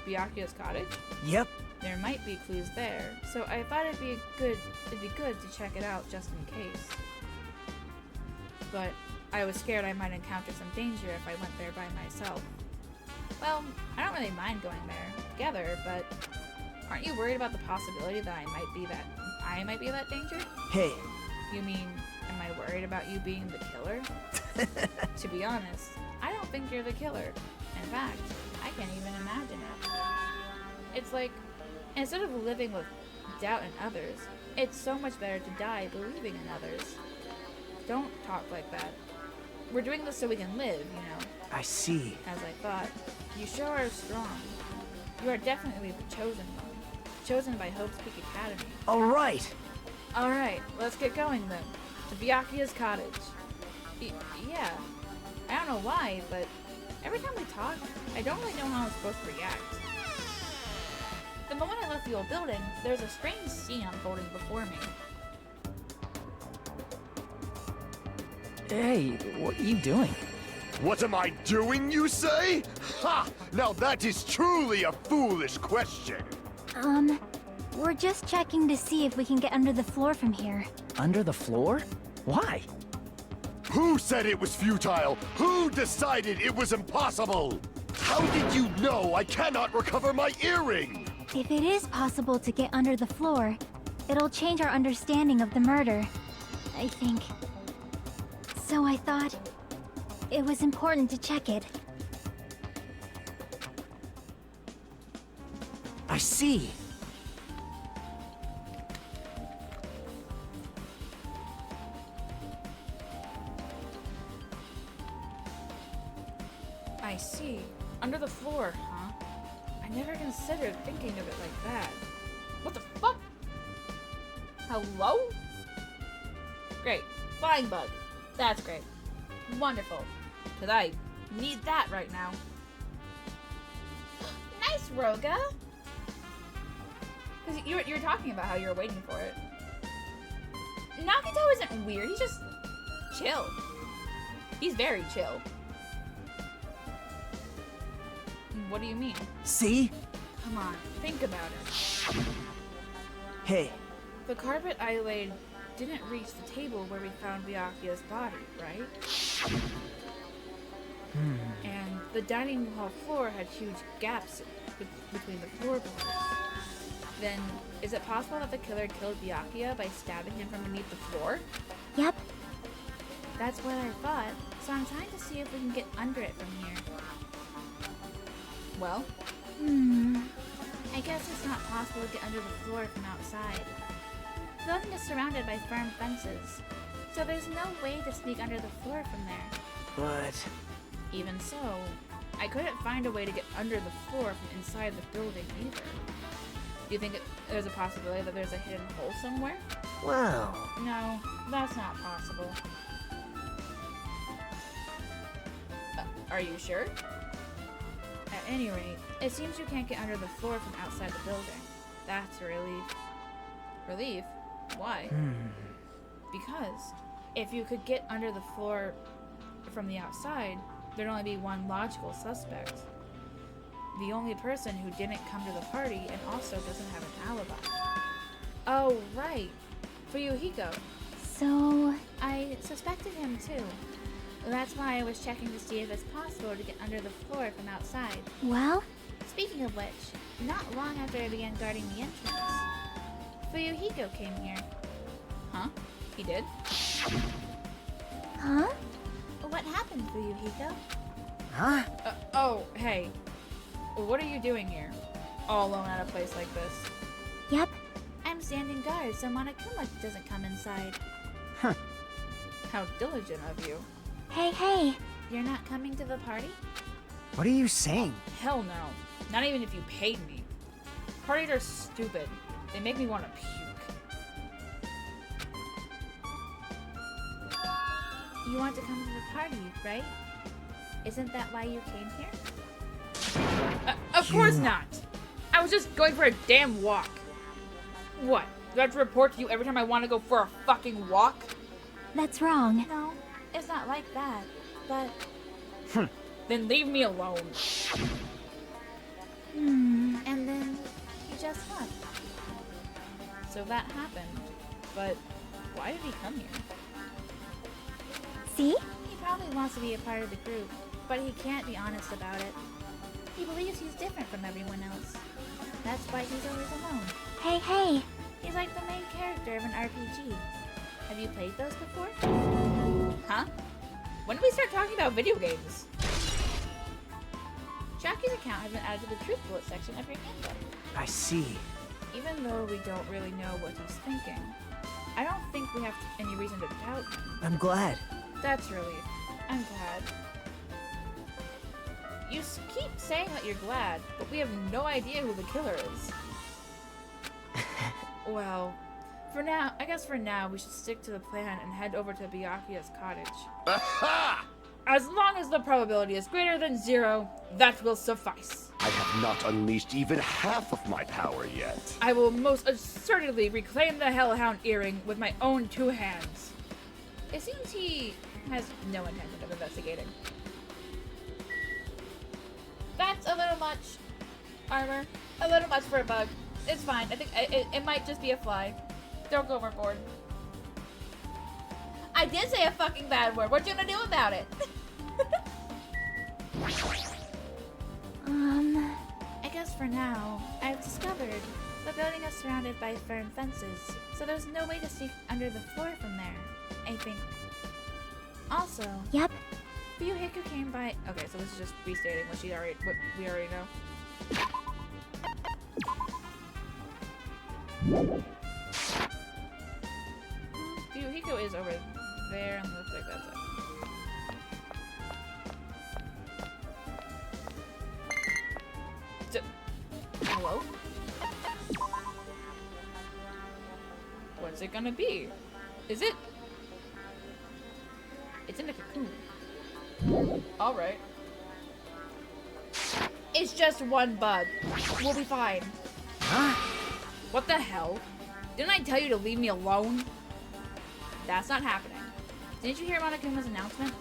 Speaker 10: Byakuya's cottage?
Speaker 7: Yep.
Speaker 10: There might be clues there, so I thought it'd be good to check it out just in case. but I was scared I might encounter some danger if I went there by myself. Well, I don't really mind going there together, but aren't you worried about the possibility that I might be that danger?
Speaker 2: Hey,
Speaker 10: You mean, am I worried about you being the killer? To be honest, I don't think you're the killer. In fact, I can't even imagine it. It's like, instead of living with doubt in others, it's so much better to die believing in others. Don't talk like that. We're doing this so we can live, you know.
Speaker 2: I see.
Speaker 10: As I thought, you sure are strong. You are definitely the chosen one. Chosen by Hope's Peak Academy.
Speaker 2: All right.
Speaker 10: Alright, let's get going then. To Byakuya's cottage. Yeah. I don't know why, but every time we talk, I don't really know how I'm supposed to react. The moment I left the old building, there's a strange scene unfolding before me.
Speaker 2: Hey, what are you doing?
Speaker 11: What am I doing, you say? Ha! Now that is truly a foolish question.
Speaker 3: We're just checking to see if we can get under the floor from here.
Speaker 2: Under the floor? Why?
Speaker 11: Who said it was futile? Who decided it was impossible? How did you know I cannot recover my earring?
Speaker 3: If it is possible to get under the floor, it'll change our understanding of the murder, I think. So I thought it was important to check it.
Speaker 2: I see.
Speaker 10: I see. Under the floor, huh? I never considered thinking of it like that. What the fuck? Hello? Great. Flying bug. That's great. Wonderful. Cause I need that right now. Nice, Roga! Cause you're talking about how you're waiting for it. Nagito isn't weird, he's just chill. He's very chill. What do you mean?
Speaker 2: See?
Speaker 10: Come on, think about it.
Speaker 2: Hey,
Speaker 10: The carpet I laid didn't reach the table where we found Byakuya's body, right? And the dining hall floor had huge gaps between the floorboards. Then, is it possible that the killer killed Byakuya by stabbing him from beneath the floor?
Speaker 3: Yep.
Speaker 10: That's what I thought, so I'm trying to see if we can get under it from here. Well? I guess it's not possible to get under the floor from outside. The building is surrounded by firm fences, so there's no way to sneak under the floor from there.
Speaker 2: but...
Speaker 10: Even so, I couldn't find a way to get under the floor from inside the building either. Do you think there's a possibility that there's a hidden hole somewhere?
Speaker 2: Well...
Speaker 10: No, that's not possible. Are you sure? At any rate, it seems you can't get under the floor from outside the building. That's a relief. Relief? Why? Because if you could get under the floor from the outside, there'd only be one logical suspect. The only person who didn't come to the party and also doesn't have an alibi. Oh, right. Fuyuhiko.
Speaker 3: So...
Speaker 10: I suspected him too. That's why I was checking to see if it's possible to get under the floor from outside.
Speaker 3: well?
Speaker 10: Speaking of which, not long after I began guarding the entrance, Fuyuhiko came here. Huh? He did?
Speaker 3: Huh?
Speaker 10: What happened, Fuyuhiko?
Speaker 2: Huh?
Speaker 10: Oh, hey. What are you doing here? All alone at a place like this?
Speaker 3: Yep.
Speaker 10: I'm standing guard so Monokuma doesn't come inside.
Speaker 2: Huh.
Speaker 10: How diligent of you.
Speaker 3: Hey.
Speaker 10: You're not coming to the party?
Speaker 2: What are you saying?
Speaker 10: Hell no. Not even if you paid me. Parties are stupid. They make me want to puke. You want to come to the party, right? Isn't that why you came here? Of course not! I was just going for a damn walk. What? Do I have to report to you every time I want to go for a fucking walk?
Speaker 3: That's wrong.
Speaker 10: No, it's not like that. But... Then leave me alone. And then he just left. So that happened. But why did he come here?
Speaker 3: see?
Speaker 10: He probably wants to be a part of the group, but he can't be honest about it. He believes he's different from everyone else. That's why he's always alone.
Speaker 3: Hey, hey.
Speaker 10: He's like the main character of an RPG. Have you played those before?
Speaker 1: Huh? When did we start talking about video games?
Speaker 10: Jackie's account has been added to the truth bullet section of your handbook.
Speaker 2: I see.
Speaker 1: Even though we don't really know what he's thinking, I don't think we have any reason to doubt him.
Speaker 2: I'm glad.
Speaker 1: That's relief. I'm glad. You keep saying that you're glad, but we have no idea who the killer is. Well, I guess for now, we should stick to the plan and head over to Byakuya's cottage.
Speaker 11: Aha!
Speaker 1: As long as the probability is greater than 0, that will suffice.
Speaker 11: I have not unleashed even half of my power yet.
Speaker 1: I will most assertively reclaim the Hellhound earring with my own 2 hands. It seems he has no intention of investigating. That's a little much. Armor. A little much for a bug. It's fine. I think it might just be a fly. Don't go overboard. I did say a fucking bad word. What you gonna do about it?
Speaker 10: I guess for now, I've discovered the building is surrounded by firm fences, so there's no way to sneak under the floor from there, I think. Also,
Speaker 3: Yep.
Speaker 10: Fuyuhiko came by.
Speaker 1: Okay, so this is just restating what we already know. Fuyuhiko is over there, and looks like that's it. Hello? What's it gonna be? Is it? It's in the cocoon. Alright. It's just one bug. We'll be fine.
Speaker 2: Huh?
Speaker 1: What the hell? Didn't I tell you to leave me alone? That's not happening. Didn't you hear Monokuma's announcement?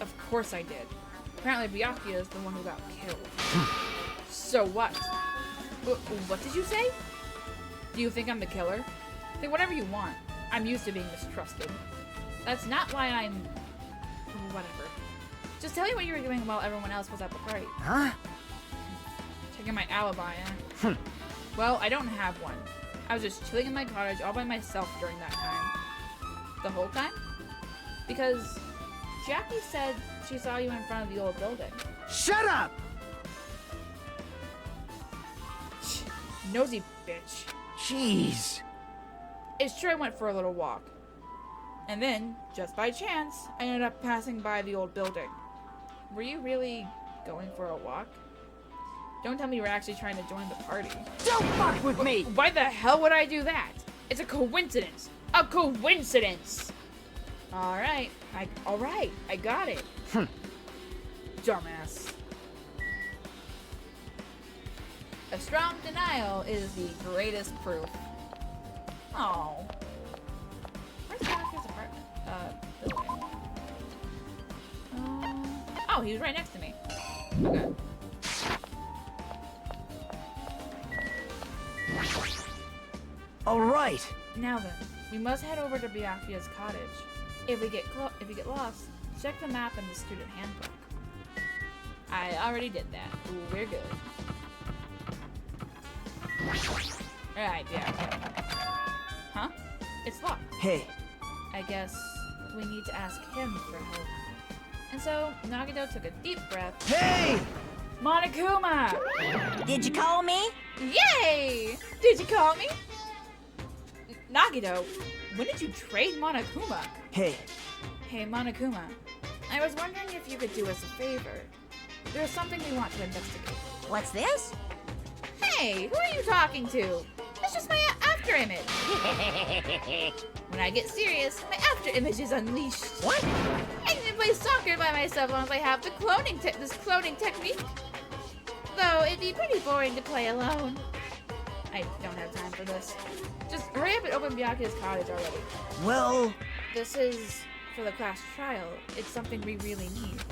Speaker 1: Of course I did. Apparently Byakuya is the one who got killed. So what? What did you say? Do you think I'm the killer? Think whatever you want. I'm used to being mistrusted. That's not why I'm... Whatever. Just tell me what you were doing while everyone else was at the party.
Speaker 2: Huh?
Speaker 1: Checking my alibi, eh? Well, I don't have one. I was just chilling in my cottage all by myself during that time. The whole time? Because Jackie said she saw you in front of the old building.
Speaker 7: Shut up!
Speaker 1: Nosy bitch.
Speaker 2: Jeez.
Speaker 1: It's true I went for a little walk. And then, just by chance, I ended up passing by the old building. Were you really going for a walk? Don't tell me you were actually trying to join the party.
Speaker 2: Don't fuck with me!
Speaker 1: Why the hell would I do that? It's a coincidence. A coincidence! Alright, I got it. Dumbass. A strong denial is the greatest proof. Oh. Where's Parker's apartment? Building. Oh, he was right next to me. Okay.
Speaker 2: All right.
Speaker 1: Now then, we must head over to Byakuya's cottage. If we get lost, check the map in the student handbook. I already did that. Ooh, we're good. Alright, yeah. Huh? It's locked.
Speaker 2: Hey.
Speaker 1: I guess we need to ask him for help. And so, Nagito took a deep breath.
Speaker 2: Hey!
Speaker 1: Monokuma!
Speaker 8: Did you call me?
Speaker 1: Yay! Did you call me? Nagito, when did you trade Monokuma?
Speaker 2: Hey.
Speaker 1: Hey, Monokuma. I was wondering if you could do us a favor. There's something we want to investigate.
Speaker 8: What's this?
Speaker 1: Hey, who are you talking to? That's just my after image. When I get serious, my after image is unleashed.
Speaker 8: What?
Speaker 1: I can play soccer by myself as long as I have this cloning technique. Though it'd be pretty boring to play alone. I don't have time for this. Just hurry up and open Byakuya's cottage already.
Speaker 2: Well...
Speaker 1: This is for the class trial. It's something we really need.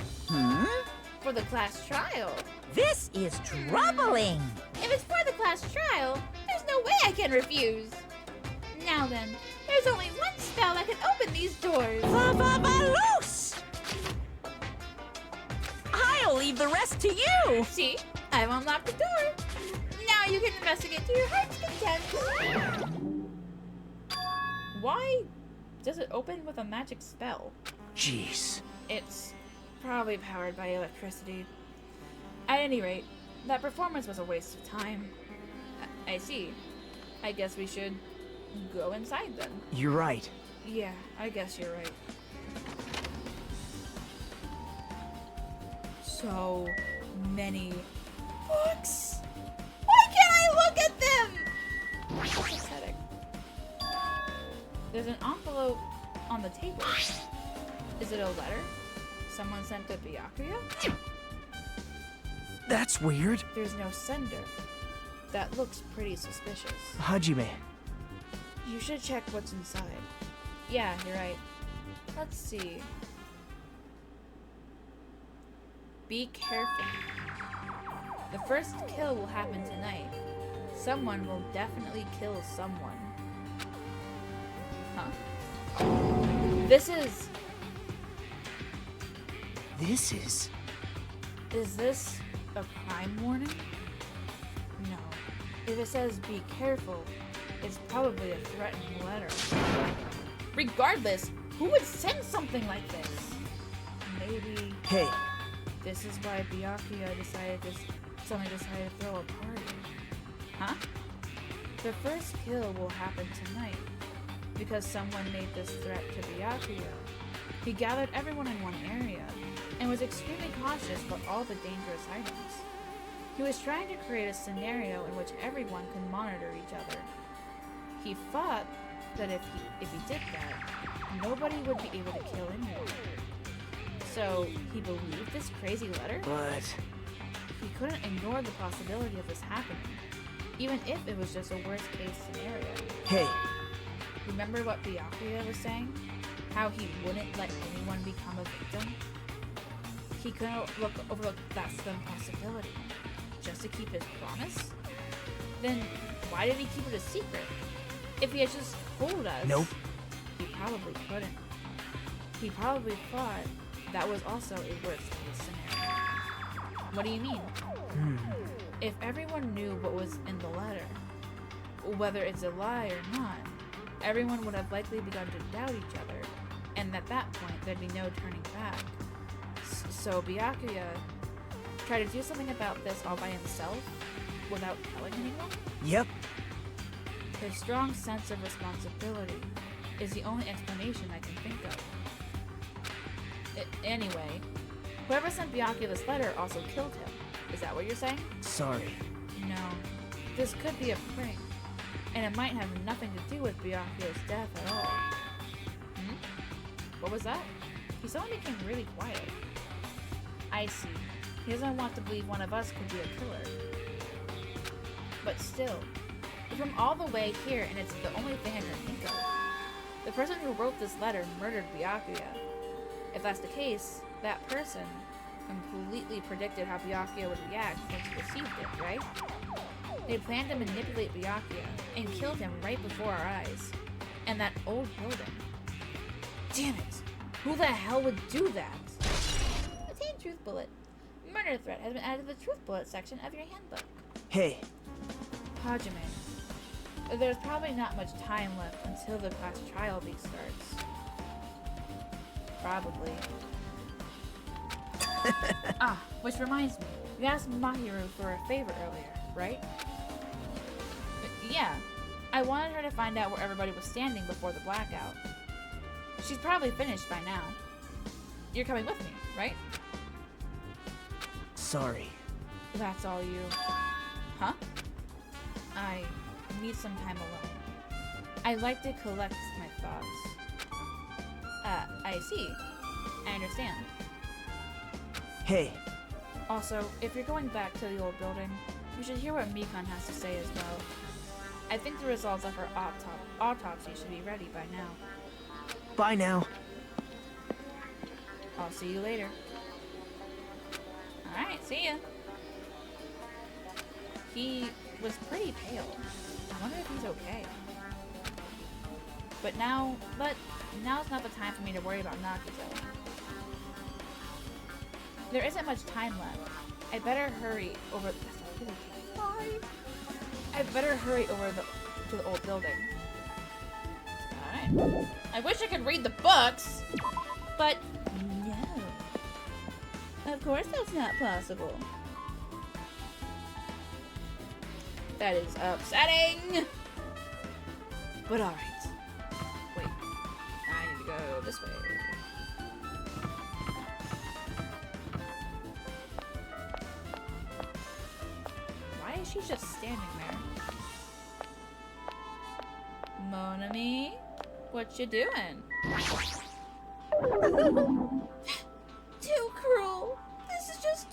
Speaker 1: For the class trial?
Speaker 8: This is troubling.
Speaker 10: If it's for the class trial, there's no way I can refuse. Now then, there's only one spell that can open these doors.
Speaker 8: Ba-ba-ba-loo! to you!
Speaker 10: See? I've unlocked the door. Now you can investigate to your heart's content. Why does it open with a magic spell?
Speaker 2: Jeez.
Speaker 10: It's probably powered by electricity. At any rate, that performance was a waste of time. I see. I guess we should go inside then.
Speaker 2: You're right.
Speaker 10: Yeah, I guess you're right. So many books. Why can't I look at them? That's pathetic. There's an envelope on the table. Is it a letter? Someone sent to Byakuya?
Speaker 2: That's weird.
Speaker 10: There's no sender. That looks pretty suspicious.
Speaker 2: Hajime.
Speaker 10: You should check what's inside. Yeah, you're right. Let's see. Be careful. The first kill will happen tonight. Someone will definitely kill someone. Huh? This is... Is this a crime warning? No. If it says be careful, it's probably a threatening letter. Regardless, who would send something like this? Maybe...
Speaker 2: Hey.
Speaker 10: This is why Byakuya suddenly decided to throw a party. Huh? The first kill will happen tonight, because someone made this threat to Byakuya. He gathered everyone in one area, and was extremely cautious about all the dangerous items. He was trying to create a scenario in which everyone could monitor each other. He thought that if he did that, nobody would be able to kill anyone. So, he believed this crazy letter?
Speaker 2: But...
Speaker 10: He couldn't ignore the possibility of this happening, even if it was just a worst-case scenario.
Speaker 2: Hey.
Speaker 10: Remember what Byakuya was saying? How he wouldn't let anyone become a victim? He couldn't overlook that slim possibility, just to keep his promise? Then, why did he keep it a secret? If he had just told us...
Speaker 2: Nope.
Speaker 10: He probably couldn't. He probably thought that was also a worst-case scenario. What do you mean? If everyone knew what was in the letter, whether it's a lie or not, everyone would have likely begun to doubt each other, and at that point there'd be no turning back. So Byakuya tried to do something about this all by himself, without telling anyone?
Speaker 2: Yep.
Speaker 10: His strong sense of responsibility is the only explanation I can think of. Anyway, whoever sent Byakuya this letter also killed him. Is that what you're saying?
Speaker 2: Sorry.
Speaker 10: No. This could be a prank, and it might have nothing to do with Byakuya's death at all. What was that? He suddenly became really quiet. I see. He doesn't want to believe one of us could be a killer. But still, we're from all the way here, and it's the only thing I can think of. The person who wrote this letter murdered Byakuya. If that's the case, that person completely predicted how Byakuya would react once he received it, right? They planned to manipulate Byakuya and killed him right before our eyes. And that old building. Damn it! Who the hell would do that? Obtain Truth Bullet. Murder threat has been added to the Truth Bullet section of your handbook.
Speaker 2: Hey.
Speaker 10: Hajime. There's probably not much time left until the class trial week starts. Probably. Which reminds me. You asked Mahiru for a favor earlier, right? Yeah. I wanted her to find out where everybody was standing before the blackout. She's probably finished by now. You're coming with me, right?
Speaker 2: Sorry.
Speaker 10: That's all you... Huh? I need some time alone. I like to collect my thoughts. I see. I understand.
Speaker 2: Hey.
Speaker 10: Also, if you're going back to the old building, you should hear what Mikan has to say as well. I think the results of her autopsy should be ready by now.
Speaker 2: Bye now.
Speaker 10: I'll see you later. Alright, see ya. He was pretty pale. I wonder if he's okay. But now's not the time for me to worry about Nagito. There isn't much time left.
Speaker 1: I better hurry over. Why? I better hurry over to the old building. Alright. I wish I could read the books, but no. Of course that's not possible. That is upsetting. But alright. Wait. I need to go this way. Why is she just standing there? Mon ami, what you doing? Too cruel. This is just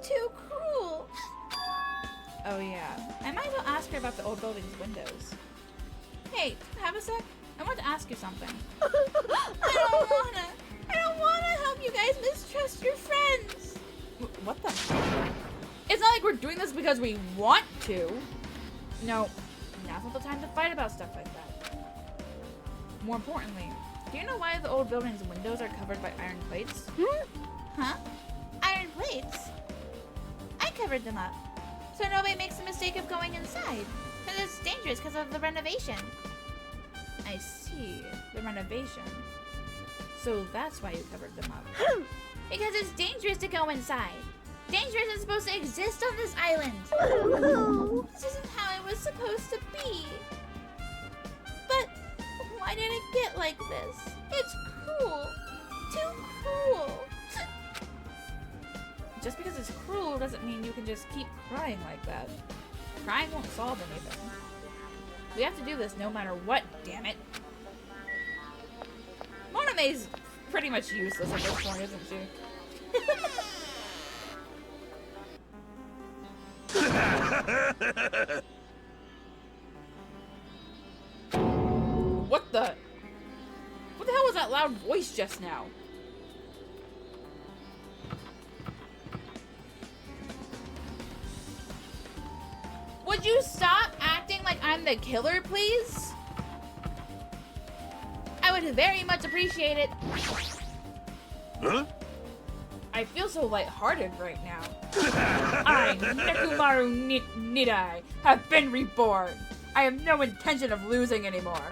Speaker 1: too cruel. Oh yeah, I might as well ask her about the old building's windows. Hey, have a sec? I want to ask you something. I don't wanna help you guys mistrust your friends. What the? It's not like we're doing this because we want to. No, now's not the time to fight about stuff like that. More importantly, do you know why the old building's windows are covered by iron plates? Huh? Iron plates? I covered them up, so nobody makes the mistake of going inside. Because it's dangerous because of the renovation. I see, the renovation. So that's why you covered them up. Because it's dangerous to go inside. Danger isn't supposed to exist on this island. This isn't how it was supposed to be. But why did it get like this? It's cruel. Too cruel. Just because it's cruel doesn't mean you can just keep crying like that. Crying won't solve anything. We have to do this no matter what, damn it. Monome's pretty much useless at this point, isn't she? What the? What the hell was that loud voice just now? Would you stop acting like I'm the killer, please? I would very much appreciate it.
Speaker 11: Huh?
Speaker 1: I feel so lighthearted right now. I, Nekomaru Nidai, have been reborn. I have no intention of losing anymore.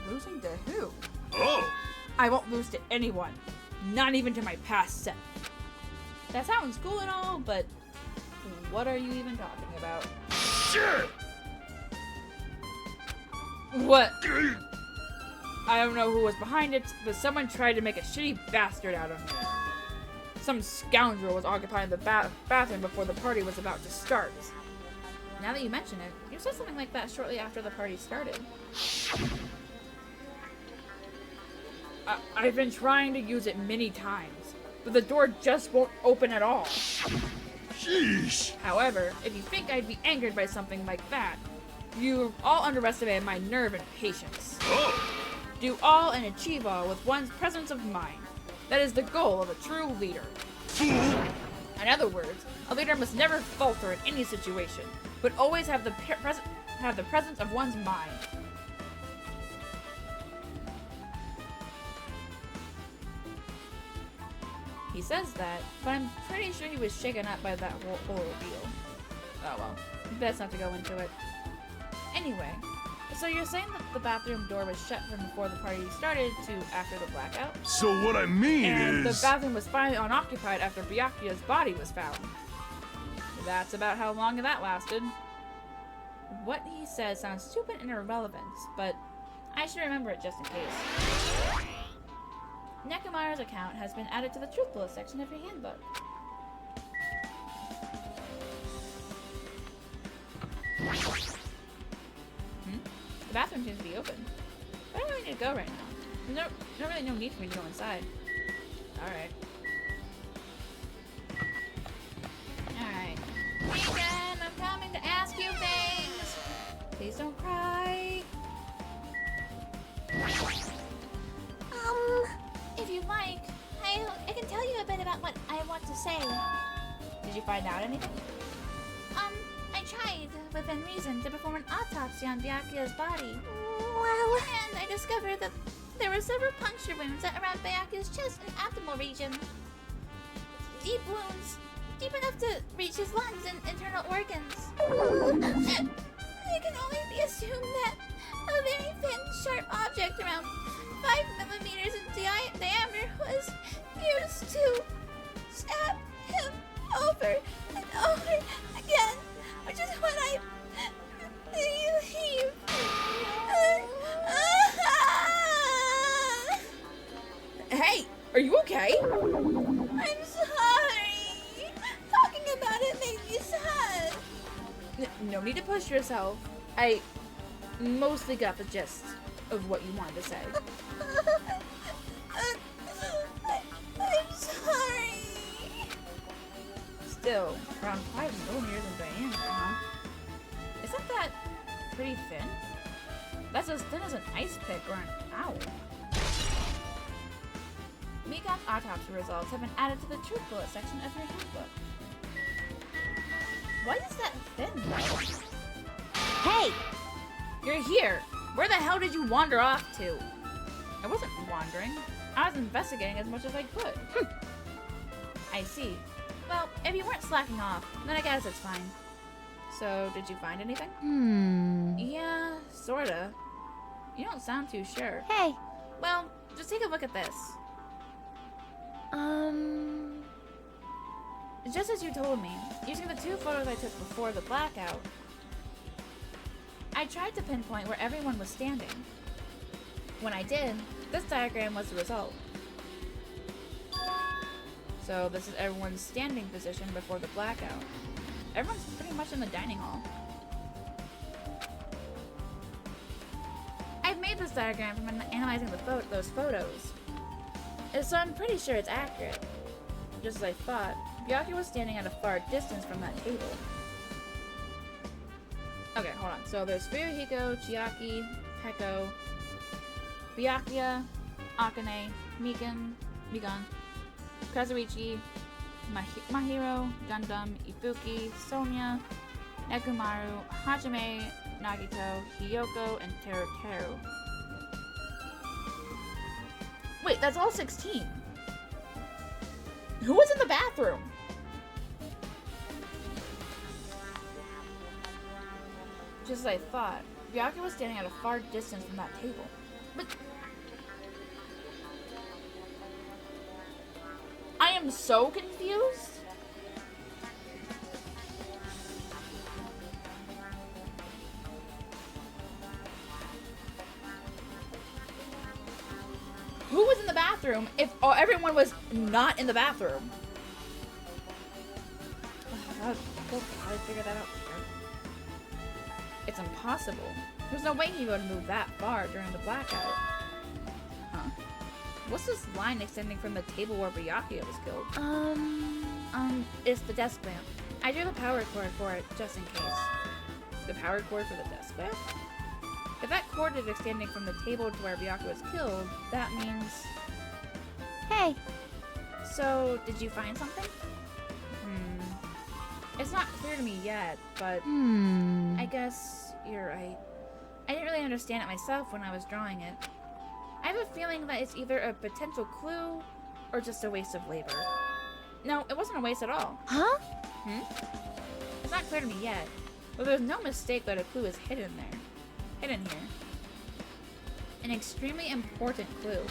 Speaker 1: Losing to who?
Speaker 11: Oh!
Speaker 1: I won't lose to anyone. Not even to my past self. That sounds cool and all, but what are you even talking about?
Speaker 11: Sure!
Speaker 1: What? I don't know who was behind it, but someone tried to make a shitty bastard out of me. Some scoundrel was occupying the bathroom before the party was about to start. Now that you mention it, you said something like that shortly after the party started. I've been trying to use it many times, but the door just won't open at all.
Speaker 11: Sheesh!
Speaker 1: However, if you think I'd be angered by something like that, you all underestimated my nerve and patience.
Speaker 11: Oh!
Speaker 1: Do all and achieve all with one's presence of mind. That is the goal of a true leader.
Speaker 11: Fool!
Speaker 1: In other words, a leader must never falter in any situation, but always have the presence of one's mind. He says that, but I'm pretty sure he was shaken up by that whole ordeal. Oh well, best not to go into it. Anyway, so you're saying that the bathroom door was shut from before the party started to after the blackout?
Speaker 11: So what I mean
Speaker 1: and
Speaker 11: is...
Speaker 1: the bathroom was finally unoccupied after Byakuya's body was found. That's about how long that lasted. What he says sounds stupid and irrelevant, but I should remember it just in case. Nekomaru's account has been added to the Truth Bullet section of your handbook. The bathroom seems to be open. I don't really need to go right now. There's really no need for me to go inside. Alright. Alright. Megan, I'm coming to ask you things! Please don't cry. If you like, I can tell you a bit about what I want to say. Did you find out anything? I tried, within reason, to perform an autopsy on Byakuya's body. Well, and I discovered that there were several puncture wounds around Byakuya's chest and abdominal region. Deep wounds.
Speaker 10: deep enough to reach his lungs and internal organs. It can only be assumed that a very thin, sharp object around 5 millimeters in diameter was used to stab him over and over again, which is what I believe.
Speaker 1: Hey, are you okay?
Speaker 10: I'm sorry. Talking about it made me sad.
Speaker 1: No need to push yourself. I mostly got the gist of what you wanted to say.
Speaker 10: I'm sorry.
Speaker 1: Still, around 5 millimeters in diameter, huh? Isn't that pretty thin? That's as thin as an ice pick or an owl. Mikan's autopsy results have been added to the truth bullet section of your handbook. Why is that thin?
Speaker 10: Hey!
Speaker 1: You're here! Where the hell did you wander off to? I wasn't wandering. I was investigating as much as I could. I see. Well, if you weren't slacking off, then I guess it's fine. So, did you find anything? Yeah, sorta. You don't sound too sure.
Speaker 10: Hey!
Speaker 1: Well, just take a look at this. Just as you told me, using the 2 photos I took before the blackout, I tried to pinpoint where everyone was standing. When I did, this diagram was the result. So this is everyone's standing position before the blackout. Everyone's pretty much in the dining hall. I've made this diagram from analyzing those photos. So I'm pretty sure it's accurate. Just as I thought, Byakuya was standing at a far distance from that table. Okay, hold on. So there's Fuyuhiko, Chiaki, Heko, Byakuya, Akane, Mikan, Kazuichi, Mahiro, Gundam, Ibuki, Sonia, Nekomaru, Hajime, Nagito, Hiyoko, and Teruteru. Wait, that's all 16. Who was in the bathroom? Just as I thought, Byakuya was standing at a far distance from that table. But I am so confused. Who was in the bathroom if everyone was not in the bathroom? We'll probably figure that out later. It's impossible. There's no way he would have moved that far during the blackout. Huh? What's this line extending from the table where Byakuya was killed? It's the desk lamp. I drew the power cord for it, just in case. The power cord for the desk lamp? If that cord is extending from the table to where Byakuya was killed, that means...
Speaker 10: Hey!
Speaker 1: So, did you find something? It's not clear to me yet, but... I guess you're right. I didn't really understand it myself when I was drawing it. I have a feeling that it's either a potential clue, or just a waste of labor. No, it wasn't a waste at all.
Speaker 10: Huh?
Speaker 1: It's not clear to me yet, but there's no mistake that a clue is hidden there. Hidden here. An extremely important clue.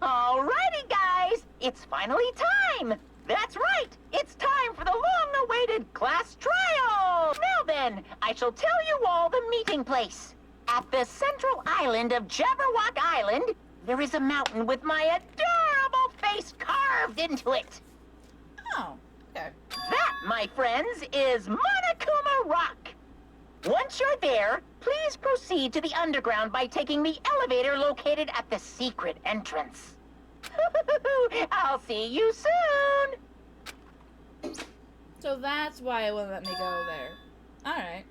Speaker 6: Alrighty, guys! It's finally time! That's right! It's time for the long-awaited class trial! Now then, I shall tell you all the meeting place. At the central island of Jabberwock Island, there is a mountain with my adorable face carved into it.
Speaker 1: Oh, okay.
Speaker 6: That, my friends, is Monokuma Rock. Once you're there, please proceed to the underground by taking the elevator located at the secret entrance. I'll see you soon!
Speaker 1: So that's why it wouldn't let me go there. Alright.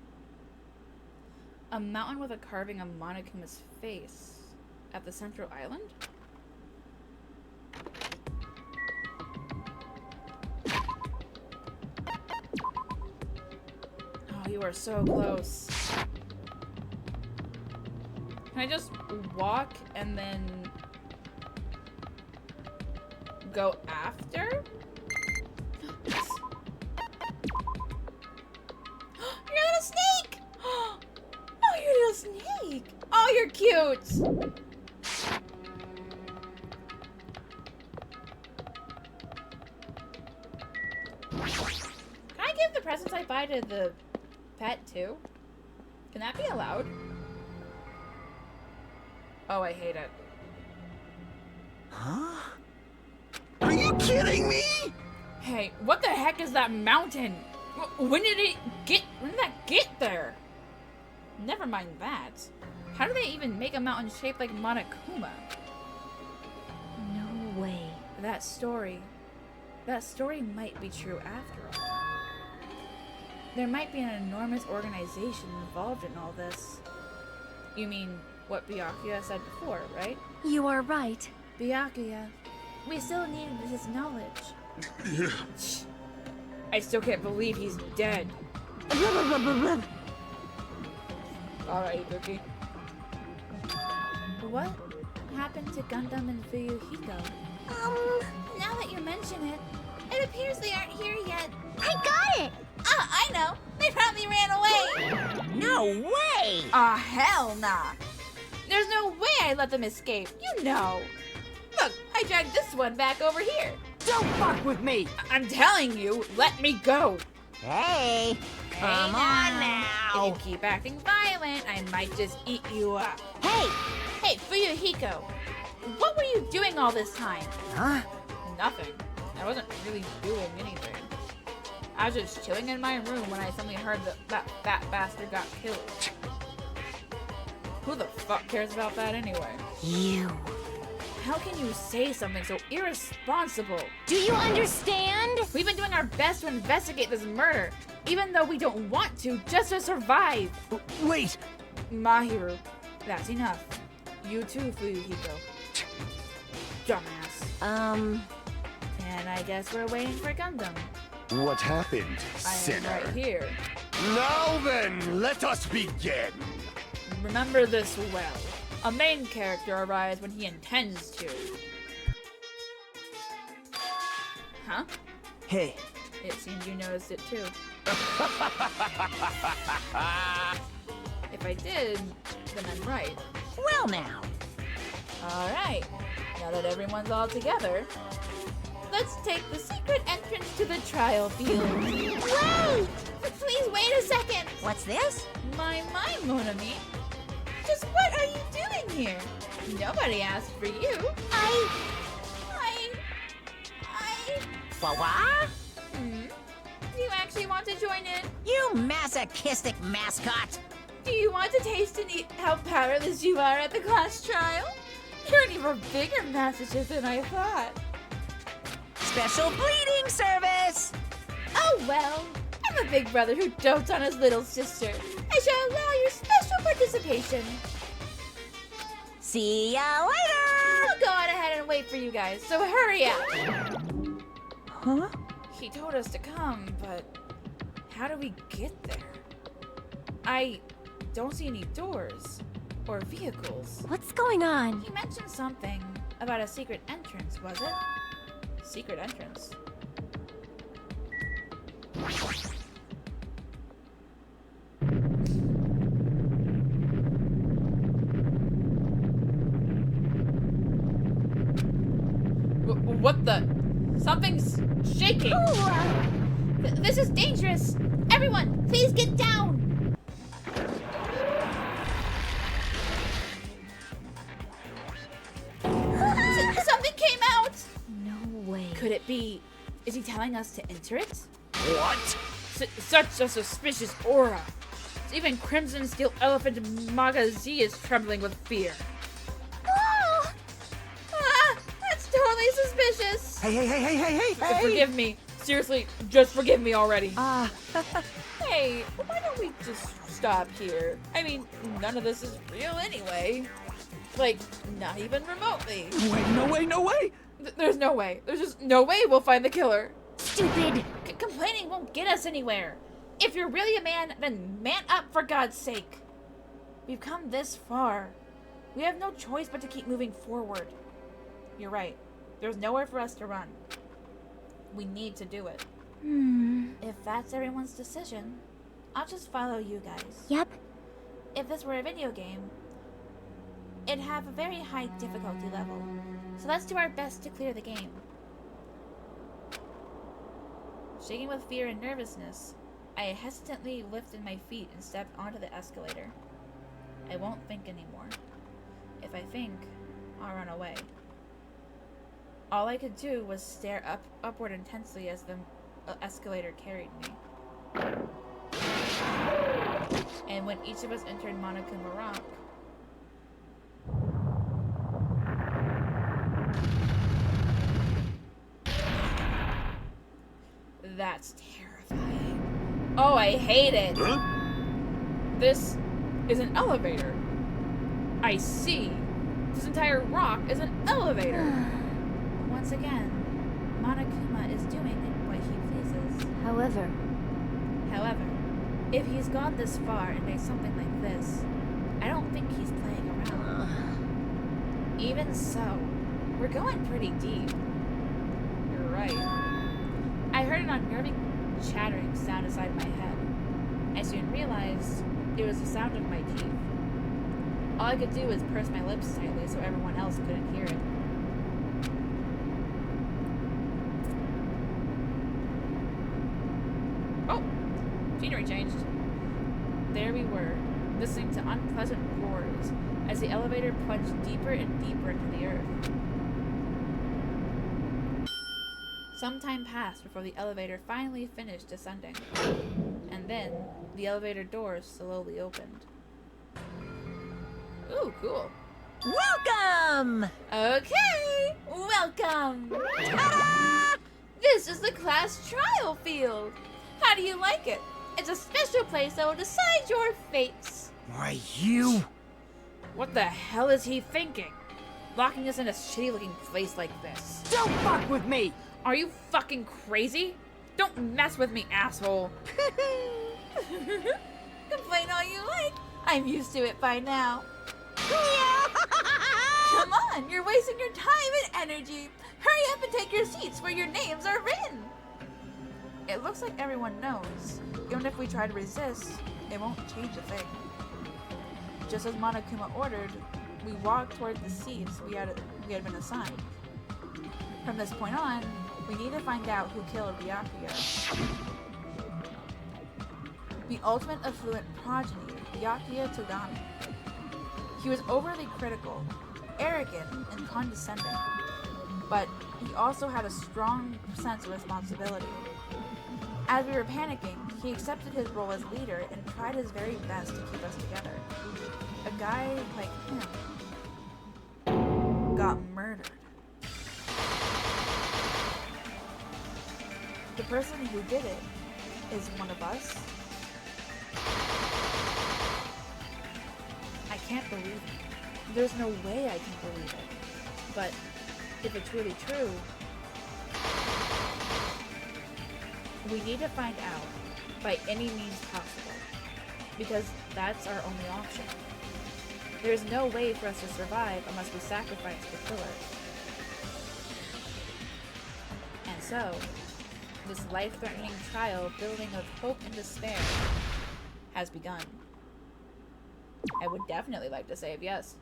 Speaker 1: A mountain with a carving of Monokuma's face. At the central island? Oh, you are so close. Can I just walk and then go after? Yes. You're a little snake! Oh, you're a little snake! Oh, you're cute! Can I give the presents I buy to the pet too? Can that be allowed? Oh, I hate it.
Speaker 7: Huh? Are you kidding me?
Speaker 1: Hey, what the heck is that mountain? When did that get there? Never mind that. How do they even make a mountain shaped like Monokuma?
Speaker 3: No way.
Speaker 1: That story might be true after all. There might be an enormous organization involved in all this. You mean what Byakuya said before, right?
Speaker 3: You are right.
Speaker 1: Byakuya, we still need his knowledge. I still can't believe he's dead. Alright, Ibuki. What happened to Gundam and Fuyuhiko? Now that you mention it, it appears they aren't here yet.
Speaker 3: I got it!
Speaker 1: Ah, I know! They probably ran away!
Speaker 8: No way!
Speaker 1: Ah, hell nah! There's no way I let them escape, you know! Look, I dragged this one back over here.
Speaker 7: Don't fuck with me!
Speaker 1: I'm telling you, let me go!
Speaker 8: Hey! Come on now!
Speaker 1: If you keep acting violent, I might just eat you up.
Speaker 8: Hey!
Speaker 1: Hey, Fuyuhiko! What were you doing all this time?
Speaker 7: Huh?
Speaker 1: Nothing. I wasn't really doing anything. I was just chilling in my room when I suddenly heard that fat bastard got killed. Who the fuck cares about that anyway?
Speaker 3: You.
Speaker 1: How can you say something so irresponsible?
Speaker 3: Do you understand?
Speaker 1: We've been doing our best to investigate this murder, even though we don't want to, just to survive.
Speaker 7: Wait!
Speaker 1: Mahiru, that's enough. You too, Fuyuhiko. Dumbass. And I guess we're waiting for Gundam.
Speaker 11: What happened,
Speaker 1: I am
Speaker 11: sinner?
Speaker 1: right here.
Speaker 11: Now then, let us begin.
Speaker 1: Remember this well. A main character arrives when he intends to. Huh?
Speaker 7: Hey.
Speaker 1: It seems you noticed it too. If I did, then I'm right.
Speaker 8: Well now.
Speaker 1: Alright. Now that everyone's all together, let's take the secret entrance to the trial field. Wait! Please wait a second!
Speaker 8: What's this?
Speaker 1: My Mon ami. Just what are you doing here? Nobody asked for you. I...
Speaker 8: What?
Speaker 1: Do you actually want to join in?
Speaker 8: You masochistic mascot!
Speaker 1: Do you want to taste and eat how powerless you are at the class trial? You're an even bigger masochist than I thought.
Speaker 8: Special bleeding service!
Speaker 1: Oh well, I'm a big brother who dotes on his little sister. I shall allow your special participation.
Speaker 8: See ya later!
Speaker 1: I'll go on ahead and wait for you guys, so hurry up.
Speaker 8: Huh?
Speaker 1: He told us to come, but how do we get there? I don't see any doors or vehicles.
Speaker 3: What's going on?
Speaker 1: He mentioned something about a secret entrance, was it? Secret entrance. What the? Something's shaking. This is dangerous. Everyone, please get down. Something came out.
Speaker 3: No way.
Speaker 1: Could it be? Is he telling us to enter it?
Speaker 11: What?
Speaker 1: Such a suspicious aura. Even Crimson Steel Elephant Magazi is trembling with fear.
Speaker 3: Oh!
Speaker 1: That's totally suspicious.
Speaker 7: Hey!
Speaker 1: Forgive me. Seriously, just forgive me already.
Speaker 10: Hey, why don't we just stop here? I mean, none of this is real anyway. Like, not even remotely.
Speaker 7: Wait, no way!
Speaker 10: There's no way. There's just no way we'll find the killer.
Speaker 3: Stupid!
Speaker 1: Complaining won't get us anywhere. If you're really a man, then man up for God's sake. We've come this far. We have no choice but to keep moving forward. You're right. There's nowhere for us to run. We need to do it. If that's everyone's decision, I'll just follow you guys.
Speaker 3: Yep.
Speaker 10: If this were a video game, it'd have a very high difficulty level. So let's do our best to clear the game. Shaking with fear and nervousness, I hesitantly lifted my feet and stepped onto the escalator. I won't think anymore. If I think, I'll run away. All I could do was stare upward intensely as the escalator carried me. And when each of us entered Monokuma Rock, that's terrifying. Oh, I hate it.
Speaker 11: Huh?
Speaker 1: This is an elevator. I see. This entire rock is an elevator.
Speaker 10: once again, Monokuma is doing what he pleases.
Speaker 3: However,
Speaker 10: if he's gone this far and made something like this, I don't think he's playing around. Even so, we're going pretty deep.
Speaker 1: You're right.
Speaker 10: I heard an unnerving chattering sound inside my head. I soon realized it was the sound of my teeth. All I could do was purse my lips tightly so everyone else couldn't hear it.
Speaker 1: Oh! Scenery changed.
Speaker 10: There we were, listening to unpleasant roars as the elevator plunged deeper and deeper into the earth. Some time passed before the elevator finally finished descending, and then the elevator doors slowly opened.
Speaker 1: Ooh, cool.
Speaker 8: Welcome!
Speaker 10: Okay, welcome! Ta-da! This is the class trial field. How do you like it? It's a special place that will decide your fates.
Speaker 7: Why, you?
Speaker 1: What the hell is he thinking? Locking us in a shitty-looking place like this.
Speaker 7: Don't fuck with me!
Speaker 1: Are you fucking crazy? Don't mess with me, asshole.
Speaker 10: Complain all you like. I'm used to it by now. Come on, you're wasting your time and energy. Hurry up and take your seats where your names are written.
Speaker 1: It looks like everyone knows. Even if we try to resist, it won't change a thing. Just as Monokuma ordered, we walked toward the seats we had been assigned. From this point on, we need to find out who killed Byakuya. The ultimate affluent progeny, Byakuya Togami. He was overly critical, arrogant, and condescending, but he also had a strong sense of responsibility. As we were panicking, he accepted his role as leader and tried his very best to keep us together. A guy like him got murdered. The person who did it is one of us. I can't believe it. There's no way I can believe it. But if it's really true, we need to find out by any means possible, because that's our only option. There's no way for us to survive unless we sacrifice the killer. And so, this life-threatening trial building of hope and despair has begun. I would definitely like to save yes.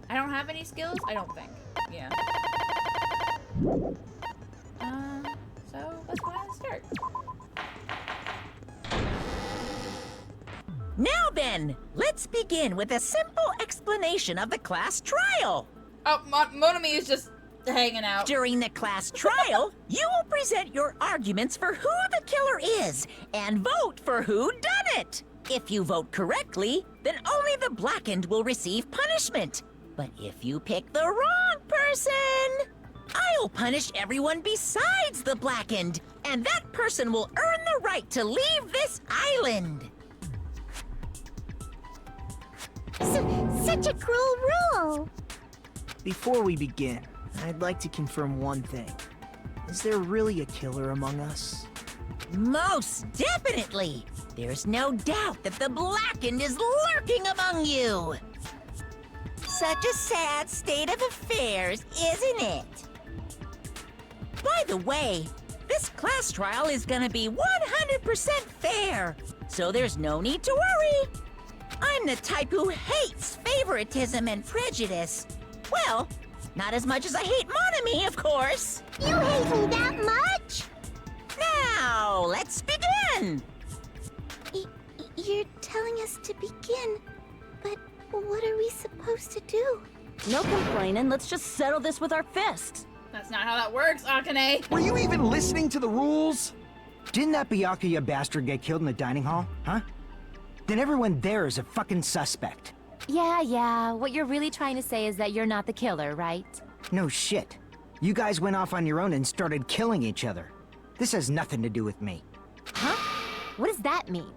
Speaker 1: I don't have any skills? I don't think. Yeah. So let's go ahead and start.
Speaker 8: Now then, let's begin with a simple explanation of the class trial.
Speaker 1: Oh, Monomi is just hanging out.
Speaker 8: During the class trial, you will present your arguments for who the killer is and vote for who done it. If you vote correctly, then only the blackened will receive punishment. But if you pick the wrong person, I'll punish everyone besides the blackened, and that person will earn the right to leave this island.
Speaker 3: Such a cruel rule.
Speaker 2: Before we begin, I'd like to confirm one thing. Is there really a killer among us?
Speaker 8: Most definitely. There's no doubt that the Blackened is lurking among you. Such a sad state of affairs, isn't it? By the way, this class trial is gonna be 100% fair, so there's no need to worry. I'm the type who hates favoritism and prejudice. Well, not as much as I hate Monami, of course.
Speaker 3: You hate me that much?
Speaker 8: Now, let's begin!
Speaker 3: You're telling us to begin, but what are we supposed to do?
Speaker 12: No complaining, let's just settle this with our fists.
Speaker 1: That's not how that works, Akane.
Speaker 7: Were you even listening to the rules? Didn't that Byakuya bastard get killed in the dining hall, huh? Then everyone there is a fucking suspect.
Speaker 12: Yeah, what you're really trying to say is that you're not the killer, right?
Speaker 7: No shit. You guys went off on your own and started killing each other. This has nothing to do with me.
Speaker 12: Huh? What does that mean?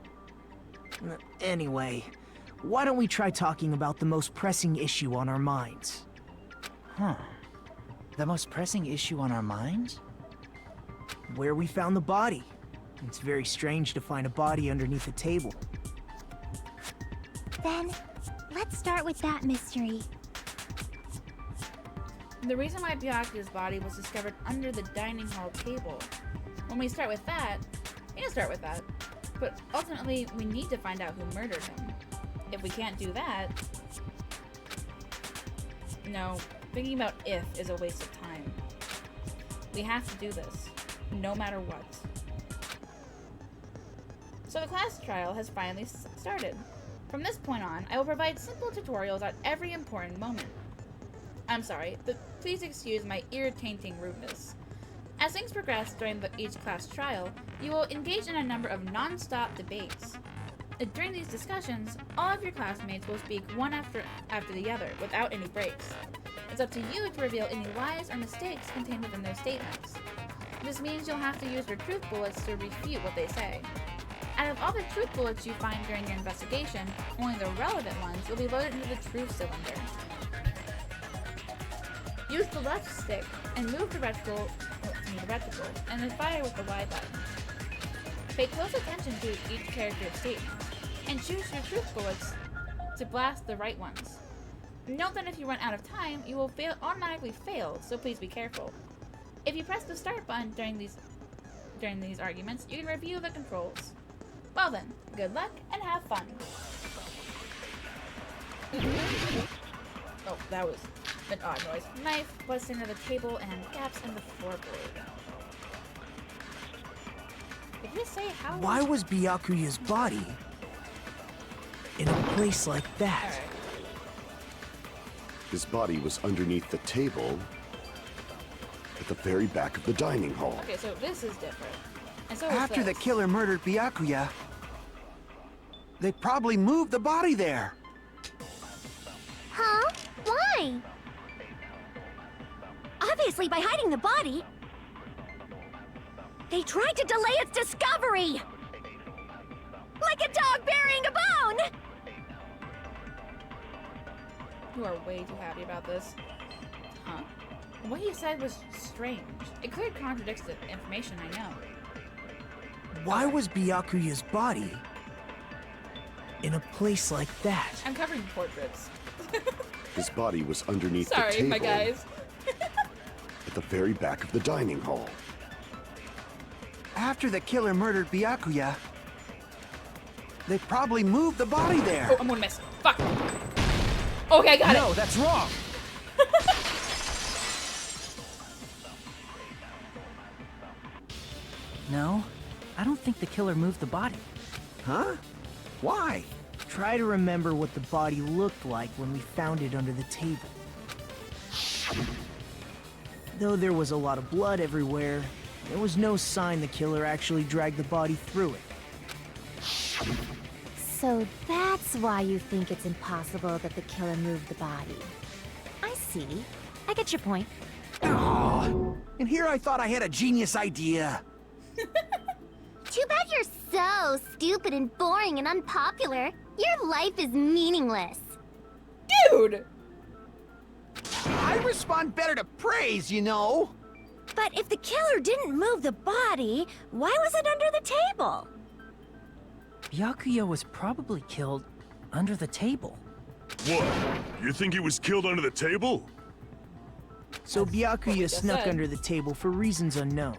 Speaker 13: Anyway, why don't we try talking about the most pressing issue on our minds?
Speaker 2: Huh. The most pressing issue on our minds?
Speaker 13: Where we found the body. It's very strange to find a body underneath a table.
Speaker 3: Then, let's start with that mystery.
Speaker 1: The reason why Byakuya's body was discovered under the dining hall table. When we start with that, we can start with that. But ultimately, we need to find out who murdered him. If we can't do that... No, thinking about if is a waste of time. We have to do this, no matter what. So the class trial has finally started. From this point on, I will provide simple tutorials at every important moment. I'm sorry, but please excuse my irritating rudeness. As things progress during each class trial, you will engage in a number of non-stop debates. During these discussions, all of your classmates will speak one after the other, without any breaks. It's up to you to reveal any lies or mistakes contained within their statements. This means you'll have to use your truth bullets to refute what they say. Out of all the truth bullets you find during your investigation, only the relevant ones will be loaded into the truth cylinder. Use the left stick and move the reticle, and then fire with the Y button. Pay close attention to each character's statement, and choose your truth bullets to blast the right ones. Note that if you run out of time, you will automatically fail, so please be careful. If you press the start button during these arguments, you can review the controls. Well then, good luck and have fun. Oh, that was an odd noise. Knife busts into the table and gaps in the floorboard. Did you say how?
Speaker 13: Why was Byakuya's body in a place like that?
Speaker 1: Right.
Speaker 4: His body was underneath the table at the very back of the dining hall.
Speaker 1: Okay, so this is different. And so
Speaker 7: After
Speaker 1: is
Speaker 7: the
Speaker 1: this.
Speaker 7: killer murdered Byakuya, they probably moved the body there.
Speaker 3: Huh? Why? Obviously by hiding the body. They tried to delay its discovery! Like a dog burying a bone!
Speaker 1: You are way too happy about this. Huh? What he said was strange. It clearly contradicts the information I know.
Speaker 13: Why was Byakuya's body in a place like that?
Speaker 1: I'm covering portraits.
Speaker 4: His body was underneath the
Speaker 1: Sorry,
Speaker 4: table
Speaker 1: my guys.
Speaker 4: at the very back of the dining hall.
Speaker 7: After the killer murdered Byakuya, they probably moved the body there.
Speaker 1: Oh, I'm gonna miss. Fuck. Okay, I got it.
Speaker 13: No, that's wrong.
Speaker 2: No, I don't think the killer moved the body.
Speaker 7: Huh? Why?
Speaker 13: Try to remember what the body looked like when we found it under the table. Though there was a lot of blood everywhere, there was no sign the killer actually dragged the body through it.
Speaker 12: So that's why you think it's impossible that the killer moved the body. I see. I get your point.
Speaker 7: Oh, and here I thought I had a genius idea.
Speaker 3: Too bad you're so stupid and boring and unpopular. Your life is meaningless.
Speaker 1: Dude!
Speaker 7: I respond better to praise, you know.
Speaker 3: But if the killer didn't move the body, why was it under the table?
Speaker 2: Byakuya was probably killed under the table.
Speaker 11: What? You think he was killed under the table?
Speaker 13: So Byakuya snuck
Speaker 1: said.
Speaker 13: under the table for reasons unknown,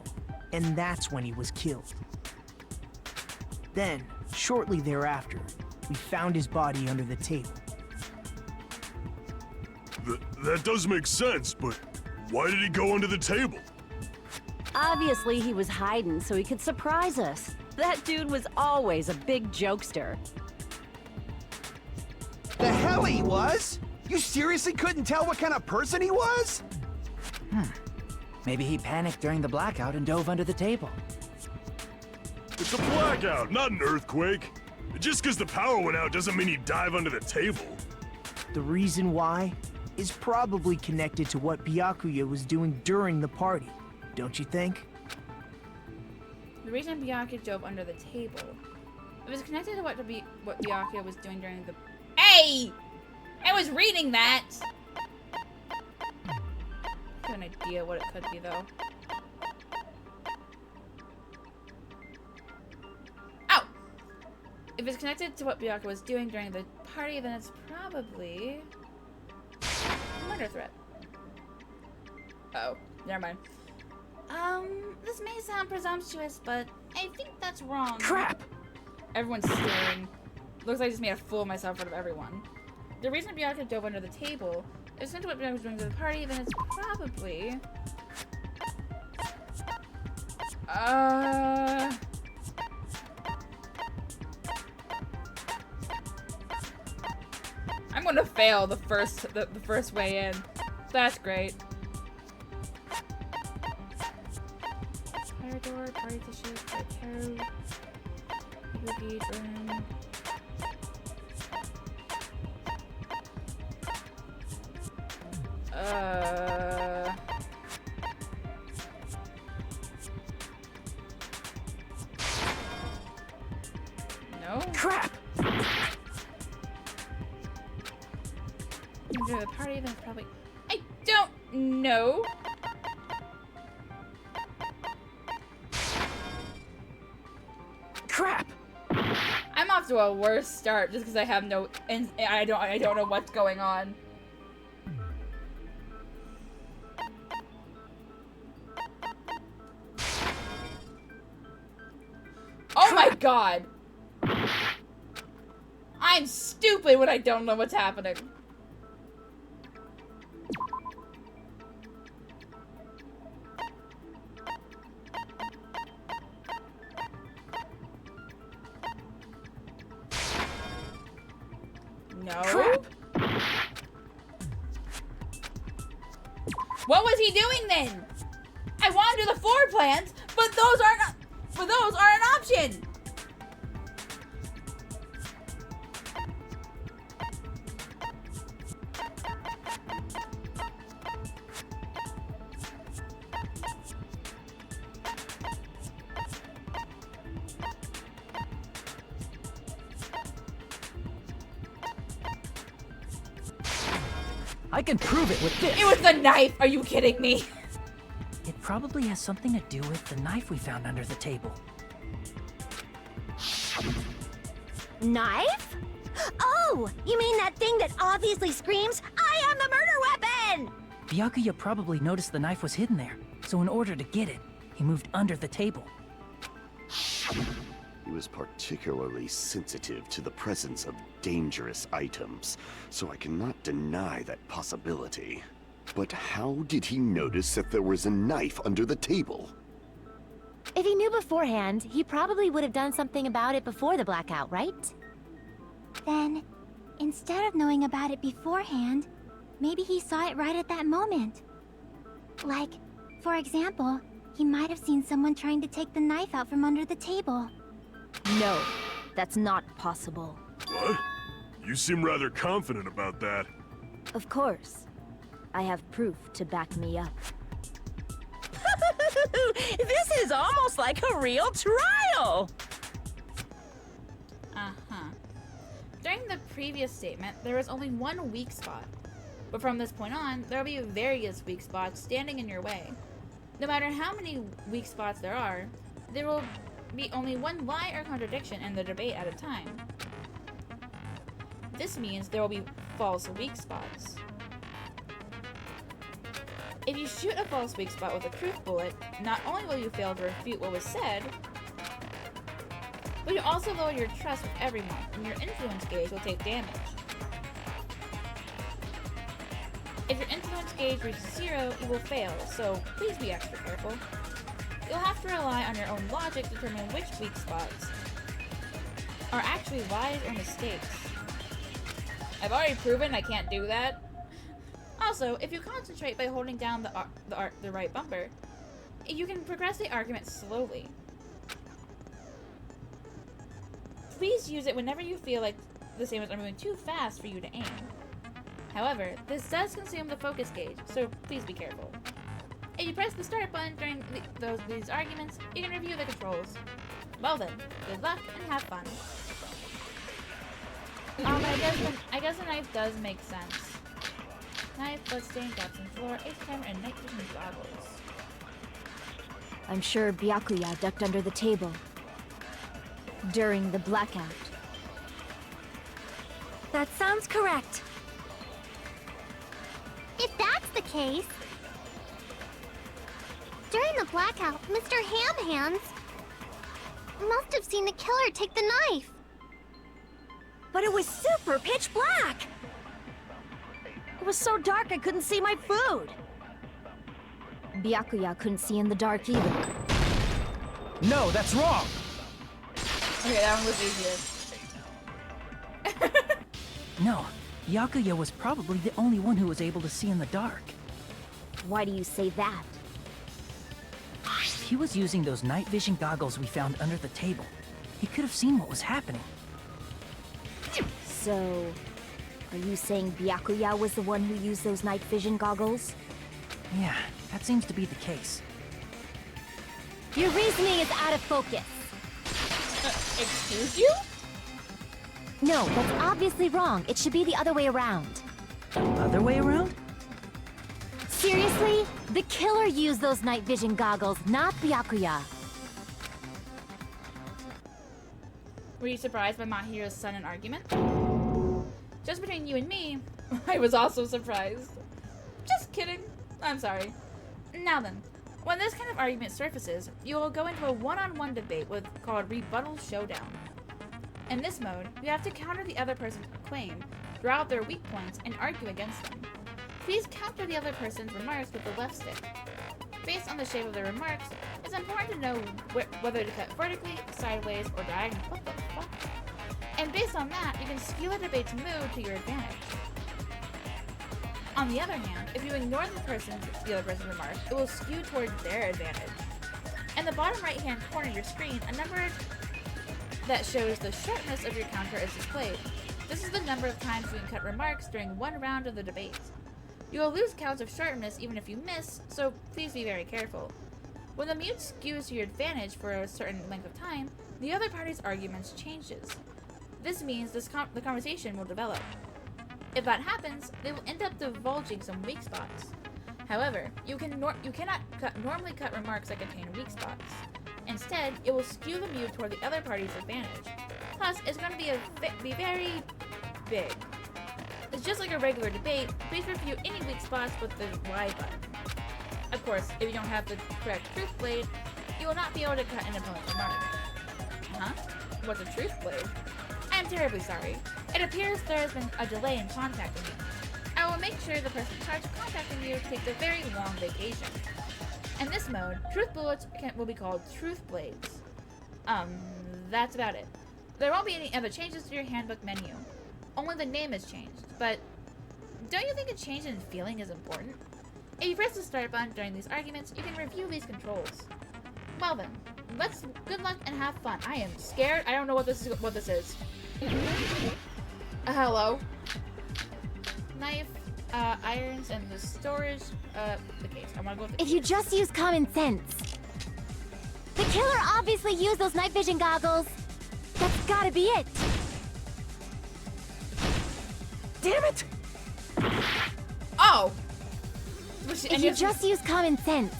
Speaker 13: and that's when he was killed. Then, shortly thereafter, we found his body under the table.
Speaker 11: That does make sense, but why did he go under the table?
Speaker 14: Obviously, he was hiding so he could surprise us. That dude was always a big jokester.
Speaker 15: The hell he was? You seriously couldn't tell what kind of person he was?
Speaker 2: Maybe he panicked during the blackout and dove under the table.
Speaker 11: It's a blackout, not an earthquake. Just because the power went out doesn't mean he'd dive under the table.
Speaker 13: The reason why is probably connected to what Byakuya was doing during the party, don't you think?
Speaker 1: The reason Byakuya dove under the table. It was connected to what Byakuya was doing during the... Hey! I was reading that! I have an idea what it could be, though. Ow! If it's connected to what Byakuya was doing during the party, then it's probably... a murder threat. Oh, never mind. This may sound presumptuous, but I think that's wrong.
Speaker 2: Crap!
Speaker 1: Everyone's staring. Looks like I just made a fool of myself in front of everyone. The reason Byakuya dove under the table is into what Byakuya was doing to the party, then it's probably... I'm gonna fail the first way in. That's great. Fire door, party tissue, tarot, boogie, burn. No?
Speaker 2: Crap!
Speaker 1: Enjoy the party, then it's probably... I don't know!
Speaker 2: Crap!
Speaker 1: I'm off to a worse start just because I have no... I don't know what's going on. Oh my god! I'm stupid when I don't know what's happening. No.
Speaker 2: Crap.
Speaker 1: What was he doing then? I want to do the floor plans, but those aren't an option.
Speaker 2: I can prove it with this!
Speaker 1: It was the knife! Are you kidding me?
Speaker 2: It probably has something to do with the knife we found under the table.
Speaker 3: Knife? Oh, you mean that thing that obviously screams, "I am the murder weapon!"
Speaker 2: Byakuya probably noticed the knife was hidden there, so in order to get it, he moved under the table.
Speaker 4: He was particularly sensitive to the presence of dangerous items, so I cannot deny that possibility. But how did he notice that there was a knife under the table?
Speaker 12: If he knew beforehand, he probably would have done something about it before the blackout, right?
Speaker 3: Then, instead of knowing about it beforehand, maybe he saw it right at that moment. Like, for example, he might have seen someone trying to take the knife out from under the table.
Speaker 14: No, that's not possible.
Speaker 11: What? You seem rather confident about that.
Speaker 14: Of course. I have proof to back me up.
Speaker 8: This is almost like a real trial!
Speaker 1: Uh-huh. During the previous statement, there was only one weak spot. But from this point on, there will be various weak spots standing in your way.
Speaker 10: No matter how many weak spots there are, there will be only one lie or contradiction in the debate at a time. This means there will be false weak spots. If you shoot a false weak spot with a truth bullet, not only will you fail to refute what was said, but you also lower your trust with everyone, and your influence gauge will take damage. If your influence gauge reaches 0, you will fail, so please be extra careful. You'll have to rely on your own logic to determine which weak spots are actually lies or mistakes. I've already proven I can't do that. Also, if you concentrate by holding down the right bumper, you can progress the argument slowly. Please use it whenever you feel like the samurais are moving too fast for you to aim. However, this does consume the focus gauge, so please be careful. If you press the start button during these arguments, you can review the controls. Well then, good luck and have fun. I guess the knife does make sense. Knife, bloodstain, gaps in floor, ace camera, and night vision goggles.
Speaker 12: I'm sure Byakuya ducked under the table during the blackout.
Speaker 3: That sounds correct. If that's the case, during the blackout, Mr. Ham Hands must have seen the killer take the knife.
Speaker 14: But it was super pitch black! It was so dark I couldn't see my food.
Speaker 12: Byakuya couldn't see in the dark either.
Speaker 13: No, that's wrong!
Speaker 10: Okay, that one was easier.
Speaker 2: No, Byakuya was probably the only one who was able to see in the dark.
Speaker 12: Why do you say that?
Speaker 2: He was using those night vision goggles we found under the table. He could have seen what was happening.
Speaker 12: So, are you saying Byakuya was the one who used those night vision goggles?
Speaker 2: Yeah, that seems to be the case.
Speaker 12: Your reasoning is out of focus.
Speaker 10: Excuse you?
Speaker 12: No, that's obviously wrong. It should be the other way around.
Speaker 2: Other way around?
Speaker 12: Seriously? The killer used those night vision goggles, not Byakuya.
Speaker 10: Were you surprised by Mahiro's sudden argument? Just between you and me, I was also surprised. Just kidding. I'm sorry. Now then, when this kind of argument surfaces, you will go into a one-on-one debate called Rebuttal Showdown. In this mode, you have to counter the other person's claim, draw out their weak points, and argue against them. Please counter the other person's remarks with the left stick. Based on the shape of the remarks, it's important to know whether to cut vertically, sideways, or diagonally. What the fuck? And based on that, you can skew the debate's mood to your advantage. On the other hand, if you ignore the other person's remarks, it will skew towards their advantage. In the bottom right-hand corner of your screen, a number that shows the sharpness of your counter is displayed. This is the number of times you can cut remarks during one round of the debate. You will lose counts of sharpness even if you miss, so please be very careful. When the mute skews to your advantage for a certain length of time, the other party's arguments changes. This means the conversation will develop. If that happens, they will end up divulging some weak spots. However, you cannot normally cut remarks that contain weak spots. Instead, it will skew the mute toward the other party's advantage. Plus, it's going to be very big. It's just like a regular debate. Please refute any weak spots with the Y button. Of course, if you don't have the correct truth blade, you will not be able to cut an opponent's remark. Huh? What's a truth blade? I am terribly sorry. It appears there has been a delay in contacting you. I will make sure the person in charge of contacting you takes a very long vacation. In this mode, truth bullets will be called truth blades. That's about it. There won't be any other changes to your handbook menu. Only the name has changed, but don't you think a change in feeling is important? If you press the start button during these arguments, you can review these controls. Well then, good luck and have fun. I am scared. I don't know what this is. Hello. Knife, irons, and the storage, the case. I wanna go with the
Speaker 12: If you just use common sense. The killer obviously used those night vision goggles. That's gotta be it.
Speaker 2: Damn it!
Speaker 10: Oh!
Speaker 12: If you just use common sense.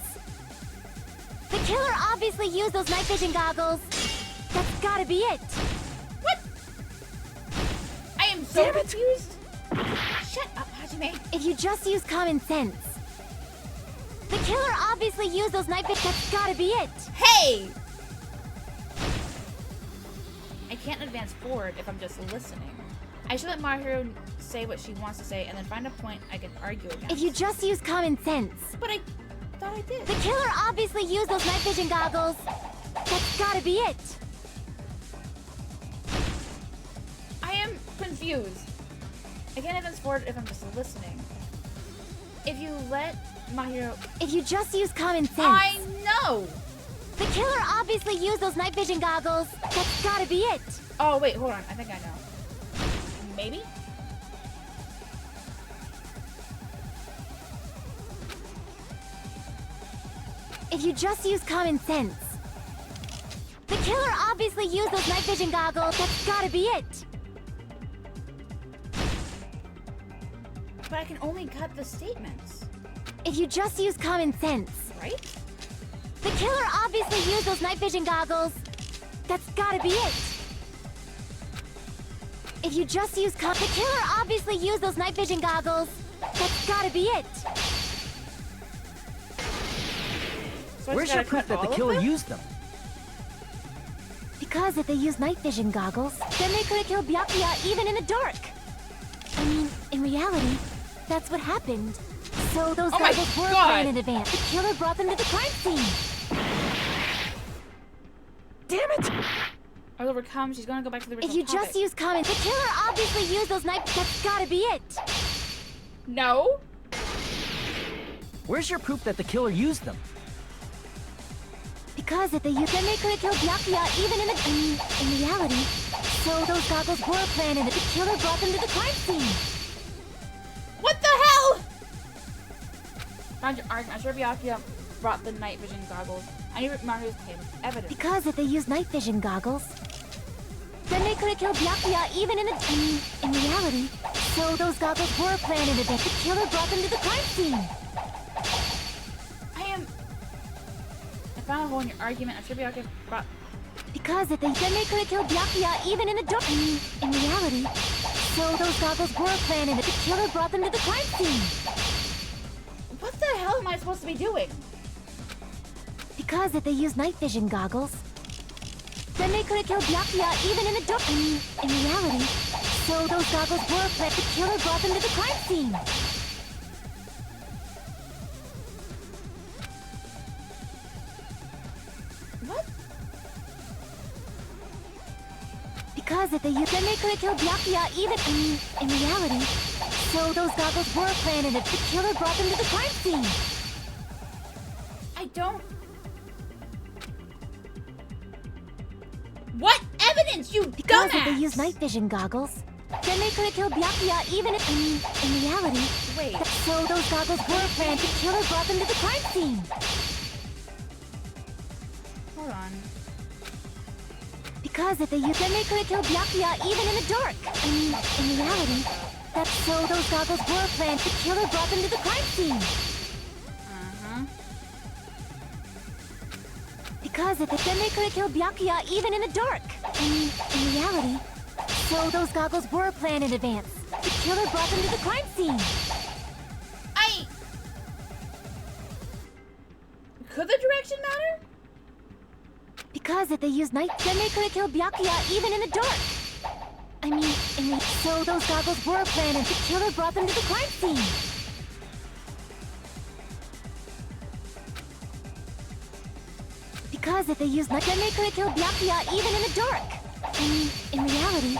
Speaker 12: The killer obviously used those night vision goggles. That's gotta be it.
Speaker 10: What? I am so confused. Shut up, Hajime.
Speaker 12: If you just use common sense. The killer obviously used those night vision. That's gotta be it.
Speaker 10: Hey! I can't advance forward if I'm just listening. I should let Mahiru say what she wants to say and then find a point I can argue against.
Speaker 12: If you just use common sense.
Speaker 10: But I thought I did.
Speaker 12: The killer obviously used those night vision goggles. That's gotta be it.
Speaker 10: I am confused. I can't advance forward if I'm just listening. If you let Mahiru...
Speaker 12: If you just use common sense.
Speaker 10: I know!
Speaker 12: The killer obviously used those night vision goggles. That's gotta be it.
Speaker 10: Oh, wait, hold on. I think I know. Maybe?
Speaker 12: If you just use common sense. The killer obviously used those night vision goggles. That's gotta be it.
Speaker 10: But I can only cut the statements.
Speaker 12: If you just use common sense.
Speaker 10: Right?
Speaker 12: The killer obviously used those night vision goggles. That's gotta be it. If you just use the killer obviously used those night vision goggles. That's gotta be it.
Speaker 10: So
Speaker 2: Where's your proof that the killer used them?
Speaker 12: Because if they used night vision goggles, then they could have killed Byakuya even in the dark. I mean, in reality, that's what happened. So those goggles were planned in advance. The killer brought them to the crime scene.
Speaker 10: Damn it! I'll overcome. She's gonna go back to the original
Speaker 12: If you
Speaker 10: topic.
Speaker 12: just use common, the killer obviously used those night. That's gotta be it.
Speaker 10: No.
Speaker 2: Where's your proof that the killer used them?
Speaker 12: Because if they used, then they could have killed Byakuya even in the. I mean, in reality. So those goggles were planned, and the killer brought them to the crime scene.
Speaker 10: What the hell? Found your argument. I'm sure Byakuya brought the night vision goggles. I knew Mahiru's came evidence.
Speaker 12: Because if they used night vision goggles, then they could have killed Byakuya even in the. I mean, in reality. So those goggles were planned in advance. The killer brought them to the crime scene.
Speaker 10: I found a hole in your argument. I'm sure Byakuya brought.
Speaker 12: Because if they then they could have killed Byakuya even in the dark. I mean, in reality. So those goggles were planned, and the killer brought them to the crime scene.
Speaker 10: What the hell am I supposed to be doing?
Speaker 12: Because if they used night vision goggles, then they could have killed Byakuya even in the dark. I mean, in reality. So those goggles were planned. The killer brought them to the crime scene.
Speaker 10: What?
Speaker 12: Because if they used, then they could have killed Byakuya even. I mean, in reality. So those goggles were planned, and the killer brought them to the crime scene.
Speaker 10: I don't. What evidence, you
Speaker 12: Because
Speaker 10: dumbass?
Speaker 12: if they used night vision goggles, then they could have killed Byakuya even if. I mean, in reality.
Speaker 10: Wait.
Speaker 12: So those goggles were planned. The killer brought them to the crime scene.
Speaker 10: Hold on.
Speaker 12: Because if they used, then they could have killed Byakuya even in the dark. I mean, in reality. That's so those goggles were planned. The killer brought them to the crime scene. Because if then they could have killed Byakuya even in the dark. I mean, in reality. So those goggles were planned in advance. The killer brought them to the crime scene.
Speaker 10: Could the direction matter?
Speaker 12: Because if they used night, then they could have killed Byakuya even in the dark. I mean, so those goggles were planned, and the killer brought them to the crime scene. Because if they used night, then they could have killed Byakuya even in the dark. I mean, in reality,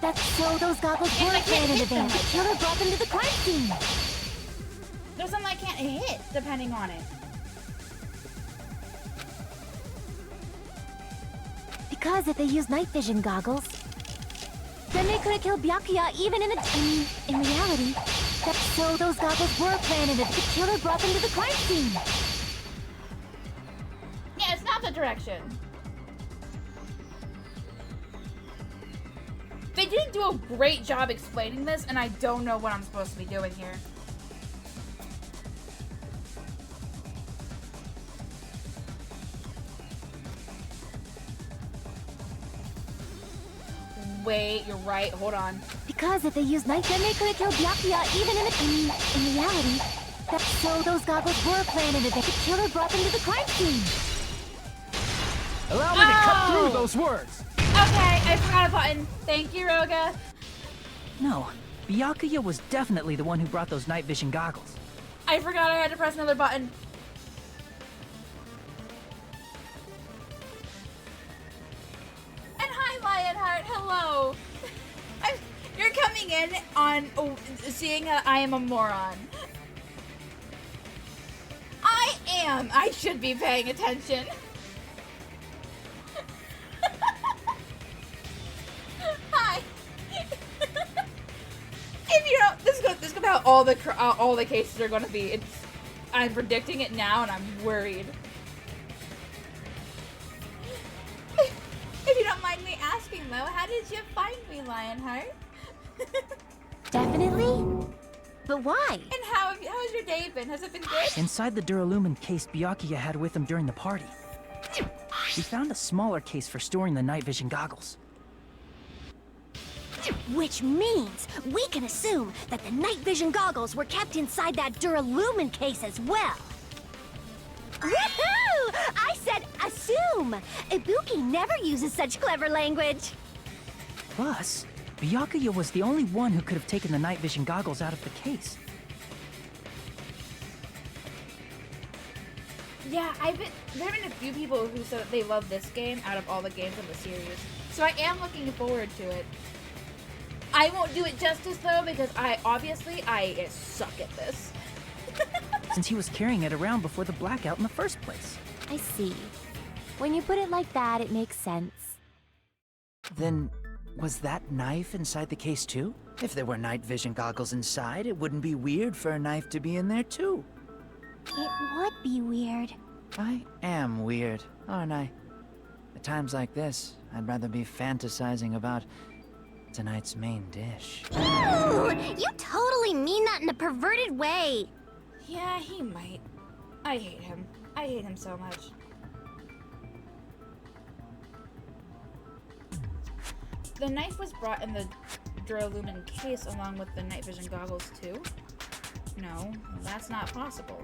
Speaker 12: that's so those goggles were planned in advance. The killer brought them to the crime scene.
Speaker 10: There's something I can't hit, depending on it.
Speaker 12: Because if they used night vision goggles, then they could have killed Byakuya even in the. I mean, in reality, that's so those goggles were planned, and the killer brought them to the crime scene.
Speaker 10: Yeah, it's not the direction. They didn't do a great job explaining this, and I don't know what I'm supposed to be doing here.
Speaker 1: Wait, you're right. Hold on.
Speaker 12: Because if they used night, then they could have killed Byakuya even in reality. So those goggles were planned in advance. The killer brought them to the crime scene.
Speaker 2: Allow me to cut through those words.
Speaker 1: Okay, I forgot a button. Thank you, Roga.
Speaker 2: No, Byakuya was definitely the one who brought those night vision goggles.
Speaker 1: I forgot I had to press another button. And hi, Lionheart. Hello. You're coming in on seeing that I am a moron. I am. I should be paying attention. Hi. If you don't, this is about all the cases are going to be. I'm predicting it now, and I'm worried. If you don't mind me asking, though, how did you find me, Lionheart?
Speaker 12: Definitely. But why?
Speaker 1: And how's your day been? Has it been good?
Speaker 2: Inside the Duralumin case Byakuya had with him during the party, we found a smaller case for storing the night vision goggles.
Speaker 14: Which means we can assume that the night vision goggles were kept inside that Duralumin case as well. Woohoo! I said assume! Ibuki never uses such clever language.
Speaker 2: Plus, Byakuya was the only one who could have taken the night vision goggles out of the case.
Speaker 1: Yeah, there have been a few people who said that they love this game out of all the games in the series. So I am looking forward to it. I won't do it justice though because I suck at this.
Speaker 2: Since he was carrying it around before the blackout in the first place.
Speaker 12: I see. When you put it like that, it makes sense.
Speaker 2: Then, was that knife inside the case too? If there were night vision goggles inside, it wouldn't be weird for a knife to be in there too.
Speaker 12: It would be weird.
Speaker 2: I am weird, aren't I? At times like this, I'd rather be fantasizing about tonight's main dish.
Speaker 14: Ooh, you totally mean that in a perverted way.
Speaker 1: Yeah, he might. I hate him. I hate him so much. The knife was brought in the Duralumin case along with the night vision goggles too? No, that's not possible.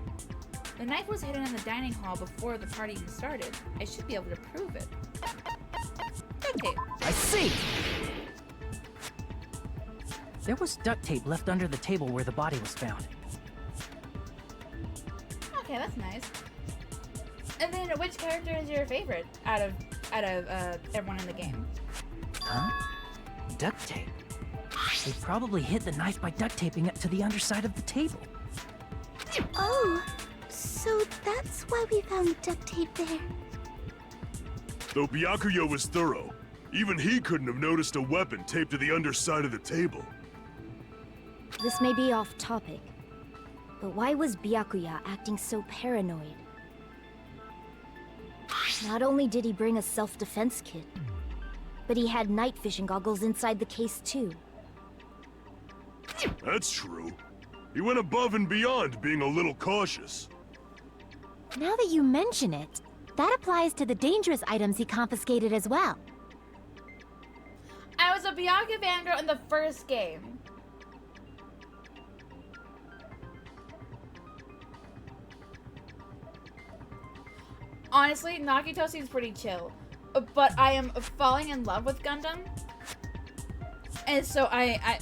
Speaker 1: The knife was hidden in the dining hall before the party even started. I should be able to prove it. Duct tape.
Speaker 2: I see! There was duct tape left under the table where the body was found.
Speaker 1: Okay, that's nice. And then, which character is your favorite out of everyone in the game?
Speaker 2: Huh? Duct tape. They probably hid the knife by duct taping it to the underside of the table.
Speaker 12: Oh, so that's why we found duct tape there.
Speaker 11: Though Byakuya was thorough, even he couldn't have noticed a weapon taped to the underside of the table.
Speaker 14: This may be off topic, but why was Byakuya acting so paranoid? Not only did he bring a self-defense kit, but he had night vision goggles inside the case too.
Speaker 11: That's true. He went above and beyond being a little cautious.
Speaker 12: Now that you mention it, that applies to the dangerous items he confiscated as well.
Speaker 1: I was a Byakuya fangirl in the first game. Honestly, Nagito seems pretty chill, but I am falling in love with Gundam, and so I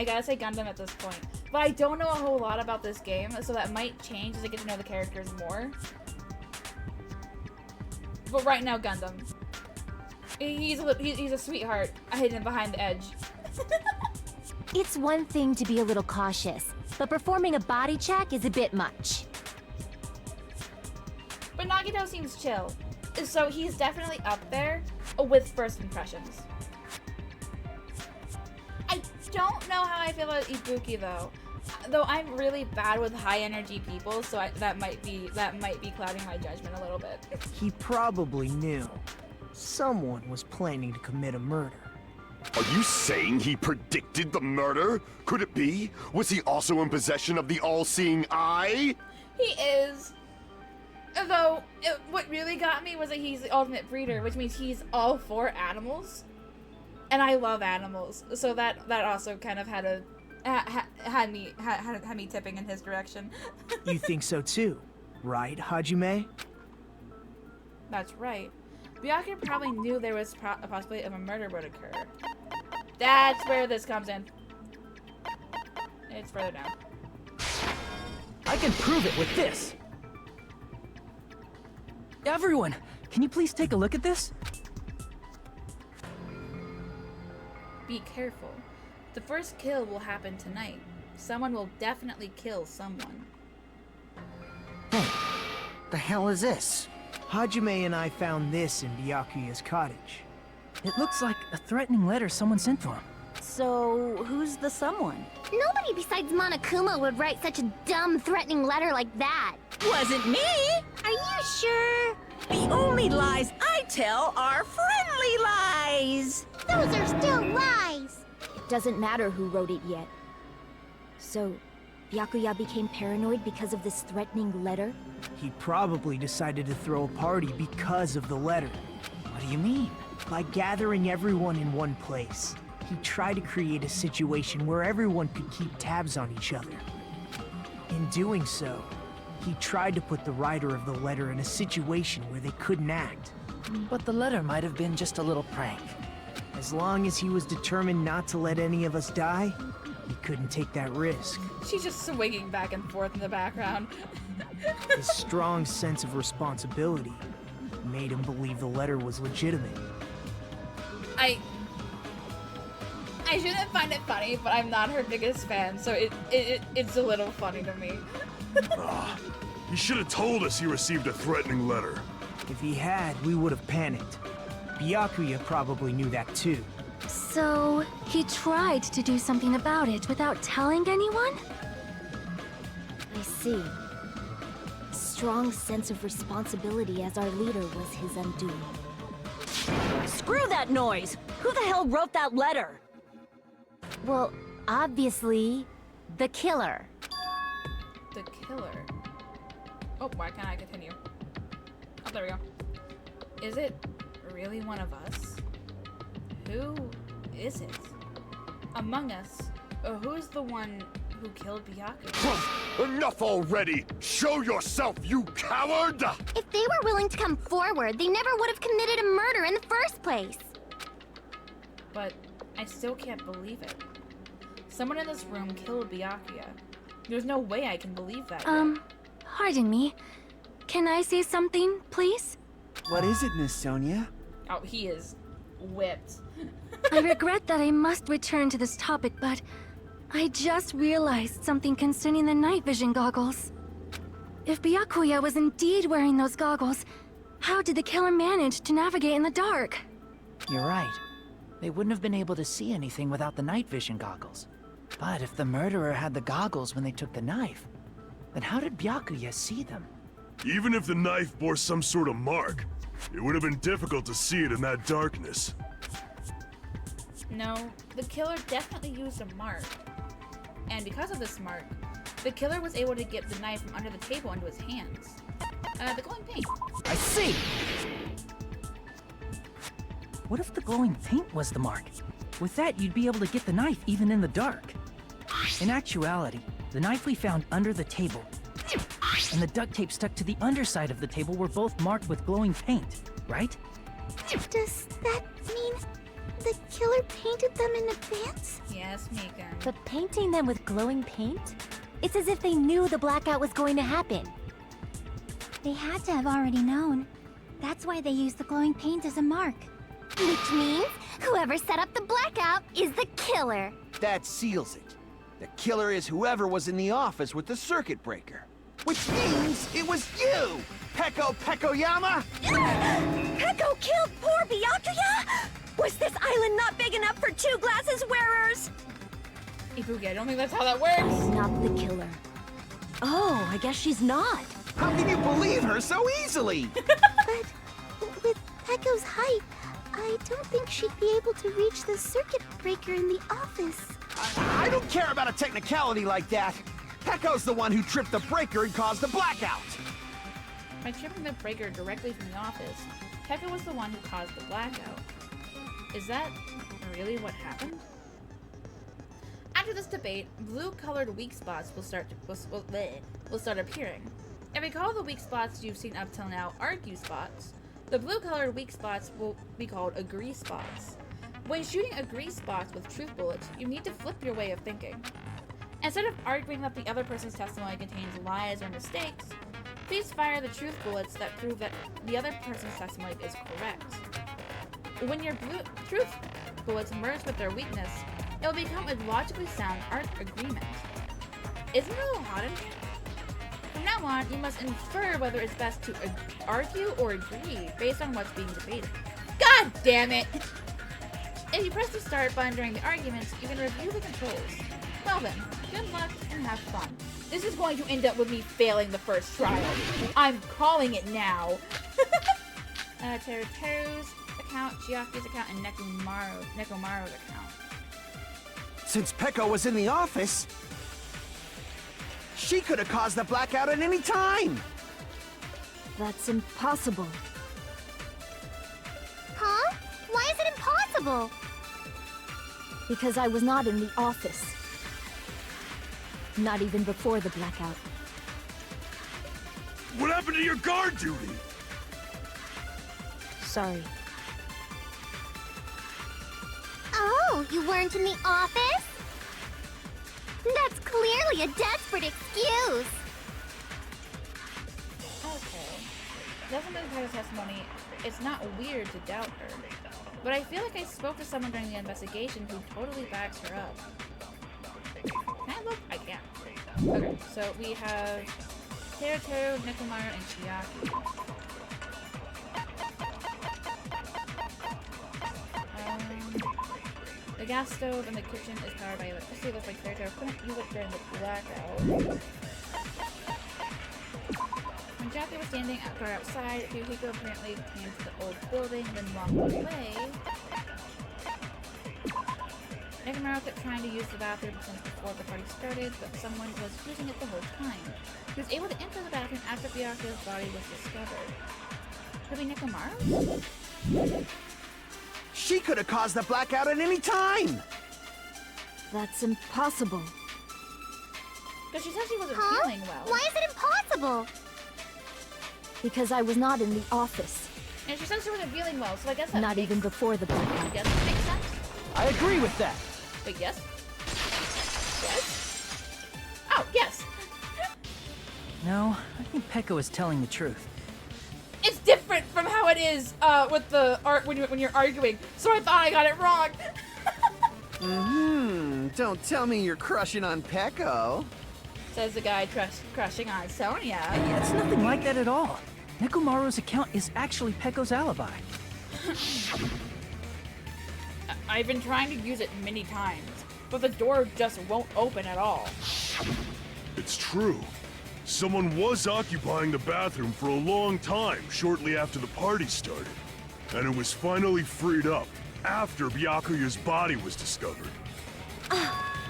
Speaker 1: gotta say Gundam at this point. But I don't know a whole lot about this game, so that might change as I get to know the characters more. But right now, Gundam. He's a sweetheart. I hid him behind the edge.
Speaker 12: It's one thing to be a little cautious, but performing a body check is a bit much.
Speaker 1: But Nagito seems chill, so he's definitely up there with first impressions. I don't know how I feel about Ibuki though. Though I'm really bad with high energy people, so that might be clouding my judgment a little bit.
Speaker 13: He probably knew. Someone was planning to commit a murder.
Speaker 11: Are you saying he predicted the murder? Could it be? Was he also in possession of the all-seeing eye?
Speaker 1: He is. Though, what really got me was that he's the ultimate breeder, which means he's all for animals. And I love animals, so that also kind of had me tipping in his direction.
Speaker 13: You think so too, right, Hajime?
Speaker 1: That's right. Byakuya probably knew there was a possibility of a murder would occur. That's where this comes in. It's further down.
Speaker 2: I can prove it with this. Everyone, can you please take a look at this?
Speaker 1: Be careful. The first kill will happen tonight. Someone will definitely kill someone.
Speaker 7: Hey, the hell is this?
Speaker 13: Hajime and I found this in Byakuya's cottage.
Speaker 2: It looks like a threatening letter someone sent to him.
Speaker 14: So, who's the someone?
Speaker 12: Nobody besides Monokuma would write such a dumb, threatening letter like that.
Speaker 8: Wasn't me!
Speaker 12: Are you sure?
Speaker 8: The only lies I tell are friendly lies!
Speaker 12: Those are still lies!
Speaker 14: It doesn't matter who wrote it yet. So, Byakuya became paranoid because of this threatening letter?
Speaker 13: He probably decided to throw a party because of the letter.
Speaker 2: What do you mean?
Speaker 13: By gathering everyone in one place, he tried to create a situation where everyone could keep tabs on each other. In doing so, he tried to put the writer of the letter in a situation where they couldn't act.
Speaker 2: But the letter might have been just a little prank.
Speaker 13: As long as he was determined not to let any of us die, he couldn't take that risk.
Speaker 1: She's just swinging back and forth in the background.
Speaker 13: His strong sense of responsibility made him believe the letter was legitimate.
Speaker 1: I shouldn't find it funny, but I'm not her biggest fan, so it's a little funny to me.
Speaker 11: He should have told us he received a threatening letter.
Speaker 13: If he had, we would have panicked. Byakuya probably knew that too.
Speaker 12: So, he tried to do something about it without telling anyone?
Speaker 14: I see. Strong sense of responsibility as our leader was his undoing.
Speaker 8: Screw that noise! Who the hell wrote that letter?
Speaker 12: Well, obviously, the killer.
Speaker 1: The killer? Oh, why can't I continue? Oh, there we go. Is it really one of us? Who is it? Among us, who's the one who killed Byakuya?
Speaker 11: Enough already! Show yourself, you coward!
Speaker 12: If they were willing to come forward, they never would have committed a murder in the first place.
Speaker 1: But I still can't believe it. Someone in this room killed Byakuya. There's no way I can believe that yet.
Speaker 12: Pardon me. Can I say something, please?
Speaker 15: What is it, Miss Sonia?
Speaker 1: Oh, he is whipped.
Speaker 12: I regret that I must return to this topic, but I just realized something concerning the night vision goggles. If Byakuya was indeed wearing those goggles, how did the killer manage to navigate in the dark?
Speaker 2: You're right. They wouldn't have been able to see anything without the night vision goggles. But if the murderer had the goggles when they took the knife, then how did Byakuya see them?
Speaker 11: Even if the knife bore some sort of mark, it would have been difficult to see it in that darkness.
Speaker 1: No, the killer definitely used a mark. And because of this mark, the killer was able to get the knife from under the table into his hands. The glowing paint.
Speaker 2: I see! What if the glowing paint was the mark? With that, you'd be able to get the knife even in the dark. In actuality, the knife we found under the table and the duct tape stuck to the underside of the table were both marked with glowing paint, right?
Speaker 12: Does that mean the killer painted them in advance?
Speaker 1: Yes, Mika.
Speaker 12: But painting them with glowing paint? It's as if they knew the blackout was going to happen. They had to have already known. That's why they used the glowing paint as a mark. Which means whoever set up the blackout is the killer.
Speaker 15: That seals it. The killer is whoever was in the office with the circuit breaker. Which means it was you, Peko Pekoyama!
Speaker 14: Peko killed poor Byakuya? Was this island not big enough for 2 glasses wearers?
Speaker 1: Ibuki, I don't think that's how that works.
Speaker 14: Not the killer. Oh, I guess she's not.
Speaker 15: How can you believe her so easily?
Speaker 12: But with Peko's height, I don't think she'd be able to reach the circuit breaker in the office.
Speaker 15: I don't care about a technicality like that. Peko's the one who tripped the breaker and caused the blackout.
Speaker 1: By tripping the breaker directly from the office, Peko was the one who caused the blackout. Is that
Speaker 10: really what happened? After this debate, blue-colored weak spots will start appearing. If we call the weak spots you've seen up till now argue spots, the blue-colored weak spots will be called agree spots. When shooting agree spots with truth bullets, you need to flip your way of thinking. Instead of arguing that the other person's testimony contains lies or mistakes, please fire the truth bullets that prove that the other person's testimony is correct. When your truth bullets merge with their weakness, it will become a logically sound agreement. Isn't it a little hot in here? From now on, you must infer whether it's best to argue or agree based on what's being debated. God damn it! If you press the start button during the arguments, you can review the controls. Well then, good luck and have fun. This is going to end up with me failing the first trial. I'm calling it now. Teruteru's account, Chiaki's account, and Nekomaru's account.
Speaker 15: Since Peko was in the office, she could have caused the blackout at any time!
Speaker 12: That's impossible.
Speaker 3: Huh? Why is it impossible?
Speaker 12: Because I was not in the office. Not even before the blackout.
Speaker 11: What happened to your guard duty?
Speaker 12: Sorry.
Speaker 3: Oh, you weren't in the office? That's clearly a desperate excuse.
Speaker 10: Okay. Doesn't mean Peko's testimony, it's not weird to doubt her. But I feel like I spoke to someone during the investigation who totally backs her up. Can I look? I can't. Okay, so we have Teruteru, Nekomaru, and Chiaki. The gas stove in the kitchen is powered by electricity. Looks like Teruteru couldn't use it during the blackout. When Chiaki was standing outside, Fuyuhiko apparently came to the old building, then walked away. Nekomaru kept trying to use the bathroom since before the party started, but someone was using it the whole time. He was able to enter the bathroom after Byakuya's body was discovered. Could it be Nekomaru?
Speaker 15: She could have caused the blackout at any time!
Speaker 12: That's impossible.
Speaker 10: Because she said she wasn't feeling well.
Speaker 3: Why is it impossible?
Speaker 12: Because I was not in the office.
Speaker 10: And she said she wasn't feeling well, so I guess that
Speaker 12: Not even before the blackout.
Speaker 10: I guess that makes sense.
Speaker 13: I agree with that.
Speaker 10: Wait, yes? Yes? Oh, yes!
Speaker 2: No, I think Peko is telling the truth.
Speaker 1: It's different from how it is with the art when you're arguing, so I thought I got it wrong.
Speaker 15: Don't tell me you're crushing on Peko.
Speaker 1: Says the guy crushing on Sonia.
Speaker 2: It's nothing like that at all. Nekomaru's account is actually Peko's alibi.
Speaker 1: I've been trying to use it many times, but the door just won't open at all.
Speaker 11: It's true. Someone was occupying the bathroom for a long time shortly after the party started. And it was finally freed up after Byakuya's body was discovered.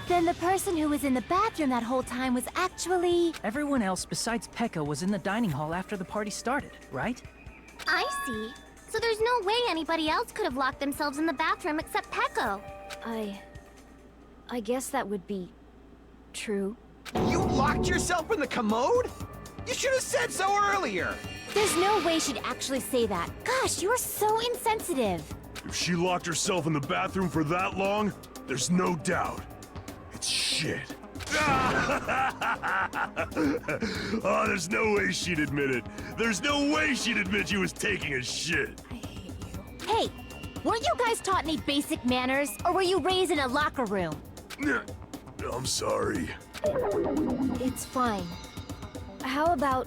Speaker 12: Then the person who was in the bathroom that whole time was actually...
Speaker 2: Everyone else besides Peko was in the dining hall after the party started, right?
Speaker 3: I see. So there's no way anybody else could have locked themselves in the bathroom except Peko.
Speaker 12: I guess that would be... true.
Speaker 15: You locked yourself in the commode? You should have said so earlier!
Speaker 12: There's no way she'd actually say that. Gosh, you're so insensitive.
Speaker 11: If she locked herself in the bathroom for that long, there's no doubt. It's shit. Oh, there's no way she'd admit it. There's no way she'd admit she was taking a shit.
Speaker 1: I hate you.
Speaker 12: Hey, weren't you guys taught any basic manners, or were you raised in a locker room?
Speaker 11: I'm sorry.
Speaker 12: It's fine. How about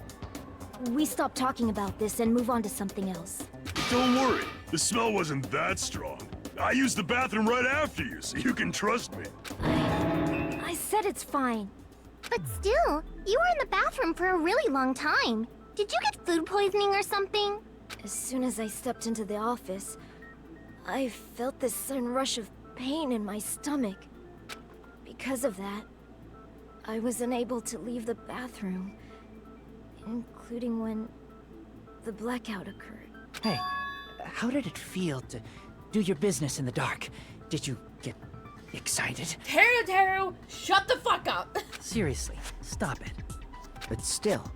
Speaker 12: we stop talking about this and move on to something else?
Speaker 11: Don't worry. The smell wasn't that strong. I used the bathroom right after you, so you can trust me.
Speaker 12: I said it's fine.
Speaker 3: But still, you were in the bathroom for a really long time. Did you get food poisoning or something?
Speaker 12: As soon as I stepped into the office, I felt this sudden rush of pain in my stomach. Because of that, I was unable to leave the bathroom, including when the blackout occurred.
Speaker 2: Hey, how did it feel to do your business in the dark?
Speaker 7: Did you get excited?
Speaker 1: Teru, shut the fuck up.
Speaker 2: Seriously, stop it.
Speaker 7: But still,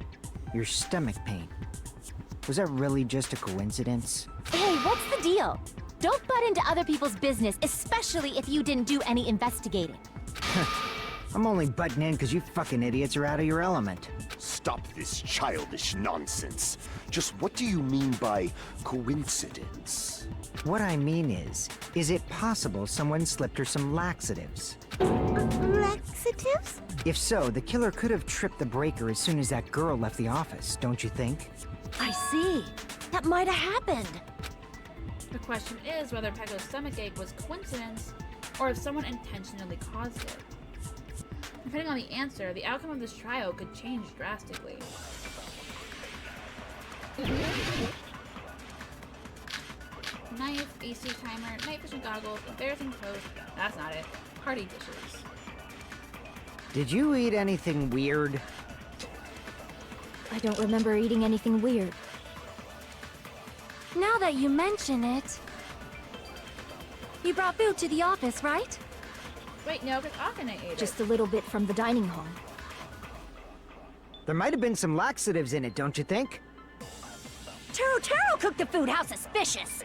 Speaker 7: your stomach pain. Was that really just a coincidence?
Speaker 12: Hey, what's the deal? Don't butt into other people's business, especially if you didn't do any investigating.
Speaker 7: I'm only butting in because you fucking idiots are out of your element.
Speaker 4: Stop this childish nonsense. Just what do you mean by coincidence?
Speaker 7: What I mean is it possible someone slipped her some laxatives?
Speaker 3: Laxatives?
Speaker 7: If so, the killer could have tripped the breaker as soon as that girl left the office, don't you think?
Speaker 14: I see. That might have happened.
Speaker 1: The question is whether Pecco's stomachache was coincidence or if someone intentionally caused it. Depending on the answer, the outcome of this trial could change drastically. Knife, AC timer, night vision goggles, embarrassing toast. That's not it. Party dishes.
Speaker 7: Did you eat anything weird?
Speaker 12: I don't remember eating anything weird. Now that you mention it... You brought food to the office, right?
Speaker 1: Wait, no, because Akane ate
Speaker 12: Just a little bit from the dining hall.
Speaker 7: There might have been some laxatives in it, don't you think?
Speaker 14: Teru cooked the food. How suspicious!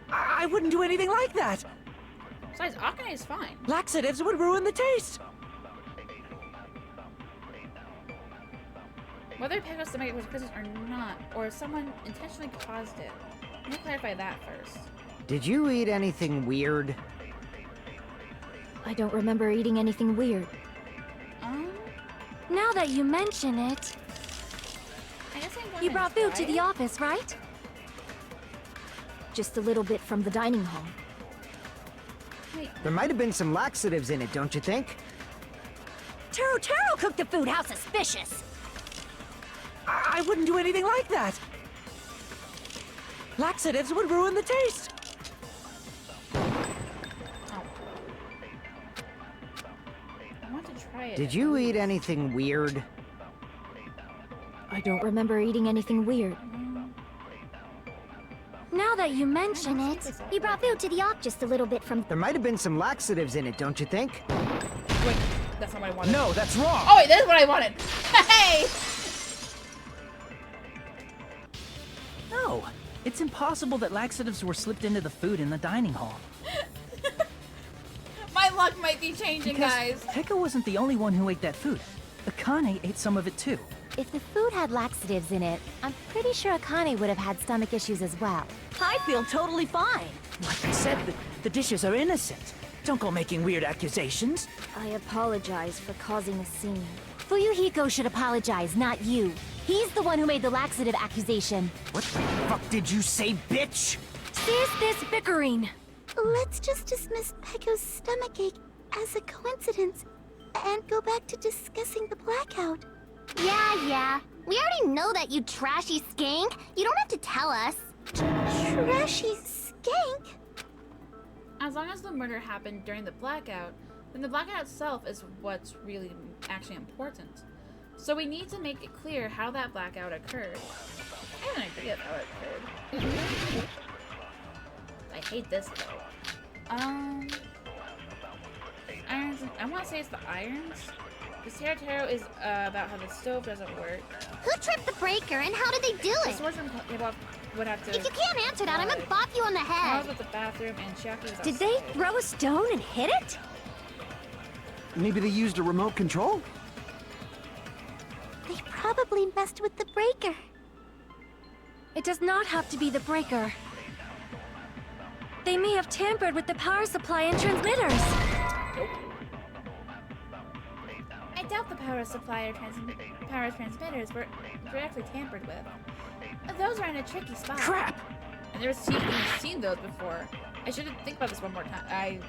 Speaker 13: I wouldn't do anything like that.
Speaker 1: Besides, Akane is fine.
Speaker 13: Laxatives would ruin the taste.
Speaker 1: Whether Pecco's stomachache was coincidence or not, or if someone intentionally caused it. Let me clarify that first.
Speaker 7: Did you eat anything weird?
Speaker 12: I don't remember eating anything weird. Now that you mention it...
Speaker 1: I guess I'm going
Speaker 12: You brought food to the office, right? Just a little bit from the dining hall.
Speaker 1: Wait.
Speaker 7: There might have been some laxatives in it, don't you think?
Speaker 14: Teru cooked the food. How suspicious!
Speaker 13: I wouldn't do anything like that. Laxatives would ruin the taste.
Speaker 1: I want to try it.
Speaker 7: Did you eat anything weird?
Speaker 12: I don't remember eating anything weird. Now that you mention it,
Speaker 3: You brought food to the office. Just a little bit from...
Speaker 7: There might have been some laxatives in it, don't you think?
Speaker 1: Wait, that's not what I wanted.
Speaker 15: No, that's wrong.
Speaker 1: Oh wait, that's what I wanted. Hey!
Speaker 2: No, it's impossible that laxatives were slipped into the food in the dining hall.
Speaker 1: My luck might be changing,
Speaker 2: Because
Speaker 1: guys.
Speaker 2: Pecco wasn't the only one who ate that food. Akane ate some of it too.
Speaker 12: if the food had laxatives in it, I'm pretty sure Akane would have had stomach issues as well.
Speaker 14: I feel totally fine.
Speaker 13: Like I said, the dishes are innocent. Don't go making weird accusations.
Speaker 12: I apologize for causing a scene. Fuyuhiko should apologize, not you. He's the one who made the laxative accusation.
Speaker 7: What the fuck did you say, bitch?
Speaker 12: Cease this bickering.
Speaker 3: Let's just dismiss Pecco's stomachache as a coincidence and go back to discussing the blackout.
Speaker 12: Yeah. We already know that, you trashy skank. You don't have to tell us.
Speaker 3: Trashy skank?
Speaker 1: As long as the murder happened during the blackout, then the blackout itself is what's really actually important. So we need to make it clear how that blackout occurred. I have an idea of how it occurred. I hate this though. Irons. I want to say it's the irons. This Teru is about how the stove doesn't work.
Speaker 3: Who tripped the breaker and how did they do
Speaker 1: The
Speaker 3: it?
Speaker 1: swordsman would have to.
Speaker 3: If you can't answer that, I'm gonna bop you on the
Speaker 1: I
Speaker 3: head.
Speaker 1: was with the bathroom and Chiaki was
Speaker 14: Did they
Speaker 1: outside.
Speaker 14: throw a stone and hit it?
Speaker 15: Maybe they used a remote control?
Speaker 3: They probably messed with the breaker.
Speaker 12: It does not have to be the breaker. They may have tampered with the power supply and transmitters.
Speaker 1: I doubt the power supply or power transmitters were directly tampered with. Those are in a tricky spot.
Speaker 13: Crap!
Speaker 1: I never seen those before. I should think about this one more time.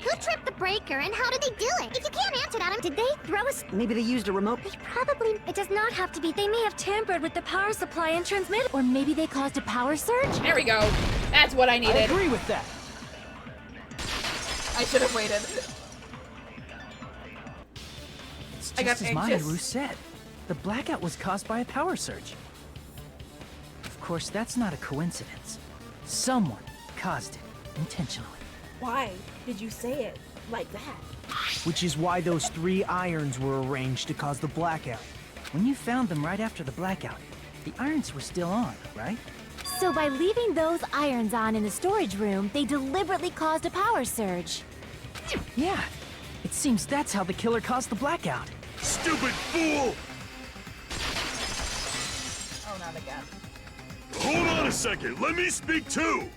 Speaker 3: Who tripped the breaker and how did they do it? If you can't answer that, did they throw a...
Speaker 7: Maybe they used a remote...
Speaker 3: They probably...
Speaker 12: It does not have to be. They may have tampered with the power supply and transmitter. Or maybe they caused a power surge?
Speaker 1: There we go. That's what I needed.
Speaker 15: I agree with that.
Speaker 1: I should have waited.
Speaker 2: It's
Speaker 1: I got
Speaker 2: just as
Speaker 1: anxious.
Speaker 2: Mahiru said. The blackout was caused by a power surge. Of course, that's not a coincidence. Someone caused it intentionally.
Speaker 1: Why did you say it like that?
Speaker 13: Which is why those 3 irons were arranged to cause the blackout.
Speaker 2: When you found them right after the blackout, the irons were still on, right?
Speaker 12: So by leaving those irons on in the storage room, they deliberately caused a power surge.
Speaker 2: Yeah, it seems that's how the killer caused the blackout.
Speaker 11: Stupid fool!
Speaker 1: Oh, not again.
Speaker 11: Hold on a second, let me speak too!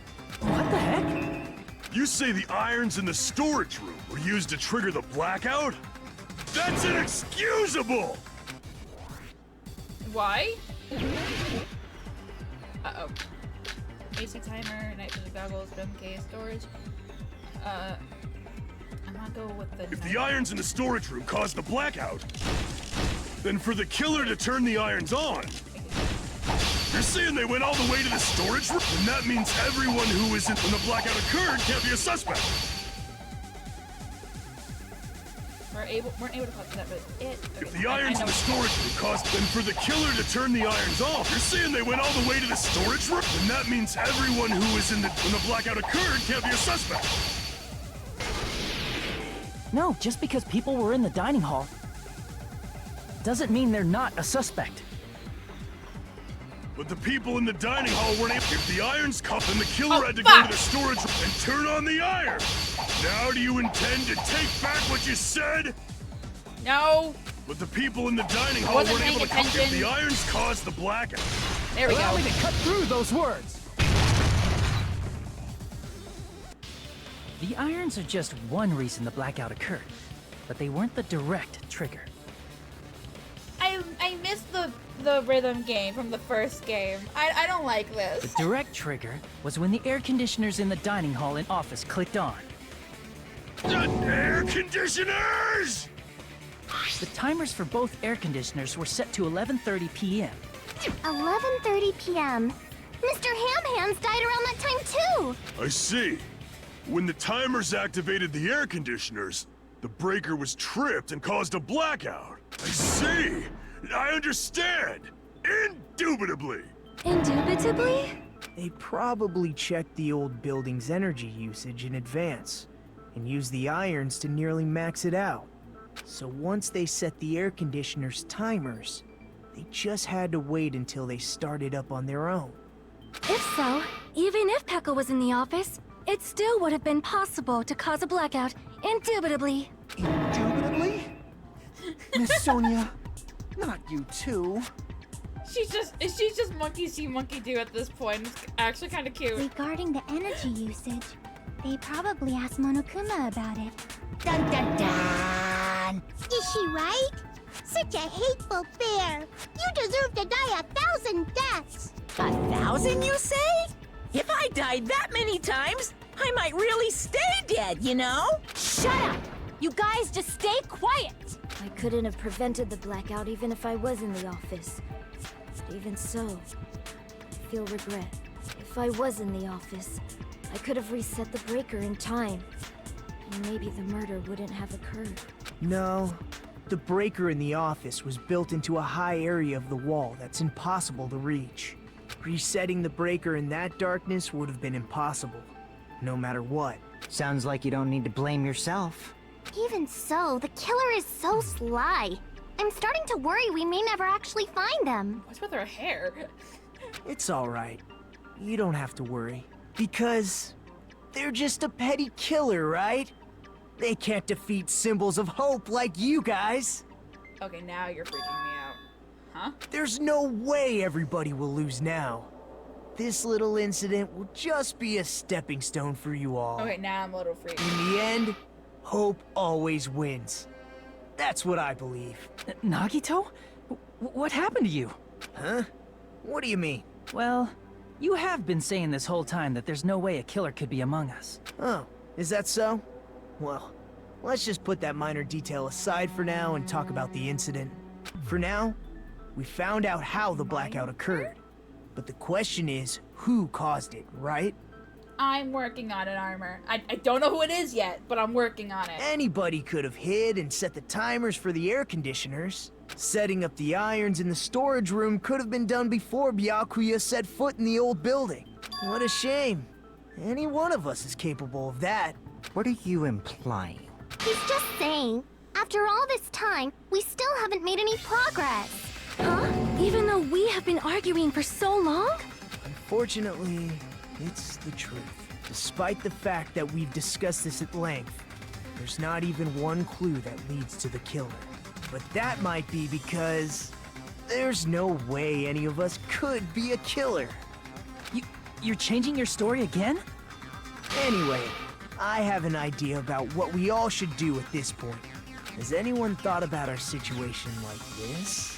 Speaker 2: What the heck?
Speaker 11: You say the irons in the storage room were used to trigger the blackout? That's inexcusable!
Speaker 1: Why? Uh-oh. AC timer, night vision goggles, gun case, storage. I'm gonna go with the...
Speaker 11: If the irons in the storage room caused the blackout, then for the killer to turn the irons on, you're saying they went all the way to the storage room? And that means everyone who was in when the blackout occurred can't be a suspect.
Speaker 1: Weren't able to cause that, but it...
Speaker 11: If the irons in the storage room caused, then for the killer to turn the irons off, you're saying they went all the way to the storage room? And that means everyone who was in when the blackout occurred can't be a suspect.
Speaker 2: No, just because people were in the dining hall doesn't mean they're not a suspect.
Speaker 11: But the people in the dining hall weren't able. If the irons cuffed, then the killer had to go to the storage room and turn on the iron. Now do you intend to take back what you said?
Speaker 1: No.
Speaker 11: But the people in the dining hall weren't able to cuff if the irons caused the blackout.
Speaker 1: There we go.
Speaker 13: Allow me to cut through those words.
Speaker 2: The irons are just one reason the blackout occurred, but they weren't the direct trigger.
Speaker 1: I missed the rhythm game from the first game. I don't like this.
Speaker 2: The direct trigger was when the air conditioners in the dining hall and office clicked on.
Speaker 11: The air conditioners!
Speaker 2: The timers for both air conditioners were set to 11:30 p.m.
Speaker 12: 11:30 p.m. Mr. Ham Hands died around that time too!
Speaker 11: I see. When the timers activated the air conditioners, the breaker was tripped and caused a blackout. I see. I understand. Indubitably.
Speaker 12: Indubitably?
Speaker 13: They probably checked the old building's energy usage in advance and used the irons to nearly max it out. So once they set the air conditioner's timers, they just had to wait until they started up on their own.
Speaker 12: If so, even if Pekka was in the office, it still would have been possible to cause a blackout, indubitably.
Speaker 15: Indubitably? Miss Sonia, not you too.
Speaker 1: She's just monkey see, monkey do at this point. It's actually kind of cute.
Speaker 12: Regarding the energy usage, they probably asked Monokuma about it.
Speaker 3: Dun dun dun! Is she right? Such a hateful bear! You deserve to die 1,000 deaths!
Speaker 8: 1,000, you say? If I died that many times, I might really stay dead, you know?
Speaker 12: Shut up! You guys just stay quiet! I couldn't have prevented the blackout even if I was in the office. But even so, I feel regret. If I was in the office, I could have reset the breaker in time. And maybe the murder wouldn't have occurred.
Speaker 13: No, the breaker in the office was built into a high area of the wall that's impossible to reach. Resetting the breaker in that darkness would have been impossible, no matter what.
Speaker 7: Sounds like you don't need to blame yourself.
Speaker 12: Even so, the killer is so sly. I'm starting to worry we may never actually find them.
Speaker 1: What's with her hair?
Speaker 13: It's alright. You don't have to worry. Because they're just a petty killer, right? They can't defeat symbols of hope like you guys.
Speaker 1: Okay, now you're freaking me out. Huh?
Speaker 13: There's no way everybody will lose now. This little incident will just be a stepping stone for you all.
Speaker 1: Okay, now I'm a little freaked.
Speaker 13: In the end, hope always wins. That's what I believe.
Speaker 2: Nagito? What happened to you?
Speaker 13: Huh? What do you mean?
Speaker 2: Well, you have been saying this whole time that there's no way a killer could be among us.
Speaker 13: Oh, is that so? Well, let's just put that minor detail aside for now and talk about the incident. For now, we found out how the blackout occurred. But the question is, who caused it, right?
Speaker 1: I'm working on it, Armor. I don't know who it is yet, but I'm working on it.
Speaker 13: Anybody could have hid and set the timers for the air conditioners. Setting up the irons in the storage room could have been done before Byakuya set foot in the old building. What a shame. Any one of us is capable of that.
Speaker 7: What are you implying?
Speaker 12: He's just saying, after all this time, we still haven't made any progress. Huh? Even though we have been arguing for so long?
Speaker 13: Unfortunately, it's the truth. Despite the fact that we've discussed this at length, there's not even one clue that leads to the killer. But that might be because there's no way any of us could be a killer.
Speaker 2: You're changing your story again?
Speaker 13: Anyway, I have an idea about what we all should do at this point. Has anyone thought about our situation like this?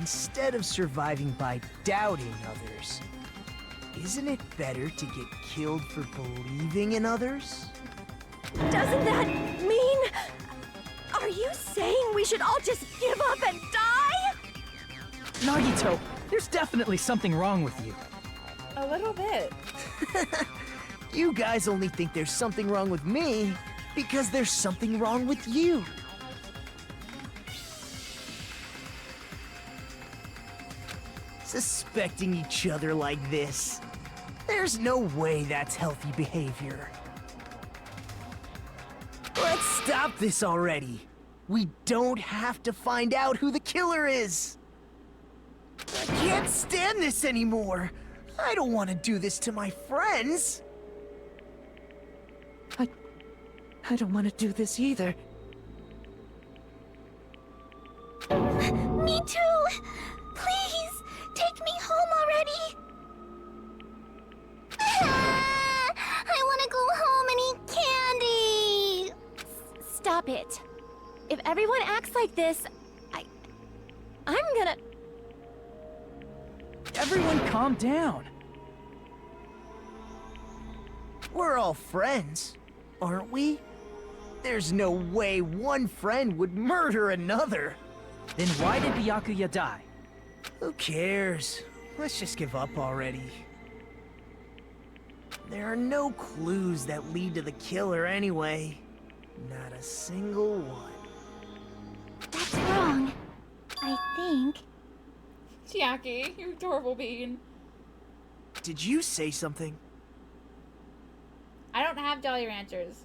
Speaker 13: Instead of surviving by doubting others, isn't it better to get killed for believing in others?
Speaker 14: Doesn't that mean... Are you saying we should all just give up and die?
Speaker 2: Nagito, there's definitely something wrong with you.
Speaker 1: A little bit.
Speaker 13: You guys only think there's something wrong with me because there's something wrong with you. Suspecting each other like this. There's no way that's healthy behavior. Let's stop this already. We don't have to find out who the killer is. I can't stand this anymore. I don't want to do this to my friends.
Speaker 14: I don't want to do this either.
Speaker 12: Me too! Please, take me home already! I want to go home and eat candy!
Speaker 14: Stop it. If everyone acts like this, I'm gonna...
Speaker 2: Everyone calm down.
Speaker 13: We're all friends, aren't we? There's no way one friend would murder another.
Speaker 2: Then why did Byakuya die?
Speaker 13: Who cares? Let's just give up already. There are no clues that lead to the killer anyway. Not a single one.
Speaker 12: That's wrong. I think.
Speaker 1: Chiaki, you adorable bean.
Speaker 13: Did you say something?
Speaker 1: I don't have Jolly Ranchers.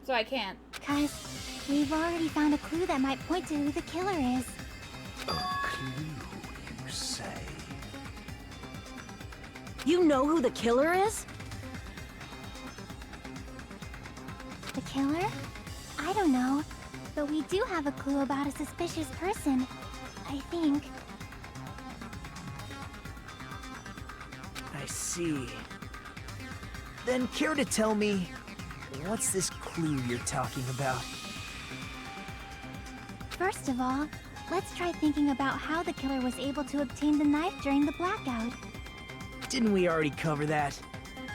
Speaker 1: So I can't.
Speaker 12: 'Cause we've already found a clue that might point to who the killer is.
Speaker 15: A clue, you say?
Speaker 14: You know who the killer is?
Speaker 12: The killer? I don't know. But we do have a clue about a suspicious person. I think.
Speaker 13: I see. Then care to tell me, what's this clue you're talking about?
Speaker 12: First of all, let's try thinking about how the killer was able to obtain the knife during the blackout.
Speaker 13: Didn't we already cover that?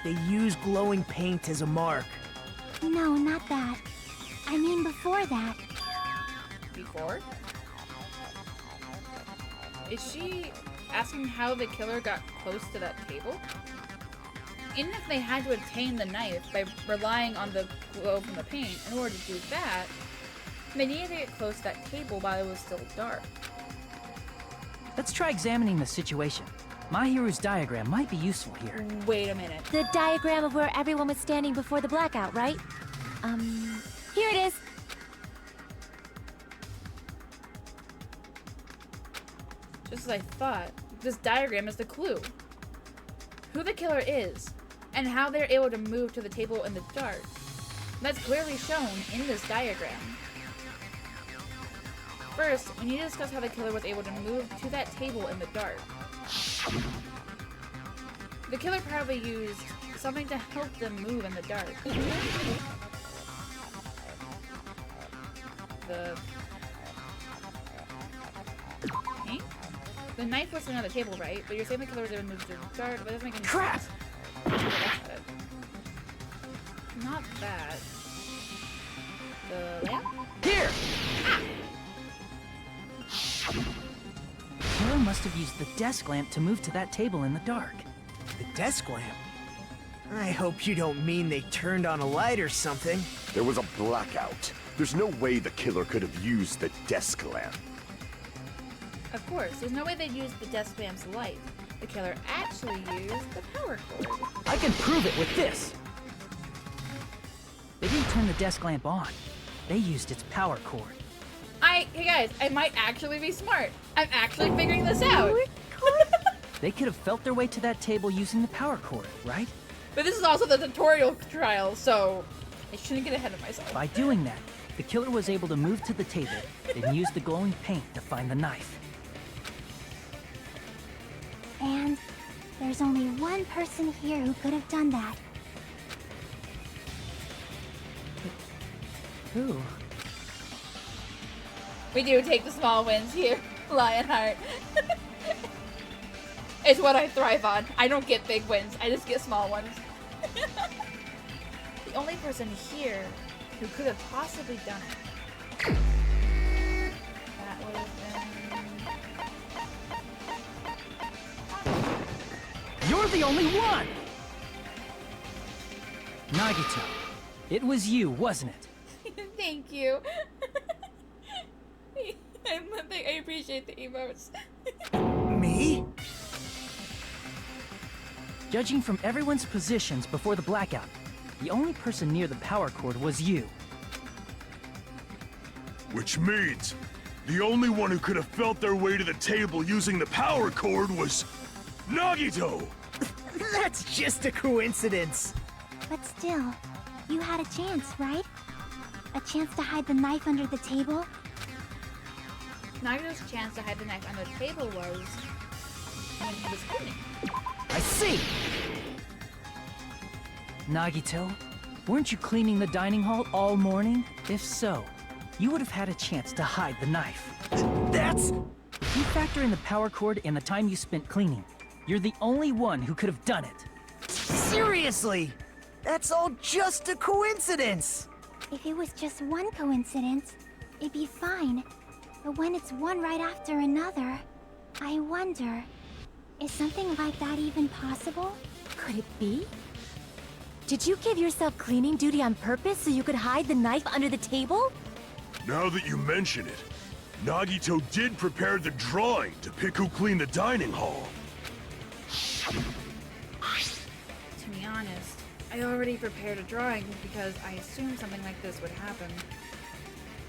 Speaker 13: They use glowing paint as a mark.
Speaker 12: No, not that. I mean before that.
Speaker 1: Before? Is she asking how the killer got close to that table? Even if they had to obtain the knife by relying on the glow from the paint, in order to do that, they needed to get close to that table while it was still dark.
Speaker 2: Let's try examining the situation. Mahiru's diagram might be useful here.
Speaker 1: Wait a minute.
Speaker 14: The diagram of where everyone was standing before the blackout, right? Here it is.
Speaker 1: Just as I thought, this diagram is the clue. Who the killer is, and how they're able to move to the table in the dark. That's clearly shown in this diagram. First, we need to discuss how the killer was able to move to that table in the dark. The killer probably used something to help them move in the dark. The paint? The knife was on the table, right? But you're saying the killer was able to move to the dark, but that doesn't make any sense. Not that. The lamp?
Speaker 2: Here! The killer must have used the desk lamp to move to that table in the dark.
Speaker 13: The desk lamp? I hope you don't mean they turned on a light or something.
Speaker 4: There was a blackout. There's no way the killer could have used the desk lamp.
Speaker 1: Of course, there's no way they'd use the desk lamp's light. The killer actually used the power cord.
Speaker 2: I can prove it with this. They didn't turn the desk lamp on. They used its power cord.
Speaker 1: Hey guys, I might actually be smart. I'm actually figuring this out.
Speaker 2: They could have felt their way to that table using the power cord, right?
Speaker 1: But this is also the tutorial trial, so I shouldn't get ahead of myself.
Speaker 2: By doing that, the killer was able to move to the table and use the glowing paint to find the knife.
Speaker 12: And there's only one person here who could have done that.
Speaker 2: Who?
Speaker 1: We do take the small wins here, Lionheart. It's what I thrive on. I don't get big wins, I just get small ones. The only person here who could have possibly done it. That would have been...
Speaker 2: You're the only one! Nagito, it was you, wasn't it?
Speaker 1: Thank you. I appreciate the emotes.
Speaker 13: Me?
Speaker 2: Judging from everyone's positions before the blackout, the only person near the power cord was you.
Speaker 11: Which means the only one who could have felt their way to the table using the power cord was Nagito!
Speaker 13: That's just a coincidence.
Speaker 12: But still, you had a chance, right? A chance to hide the knife under the table?
Speaker 1: Nagito's chance to hide the knife under the table was when he was cleaning.
Speaker 2: I see! Nagito, weren't you cleaning the dining hall all morning? If so, you would have had a chance to hide the knife.
Speaker 13: That's...
Speaker 2: If you factor in the power cord and the time you spent cleaning, you're the only one who could have done it.
Speaker 13: Seriously? That's all just a coincidence!
Speaker 12: If it was just one coincidence, it'd be fine. But when it's one right after another, I wonder, is something like that even possible?
Speaker 14: Could it be? Did you give yourself cleaning duty on purpose so you could hide the knife under the table?
Speaker 11: Now that you mention it, Nagito did prepare the drawing to pick who cleaned the dining hall.
Speaker 1: To be honest, I already prepared a drawing because I assumed something like this would happen.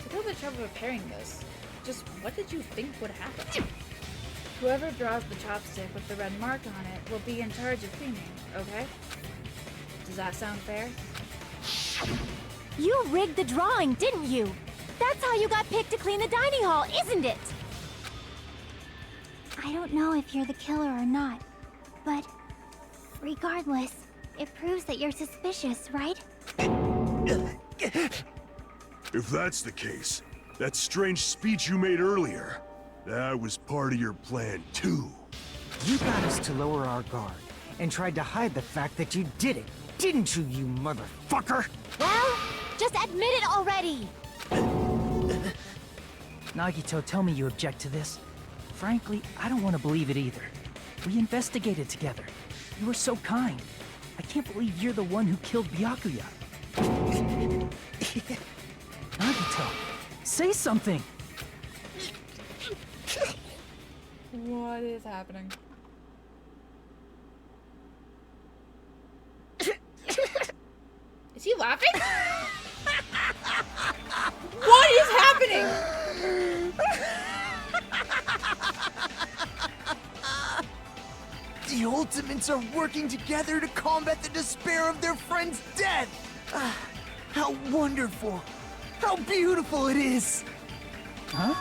Speaker 1: To go the trouble of preparing this, just what did you think would happen? Whoever draws the chopstick with the red mark on it will be in charge of cleaning, okay? Does that sound fair?
Speaker 14: You rigged the drawing, didn't you? That's how you got picked to clean the dining hall, isn't it?
Speaker 12: I don't know if you're the killer or not, but regardless, it proves that you're suspicious, right?
Speaker 11: If that's the case, that strange speech you made earlier, that was part of your plan too.
Speaker 7: You got us to lower our guard, and tried to hide the fact that you did it, didn't you, you motherfucker?
Speaker 14: Well, just admit it already!
Speaker 2: Nagito, tell me you object to this. Frankly, I don't want to believe it either. We investigated together. You were so kind. I can't believe you're the one who killed Byakuya. Nagito, say something!
Speaker 1: What is happening? Is he laughing? What is happening?
Speaker 13: The Ultimates are working together to combat the despair of their friend's death! How wonderful! How beautiful it is!
Speaker 2: Huh?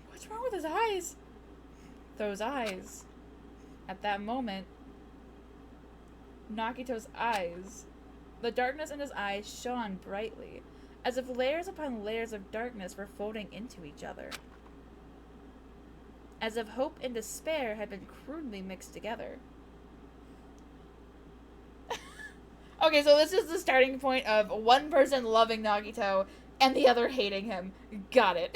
Speaker 1: What's wrong with his eyes? Those eyes. At that moment, Nagito's eyes, the darkness in his eyes shone brightly, as if layers upon layers of darkness were folding into each other. As if hope and despair had been crudely mixed together. Okay, so this is the starting point of one person loving Nagito and the other hating him. Got it.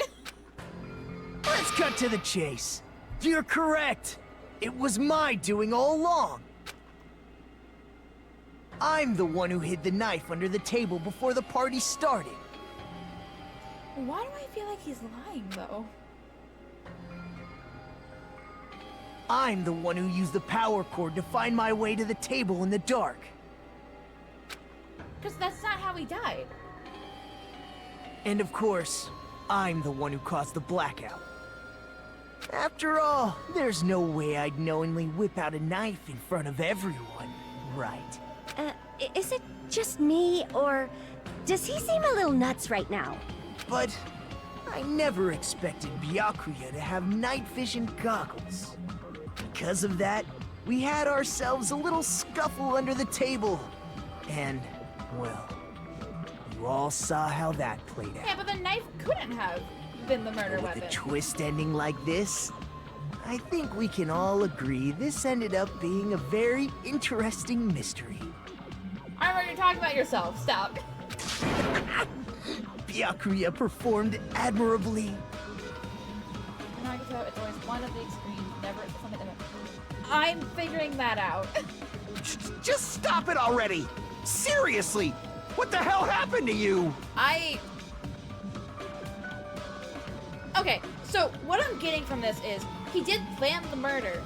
Speaker 13: Let's cut to the chase. You're correct. It was my doing all along. I'm the one who hid the knife under the table before the party started.
Speaker 1: Why do I feel like he's lying, though?
Speaker 13: I'm the one who used the power cord to find my way to the table in the dark.
Speaker 10: Because that's not how he died.
Speaker 13: And of course, I'm the one who caused the blackout. After all, there's no way I'd knowingly whip out a knife in front of everyone, right?
Speaker 14: Is it just me, or does he seem a little nuts right now?
Speaker 13: But I never expected Byakuya to have night vision goggles. Because of that, we had ourselves a little scuffle under the table. And, well, you all saw how that played out.
Speaker 10: Yeah, but the knife couldn't have been the murder
Speaker 13: With
Speaker 10: weapon.
Speaker 13: a twist ending like this, I think we can all agree this ended up being a very interesting mystery.
Speaker 10: Armor, you're talking about yourself. Stop.
Speaker 13: Byakuya performed admirably.
Speaker 10: Nagito, it's always one of the extremes, never something in it. I'm figuring that out.
Speaker 15: Just stop it already! Seriously! What the hell happened to you?
Speaker 10: Okay, so what I'm getting from this is he did plan the murder,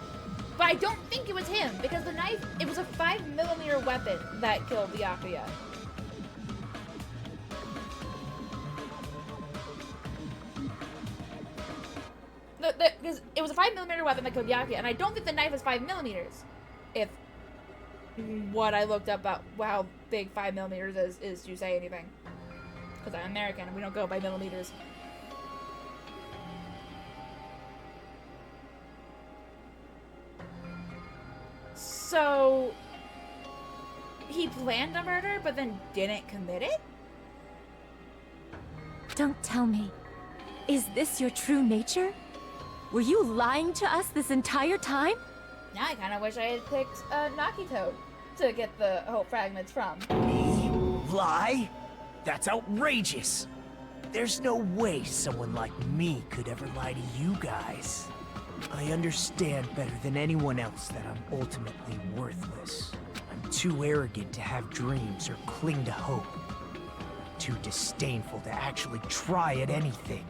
Speaker 10: but I don't think it was him because the knife, it was a 5mm weapon that killed Byakuya. Because it was a 5mm weapon that killed Byakuya, and I don't think the knife is 5mm. If what I looked up about how big 5mm is to say anything. Because I'm American and we don't go by millimeters. So he planned a murder but then didn't commit it?
Speaker 12: Don't tell me. Is this your true nature? Were you lying to us this entire time?
Speaker 10: Now I kind of wish I had picked Nagito to get the hope fragments from.
Speaker 13: Lie? That's outrageous. There's no way someone like me could ever lie to you guys. I understand better than anyone else that I'm ultimately worthless. I'm too arrogant to have dreams or cling to hope. Too disdainful to actually try at anything.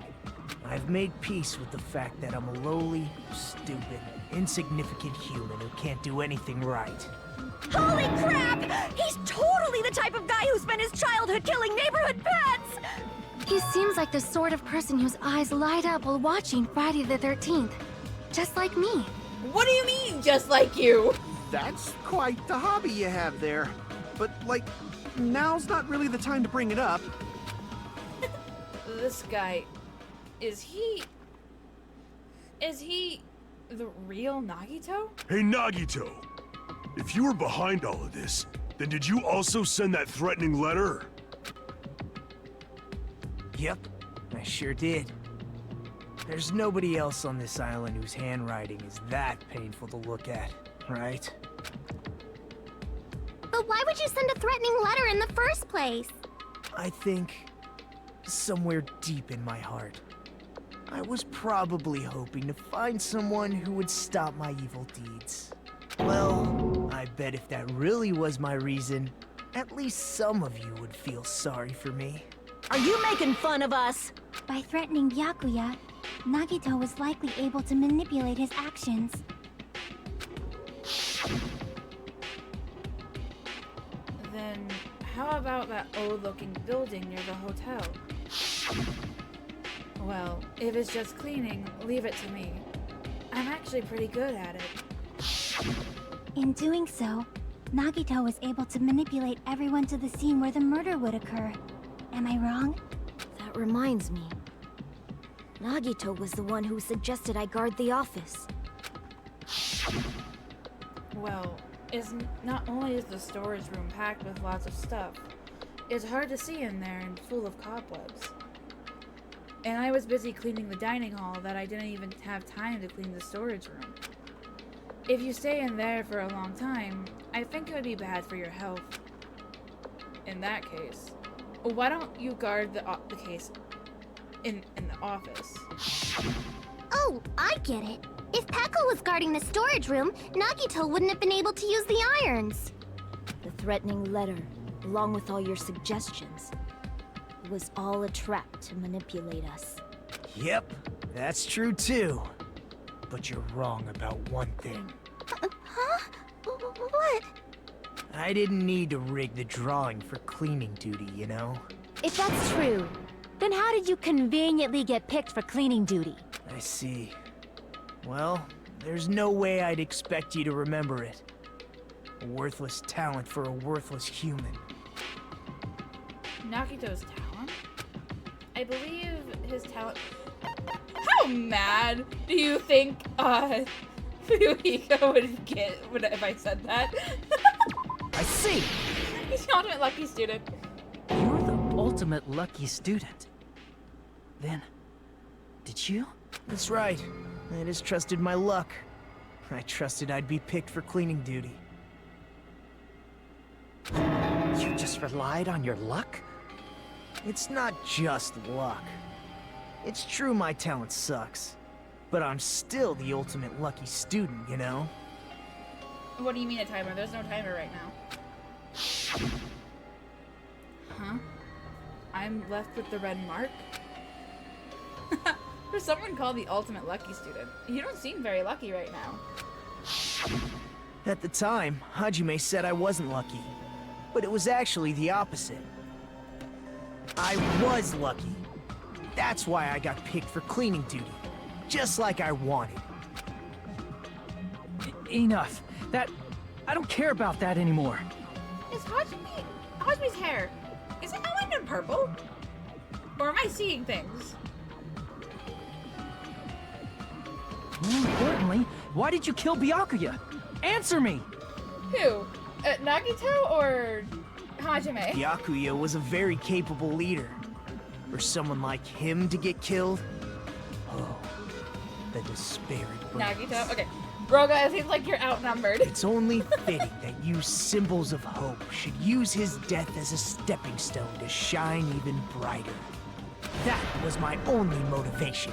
Speaker 13: I've made peace with the fact that I'm a lowly, stupid, insignificant human who can't do anything right.
Speaker 14: Holy crap! He's totally the type of guy who spent his childhood killing neighborhood pets!
Speaker 12: He seems like the sort of person whose eyes light up while watching Friday the 13th. Just like me.
Speaker 10: What do you mean, just like you?
Speaker 15: That's quite the hobby you have there. But, like, now's not really the time to bring it up.
Speaker 10: This guy, is he the real Nagito?
Speaker 11: Hey, Nagito! If you were behind all of this, then did you also send that threatening letter?
Speaker 13: Yep, I sure did. There's nobody else on this island whose handwriting is that painful to look at, right?
Speaker 12: But why would you send a threatening letter in the first place?
Speaker 13: I think, somewhere deep in my heart, I was probably hoping to find someone who would stop my evil deeds. Well, I bet if that really was my reason, at least some of you would feel sorry for me.
Speaker 14: Are you making fun of us?
Speaker 12: By threatening Byakuya, Nagito was likely able to manipulate his actions.
Speaker 10: Then how about that old-looking building near the hotel? Well, if it's just cleaning, leave it to me. I'm actually pretty good at it.
Speaker 12: In doing so, Nagito was able to manipulate everyone to the scene where the murder would occur. Am I wrong?
Speaker 14: That reminds me. Nagito was the one who suggested I guard the office.
Speaker 10: Well, not only is the storage room packed with lots of stuff, it's hard to see in there and full of cobwebs. And I was busy cleaning the dining hall that I didn't even have time to clean the storage room. If you stay in there for a long time, I think it would be bad for your health. In that case, why don't you guard the case in the office?
Speaker 12: Oh, I get it. If Peko was guarding the storage room, Nagito wouldn't have been able to use the irons.
Speaker 14: The threatening letter, along with all your suggestions, was all a trap to manipulate us.
Speaker 13: Yep, that's true too. But you're wrong about one thing.
Speaker 12: Huh? What?
Speaker 13: I didn't need to rig the drawing for cleaning duty, you know?
Speaker 12: If that's true, then how did you conveniently get picked for cleaning duty?
Speaker 13: I see. Well, there's no way I'd expect you to remember it. A worthless talent for a worthless human.
Speaker 1: Nagito's talent? I believe his talent... How mad do you think, Fuyuhiko would get if I said that?
Speaker 2: I see!
Speaker 1: He's the ultimate lucky student.
Speaker 2: You're the ultimate lucky student. Then, did you?
Speaker 13: That's right. I just trusted my luck. I trusted I'd be picked for cleaning duty.
Speaker 7: You just relied on your luck?
Speaker 13: It's not just luck. It's true my talent sucks, but I'm still the ultimate lucky student, you know?
Speaker 1: What do you mean a timer? There's no timer right now. Huh? I'm left with the red mark? For someone called the ultimate lucky student, you don't seem very lucky right now.
Speaker 13: At the time, Hajime said I wasn't lucky, but it was actually the opposite. I was lucky. That's why I got picked for cleaning duty, just like I wanted.
Speaker 2: Enough. I don't care about that anymore.
Speaker 1: Is Hajime's hair, is it outlined in purple? Or am I seeing things?
Speaker 2: More importantly, why did you kill Byakuya? Answer me!
Speaker 1: Who? Nagito or Hajime?
Speaker 13: Byakuya was a very capable leader. For someone like him to get killed? Oh, the despair it brings.
Speaker 1: Nagito? Okay. Roga, it seems like you're outnumbered.
Speaker 13: It's only fitting that you symbols of hope should use his death as a stepping stone to shine even brighter. That was my only motivation.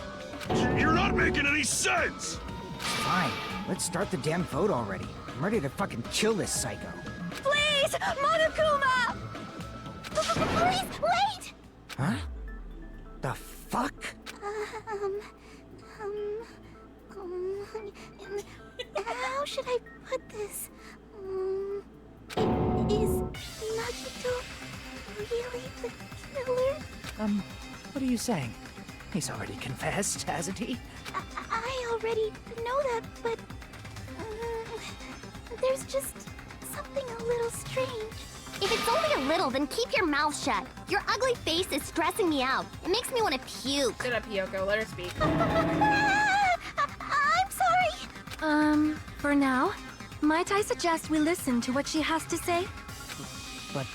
Speaker 11: You're not making any sense!
Speaker 7: Fine, let's start the damn vote already. I'm ready to fucking kill this psycho.
Speaker 14: Please! Monokuma! Please, wait!
Speaker 7: Huh? The fuck?
Speaker 12: How should I put this? Is Nagito really the killer?
Speaker 2: What are you saying? He's already confessed, hasn't he?
Speaker 12: I already know that, but there's just something a little strange.
Speaker 3: If it's only a little, then keep your mouth shut. Your ugly face is stressing me out. It makes me want to puke.
Speaker 1: Shut up, Hiyoko. Let her speak.
Speaker 12: I'm sorry.
Speaker 14: For now, might I suggest we listen to what she has to say?
Speaker 2: But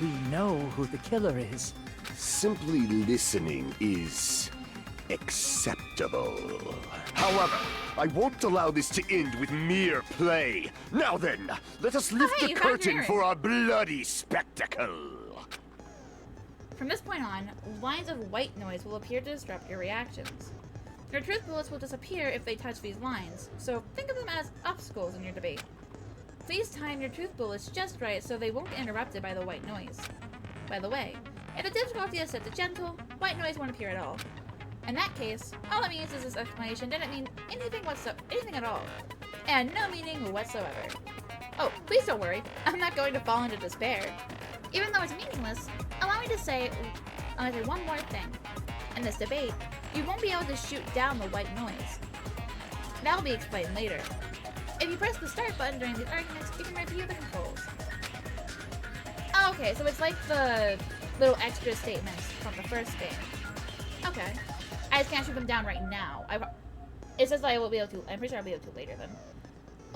Speaker 2: we know who the killer is.
Speaker 4: Simply listening is acceptable. However, I won't allow this to end with mere play. Now then, let us lift the curtain for our bloody spectacle.
Speaker 1: From this point on, lines of white noise will appear to disrupt your reactions. Your truth bullets will disappear if they touch these lines, so think of them as obstacles in your debate. Please time your truth bullets just right so they won't get interrupted by the white noise. By the way, if the difficulty is set to gentle, white noise won't appear at all. In that case, all it means is this explanation didn't mean anything at all. And no meaning whatsoever. Oh, please don't worry, I'm not going to fall into despair. Even though it's meaningless, allow me to say one more thing. In this debate, you won't be able to shoot down the white noise. That'll be explained later. If you press the start button during the arguments, you can review the controls. Oh, okay, so it's like the little extra statements from the first game. Okay. I just can't shoot them down right now. It says I will be able to. I'm pretty sure I'll be able to later then.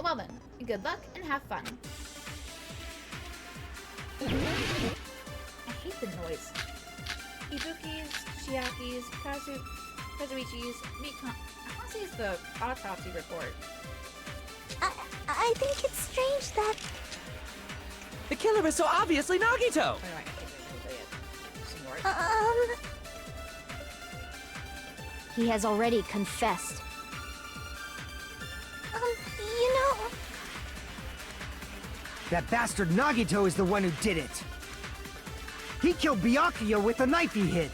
Speaker 1: Well then, good luck and have fun. I hate the noise. Ibukis, Chiakis, Kazuichis, I want to say it's the autopsy report.
Speaker 12: I think it's strange that...
Speaker 9: The killer is so obviously Nagito!
Speaker 14: He has already confessed.
Speaker 12: You know...
Speaker 7: That bastard Nagito is the one who did it. He killed Byakuya with the knife he hid.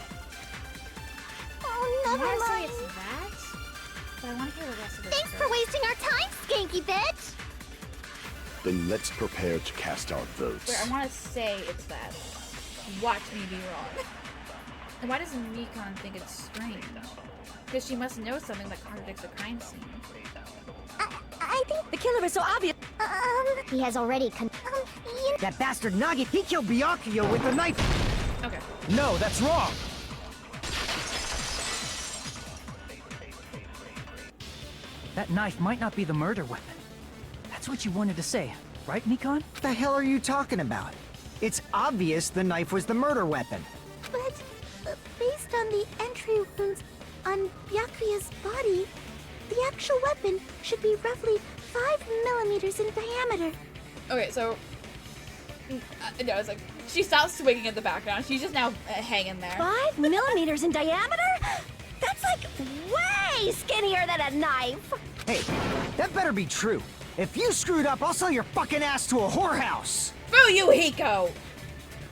Speaker 12: Oh, never mind.
Speaker 1: Say it's that?
Speaker 10: but I want to hear the rest of it.
Speaker 12: Thanks for wasting our time, skanky bitch!
Speaker 4: Then let's prepare to cast our votes.
Speaker 10: Wait, I want to say it's that. Watch me be wrong. And why doesn't Mikan think it's strange? Because she must know something that contradicts the crime scene.
Speaker 14: I think the killer is so obvious.
Speaker 12: He has already
Speaker 7: That bastard Nagi, he killed Byakuya with a knife!
Speaker 10: Okay.
Speaker 15: No, that's wrong!
Speaker 2: That knife might not be the murder weapon. That's what you wanted to say, right, Mikan?
Speaker 7: What the hell are you talking about? It's obvious the knife was the murder weapon.
Speaker 12: But based on the entry wounds on Byakuya's body, the actual weapon should be roughly 5 millimeters in diameter.
Speaker 10: Okay, so... no, it's like, she stops swinging in the background. She's just now hanging there.
Speaker 14: 5 millimeters in diameter? That's like way skinnier than a knife!
Speaker 7: Hey, that better be true. If you screwed up, I'll sell your fucking ass to a whorehouse!
Speaker 10: Boo you, Hiko!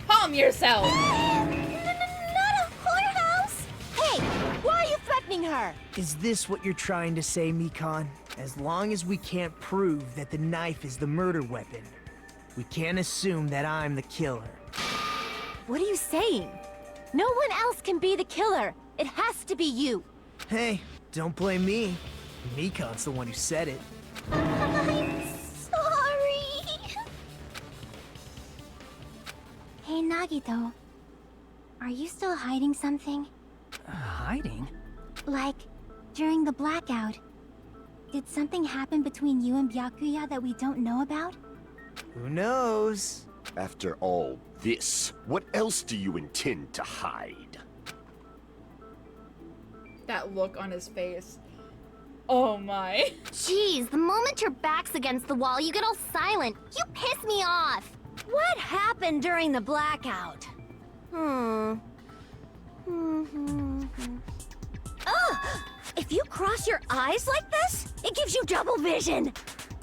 Speaker 10: Calm yourself!
Speaker 14: Not a whorehouse! Hey, why are you threatening her?
Speaker 13: Is this what you're trying to say, Mikan? As long as we can't prove that the knife is the murder weapon, we can't assume that I'm the killer.
Speaker 12: What are you saying? No one else can be the killer. It has to be you.
Speaker 13: Hey, don't blame me. Mikan's the one who said it.
Speaker 12: I'm sorry. Hey, Nagito. Are you still hiding something?
Speaker 2: Hiding?
Speaker 12: Like, during the blackout, did something happen between you and Byakuya that we don't know about?
Speaker 13: Who knows?
Speaker 4: After all this, what else do you intend to hide?
Speaker 10: That look on his face. Oh my.
Speaker 12: Jeez, the moment your back's against the wall, you get all silent. You piss me off.
Speaker 14: What happened during the blackout? Oh! If you cross your eyes like this, it gives you double vision!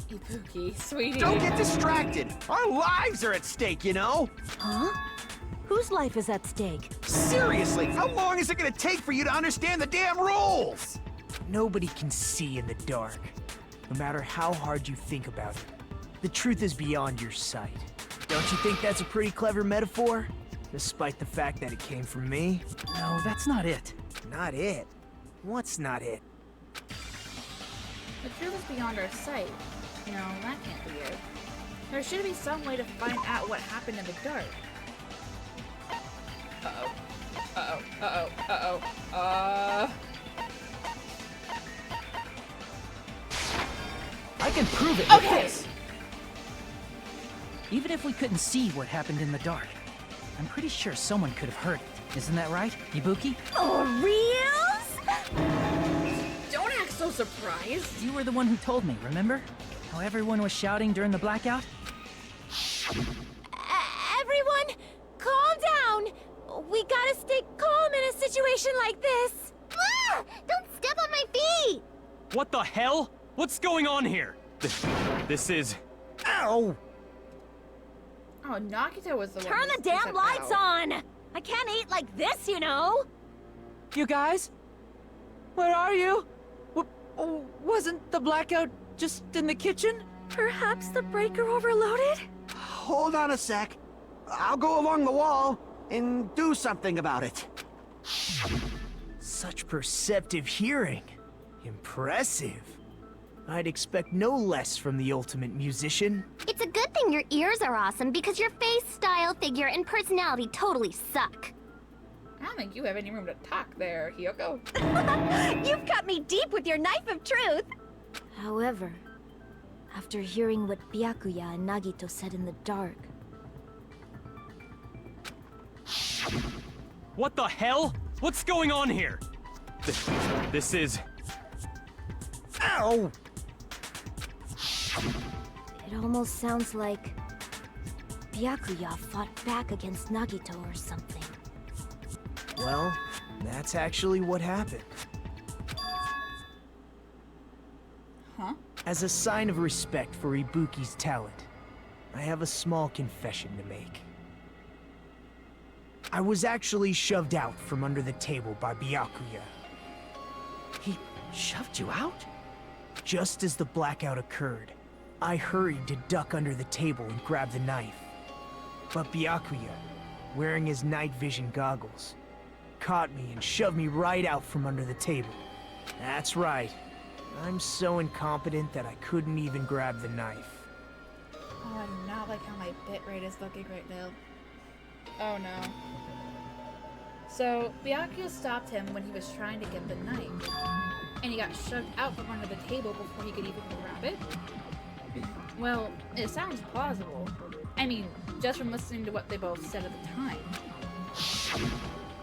Speaker 10: Ibuki, sweetie.
Speaker 15: Don't get distracted! Our lives are at stake, you know?
Speaker 14: Huh? Whose life is at stake?
Speaker 15: Seriously, how long is it gonna take for you to understand the damn rules?
Speaker 13: Nobody can see in the dark, no matter how hard you think about it. The truth is beyond your sight. Don't you think that's a pretty clever metaphor? Despite the fact that it came from me?
Speaker 2: No, that's not it.
Speaker 13: Not it? What's not it?
Speaker 10: The truth is beyond our sight. No, that can't be it. There should be some way to find out what happened in the dark. Uh-oh. Uh-oh. Uh-oh. Uh-oh.
Speaker 2: I can prove it.
Speaker 10: Okay.
Speaker 2: Even if we couldn't see what happened in the dark, I'm pretty sure someone could have heard it. Isn't that right, Ibuki?
Speaker 14: Oh, reals?
Speaker 10: Don't act so surprised.
Speaker 2: You were the one who told me, remember? How everyone was shouting during the blackout?
Speaker 12: Everyone, calm down. We gotta stay calm in a situation like this. Ah! Don't step on my feet.
Speaker 5: What the hell? What's going on here? This is...
Speaker 7: Ow!
Speaker 10: Oh, Nagito was the one.
Speaker 14: Turn the damn lights on! I can't eat like this, you know?
Speaker 9: You guys? Where are you? Wasn't the blackout just in the kitchen?
Speaker 14: Perhaps the breaker overloaded?
Speaker 15: Hold on a sec. I'll go along the wall and do something about it.
Speaker 13: Such perceptive hearing. Impressive. I'd expect no less from the ultimate musician.
Speaker 12: It's a good thing your ears are awesome because your face, style, figure, and personality totally suck.
Speaker 10: I don't think you have any room to talk there, Hiyoko.
Speaker 14: You've cut me deep with your knife of truth!
Speaker 12: However, after hearing what Byakuya and Nagito said in the dark...
Speaker 5: What the hell? What's going on here? This is...
Speaker 7: Ow!
Speaker 12: It almost sounds like Byakuya fought back against Nagito or something.
Speaker 13: Well, that's actually what happened.
Speaker 10: Huh?
Speaker 13: As a sign of respect for Ibuki's talent, I have a small confession to make. I was actually shoved out from under the table by Byakuya.
Speaker 2: Shoved you out?
Speaker 13: Just as the blackout occurred, I hurried to duck under the table and grab the knife. But Byakuya, wearing his night vision goggles, caught me and shoved me right out from under the table. That's right. I'm so incompetent that I couldn't even grab the knife.
Speaker 1: Oh, I do not like how my bitrate is looking right now. Oh no. So, Byakuya stopped him when he was trying to get the knife. And he got shoved out from under the table before he could even grab it? Well, it sounds plausible. I mean, just from listening to what they both said at the time.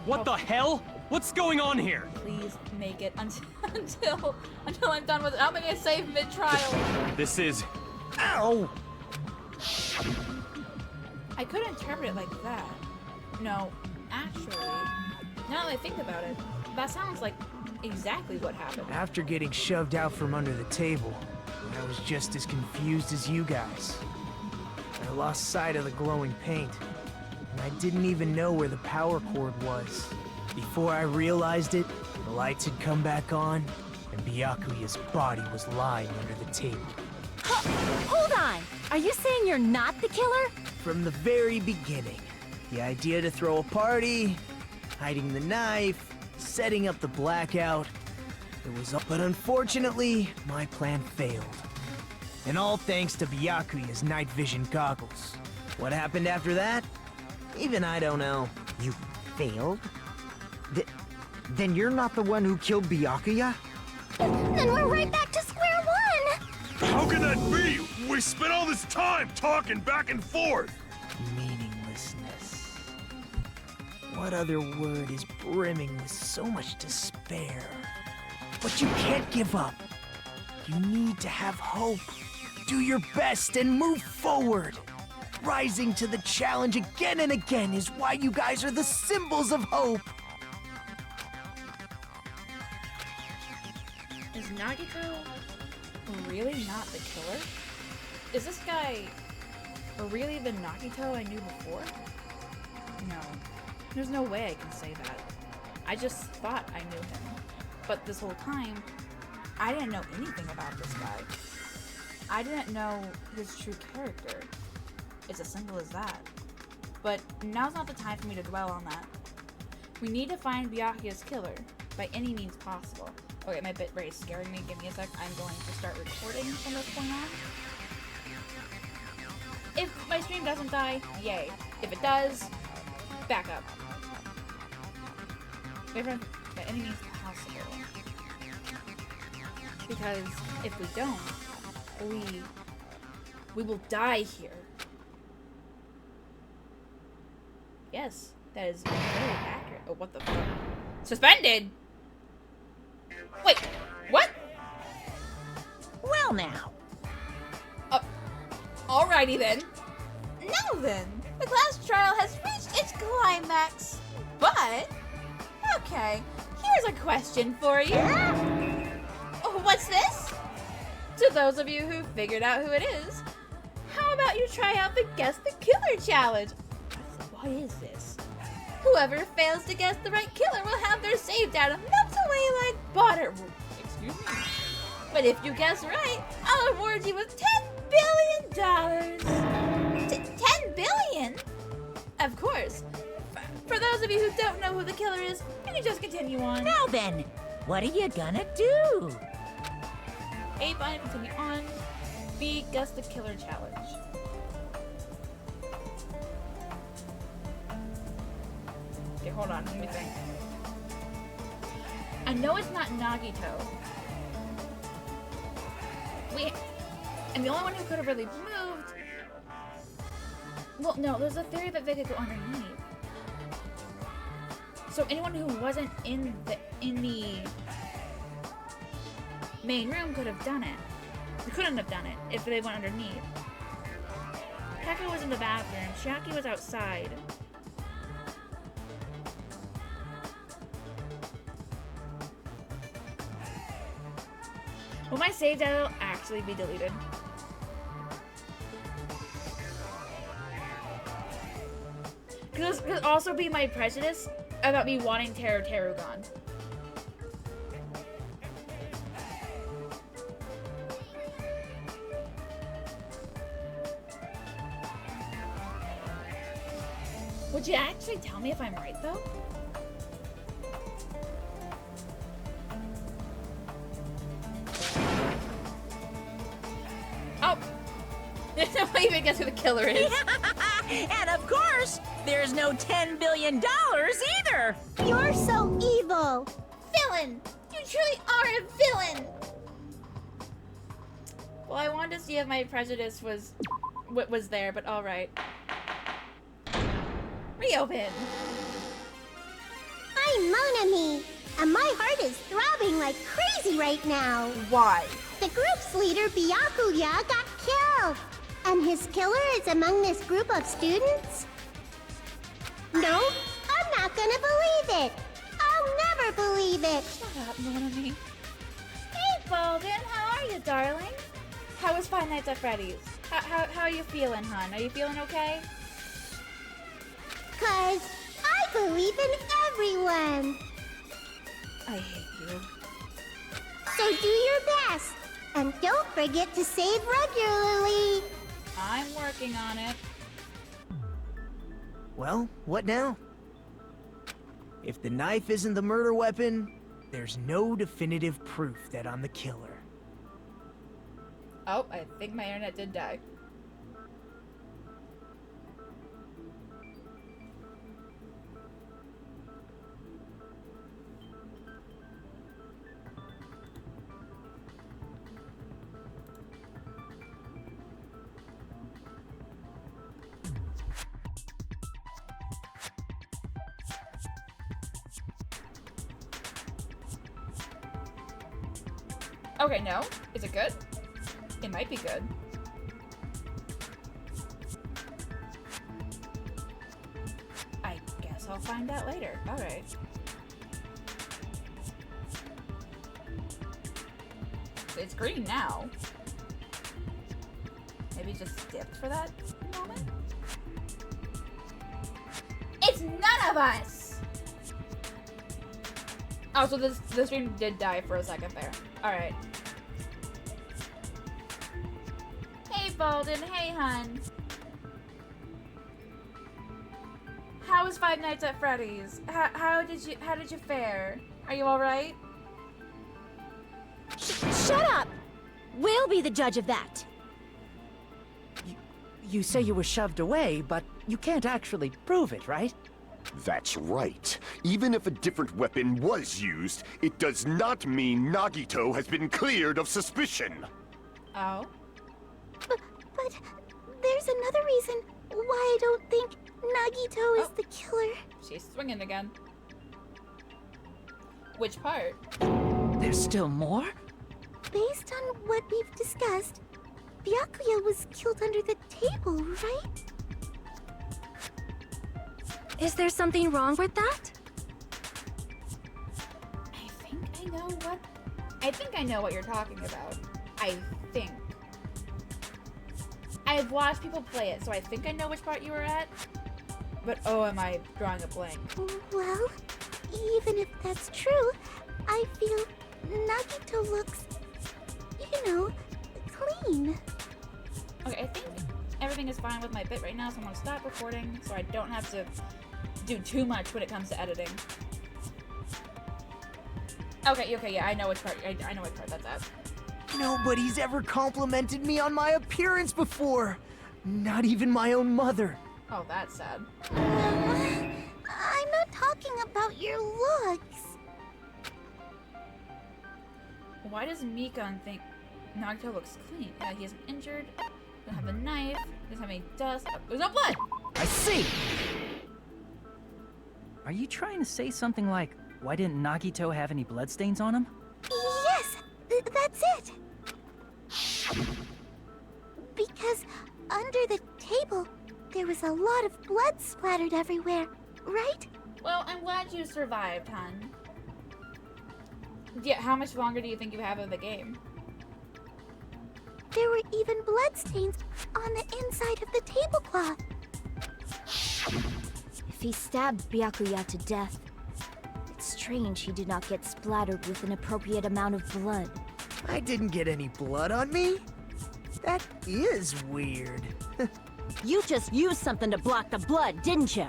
Speaker 5: What the hell? What's going on here?
Speaker 1: Please make it until I'm done with it. I'm gonna save mid-trial.
Speaker 5: This is...
Speaker 13: Ow!
Speaker 1: I could interpret it like that. No, actually, now that I think about it, that sounds like exactly what happened.
Speaker 13: After getting shoved out from under the table, I was just as confused as you guys. I lost sight of the glowing paint, and I didn't even know where the power cord was. Before I realized it, the lights had come back on, and Byakuya's body was lying under the table.
Speaker 12: Hold on! Are you saying you're not the killer?
Speaker 13: From the very beginning, the idea to throw a party, hiding the knife, setting up the blackout, it was all... But unfortunately, my plan failed. And all thanks to Byakuya's night vision goggles. What happened after that? Even I don't know.
Speaker 7: You failed? Then you're not the one who killed Byakuya?
Speaker 12: Then we're right back to square one!
Speaker 11: How can that be? We spent all this time talking back and forth!
Speaker 13: Meaninglessness. What other word is brimming with so much despair? But you can't give up. You need to have hope. Do your best and move forward. Rising to the challenge again and again is why you guys are the symbols of hope.
Speaker 1: Is Nagito really not the killer? Is this guy really the Nagito I knew before? No. There's no way I can say that. I just thought I knew him. But this whole time, I didn't know anything about this guy. I didn't know his true character. It's as simple as that. But now's not the time for me to dwell on that. We need to find Byakuya's killer by any means possible. Okay, my bitrate is scaring me. Give me a sec. I'm going to start recording from this point on. If my stream doesn't die, yay. If it does, back up. By any means possible. Because if we don't, we will die here. Yes, that is very accurate. Oh, what the fuck? Suspended? Wait, what?
Speaker 8: Well now.
Speaker 1: Alrighty then. Now then, the class trial has reached its climax. But, okay, here's a question for you. Oh, what's this? To those of you who figured out who it is, how about you try out the Guess the Killer challenge? What is this? Whoever fails to guess the right killer will have their save data melt away like butter. Excuse me? But if you guess right, I'll reward you with $10 billion. 10 billion? Of course. For those of you who don't know who the killer is, you can just continue on.
Speaker 8: Now then, what are you gonna do?
Speaker 1: A, fine, continue on. B, guess the killer challenge. Okay, hold on, let me think. I know it's not Nagito. And the only one who could have really moved... Well, no, there's a theory that they could go underneath. So anyone who wasn't in the main room could have done it. They couldn't have done it if they went underneath. Pekka was in the bathroom. Chiaki was outside. Will my save data actually be deleted? Could also be my prejudice about me wanting Teru gone.
Speaker 10: Would you actually tell me if I'm right, though? Oh! There's no way even guess who the killer is.
Speaker 8: And of course, there's no $10 billion either!
Speaker 3: You're so evil!
Speaker 10: Villain! You truly are a villain! Well, I wanted to see if my prejudice was what was there, but alright. Reopen!
Speaker 3: I'm Monami, and my heart is throbbing like crazy right now.
Speaker 1: Why?
Speaker 3: The group's leader, Byakuya, got killed. And his killer is among this group of students? No, I'm not gonna believe it. I'll never believe it.
Speaker 10: Shut up, Monami. Hey, Bolden, how are you, darling? How was Five Nights at Freddy's? How are you feeling, hon? Are you feeling okay?
Speaker 3: 'Cause I believe in everyone.
Speaker 10: I hate you.
Speaker 3: So do your best. And don't forget to save regularly.
Speaker 10: I'm working on it.
Speaker 13: Well, what now? If the knife isn't the murder weapon, there's no definitive proof that I'm the killer.
Speaker 10: Oh, I think my internet did die. Okay, no. Is it good? It might be good. I guess I'll find out later. Alright. It's green now. Maybe just dipped for that moment? It's none of us! Oh, so this stream did die for a second there. Alright. Hey, Bolden. Hey, hun. How was Five Nights at Freddy's? How did you fare? Are you all right?
Speaker 14: Shut up! We'll be the judge of that.
Speaker 2: You say you were shoved away, but you can't actually prove it, right?
Speaker 4: That's right. Even if a different weapon was used, it does not mean Nagito has been cleared of suspicion.
Speaker 10: Oh?
Speaker 3: But there's another reason why I don't think Nagito is the killer.
Speaker 10: She's swinging again. Which part?
Speaker 2: There's still more?
Speaker 3: Based on what we've discussed, Byakuya was killed under the table, right?
Speaker 12: Is there something wrong with that?
Speaker 10: I think I know what you're talking about. I think. I've watched people play it, so I think I know which part you were at. But oh, am I drawing a blank?
Speaker 3: Well, even if that's true, I feel Nagito looks, clean.
Speaker 10: Okay, I think everything is fine with my bit right now, so I'm gonna stop recording so I don't have to do too much when it comes to editing. Okay, yeah, I know which part. I know which part that's at.
Speaker 13: Nobody's ever complimented me on my appearance before. Not even my own mother.
Speaker 10: Oh, that's sad.
Speaker 3: I'm not talking about your looks.
Speaker 10: Why does Mikan think Nagito looks clean? Yeah, he isn't injured, doesn't have a knife, doesn't have any dust. Oh, there's no blood!
Speaker 2: I see! Are you trying to say something like, why didn't Nagito have any bloodstains on him?
Speaker 3: Yes, that's it. Because under the table, there was a lot of blood splattered everywhere, right?
Speaker 10: Well, I'm glad you survived, hon. Yeah, how much longer do you think you have of the game?
Speaker 3: There were even bloodstains on the inside of the tablecloth.
Speaker 12: If he stabbed Byakuya to death, it's strange he did not get splattered with an appropriate amount of blood.
Speaker 13: I didn't get any blood on me. That is weird.
Speaker 14: You just used something to block the blood, didn't you?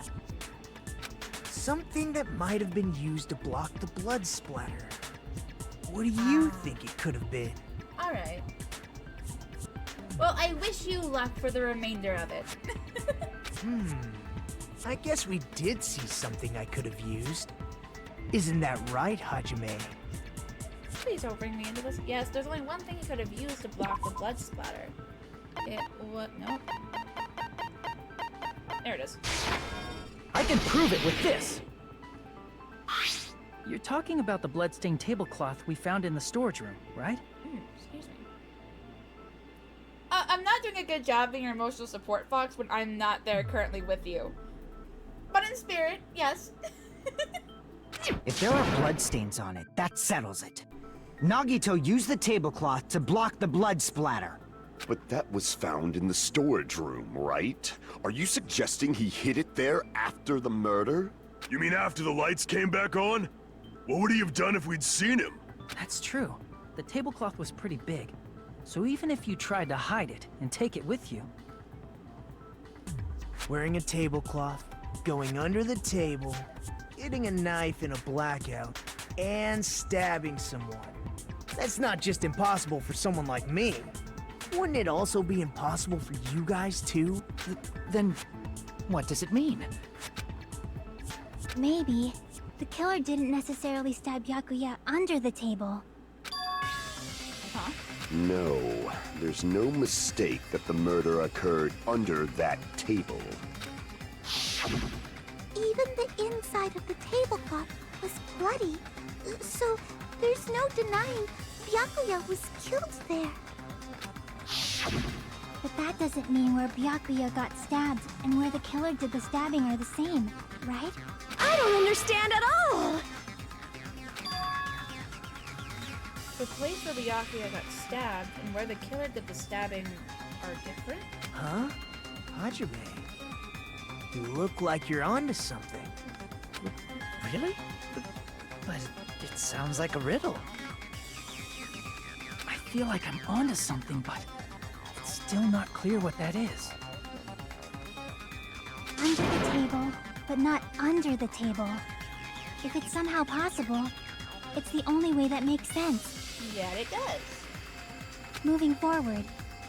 Speaker 13: Something that might have been used to block the blood splatter. What do you think it could have been?
Speaker 10: Alright. Well, I wish you luck for the remainder of it.
Speaker 13: I guess we did see something I could have used. Isn't that right, Hajime?
Speaker 10: Please don't bring me into this. Yes, there's only one thing you could have used to block the blood splatter. What? Nope. There it is.
Speaker 2: I can prove it with this! You're talking about the bloodstained tablecloth we found in the storage room, right?
Speaker 10: Excuse me. I'm not doing a good job being your emotional support, Fox, when I'm not there currently with you. But in spirit, yes.
Speaker 7: If there are bloodstains on it, that settles it. Nagito used the tablecloth to block the blood splatter.
Speaker 4: But that was found in the storage room, right? Are you suggesting he hid it there after the murder?
Speaker 11: You mean after the lights came back on? What would he have done if we'd seen him?
Speaker 2: That's true. The tablecloth was pretty big. So even if you tried to hide it and take it with you...
Speaker 13: Wearing a tablecloth, going under the table, getting a knife in a blackout, and stabbing someone. That's not just impossible for someone like me. Wouldn't it also be impossible for you guys too?
Speaker 2: Then, what does it mean?
Speaker 12: Maybe the killer didn't necessarily stab Byakuya under the table.
Speaker 10: Huh?
Speaker 4: No, there's no mistake that the murder occurred under that table.
Speaker 12: Even the inside of the tablecloth was bloody, so there's no denying Byakuya was killed there. But that doesn't mean where Byakuya got stabbed and where the killer did the stabbing are the same, right?
Speaker 14: I don't understand at all!
Speaker 10: The place where Byakuya got stabbed and where the killer did the stabbing are different?
Speaker 13: Huh? Hajime, you look like you're onto something.
Speaker 2: Really? But it sounds like a riddle. I feel like I'm onto something, but it's still not clear what that is.
Speaker 12: Under the table, but not under the table. If it's somehow possible, it's the only way that makes sense.
Speaker 10: Yeah, it does.
Speaker 12: Moving forward,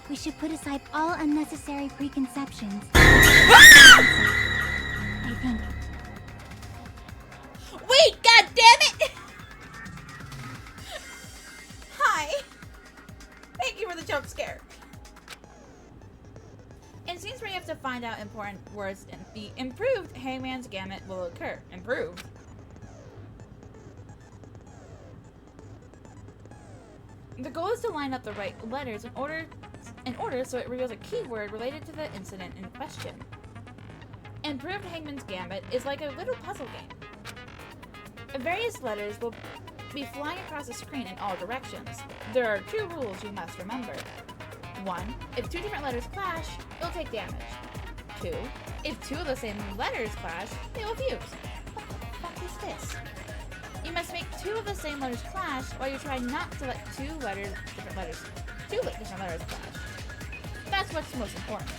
Speaker 12: we should put aside all unnecessary preconceptions. I think.
Speaker 10: Wait, god damn it! Hi. Thank you for the jump scare. In scenes where you have to find out important words, the improved Hangman's Gambit will occur. Improved. The goal is to line up the right letters in order so it reveals a keyword related to the incident in question. Improved Hangman's Gambit is like a little puzzle game. Various letters will be flying across the screen in all directions. There are 2 rules you must remember. 1. If 2 different letters clash, it'll take damage. 2. If 2 of the same letters clash, they will fuse. What the fuck is this? You must make 2 of the same letters clash while you try not to let 2 different letters clash. That's what's most important.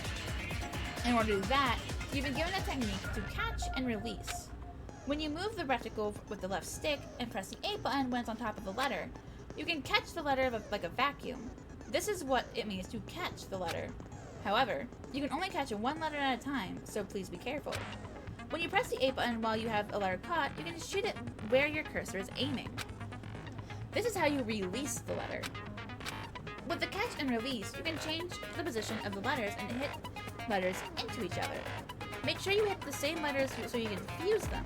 Speaker 10: In order to do that, you've been given a technique to catch and release. When you move the reticle with the left stick and press the A button when it's on top of the letter, you can catch the letter like a vacuum. This is what it means to catch the letter. However, you can only catch 1 letter at a time, so please be careful. When you press the A button while you have a letter caught, you can shoot it where your cursor is aiming. This is how you release the letter. With the catch and release, you can change the position of the letters and hit letters into each other. Make sure you hit the same letters so you can fuse them.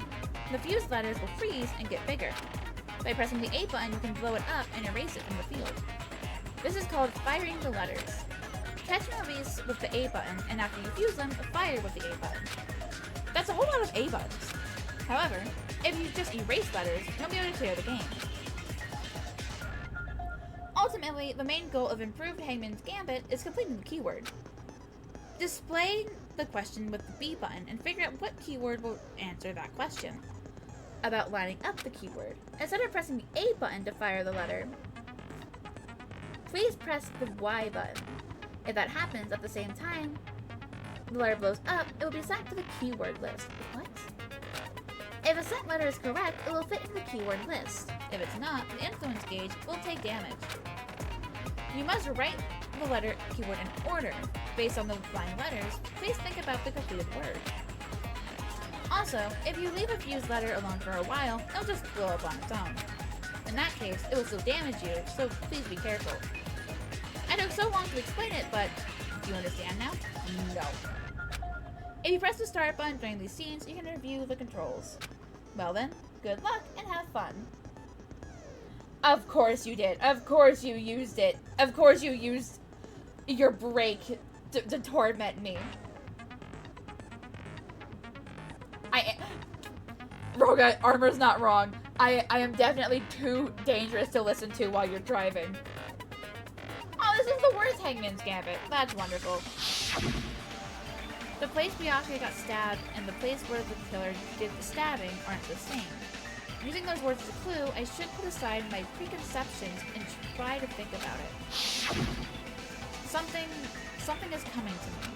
Speaker 10: The fused letters will freeze and get bigger. By pressing the A button, you can blow it up and erase it from the field. This is called firing the letters. Catch and release with the A button, and after you fuse them, fire with the A button. That's a whole lot of A buttons. However, if you just erase letters, you'll be able to clear the game. Ultimately, the main goal of Improved Hangman's Gambit is completing the keyword. Display the question with the B button and figure out what keyword will answer that question. About lining up the keyword, instead of pressing the A button to fire the letter, please press the Y button. If that happens at the same time the letter blows up, it will be sent to the keyword list. What? If a sent letter is correct, it will fit in the keyword list. If it's not, the influence gauge will take damage. You must write the letter keyword in order. Based on the flying letters, please think about the completed word. Also, if you leave a fused letter alone for a while, it'll just blow up on its own. In that case, it will still damage you, so please be careful. I took so long to explain it, but do you understand now? No. If you press the start button during these scenes, you can review the controls. Well then, good luck and have fun. Of course you did. Of course you used it. Of course you used your break to torment me. Roga, Armor's not wrong. I am definitely too dangerous to listen to while you're driving. Oh, this is the worst Hangman's Gambit. That's wonderful. The place Byakuya got stabbed and the place where the killer did the stabbing aren't the same. Using those words as a clue, I should put aside my preconceptions and try to think about it. Something is coming to me.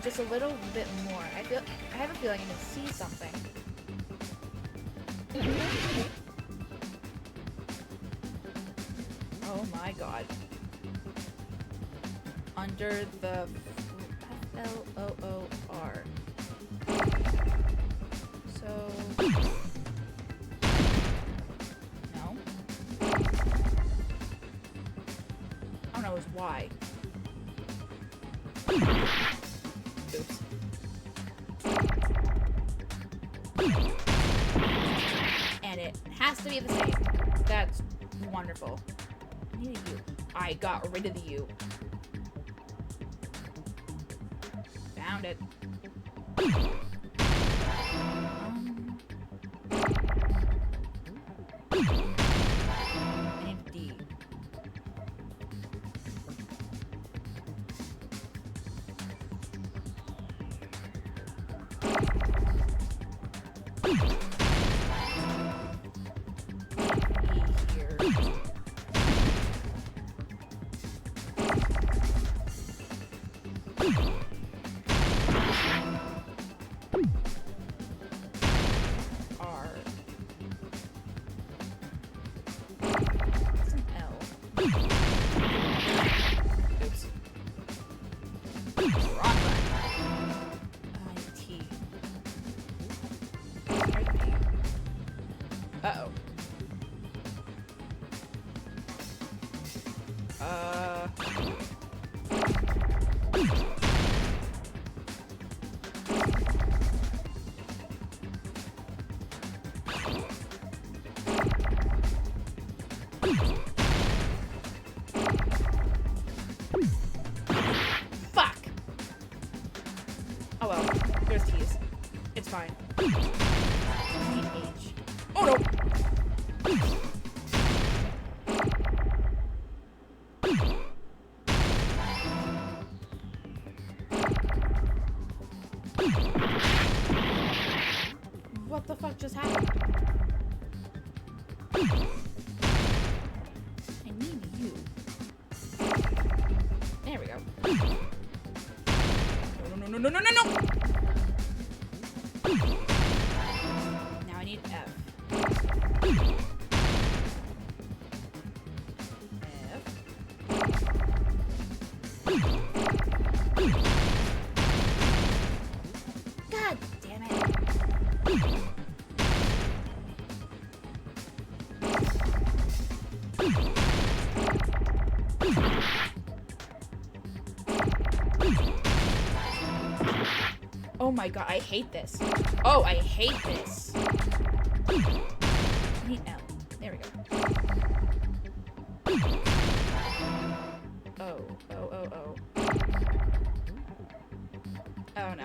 Speaker 10: Just a little bit more. I have a feeling I can see something. Oh my god. Under the F-L-O-O-R. So... No. Oh no, it was Y. Oops. And it has to be the same. That's wonderful. I need a U. I got rid of the U. Found it. I need a D. Fuck! Oh well, there's T's. It's fine. I need H. Oh no! What the fuck just happened? I need you. There we go. No. Now I need F. God damn it. Oh my god, I hate this. Oh, I hate this. I need L. There we go. Oh. Oh no.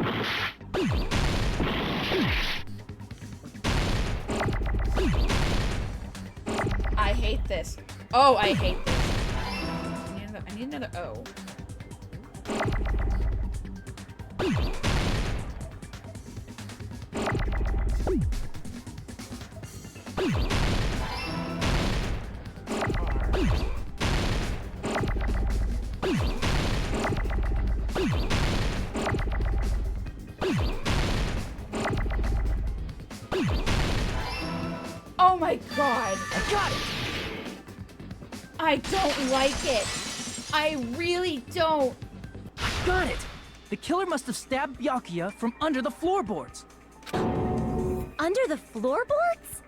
Speaker 10: I hate this. Oh, I hate this. I need another O.
Speaker 1: Oh my god.
Speaker 2: I got it!
Speaker 1: I don't like it. I really don't.
Speaker 2: I got it! The killer must have stabbed Byakuya from under the floorboards.
Speaker 12: Under the floorboards?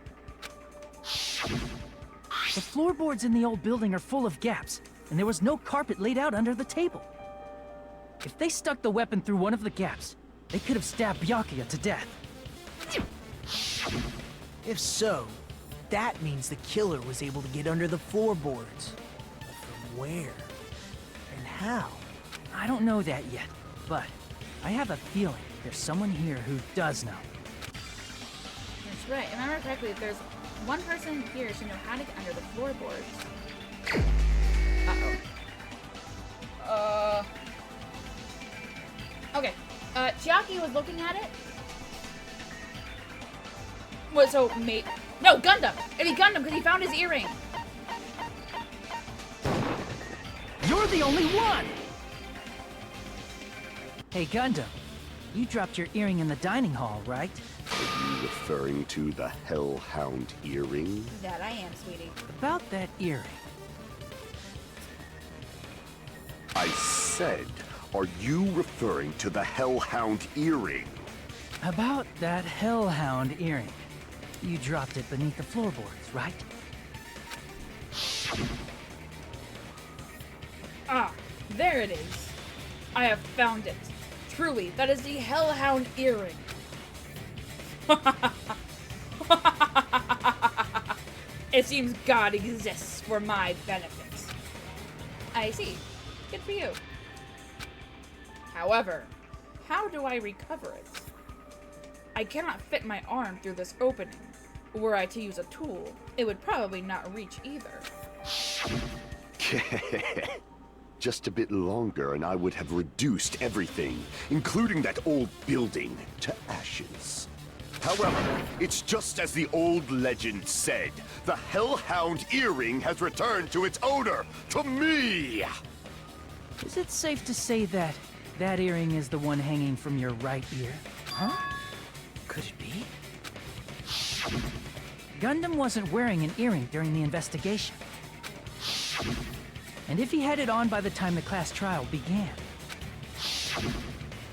Speaker 2: The floorboards in the old building are full of gaps, and there was no carpet laid out under the table. If they stuck the weapon through one of the gaps, they could have stabbed Byakuya to death.
Speaker 13: If so, that means the killer was able to get under the floorboards. But from where? And how?
Speaker 2: I don't know that yet, but I have a feeling there's someone here who does know.
Speaker 1: That's right. If I remember correctly, if there's one person here should know how to get under the floorboards. Uh-oh. Okay. Chiaki was looking at it. What, so, mate? No, Gundam! It'd be Gundam because he found his earring.
Speaker 2: You're the only one! Hey, Gundam. You dropped your earring in the dining hall, right?
Speaker 4: Are you referring to the Hellhound earring?
Speaker 1: That I am, sweetie.
Speaker 2: About that earring.
Speaker 4: I said, are you referring to the Hellhound earring?
Speaker 2: About that Hellhound earring. You dropped it beneath the floorboards, right?
Speaker 1: Ah, there it is. I have found it. Truly, that is the Hellhound earring. It seems God exists for my benefit. I see. Good for you. However, how do I recover it? I cannot fit my arm through this opening. Were I to use a tool, it would probably not reach either.
Speaker 4: Just a bit longer and I would have reduced everything, including that old building, to ashes. However, it's just as the old legend said. The Hellhound earring has returned to its owner, to me!
Speaker 2: Is it safe to say that that earring is the one hanging from your right ear? Huh? Could it be? Gundam wasn't wearing an earring during the investigation. And if he had it on by the time the class trial began,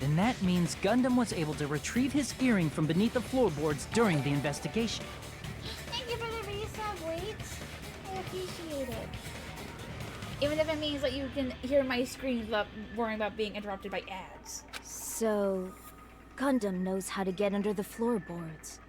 Speaker 2: then that means Gundam was able to retrieve his earring from beneath the floorboards during the investigation.
Speaker 10: Thank you for the resub, Wait. I appreciate it. Even if it means that you can hear my screams without worrying about being interrupted by ads.
Speaker 12: So, Gundam knows how to get under the floorboards.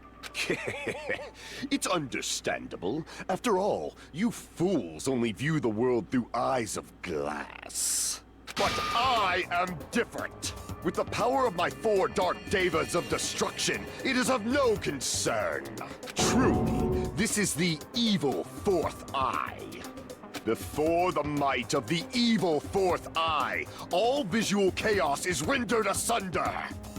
Speaker 4: It's understandable. After all, you fools only view the world through eyes of glass. But I am different. With the power of my 4 Dark Devas of destruction, it is of no concern. Truly, this is the evil 4th eye. Before the might of the evil 4th eye, all visual chaos is rendered asunder.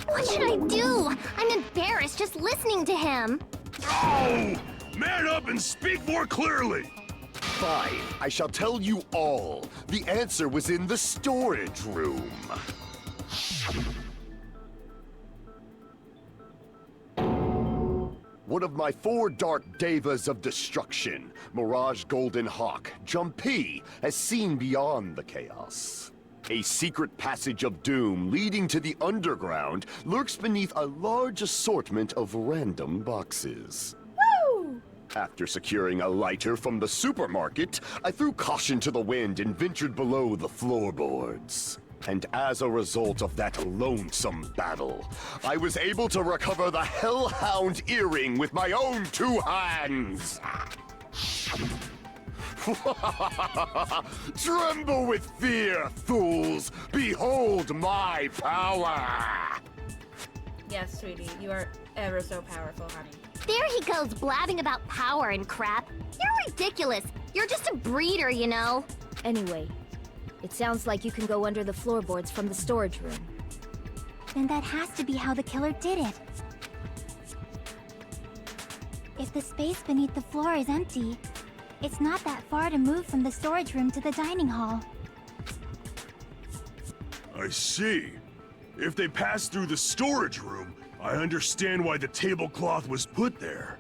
Speaker 12: What should I do? I'm embarrassed just listening to him.
Speaker 11: Oh! Man up and speak more clearly!
Speaker 4: Fine, I shall tell you all. The answer was in the storage room. One of my 4 Dark Devas of destruction, Mirage Golden Hawk, Jumpy, has seen beyond the chaos. A secret passage of doom leading to the underground lurks beneath a large assortment of random boxes.
Speaker 1: Woo!
Speaker 4: After securing a lighter from the supermarket, I threw caution to the wind and ventured below the floorboards. And as a result of that lonesome battle, I was able to recover the Hellhound earring with my own 2 hands! Tremble with fear, fools! Behold my power!
Speaker 1: Yes, sweetie, you are ever so powerful, honey.
Speaker 12: There he goes blabbing about power and crap. You're ridiculous. You're just a breeder, you know. Anyway, it sounds like you can go under the floorboards from the storage room.
Speaker 3: Then that has to be how the killer did it. If the space beneath the floor is empty, it's not that far to move from the storage room to the dining hall.
Speaker 11: I see. If they passed through the storage room, I understand why the tablecloth was put there.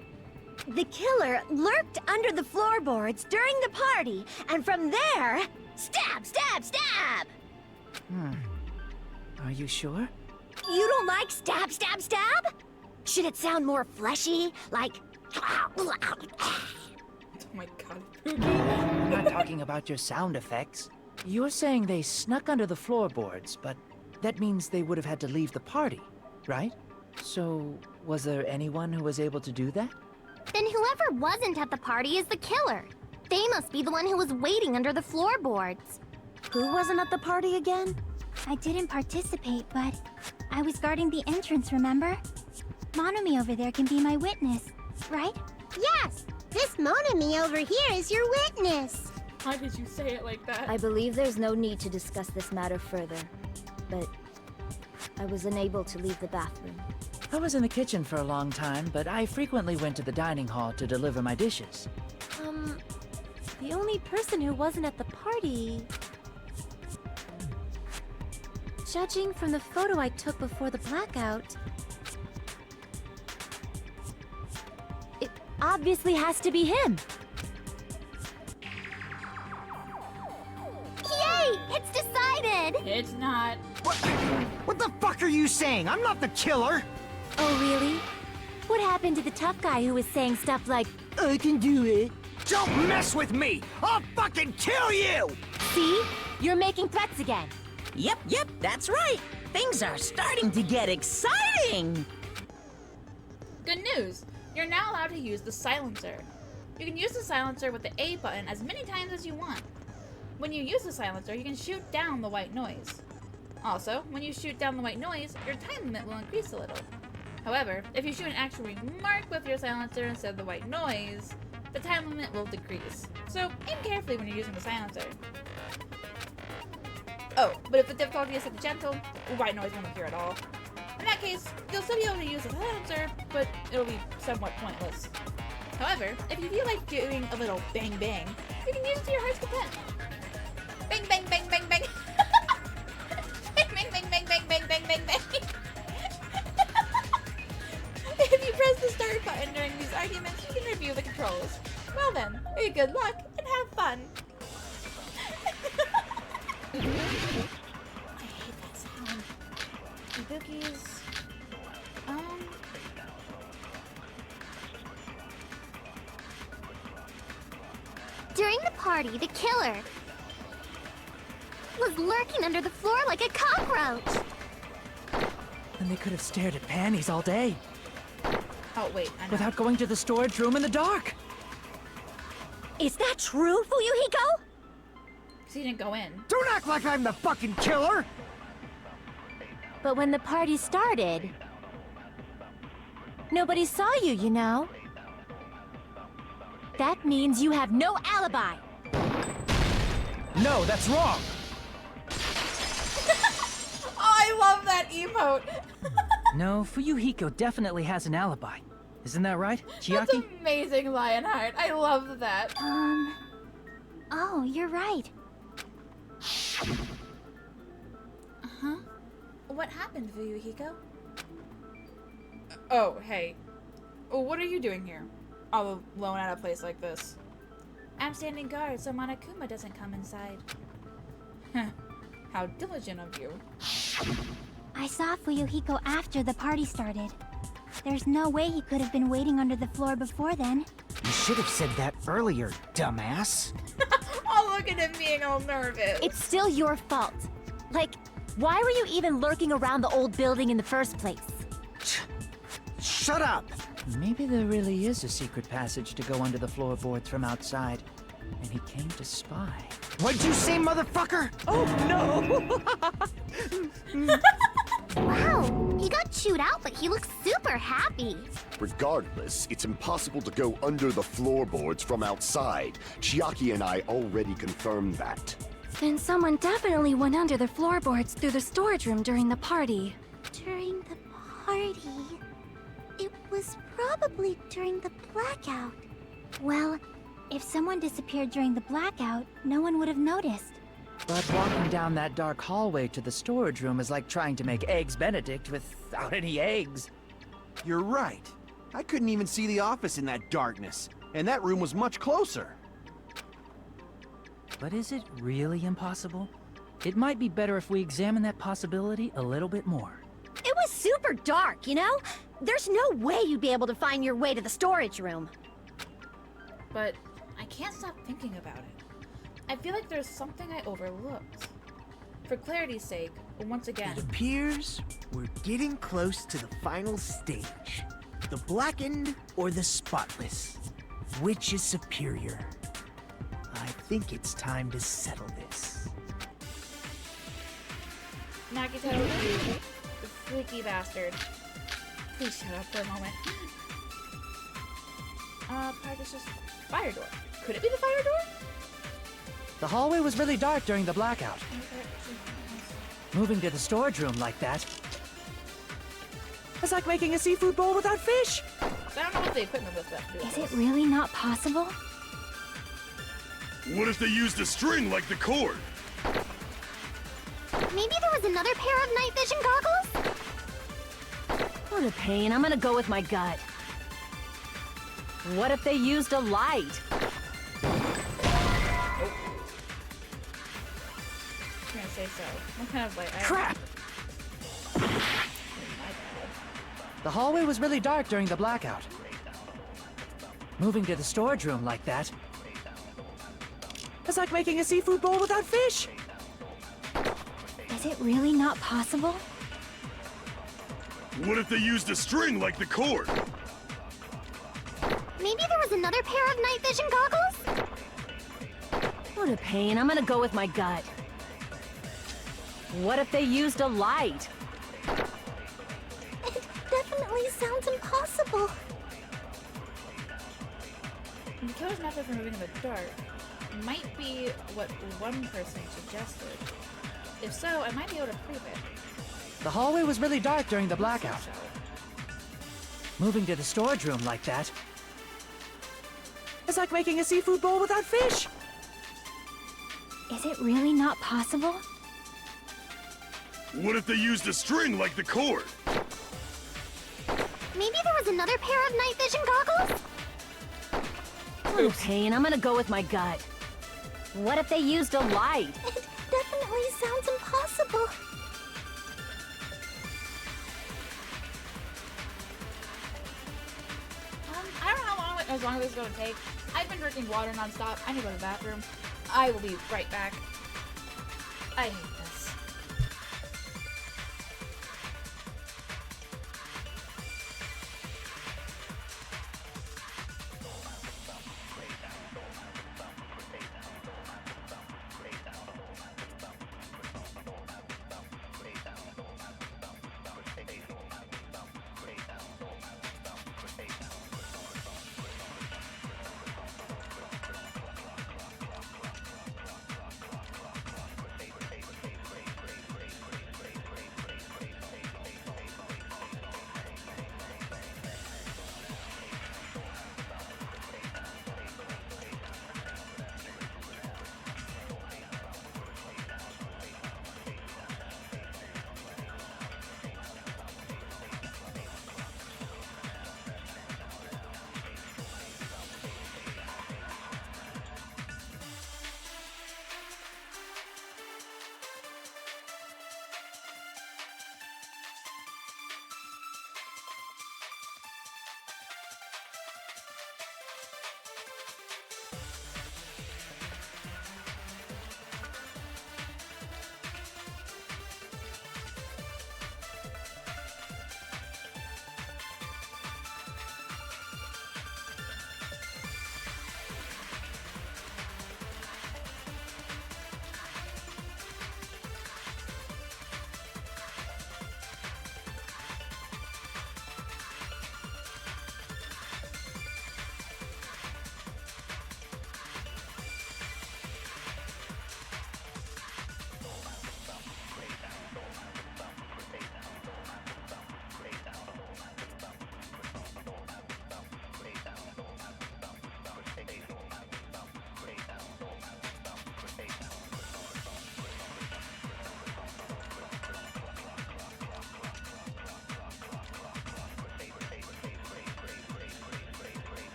Speaker 14: The killer lurked under the floorboards during the party, and from there, stab, stab, stab!
Speaker 2: Are you sure?
Speaker 14: You don't like stab, stab, stab? Should it sound more fleshy, like...
Speaker 1: Oh my god.
Speaker 2: I'm not talking about your sound effects. You're saying they snuck under the floorboards, but that means they would have had to leave the party, right? So, was there anyone who was able to do that?
Speaker 12: Then whoever wasn't at the party is the killer. They must be the one who was waiting under the floorboards.
Speaker 14: Who wasn't at the party again?
Speaker 12: I didn't participate, but I was guarding the entrance, remember? Monomi over there can be my witness, right? Yes! This Monomi over here is your witness!
Speaker 1: Why did you say it like that?
Speaker 14: I believe there's no need to discuss this matter further, but I was unable to leave the bathroom.
Speaker 2: I was in the kitchen for a long time, but I frequently went to the dining hall to deliver my dishes.
Speaker 12: The only person who wasn't at the party... Judging from the photo I took before the blackout...
Speaker 14: It obviously has to be him.
Speaker 12: Yay! It's decided!
Speaker 1: It's not.
Speaker 7: What the fuck are you saying? I'm not the killer!
Speaker 12: Oh, really? What happened to the tough guy who was saying stuff like,
Speaker 7: I can do it. Don't mess with me! I'll fucking kill you!
Speaker 12: see? You're making threats again.
Speaker 8: Yep, that's right. Things are starting to get exciting.
Speaker 1: Good news! You're now allowed to use the silencer. You can use the silencer with the A button as many times as you want. When you use the silencer, you can shoot down the white noise. Also, when you shoot down the white noise, your time limit will increase a little. However, if you shoot an actual remark with your silencer instead of the white noise, the time limit will decrease. So aim carefully when you're using the silencer. Oh, but if the difficulty is set to gentle, white noise won't appear at all. In that case, you'll still be able to use the silencer, but it'll be somewhat pointless. However, if you feel like doing a little bang bang, you can use it to your heart's content. Bang bang bang bang bang. Bang bang bang bang bang bang bang bang bang. If you press the start button during these arguments, you can review the controls. Well then, good luck and have fun. I hate that sound. Bookies.
Speaker 12: During the party, the killer was lurking under the floor like a cockroach.
Speaker 2: And they could have stared at panties all day.
Speaker 1: Oh, wait, I know.
Speaker 2: Without going to the storage room in the dark.
Speaker 14: Is that true, Fuyuhiko?
Speaker 1: He didn't go in.
Speaker 7: Don't act like I'm the fucking killer!
Speaker 12: But when the party started, nobody saw you, you know. That means you have no alibi.
Speaker 2: No, that's wrong.
Speaker 1: Oh, I love that emote.
Speaker 2: No, Fuyuhiko definitely has an alibi. Isn't that right, Chiaki?
Speaker 1: That's amazing, Lionheart. I love that.
Speaker 12: Oh, you're right.
Speaker 1: Uh-huh. What happened, Fuyuhiko? Oh, hey. What are you doing here? All alone at a place like this? I'm standing guard so Monokuma doesn't come inside. How diligent of you.
Speaker 12: I saw Fuyuhiko after the party started. There's no way he could have been waiting under the floor before then.
Speaker 7: You should have said that earlier, dumbass.
Speaker 1: Oh, look at him being all nervous.
Speaker 12: It's still your fault. Like, why were you even lurking around the old building in the first place?
Speaker 7: Shut up!
Speaker 2: Maybe there really is a secret passage to go under the floorboards from outside, and he came to spy.
Speaker 7: What'd you say, motherfucker?
Speaker 8: Oh, no!
Speaker 12: Wow, he got chewed out, but he looks super happy.
Speaker 4: Regardless, it's impossible to go under the floorboards from outside. Chiaki and I already confirmed that.
Speaker 12: Then someone definitely went under the floorboards through the storage room during the party. During the party? It was probably during the blackout. Well, if someone disappeared during the blackout, no one would have noticed.
Speaker 2: But walking down that dark hallway to the storage room is like trying to make Eggs Benedict without any eggs.
Speaker 15: You're right. I couldn't even see the office in that darkness, and that room was much closer.
Speaker 2: But is it really impossible? It might be better if we examine that possibility a little bit more.
Speaker 14: It was super dark, you know? There's no way you'd be able to find your way to the storage room.
Speaker 10: But I can't stop thinking about it. I feel like there's something I overlooked. For clarity's sake, once again...
Speaker 13: It appears we're getting close to the final stage. The blackened or the spotless? Which is superior? I think it's time to settle this.
Speaker 10: Nagito, you freaky bastard. Please shut up for a moment. Probably just fire door. Could it be the fire door?
Speaker 2: The hallway was really dark during the blackout. Moving to the storage room like that.
Speaker 9: It's like making a seafood bowl without fish.
Speaker 10: I don't know what the equipment was left to do.
Speaker 12: Is it really not possible?
Speaker 11: What if they used a string like the cord?
Speaker 12: Maybe there was another pair of night vision goggles?
Speaker 14: What a pain. I'm gonna go with my gut. What if they used a light?
Speaker 10: I'm gonna say so. What kind of light?
Speaker 2: Crap! The hallway was really dark during the blackout. Moving to the storage room like that.
Speaker 9: It's like making a seafood bowl without fish.
Speaker 12: Is it really not possible?
Speaker 11: What if they used a string like the cord?
Speaker 12: Maybe there was another pair of night vision goggles?
Speaker 14: What a pain. I'm gonna go with my gut. What if they used a light?
Speaker 12: It definitely sounds impossible.
Speaker 10: The killer's method for moving in the dark might be what one person suggested. If so, I might be able to prove it.
Speaker 2: The hallway was really dark during the blackout. Moving to the storage room like that.
Speaker 9: It's like making a seafood bowl without fish.
Speaker 12: Is it really not possible?
Speaker 11: What if they used a string like the cord?
Speaker 12: Maybe there was another pair of night vision goggles?
Speaker 14: What a pain. I'm gonna go with my gut. What if they used a light?
Speaker 12: It definitely sounds impossible.
Speaker 10: I don't know how long this is going to take. I've been drinking water nonstop. I need to go to the bathroom. I will be right back. I hate this.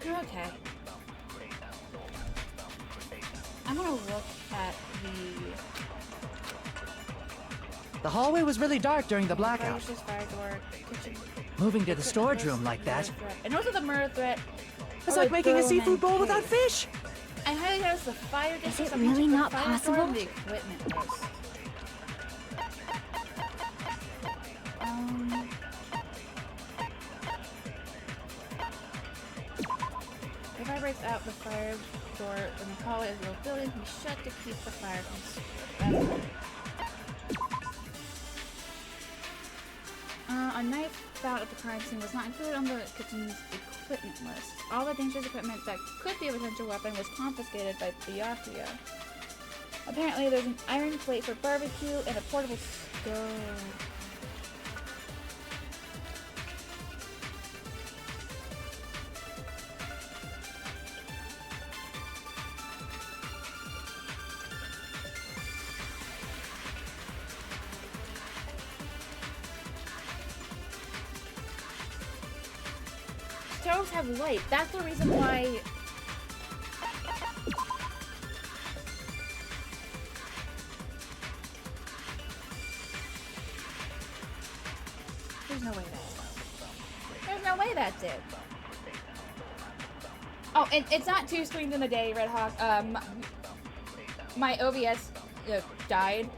Speaker 1: Okay. I'm gonna look at
Speaker 2: The hallway was really dark during the blackout.
Speaker 1: fire door, kitchen.
Speaker 2: Moving to the storage room like that.
Speaker 1: And also the murder threat.
Speaker 9: It's like making a seafood bowl without fish.
Speaker 1: I highly doubt it's the fire district.
Speaker 12: Is it really not
Speaker 1: fire
Speaker 12: possible?
Speaker 1: door and the equipment list. If I breaks out the fire door in the hallway of the old building, can be shut to keep the fire from spreading. A knife found at the crime scene was not included on the kitchen's equipment list. All the dangerous equipment that could be a potential weapon was confiscated by Byakuya. Apparently, there's an iron plate for barbecue and a portable stove. Stoves have light. That's the reason why. There's no way There's no way that did. Oh, and it's not 2 screens in a day, Red Hawk. My OBS died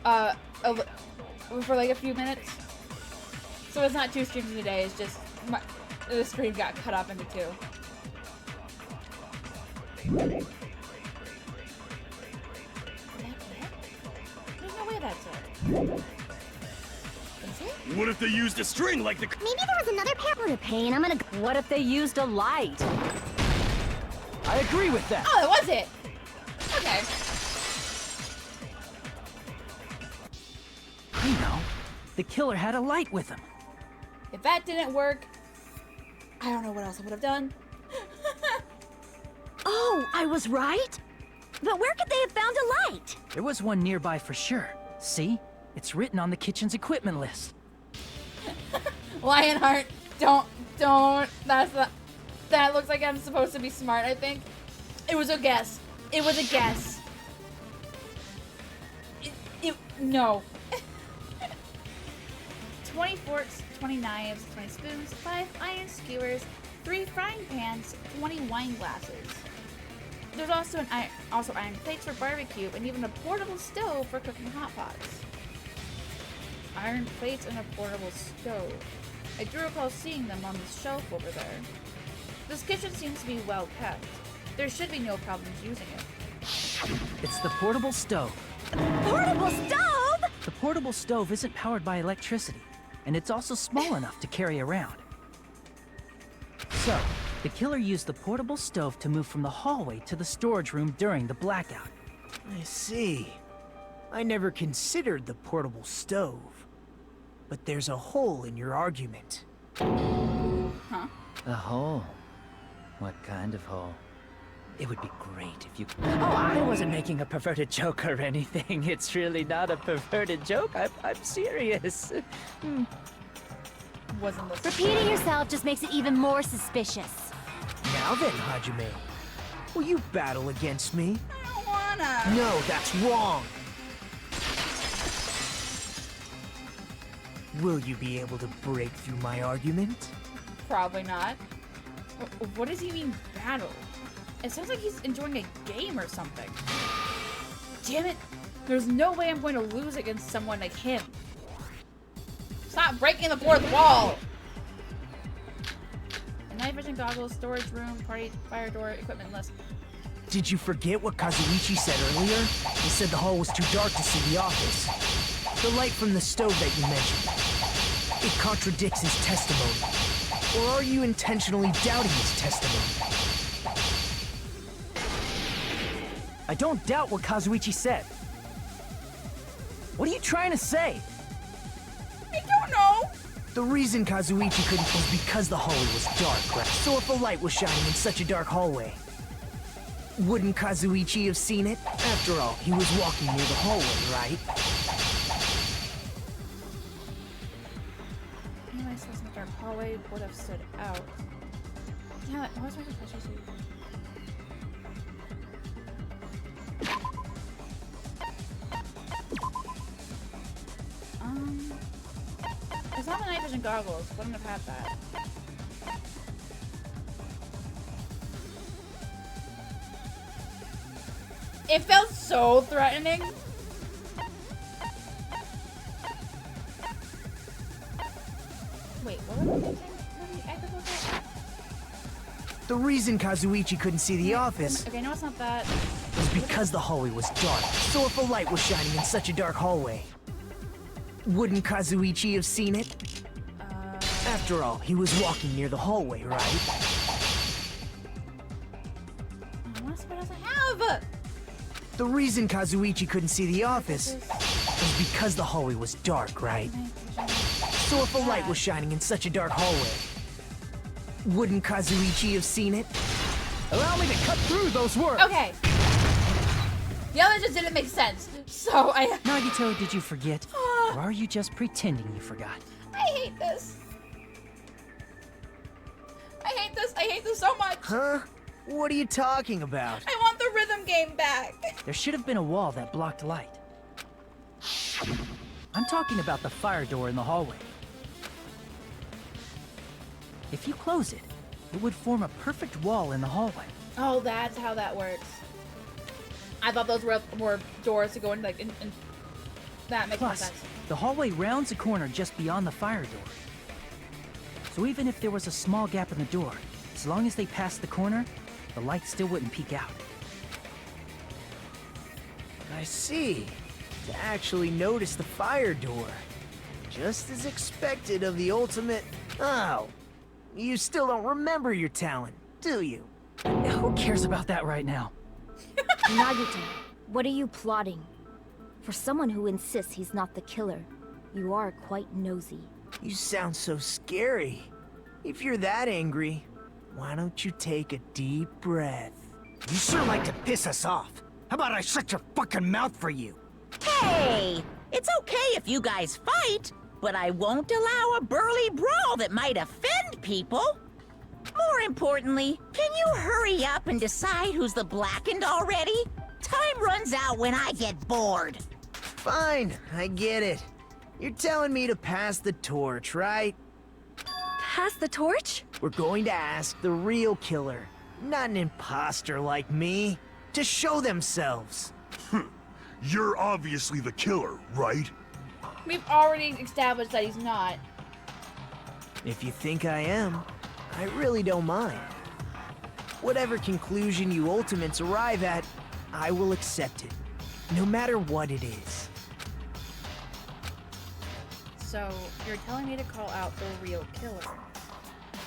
Speaker 1: for like a few minutes. So it's not 2 screens in a day, it's just the screen got cut up into 2. There's no way that's it. Is it?
Speaker 11: What if they used a string like the...
Speaker 12: Maybe there was another pair to pay and I'm gonna...
Speaker 9: What if they used a light?
Speaker 2: I agree with that.
Speaker 1: Oh, that was it. Okay.
Speaker 2: You know, the killer had a light with him.
Speaker 1: If that didn't work, I don't know what else I would have done.
Speaker 14: Oh, I was right? But where could they have found a light?
Speaker 2: There was one nearby for sure. See? It's written on the kitchen's equipment list.
Speaker 1: Lionheart, don't. That looks like I'm supposed to be smart, I think. It was a guess. It was a guess. No. 20 forks, 20 knives, 20 spoons, 5 iron skewers, 3 frying pans, 20 wine glasses. There's also iron plates for barbecue and even a portable stove for cooking hot pots. Iron plates and a portable stove. I do recall seeing them on the shelf over there. This kitchen seems to be well kept. There should be no problems using it.
Speaker 2: It's the portable stove.
Speaker 14: Portable stove?
Speaker 2: The portable stove isn't powered by electricity, and it's also small enough to carry around. So, the killer used the portable stove to move from the hallway to the storage room during the blackout.
Speaker 13: I see. I never considered the portable stove. But there's a hole in your argument.
Speaker 1: Huh?
Speaker 2: A hole? What kind of hole? It would be great if you...
Speaker 9: Oh, I wasn't making a perverted joke or anything. It's really not a perverted joke. I'm serious.
Speaker 1: Wasn't listening.
Speaker 12: Repeating yourself just makes it even more suspicious.
Speaker 13: Now then, Hajime. Will you battle against me?
Speaker 1: I don't wanna.
Speaker 13: No, that's wrong. Will you be able to break through my argument?
Speaker 1: Probably not. What does he mean, battle? It sounds like he's enjoying a game or something. Damn it! There's no way I'm going to lose against someone like him. Stop breaking the fourth wall! Night vision goggles, storage room, party, fire door, equipment list.
Speaker 13: Did you forget what Kazuichi said earlier? He said the hall was too dark to see the office. The light from the stove that you mentioned. It contradicts his testimony. Or are you intentionally doubting his testimony?
Speaker 2: I don't doubt what Kazuichi said. What are you trying to say?
Speaker 1: I don't know!
Speaker 13: The reason Kazuichi couldn't was because the hallway was dark, right? So if a light was shining in such a dark hallway, wouldn't Kazuichi have seen it? After all, he was walking near the hallway, right?
Speaker 1: Anyway, so in the dark hallway would have stood out.
Speaker 10: Yeah, what's my special suit? It's not the night vision goggles. Wouldn't have had that. It felt so threatening. Wait, what was the
Speaker 13: The reason Kazuichi couldn't see the office
Speaker 10: Okay, no, it's not that.
Speaker 13: was because the hallway was dark. So if a light was shining in such a dark hallway, wouldn't Kazuichi have seen it? After all, he was walking near the hallway, right?
Speaker 10: What else I have?
Speaker 13: The reason Kazuichi couldn't see the office was because the hallway was dark, right? So if a light was shining in such a dark hallway, wouldn't Kazuichi have seen it? Allow me to cut through those words!
Speaker 10: Okay. The other just didn't make sense. So I...
Speaker 2: Nagito, did you forget? Or are you just pretending you forgot?
Speaker 10: I hate this. I hate this. I hate this so much.
Speaker 13: Huh? What are you talking about?
Speaker 10: I want the rhythm game back.
Speaker 2: There should have been a wall that blocked light. I'm talking about the fire door in the hallway. If you close it, it would form a perfect wall in the hallway.
Speaker 10: Oh, that's how that works. I thought those were doors to go in, like, in that makes more
Speaker 2: Plus,
Speaker 10: sense.
Speaker 2: the hallway rounds a corner just beyond the fire door. So even if there was a small gap in the door, as long as they passed the corner, the light still wouldn't peek out.
Speaker 13: I see. To actually notice the fire door. Just as expected of the ultimate... Oh. You still don't remember your talent, do you?
Speaker 2: Who cares about that right now?
Speaker 12: Nagito, what are you plotting? For someone who insists he's not the killer, you are quite nosy.
Speaker 13: You sound so scary. If you're that angry, why don't you take a deep breath?
Speaker 7: You sure like to piss us off. How about I shut your fucking mouth for you?
Speaker 8: Hey! It's okay if you guys fight, but I won't allow a burly brawl that might offend people. More importantly, can you hurry up and decide who's the blackened already? Time runs out when I get bored.
Speaker 13: Fine, I get it. You're telling me to pass the torch, right?
Speaker 14: Pass the torch?
Speaker 13: We're going to ask the real killer, not an imposter like me, to show themselves.
Speaker 11: You're obviously the killer, right?
Speaker 10: We've already established that he's not.
Speaker 13: If you think I am, I really don't mind. Whatever conclusion you ultimates arrive at, I will accept it, no matter what it is.
Speaker 10: So, you're telling me to call out the real killer.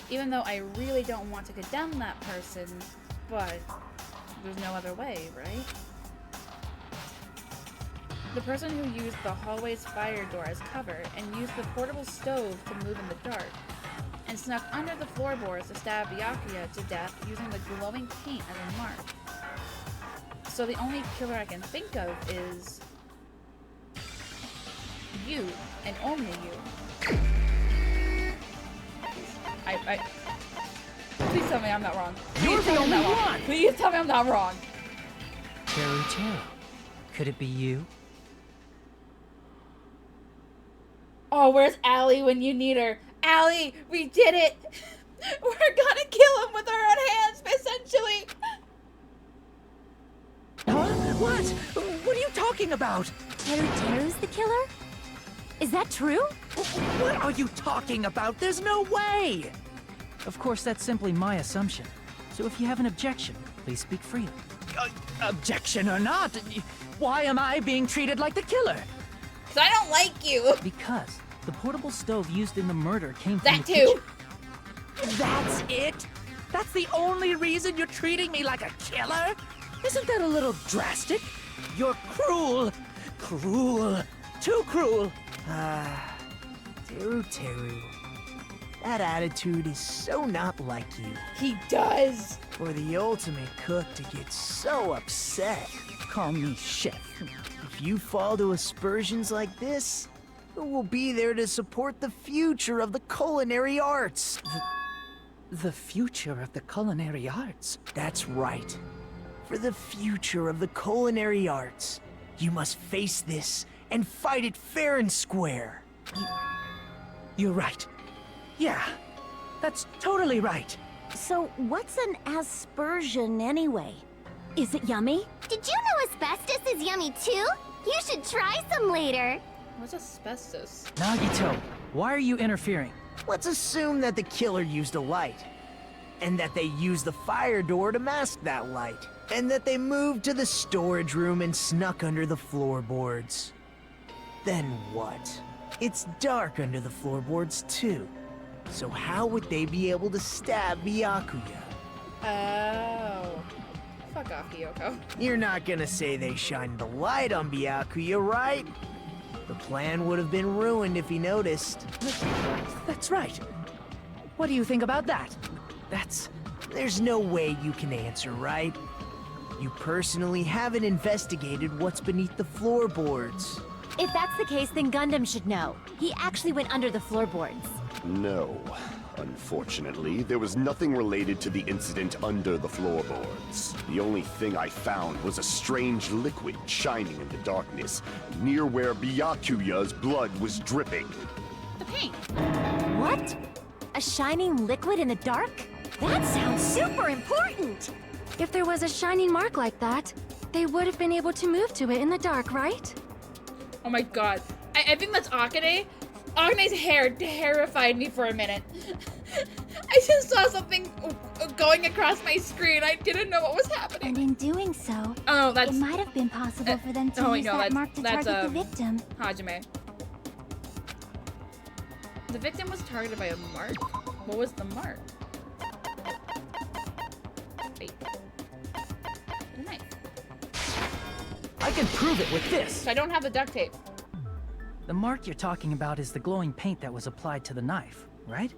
Speaker 10: Even though I really don't want to condemn that person, but there's no other way, right? The person who used the hallway's fire door as cover and used the portable stove to move in the dark, and snuck under the floorboards to stab Byakuya to death using the glowing paint as a mark. So the only killer I can think of is you, and only you. Please tell me I'm not wrong.
Speaker 2: You're the only one!
Speaker 10: Please tell me I'm not wrong.
Speaker 2: Teru Teru. Could it be you?
Speaker 10: Oh, where's Allie when you need her? Allie, we did it! We're gonna kill him with our own hands, essentially!
Speaker 9: Huh? What? What are you talking about?
Speaker 12: Teru Teru's the killer? Is that true?
Speaker 9: What are you talking about? There's no way!
Speaker 2: Of course, that's simply my assumption. So if you have an objection, please speak freely.
Speaker 9: Objection or not, why am I being treated like the killer?
Speaker 10: Because I don't like you!
Speaker 2: Because the portable stove used in the murder came from
Speaker 10: That
Speaker 2: the
Speaker 10: too!
Speaker 2: kitchen.
Speaker 9: That's it? That's the only reason you're treating me like a killer? Isn't that a little drastic? You're cruel. Cruel. Too cruel.
Speaker 13: Teru Teru. That attitude is so not like you.
Speaker 10: He does!
Speaker 13: For the ultimate cook to get so upset.
Speaker 9: Call me chef.
Speaker 13: If you fall to aspersions like this, who will be there to support the future of the culinary arts?
Speaker 2: The future of the culinary arts.
Speaker 13: That's right. For the future of the culinary arts, you must face this and fight it fair and square.
Speaker 2: You're right. Yeah, that's totally right.
Speaker 14: So, what's an aspersion anyway? Is it yummy?
Speaker 12: Did you know asbestos is yummy too? You should try some later.
Speaker 1: What's asbestos?
Speaker 2: Nagito, why are you interfering?
Speaker 13: Let's assume that the killer used a light, and that they used the fire door to mask that light, and that they moved to the storage room and snuck under the floorboards. Then what? It's dark under the floorboards too. So how would they be able to stab Byakuya?
Speaker 1: Oh. Fuck off, Kyoko.
Speaker 13: You're not gonna say they shined the light on Byakuya, right? The plan would have been ruined if he noticed.
Speaker 2: That's right. What do you think about that?
Speaker 13: There's no way you can answer, right? You personally haven't investigated what's beneath the floorboards.
Speaker 12: If that's the case, then Gundam should know. He actually went under the floorboards.
Speaker 4: No. Unfortunately, there was nothing related to the incident under the floorboards. The only thing I found was a strange liquid shining in the darkness, near where Byakuya's blood was dripping.
Speaker 1: The paint.
Speaker 12: What? A shining liquid in the dark?
Speaker 14: That sounds super important!
Speaker 16: If there was a shining mark like that, they would have been able to move to it in the dark, right?
Speaker 1: Oh my god. I think that's Akane. Akane's hair terrified me for a minute. I just saw something going across my screen. I didn't know what was happening.
Speaker 12: And in doing so,
Speaker 1: it
Speaker 12: might have been possible for them to use that mark to target the victim.
Speaker 1: Hajime. The victim was targeted by a mark? What was the mark? Wait. The knife.
Speaker 2: I can prove it with this.
Speaker 1: So I don't have the duct tape.
Speaker 2: The mark you're talking about is the glowing paint that was applied to the knife, right?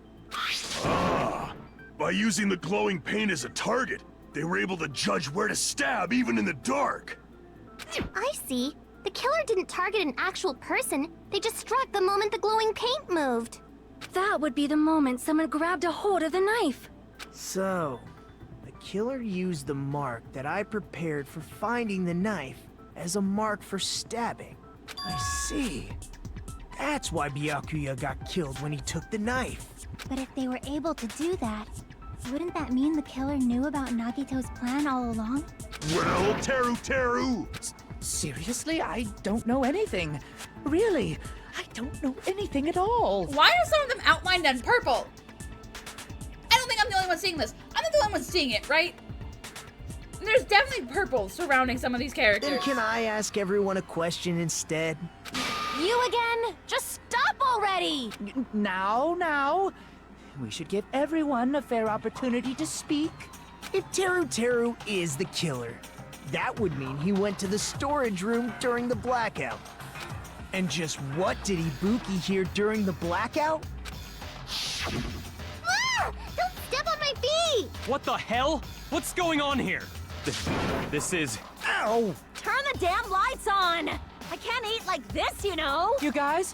Speaker 11: Ah, by using the glowing paint as a target, they were able to judge where to stab even in the dark.
Speaker 12: I see. The killer didn't target an actual person. They just struck the moment the glowing paint moved.
Speaker 16: That would be the moment someone grabbed a hold of the knife.
Speaker 13: So, the killer used the mark that I prepared for finding the knife as a mark for stabbing. I see. That's why Byakuya got killed when he took the knife.
Speaker 12: But if they were able to do that, wouldn't that mean the killer knew about Nagito's plan all along?
Speaker 11: Well, Teru!
Speaker 2: Seriously? I don't know anything. Really, I don't know anything at all.
Speaker 1: Why are some of them outlined in purple? I don't think I'm the only one seeing this. I'm not the only one seeing it, right? There's definitely purple surrounding some of these characters.
Speaker 13: Then can I ask everyone a question instead?
Speaker 12: You again? Just stop already!
Speaker 2: Now. We should give everyone a fair opportunity to speak.
Speaker 13: If Teru is the killer, that would mean he went to the storage room during the blackout. And just what did Ibuki hear during the blackout?
Speaker 12: Ah! Don't step on my feet!
Speaker 5: What the hell? What's going on here? This is...
Speaker 13: Ow!
Speaker 14: Turn the damn lights on! I can't eat like this, you know!
Speaker 2: You guys?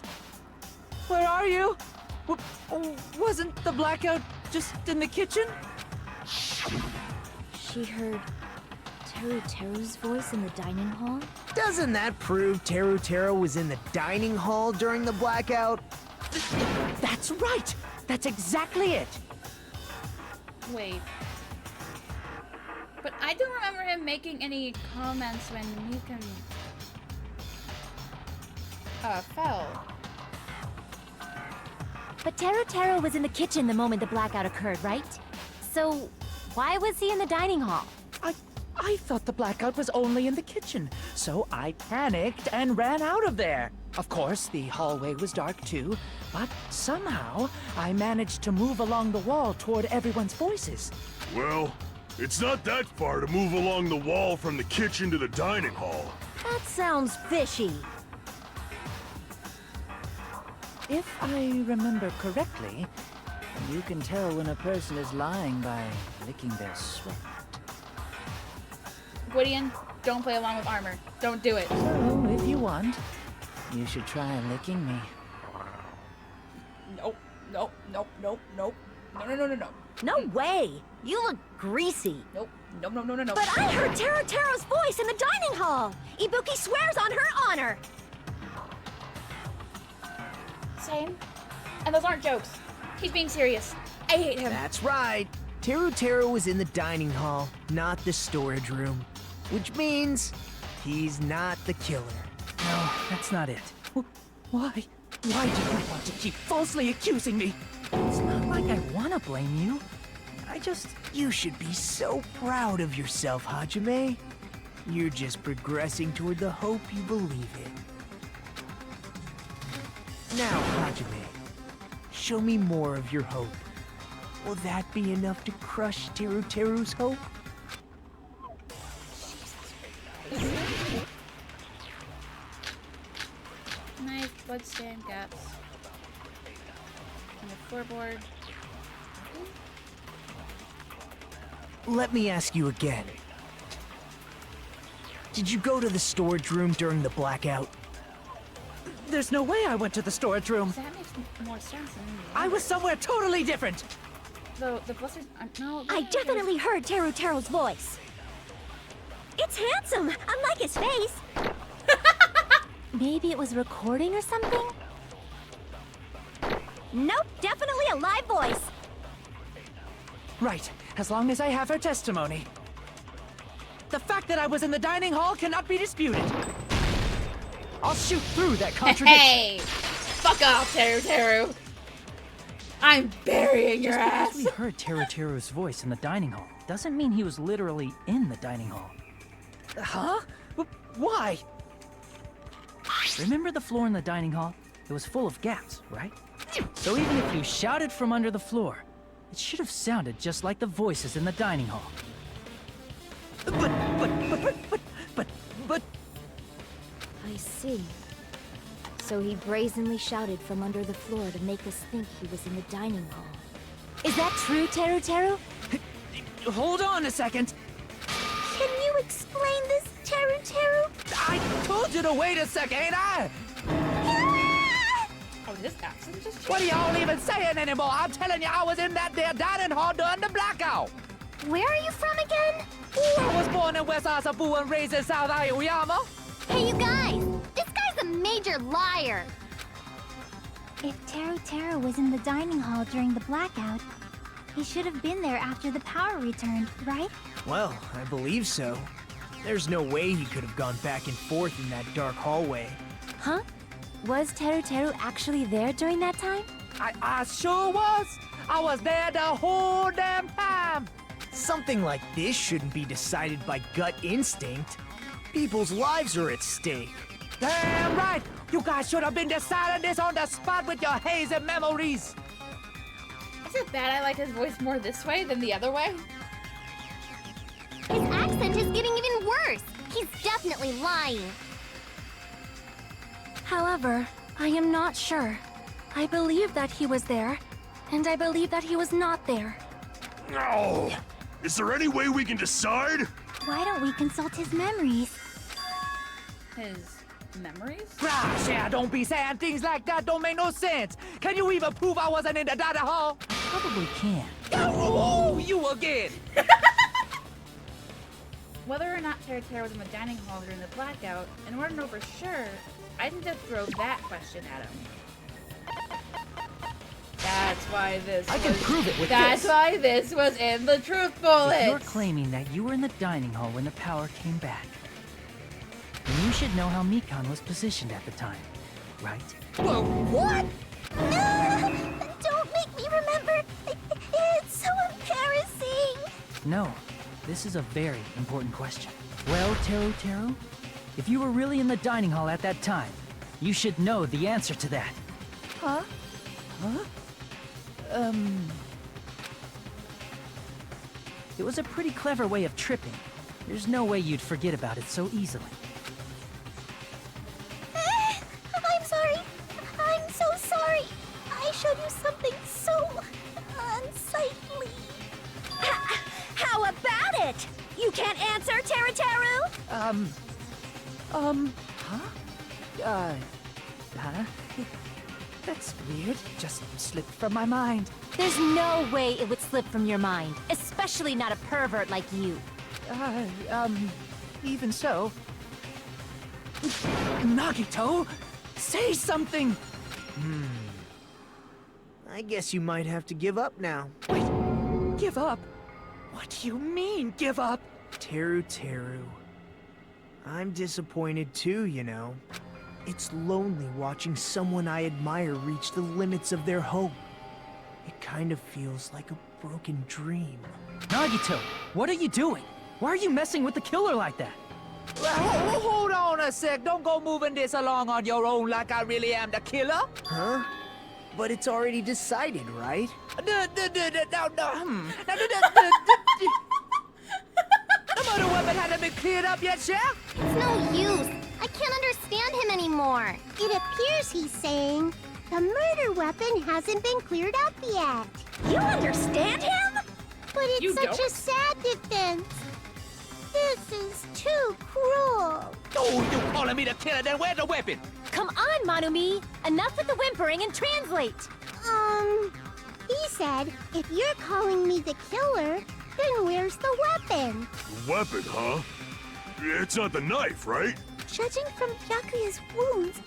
Speaker 2: Where are you? Wasn't the blackout just in the kitchen?
Speaker 14: She heard Teru's voice in the dining hall?
Speaker 13: Doesn't that prove Teru was in the dining hall during the blackout?
Speaker 2: That's right! That's exactly it!
Speaker 1: Wait. But I don't remember him making any comments when Nikan fell.
Speaker 12: But Teru was in the kitchen the moment the blackout occurred, right? So, why was he in the dining hall?
Speaker 2: I thought the blackout was only in the kitchen, so I panicked and ran out of there. Of course, the hallway was dark too, but somehow I managed to move along the wall toward everyone's voices.
Speaker 11: Well, it's not that far to move along the wall from the kitchen to the dining hall.
Speaker 14: That sounds fishy.
Speaker 2: If I remember correctly, you can tell when a person is lying by licking their sweat.
Speaker 1: Gwydion, don't play along with armor. Don't do it.
Speaker 2: So, if you want, you should try licking me.
Speaker 1: Nope. No.
Speaker 14: No way! You look greasy.
Speaker 1: Nope. No.
Speaker 14: But I heard Teruteru's voice in the dining hall! Ibuki swears on her honor!
Speaker 1: Same. And those aren't jokes. He's being serious. I hate him.
Speaker 13: That's right. Teruteru was in the dining hall, not the storage room. Which means he's not the killer.
Speaker 2: No, that's not it.
Speaker 9: Why? Why do you want to keep falsely accusing me?
Speaker 2: It's not like I want to blame you.
Speaker 13: You should be so proud of yourself, Hajime. You're just progressing toward the hope you believe in. Now, Hajime, show me more of your hope. Will that be enough to crush Teruteru's hope?
Speaker 10: Knife, bloodstain, gaps. And the floorboard.
Speaker 13: Let me ask you again. Did you go to the storage room during the blackout?
Speaker 9: There's no way I went to the storage room.
Speaker 10: That makes more sense than
Speaker 9: I was somewhere totally different.
Speaker 10: The blisters. No.
Speaker 14: I definitely heard Teruteru's voice. It's handsome, unlike his face.
Speaker 12: Maybe it was recording or something?
Speaker 14: Nope, definitely a live voice.
Speaker 9: Right, as long as I have her testimony. The fact that I was in the dining hall cannot be disputed. I'll shoot through that contradiction.
Speaker 1: Hey! Fuck off, Teru. I'm burying your
Speaker 2: Just
Speaker 1: ass.
Speaker 2: because we heard Teruteru's voice in the dining hall doesn't mean he was literally in the dining hall.
Speaker 9: Huh? Why?
Speaker 2: Remember the floor in the dining hall? It was full of gaps, right? So even if you shouted from under the floor, it should have sounded just like the voices in the dining hall.
Speaker 9: But...
Speaker 12: I see. So he brazenly shouted from under the floor to make us think he was in the dining hall. Is that true, Teruteru?
Speaker 9: Hold on a second.
Speaker 14: Can you explain this, Teruteru?
Speaker 9: I told you to wait a second, ain't I?
Speaker 1: Oh, this accent just changed.
Speaker 9: What are y'all even saying anymore? I'm telling you, I was in that there dining hall during the blackout.
Speaker 12: Where are you from again?
Speaker 9: I was born in West Asabu and raised in South Aoyama.
Speaker 12: Hey, you guys! This guy's a major liar! If Teruteru was in the dining hall during the blackout, he should have been there after the power returned, right?
Speaker 13: Well, I believe so. There's no way he could have gone back and forth in that dark hallway.
Speaker 12: Huh? Was Teruteru actually there during that time?
Speaker 9: I sure was. I was there the whole damn time.
Speaker 13: Something like this shouldn't be decided by gut instinct. People's lives are at stake.
Speaker 9: Damn right. You guys should have been deciding this on the spot with your hazy memories.
Speaker 1: Is it bad I like his voice more this way than the other way?
Speaker 12: His accent is getting even worse! He's definitely lying!
Speaker 16: However, I am not sure. I believe that he was there, and I believe that he was not there.
Speaker 11: No! Is there any way we can decide?
Speaker 12: Why don't we consult his memories?
Speaker 1: His memories?
Speaker 9: Gosh, yeah, don't be saying things like that. Don't make no sense. Can you even prove I wasn't in the dining hall?
Speaker 2: Probably can.
Speaker 9: Oh, you again.
Speaker 1: Whether or not Teruteru was in the dining hall during the blackout, in order to know for sure, I need to throw that question at him. That's why this
Speaker 2: I can prove it with
Speaker 1: That's
Speaker 2: this.
Speaker 1: why this was in the truth bullets!
Speaker 2: If you're claiming that you were in the dining hall when the power came back, then you should know how Mikan was positioned at the time, right?
Speaker 14: Whoa, what? No! Don't make me remember! It's so embarrassing!
Speaker 2: No, this is a very important question. Well, Teruteru, if you were really in the dining hall at that time, you should know the answer to that.
Speaker 9: Huh? Huh?
Speaker 2: It was a pretty clever way of tripping. There's no way you'd forget about it so easily.
Speaker 14: I'm sorry. I'm so sorry. I showed you something so unsightly. How about it? You can't answer, Teruteru?
Speaker 9: Huh? Huh? That's weird. Just slipped from my mind.
Speaker 12: There's no way it would slip from your mind, especially not a pervert like you.
Speaker 9: Even so. Nagito, say something!
Speaker 13: I guess you might have to give up now.
Speaker 9: Wait, give up? What do you mean, give up?
Speaker 13: Teru. I'm disappointed too, you know. It's lonely watching someone I admire reach the limits of their hope. It kind of feels like a broken dream.
Speaker 2: Nagito, what are you doing? Why are you messing with the killer like that?
Speaker 9: Hold on a sec. Don't go moving this along on your own like I really am the killer.
Speaker 13: Huh? But it's already decided, right?
Speaker 9: The murder weapon hasn't been cleared up yet, Chef?
Speaker 3: It's no use. I can't understand him anymore. It appears he's saying the murder weapon hasn't been cleared up yet.
Speaker 14: You understand him?
Speaker 3: But it's such a sad defense. This is too cruel.
Speaker 9: Oh, you calling me the killer? Then where's the weapon?
Speaker 12: Come on, Manumi! Enough with the whimpering and translate!
Speaker 3: He said, if you're calling me the killer, then where's the weapon?
Speaker 11: Weapon, huh? It's not the knife, right?
Speaker 3: Judging from Byakuya's wounds,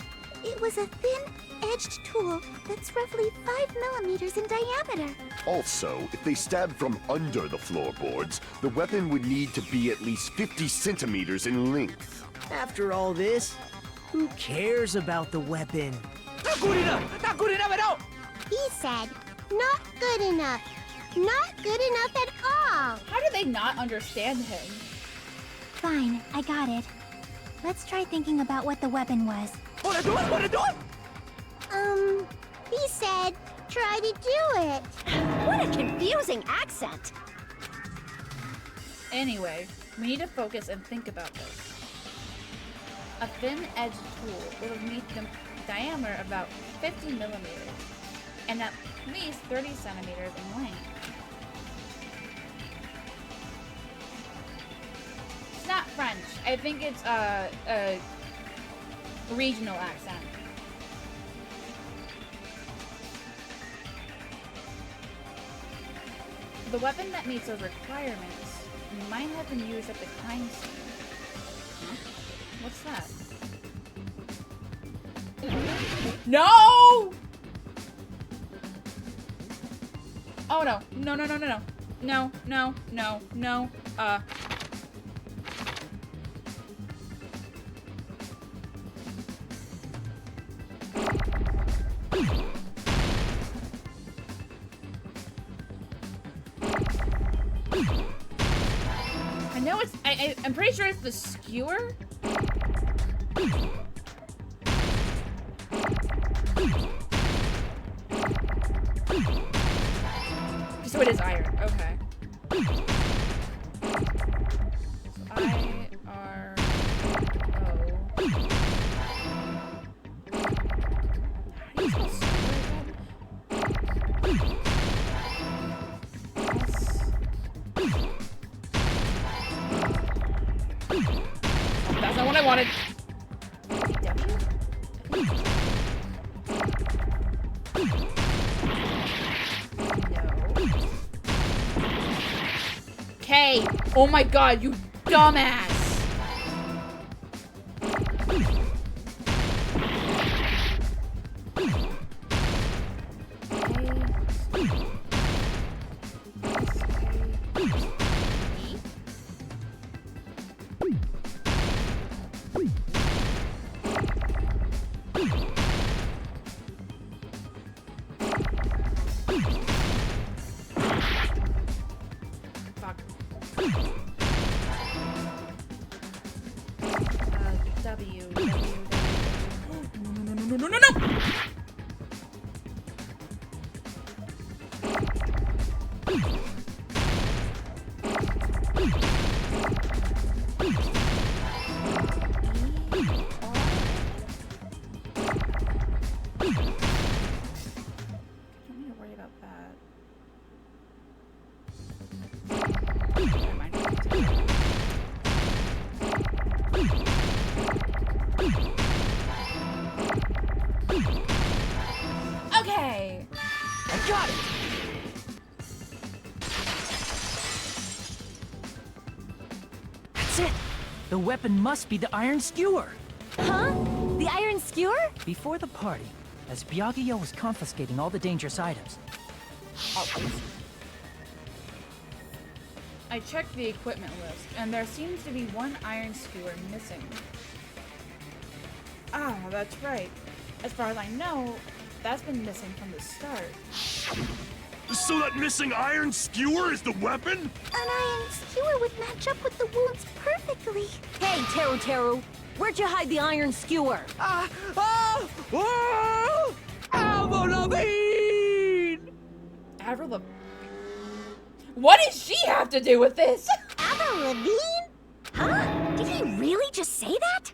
Speaker 3: it was a thin-edged tool that's roughly 5 millimeters in diameter.
Speaker 4: Also, if they stabbed from under the floorboards, the weapon would need to be at least 50 centimeters in length.
Speaker 13: After all this, who cares about the weapon?
Speaker 9: Not good enough! Not good enough at all!
Speaker 3: He said, not good enough. Not good enough at all.
Speaker 1: How do they not understand him?
Speaker 12: Fine, I got it. Let's try thinking about what the weapon was.
Speaker 9: What are you doing?
Speaker 3: He said, try to do it.
Speaker 14: What a confusing accent.
Speaker 1: Anyway, we need to focus and think about this. A thin-edged tool will meet the diameter about 50 millimeters and at least 30 centimeters in length. It's not French. I think it's a regional accent. The weapon that meets those requirements might have been used at the crime scene. Huh? What's that? No! Oh no. No. I know it's, I'm pretty sure it's the skewer. So it is iron, okay. So I-R-O. How do you spell skewer again? That's not what I wanted. K. Oh my god, you dumbass. Okay.
Speaker 2: I got it! That's it! The weapon must be the iron skewer!
Speaker 12: Huh? The iron skewer?
Speaker 2: Before the party, as Byakuya was confiscating all the dangerous items,
Speaker 1: I checked the equipment list, and there seems to be one iron skewer missing. Ah, that's right. As far as I know, that's been missing from the start.
Speaker 11: So that missing iron skewer is the weapon?
Speaker 12: An iron skewer would match up with the wounds perfectly.
Speaker 14: Hey, Teru, where'd you hide the iron skewer?
Speaker 2: Avril Lavigne!
Speaker 1: Avril Lavigne? What does she have to do with this?
Speaker 12: Avril Lavigne?
Speaker 14: Huh? Did he really just say that?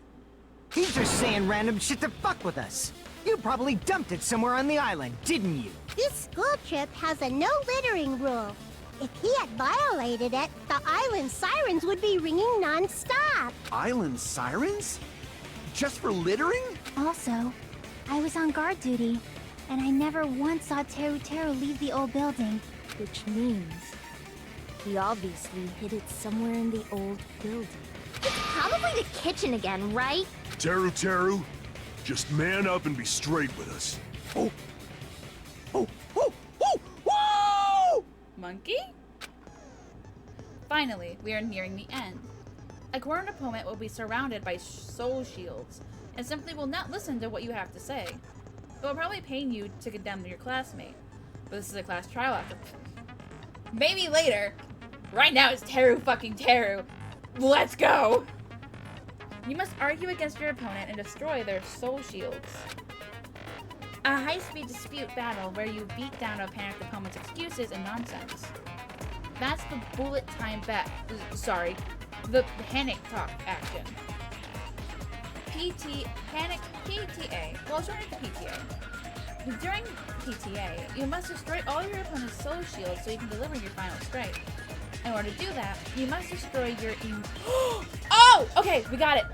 Speaker 7: He's just saying random shit to fuck with us. You probably dumped it somewhere on the island, didn't you?
Speaker 12: This school trip has a no littering rule. If he had violated it, the island sirens would be ringing non-stop.
Speaker 15: Island sirens? Just for littering?
Speaker 12: Also, I was on guard duty, and I never once saw Teru leave the old building.
Speaker 14: Which means he obviously hid it somewhere in the old building.
Speaker 12: It's probably the kitchen again, right?
Speaker 11: Teru, just man up and be straight with us.
Speaker 1: Monkey? Finally, we are nearing the end. A cornered opponent will be surrounded by soul shields, and simply will not listen to what you have to say. It will probably pain you to condemn your classmate, but this is a class trial after. Maybe later. Right now it's Teru fucking Teru. Let's go! You must argue against your opponent and destroy their soul shields. A high-speed dispute battle where you beat down a panicked opponent's excuses and nonsense. That's the bullet time the panic talk action. PTA. Well, during the PTA. During PTA, you must destroy all your opponent's soul shields so you can deliver your final strike. In order to do that, you must destroy your Oh! Okay, we got it.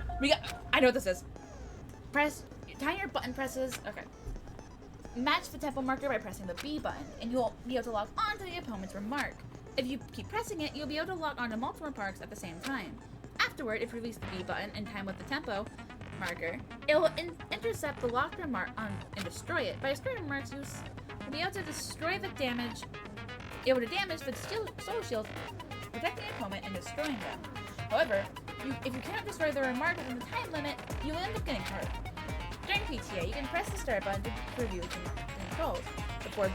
Speaker 1: I know what this is. Time your button presses. Okay. Match the tempo marker by pressing the B button, and you'll be able to lock onto the opponent's remark. If you keep pressing it, you'll be able to lock onto multiple remarks at the same time. Afterward, if you release the B button in time with the tempo marker, it will intercept the locked remark and destroy it. By destroying remarks, you'll be able to destroy the damage. Able to damage the soul shield, protecting the opponent and destroying them. However, if you cannot destroy the remark within the time limit, you will end up getting hurt. During PTA, you can press the start button to preview the controls. Before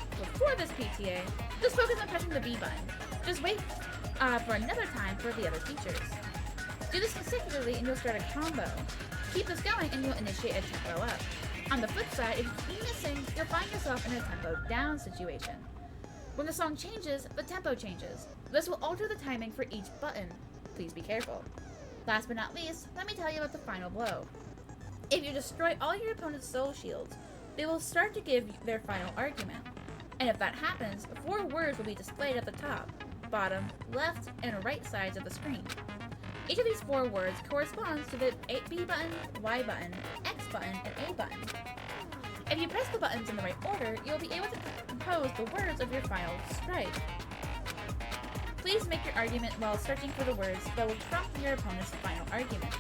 Speaker 1: this PTA, just focus on pressing the B button. Just wait for another time for the other features. Do this consecutively and you'll start a combo. Keep this going and you'll initiate a tempo up. On the flip side, if you keep missing, you'll find yourself in a tempo down situation. When the song changes, the tempo changes. This will alter the timing for each button. Please be careful. Last but not least, let me tell you about the final blow. If you destroy all your opponent's soul shields, they will start to give their final argument. And if that happens, 4 words will be displayed at the top, bottom, left, and right sides of the screen. Each of these 4 words corresponds to the B button, Y button, X button, and A button. If you press the buttons in the right order, you'll be able to compose the words of your final strike. Please make your argument while searching for the words that will trump your opponent's final argument.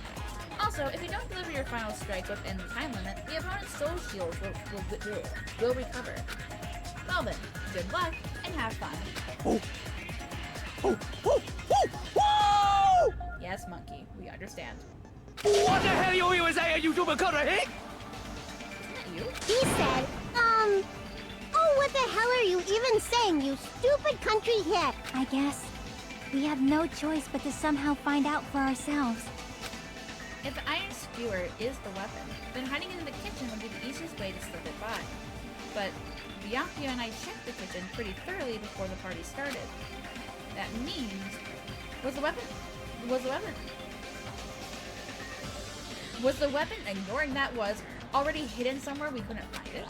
Speaker 1: Also, if you don't deliver your final strike within the time limit, the opponent's soul shields will recover. Well then, good luck and have fun. Yes, Monkey, we understand.
Speaker 9: What the hell you even say, you stupid cutter hick?
Speaker 1: You?
Speaker 12: He said, oh, what the hell are you even saying, you stupid country hick? I guess we have no choice but to somehow find out for ourselves.
Speaker 1: If the iron skewer is the weapon, then hiding it in the kitchen would be the easiest way to slip it by. But Byakuya and I checked the kitchen pretty thoroughly before the party started. That means, was the weapon, ignoring that was, already hidden somewhere we couldn't find it?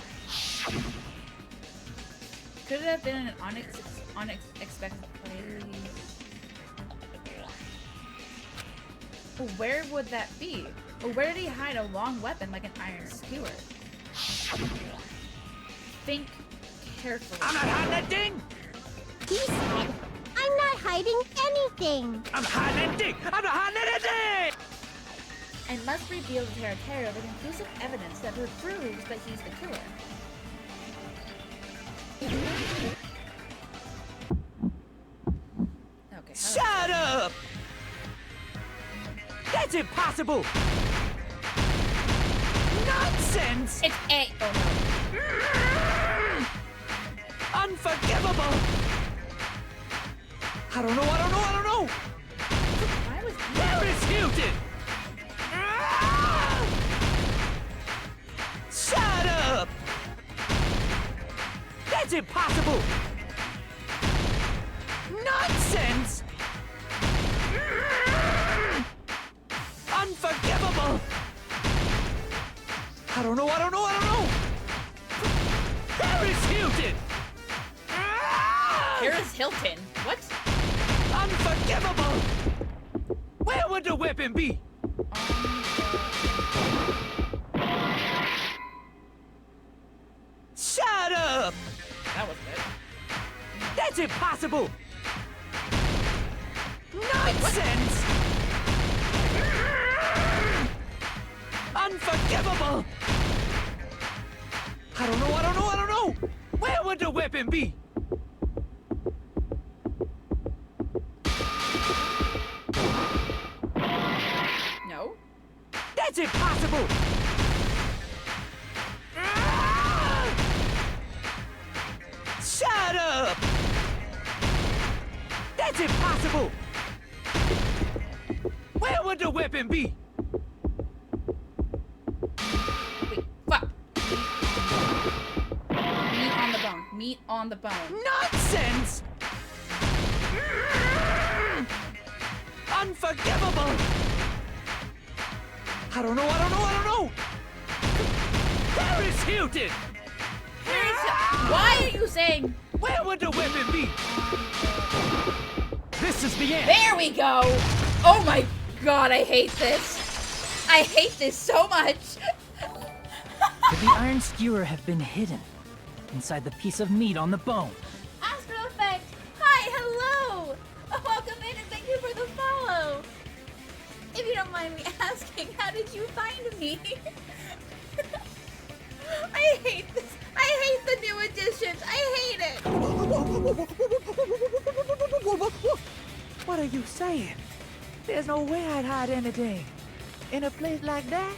Speaker 1: Could it have been an unexpected place? Where would that be? Or where did he hide a long weapon like an iron skewer? Think carefully.
Speaker 9: I'm not hiding that thing!
Speaker 3: He said, I'm not hiding anything.
Speaker 9: I'm not hiding anything! I'm not hiding anything!
Speaker 10: And must reveal to Teratero the conclusive evidence that proves that he's the killer.
Speaker 1: Okay.
Speaker 9: Shut up! That's impossible! Nonsense!
Speaker 1: It's A. Oh no.
Speaker 9: Unforgivable! I don't know!
Speaker 10: Why was
Speaker 9: Paris Hilton! Shut up! That's impossible! Nonsense! Unforgivable! I don't know! Paris Hilton!
Speaker 1: Paris Hilton? What?
Speaker 9: Unforgivable! Where would the weapon be? Shut up!
Speaker 1: That was good.
Speaker 9: That's impossible! Nonsense! Unforgivable! I don't know! Where would the weapon be?
Speaker 1: No?
Speaker 9: That's impossible! Shut up! That's impossible! Where would the weapon be?
Speaker 1: Wait, fuck. Meat on the bone. Meat on the bone.
Speaker 9: Nonsense! Unforgivable! I don't know! Paris Hilton!
Speaker 1: Why are you saying?
Speaker 9: Where would the weapon be? This is the end!
Speaker 1: There we go! Oh my god, I hate this. I hate this so much.
Speaker 2: Could the iron skewer have been hidden inside the piece of meat on the bone?
Speaker 10: Astro Effect! Hi, hello! Welcome in and thank you for the follow! If you don't mind me asking, how did you find me? I hate this. I hate the new additions. I hate it.
Speaker 9: What are you saying? There's no way I'd hide anything in a place like that.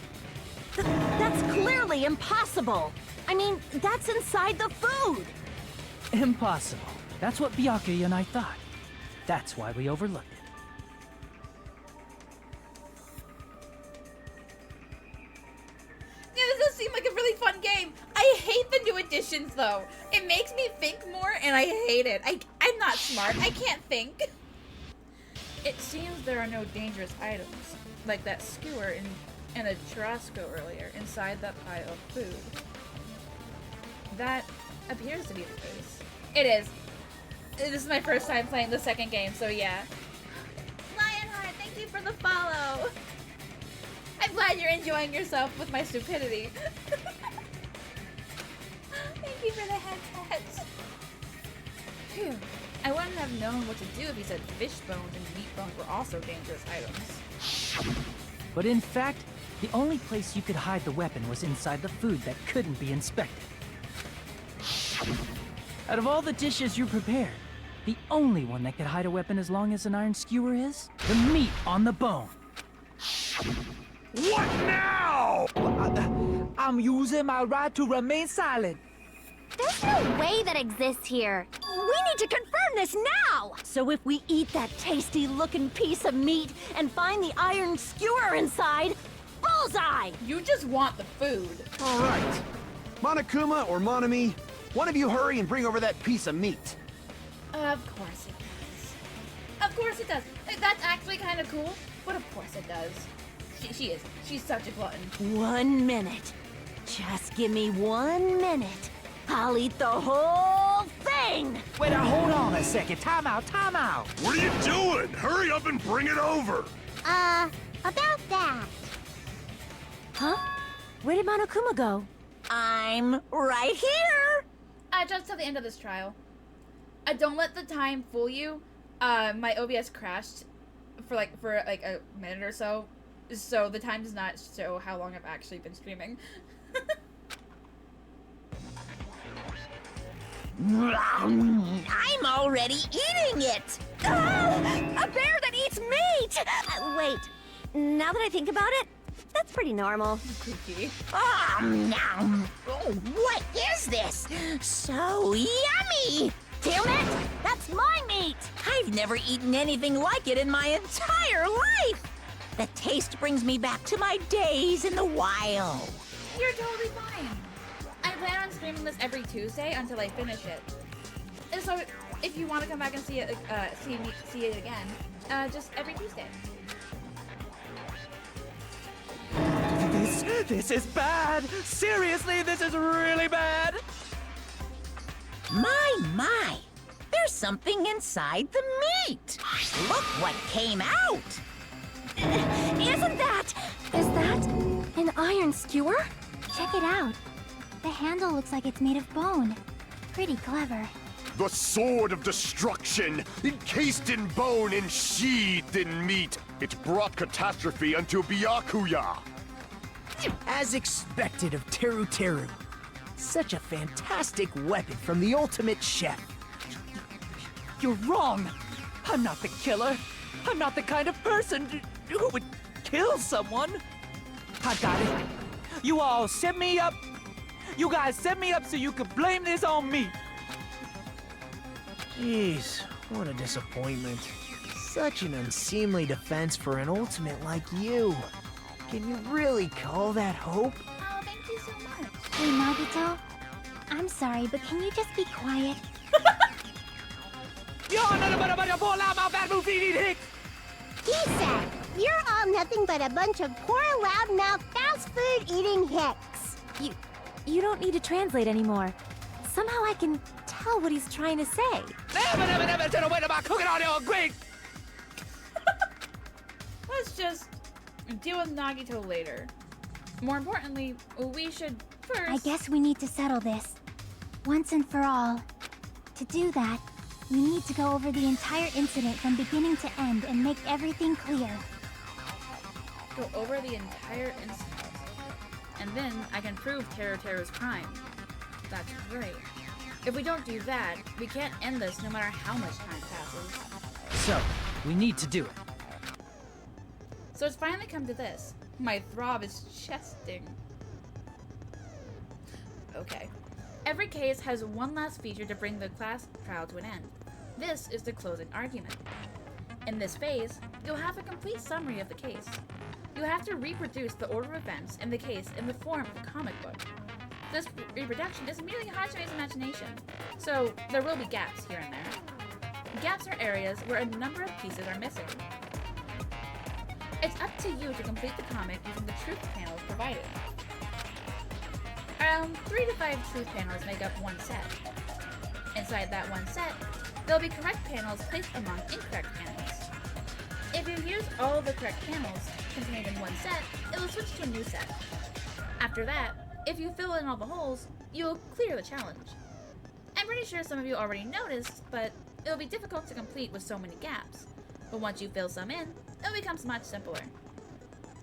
Speaker 14: That's clearly impossible. I mean, that's inside the food.
Speaker 2: Impossible. That's what Byakuya and I thought. That's why we overlooked it.
Speaker 1: Yeah, this does seem like a really fun game. I hate the new additions though. It makes me think more and I hate it. I'm not smart. I can't think. It seems there are no dangerous items, like that skewer and a churrasco earlier, inside that pile of food. That appears to be the case. It is. This is my first time playing the second game, so yeah.
Speaker 10: Lionheart, thank you for the follow.
Speaker 1: I'm glad you're enjoying yourself with my stupidity.
Speaker 10: Thank you for the headsets.
Speaker 1: Phew. I wouldn't have known what to do if he said fish bones and meat bones were also dangerous items.
Speaker 2: But in fact, the only place you could hide the weapon was inside the food that couldn't be inspected. Out of all the dishes you prepared, the only one that could hide a weapon as long as an iron skewer is the meat on the bone.
Speaker 11: What now?
Speaker 9: I'm using my right to remain silent.
Speaker 3: There's no way that exists here.
Speaker 14: We need to confirm this now! So if we eat that tasty-looking piece of meat and find the iron skewer inside, bullseye!
Speaker 1: You just want the food.
Speaker 15: All right. Monokuma or Monami, one of you hurry and bring over that piece of meat.
Speaker 1: Of course it does. Of course it does. That's actually kind of cool, but of course it does. She is. She's such a glutton.
Speaker 14: 1 minute. Just give me 1 minute. I'll eat the whole thing!
Speaker 9: Wait, hold on a second. Time out.
Speaker 11: What are you doing? Hurry up and bring it over.
Speaker 3: About that.
Speaker 14: Huh? Where did Monokuma go? I'm right here!
Speaker 1: just to the end of this trial. Don't let the time fool you. My OBS crashed for like a minute or so, so the time does not show how long I've actually been streaming.
Speaker 8: I'm already eating it!
Speaker 14: A bear that eats meat! Wait, now that I think about it, that's pretty normal.
Speaker 1: Creepy.
Speaker 8: Oh, what is this? So yummy!
Speaker 14: Damn it! That's my meat!
Speaker 8: I've never eaten anything like it in my entire life! The taste brings me back to my days in the wild.
Speaker 1: You're totally fine. I plan on streaming this every Tuesday until I finish it. And so, if you want to come back and see it, see it again, just every Tuesday.
Speaker 9: This is bad. Seriously, this is really bad.
Speaker 8: My. There's something inside the meat. Look what came out.
Speaker 14: Isn't that?
Speaker 16: Is that an iron skewer? Check it out. The handle looks like it's made of bone. Pretty clever.
Speaker 4: The sword of destruction, encased in bone and sheathed in meat. It brought catastrophe unto Byakuya.
Speaker 13: As expected of Teru Teru. Such a fantastic weapon from the ultimate chef.
Speaker 9: You're wrong. I'm not the killer. I'm not the kind of person who would kill someone. I got it. You all set me up. You guys set me up so you could blame this on me.
Speaker 13: Jeez, what a disappointment. Such an unseemly defense for an ultimate like you. Can you really call that hope?
Speaker 1: Oh, thank you so much.
Speaker 16: Hey, Nagito. I'm sorry, but can you just be quiet?
Speaker 3: He said, "You're all nothing but a bunch of poor, loudmouth, fast food eating hicks."
Speaker 16: You don't need to translate anymore. Somehow I can tell what he's trying to say.
Speaker 1: Let's just deal with Nagito later. More importantly, we should first...
Speaker 16: I guess we need to settle this. Once and for all. To do that, we need to go over the entire incident from beginning to end and make everything clear.
Speaker 1: Go over the entire incident. And then I can prove Teru's crime. That's great. If we don't do that, we can't end this no matter how much time passes.
Speaker 2: So, we need to do it.
Speaker 1: So it's finally come to this. My throb is chesting. Okay. Every case has one last feature to bring the class trial to an end. This is the closing argument. In this phase, you'll have a complete summary of the case. You have to reproduce the order of events in the case in the form of a comic book. This reproduction is merely Hachime's imagination, so there will be gaps here and there. Gaps are areas where a number of pieces are missing. It's up to you to complete the comic using the truth panels provided. Around 3 to 5 truth panels make up one set. Inside that one set, there'll be correct panels placed among incorrect panels. If you use all of the correct panels contained in one set, it will switch to a new set. After that, if you fill in all the holes, you will clear the challenge. I'm pretty sure some of you already noticed, but it'll be difficult to complete with so many gaps. But once you fill some in, it becomes much simpler.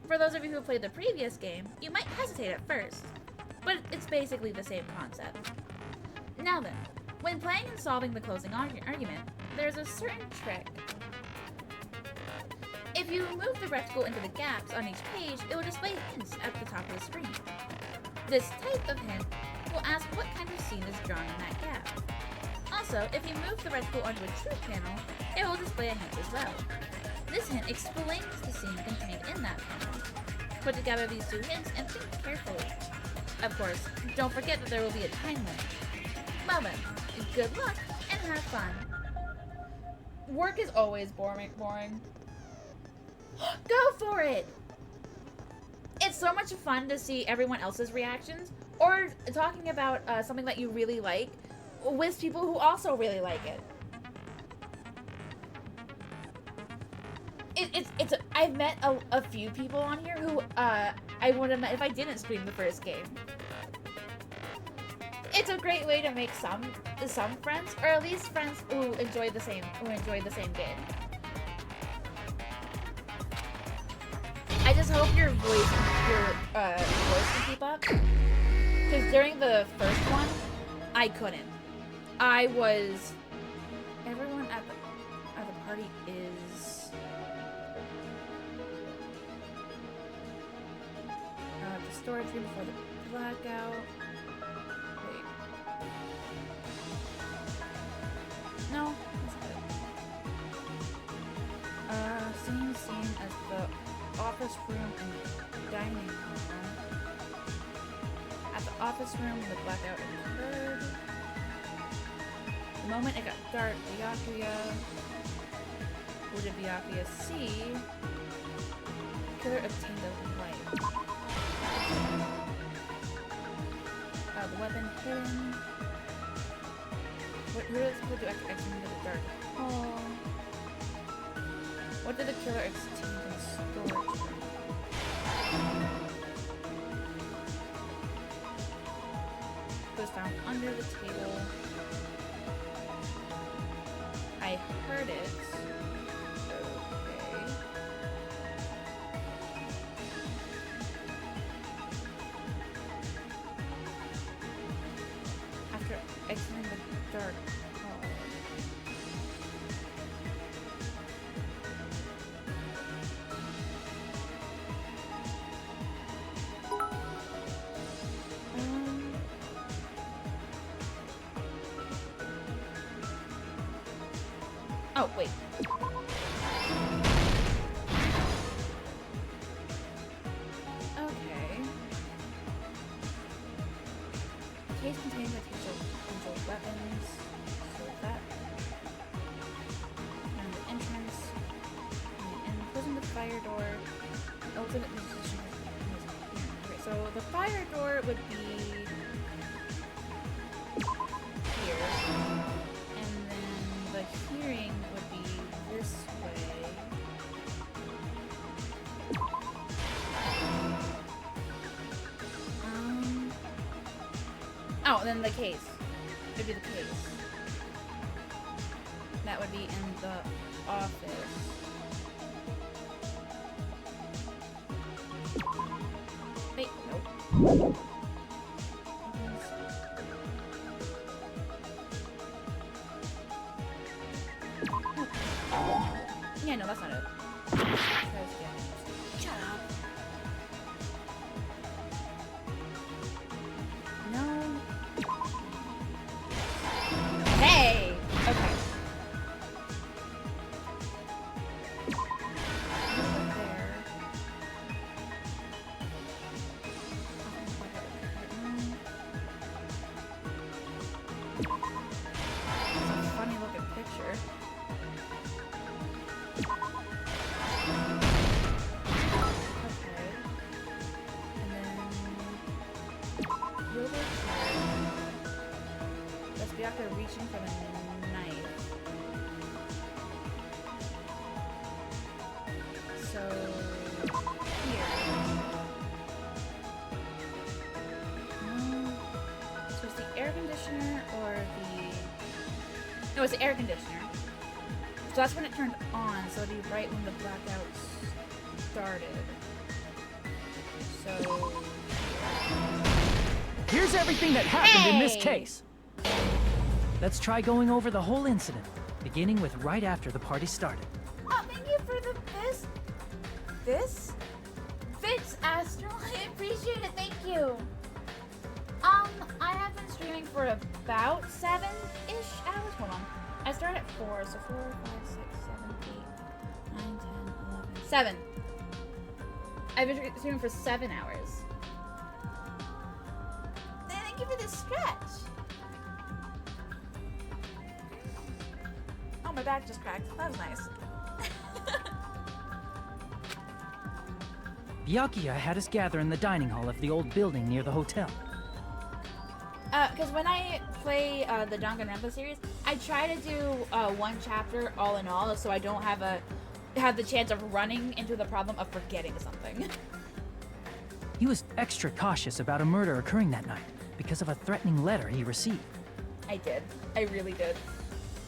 Speaker 1: For those of you who played the previous game, you might hesitate at first, but it's basically the same concept. Now then, when playing and solving the closing argument, there's a certain trick. If you move the rectangle into the gaps on each page, it will display hints at the top of the screen. This type of hint will ask what kind of scene is drawn in that gap. Also, if you move the rectangle onto a truth panel, it will display a hint as well. This hint explains the scene contained in that panel. Put together these two hints and think carefully. Of course, don't forget that there will be a time limit. Well then, good luck and have fun. Work is always boring. Go for it! It's so much fun to see everyone else's reactions, or talking about something that you really like with people who also really like it. I've met a few people on here who I would have met if I didn't stream the first game.
Speaker 10: it's a great way to make some friends, or at least friends who enjoy the same game. I just hope your voice can keep up. Because during the first one, I couldn't. Everyone at the party is the storage room before the blackout. Wait. No, that's good. Same scene as the office room and dining room. At the office room, the blackout occurred. The moment it got dark, Byakuya... What did Byakuya see? The killer obtained a light. The weapon hidden. Who does it do after exiting the dark hall? What did the killer obtain in the storage room? It was found under the table. I heard it. Okay. After exiting the dark hall. Oh, wait. Okay. Case containing potential weapons. So that. And the entrance. And closing the fire door. Ultimate position. Okay, so the fire door would be here. And then the hearing would be this way. Oh, then the case. It would be the case. That would be in the office. Wait, nope. Yeah, no, that's not it. Shut up. No. Hey! Okay. It's a funny looking picture. After reaching for the knife. So here. So it's the air conditioner or the... No, it's the air conditioner. So that's when it turned on, so it'd be right when the blackout started. So...
Speaker 2: Here's everything that happened in this case. Let's try going over the whole incident, beginning with right after the party started.
Speaker 10: Oh, thank you for this fits, Astral. I appreciate it. Thank you. I have been streaming for about 7-ish hours. Hold on. I started at 4, so 4, 5, 6, 7, 8, 9, 10, 11. 7. I've been streaming for 7 hours. Thank you for this stretch. Oh, my back just cracked. That was nice.
Speaker 2: Byakuya had us gather in the dining hall of the old building near the hotel.
Speaker 10: Because when I play the Danganronpa series, I try to do one chapter all in all, so I don't have the chance of running into the problem of forgetting something.
Speaker 2: He was extra cautious about a murder occurring that night, because of a threatening letter he received.
Speaker 1: I did. I really did.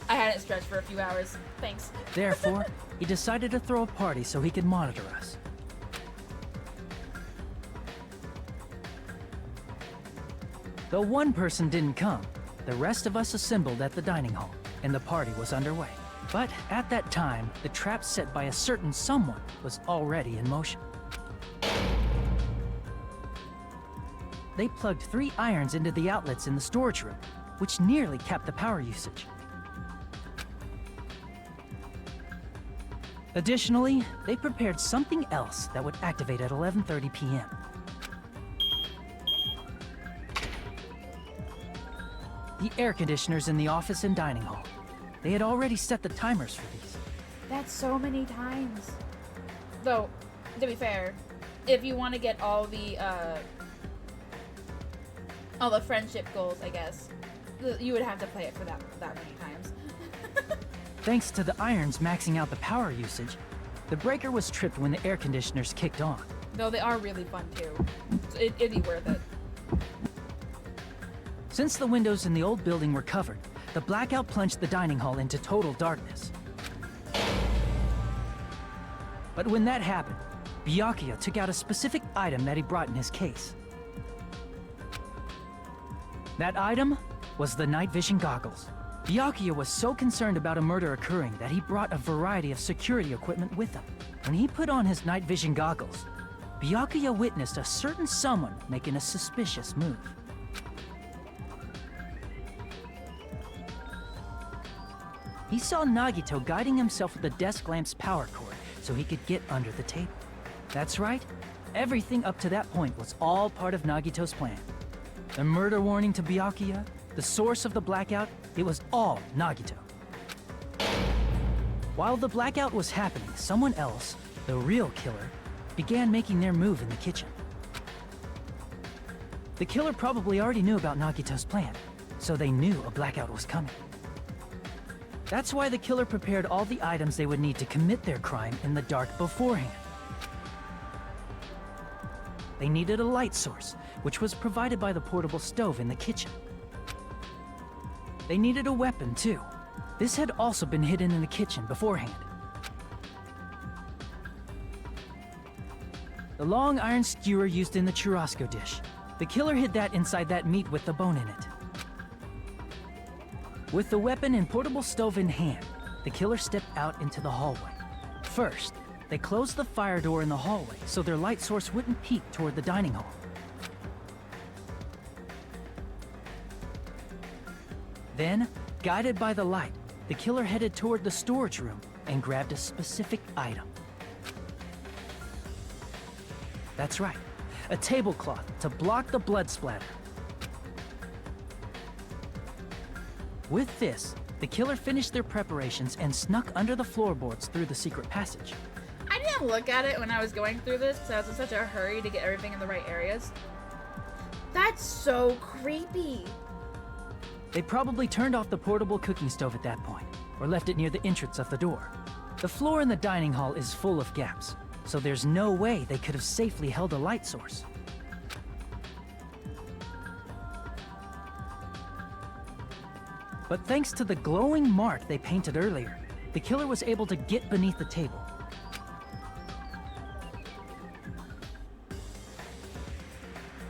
Speaker 1: I hadn't stretched for a few hours. Thanks.
Speaker 2: Therefore, he decided to throw a party so he could monitor us. Though one person didn't come, the rest of us assembled at the dining hall, and the party was underway. But at that time, the trap set by a certain someone was already in motion. They plugged 3 irons into the outlets in the storage room, which nearly capped the power usage. Additionally, they prepared something else that would activate at 11:30 p.m. The air conditioners in the office and dining hall. They had already set the timers for these.
Speaker 1: That's so many times. Though, to be fair, if you want to get all the friendship goals, I guess, you would have to play it for that many times.
Speaker 2: Thanks to the irons maxing out the power usage, the breaker was tripped when the air conditioners kicked on.
Speaker 1: Though they are really fun too. So it'd be worth it.
Speaker 2: Since the windows in the old building were covered, the blackout plunged the dining hall into total darkness. But when that happened, Byakuya took out a specific item that he brought in his case. That item was the night vision goggles. Byakuya was so concerned about a murder occurring that he brought a variety of security equipment with him. When he put on his night vision goggles, Byakuya witnessed a certain someone making a suspicious move. He saw Nagito guiding himself with the desk lamp's power cord so he could get under the table. That's right, everything up to that point was all part of Nagito's plan. The murder warning to Byakuya, the source of the blackout, it was all Nagito. While the blackout was happening, someone else, the real killer, began making their move in the kitchen. The killer probably already knew about Nagito's plan, so they knew a blackout was coming. That's why the killer prepared all the items they would need to commit their crime in the dark beforehand. They needed a light source, which was provided by the portable stove in the kitchen. They needed a weapon, too. This had also been hidden in the kitchen beforehand. The long iron skewer used in the churrasco dish. The killer hid that inside that meat with the bone in it. With the weapon and portable stove in hand, the killer stepped out into the hallway. First, they closed the fire door in the hallway so their light source wouldn't peek toward the dining hall. Then, guided by the light, the killer headed toward the storage room and grabbed a specific item. That's right, a tablecloth to block the blood splatter. With this, the killer finished their preparations and snuck under the floorboards through the secret passage.
Speaker 1: I didn't look at it when I was going through this because I was in such a hurry to get everything in the right areas. That's so creepy.
Speaker 2: They probably turned off the portable cooking stove at that point, or left it near the entrance of the door. The floor in the dining hall is full of gaps, so there's no way they could have safely held a light source. But thanks to the glowing mark they painted earlier, the killer was able to get beneath the table.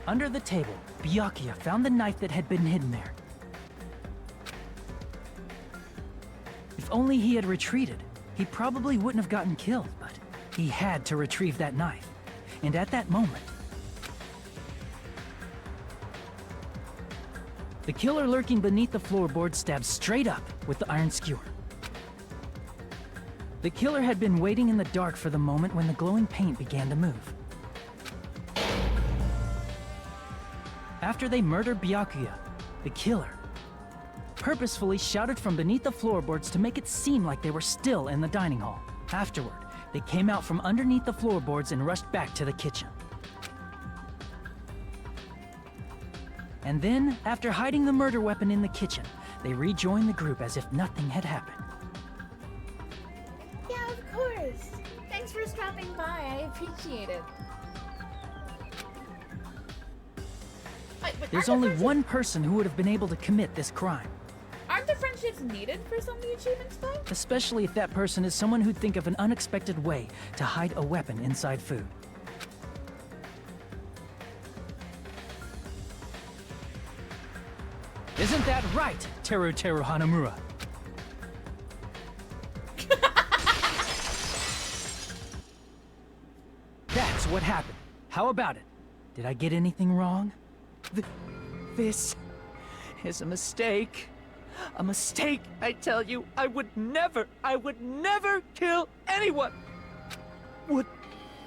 Speaker 2: Under the table, Byakuya found the knife that had been hidden there. If only he had retreated, he probably wouldn't have gotten killed, but he had to retrieve that knife. And at that moment, the killer lurking beneath the floorboard stabbed straight up with the iron skewer. The killer had been waiting in the dark for the moment when the glowing paint began to move. After they murdered Byakuya, the killer purposefully shouted from beneath the floorboards to make it seem like they were still in the dining hall. Afterward, they came out from underneath the floorboards and rushed back to the kitchen. And then, after hiding the murder weapon in the kitchen, they rejoined the group as if nothing had happened.
Speaker 1: Yeah, of course. Thanks for stopping by. I appreciate it.
Speaker 2: There's only one person who would have been able to commit this crime.
Speaker 1: Aren't the friendships needed for some of the achievements, though?
Speaker 2: Especially if that person is someone who'd think of an unexpected way to hide a weapon inside food. Isn't that right, Teru Teru Hanamura? That's what happened. How about it? Did I get anything wrong?
Speaker 9: This is a mistake. A mistake, I tell you. I would never kill anyone. Would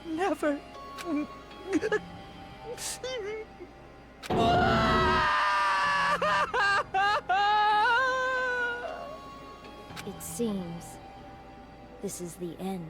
Speaker 9: never.
Speaker 14: It seems this is the end.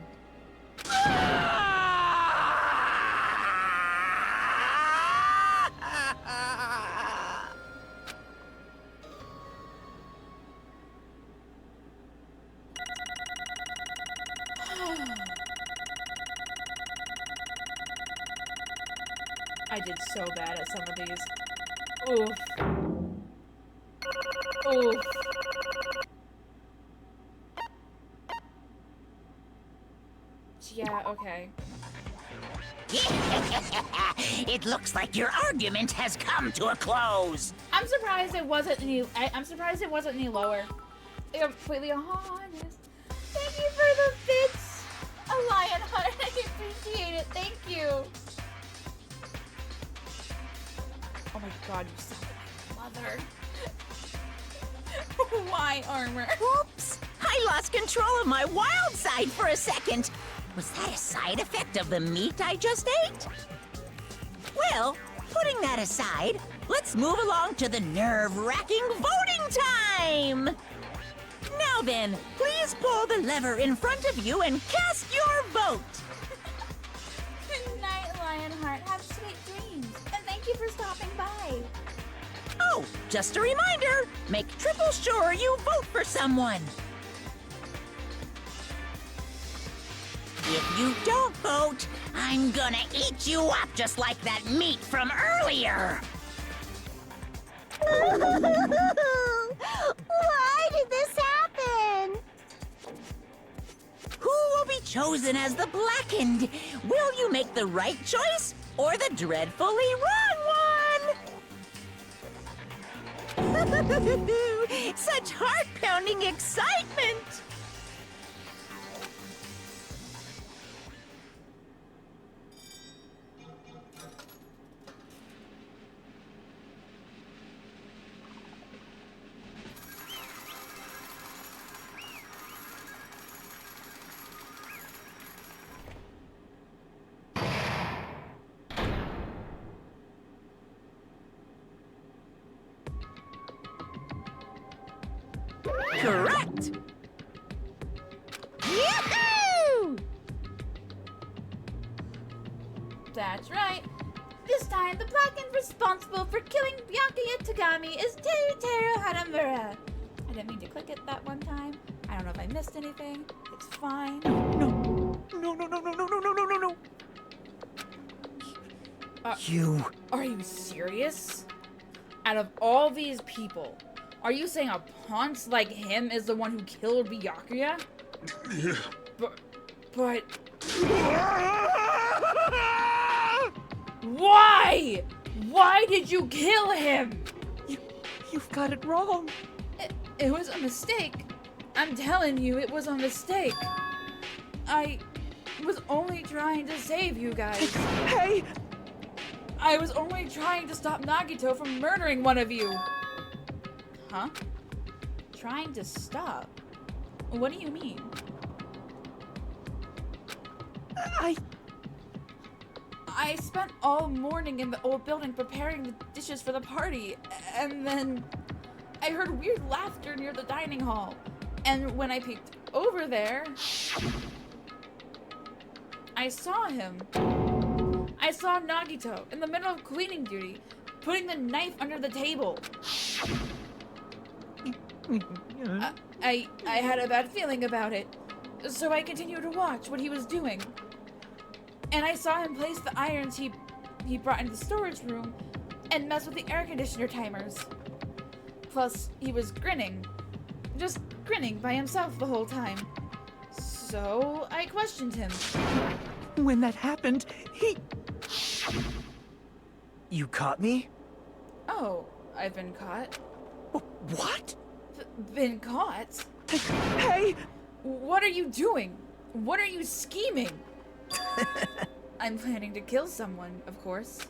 Speaker 1: I did so bad at some of these. Oof. Oof. Yeah, okay.
Speaker 8: It looks like your argument has come to a close.
Speaker 1: I'm surprised it wasn't any. I'm surprised it wasn't any lower. I'm completely honest. Thank you for the bits, Lionheart. I appreciate it. Thank you. Oh my God, you sound like my mother. Why, Armor?
Speaker 8: Whoops! I lost control of my wild side for a second. Was that a side effect of the meat I just ate? Well, putting that aside, let's move along to the nerve-wracking voting time! Now then, please pull the lever in front of you and cast your vote!
Speaker 1: Good night, Lionheart. Have sweet dreams. And thank you for stopping by.
Speaker 8: Oh, just a reminder, make triple sure you vote for someone. If you don't vote, I'm gonna eat you up just like that meat from earlier.
Speaker 3: Why did this happen?
Speaker 8: Who will be chosen as the Blackened? Will you make the right choice or the dreadfully wrong one? Such heart-pounding excitement! Correct!
Speaker 3: Yahoo!
Speaker 1: That's right. This time, the Blackened responsible for killing Byakuya Tagami is Teru Teru Hanamura. I didn't mean to click it that one time. I don't know if I missed anything. It's fine.
Speaker 9: No.
Speaker 7: You.
Speaker 1: Are you serious? Out of all these people, are you saying a ponce like him is the one who killed Byakuya? But... Why? Why did you kill him?
Speaker 9: You've got it wrong.
Speaker 1: It was a mistake. I'm telling you, it was a mistake. I was only trying to save you guys.
Speaker 9: Hey!
Speaker 1: I was only trying to stop Nagito from murdering one of you. Huh? Trying to stop? What do you mean? I spent all morning in the old building preparing the dishes for the party, and then I heard weird laughter near the dining hall. And when I peeked over there, I saw him. I saw Nagito in the middle of cleaning duty, putting the knife under the table. I had a bad feeling about it, so I continued to watch what he was doing. And I saw him place the irons he brought into the storage room, and mess with the air conditioner timers. Plus, he was grinning. Just grinning by himself the whole time. So, I questioned him.
Speaker 9: When that happened, he...
Speaker 13: You caught me?
Speaker 1: Oh, I've been caught.
Speaker 9: What?
Speaker 1: Been caught?
Speaker 9: Hey!
Speaker 1: What are you doing? What are you scheming? I'm planning to kill someone, of course.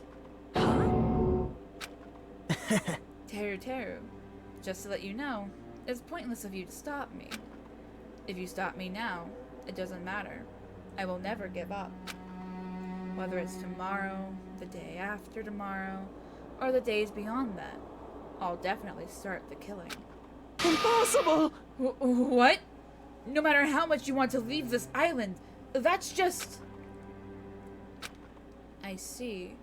Speaker 1: Teru, just to let you know, it's pointless of you to stop me. If you stop me now, it doesn't matter. I will never give up. Whether it's tomorrow, the day after tomorrow, or the days beyond that, I'll definitely start the killing.
Speaker 9: Impossible!
Speaker 1: What? No matter how much you want to leave this island, that's just... I see.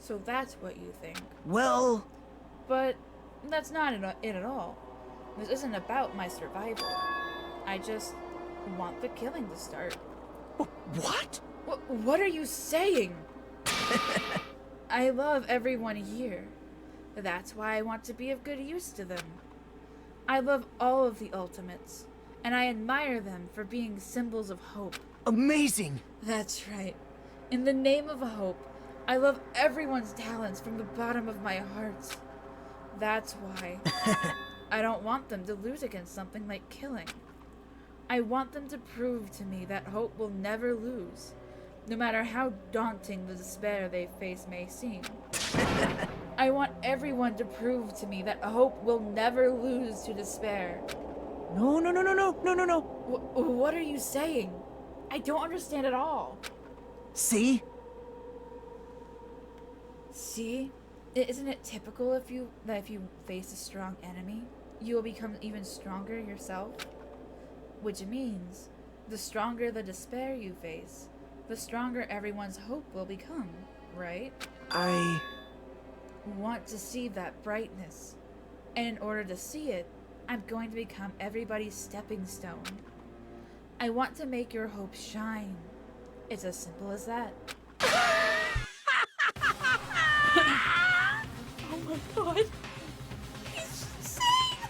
Speaker 1: So that's what you think.
Speaker 13: Well...
Speaker 1: But that's not it at all. This isn't about my survival. I just want the killing to start.
Speaker 9: What?
Speaker 1: What are you saying? I love everyone here. That's why I want to be of good use to them. I love all of the Ultimates, and I admire them for being symbols of hope.
Speaker 13: Amazing!
Speaker 1: That's right. In the name of hope, I love everyone's talents from the bottom of my heart. That's why I don't want them to lose against something like killing. I want them to prove to me that hope will never lose, no matter how daunting the despair they face may seem. I want everyone to prove to me that hope will never lose to despair.
Speaker 9: No.
Speaker 1: What are you saying? I don't understand at all.
Speaker 13: See?
Speaker 1: See? Isn't it typical that if you face a strong enemy, you will become even stronger yourself? Which means, the stronger the despair you face, the stronger everyone's hope will become, right?
Speaker 13: I
Speaker 1: want to see that brightness. And in order to see it, I'm going to become everybody's stepping stone. I want to make your hope shine. It's as simple as that. Oh my god. He's insane!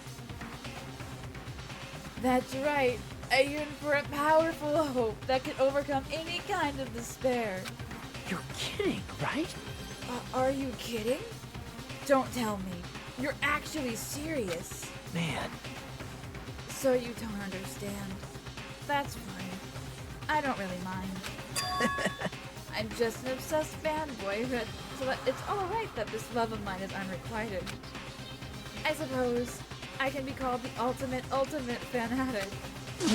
Speaker 1: That's right. I yearn for a powerful hope that can overcome any kind of despair.
Speaker 9: You're kidding, right?
Speaker 1: Are you kidding? Don't tell me. You're actually serious.
Speaker 9: Man.
Speaker 1: So you don't understand. That's fine. I don't really mind. I'm just an obsessed fanboy, so it's alright that this love of mine is unrequited. I suppose I can be called the ultimate fanatic.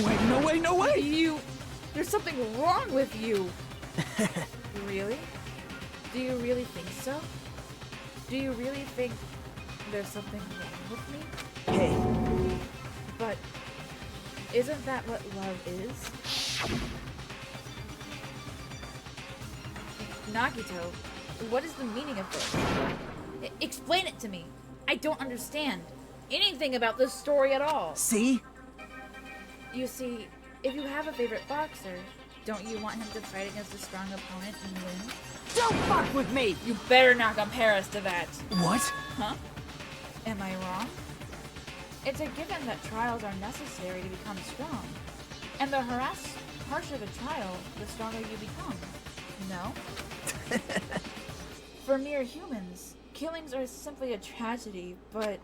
Speaker 9: Wait, no way!
Speaker 1: There's something wrong with you! Really? Do you really think so? Do you really think there's something wrong with me?
Speaker 13: Hey.
Speaker 1: But isn't that what love is? Nagito, what is the meaning of this? Explain it to me. I don't understand anything about this story at all.
Speaker 13: See?
Speaker 1: You see, if you have a favorite boxer, don't you want him to fight against a strong opponent and win?
Speaker 13: Don't fuck with me!
Speaker 1: You better not compare us to that.
Speaker 13: What?
Speaker 1: Huh? Am I wrong? It's a given that trials are necessary to become strong. And the harsher the trial, the stronger you become. No? For mere humans, killings are simply a tragedy, but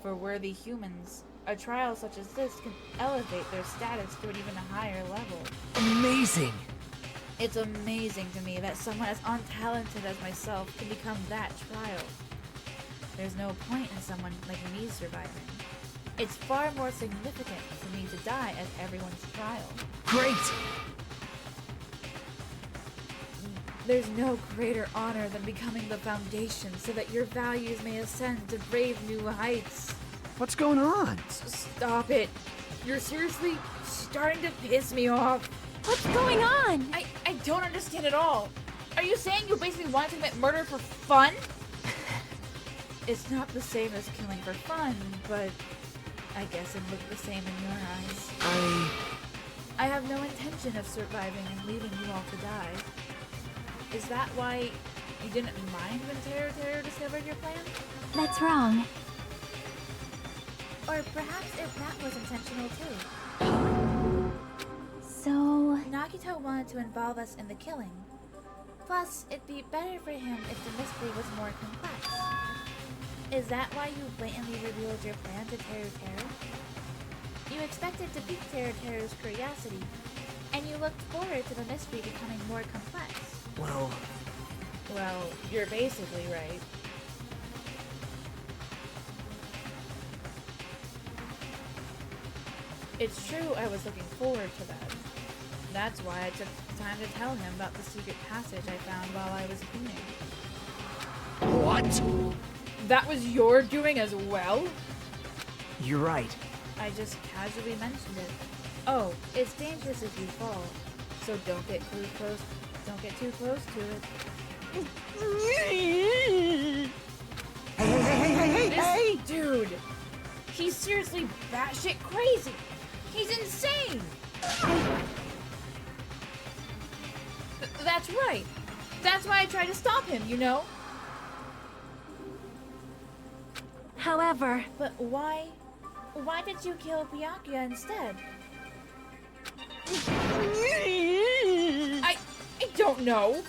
Speaker 1: for worthy humans, a trial such as this can elevate their status to an even higher level.
Speaker 13: Amazing!
Speaker 1: It's amazing to me that someone as untalented as myself can become that trial. There's no point in someone like me surviving. It's far more significant for me to die as everyone's trial.
Speaker 13: Great!
Speaker 1: There's no greater honor than becoming the foundation so that your values may ascend to brave new heights.
Speaker 13: What's going on?
Speaker 1: Stop it. You're seriously starting to piss me off.
Speaker 12: What's going on?
Speaker 1: I don't understand at all. Are you saying you basically want to commit murder for fun? It's not the same as killing for fun, but I guess it looked the same in your eyes. I have no intention of surviving and leaving you all to die. Is that why
Speaker 10: you didn't mind when Teru discovered your plan?
Speaker 16: That's wrong.
Speaker 10: Or perhaps that was intentional too.
Speaker 16: So...
Speaker 10: Nagito wanted to involve us in the killing. Plus, it'd be better for him if the mystery was more complex. Is that why you blatantly revealed your plan to Teru? You expected to pique Teru's curiosity, and you looked forward to the mystery becoming more complex.
Speaker 13: Well,
Speaker 10: you're basically right. It's true I was looking forward to that. That's why I took time to tell him about the secret passage I found while I was cleaning.
Speaker 13: what?
Speaker 10: That was your doing as well?
Speaker 13: You're right.
Speaker 10: I just casually mentioned it. Oh, it's dangerous if you fall, so don't get too close to it.
Speaker 13: Hey!
Speaker 10: This dude, he's seriously batshit crazy. He's insane. That's right. That's why I tried to stop him, you know?
Speaker 14: However...
Speaker 10: But why did you kill Byakuya instead? I don't know.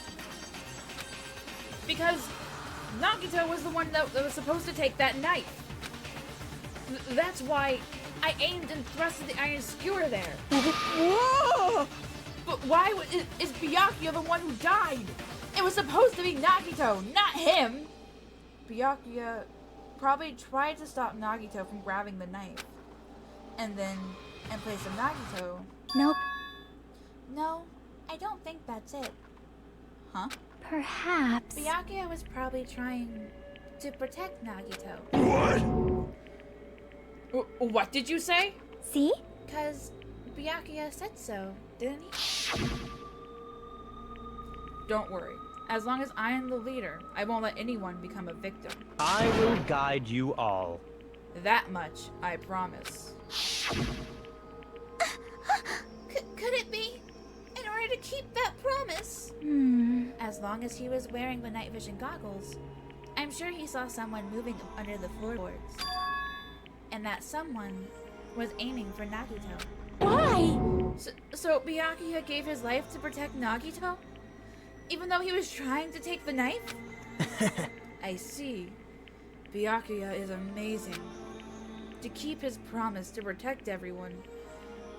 Speaker 10: Because Nagito was the one that was supposed to take that knife. That's why I aimed and thrusted the iron skewer there.
Speaker 13: Whoa!
Speaker 10: But why is Byakuya the one who died? It was supposed to be Nagito, not him. Byakuya probably tried to stop Nagito from grabbing the knife. And then, in place of Nagito...
Speaker 16: Nope.
Speaker 10: No, I don't think that's it. Huh?
Speaker 16: Perhaps...
Speaker 10: Byakuya was probably trying to protect Nagito.
Speaker 11: What?
Speaker 10: What did you say?
Speaker 16: See?
Speaker 10: Because Byakuya said so, didn't he? Don't worry. As long as I am the leader, I won't let anyone become a victim.
Speaker 5: I will guide you all.
Speaker 10: That much, I promise. Could it be? In order to keep that promise? As long as he was wearing the night vision goggles, I'm sure he saw someone moving under the floorboards. And that someone was aiming for Nagito.
Speaker 16: Why?
Speaker 10: So Byakuya gave his life to protect Nagito? Even though he was trying to take the knife? I see. Byakuya is amazing. To keep his promise to protect everyone,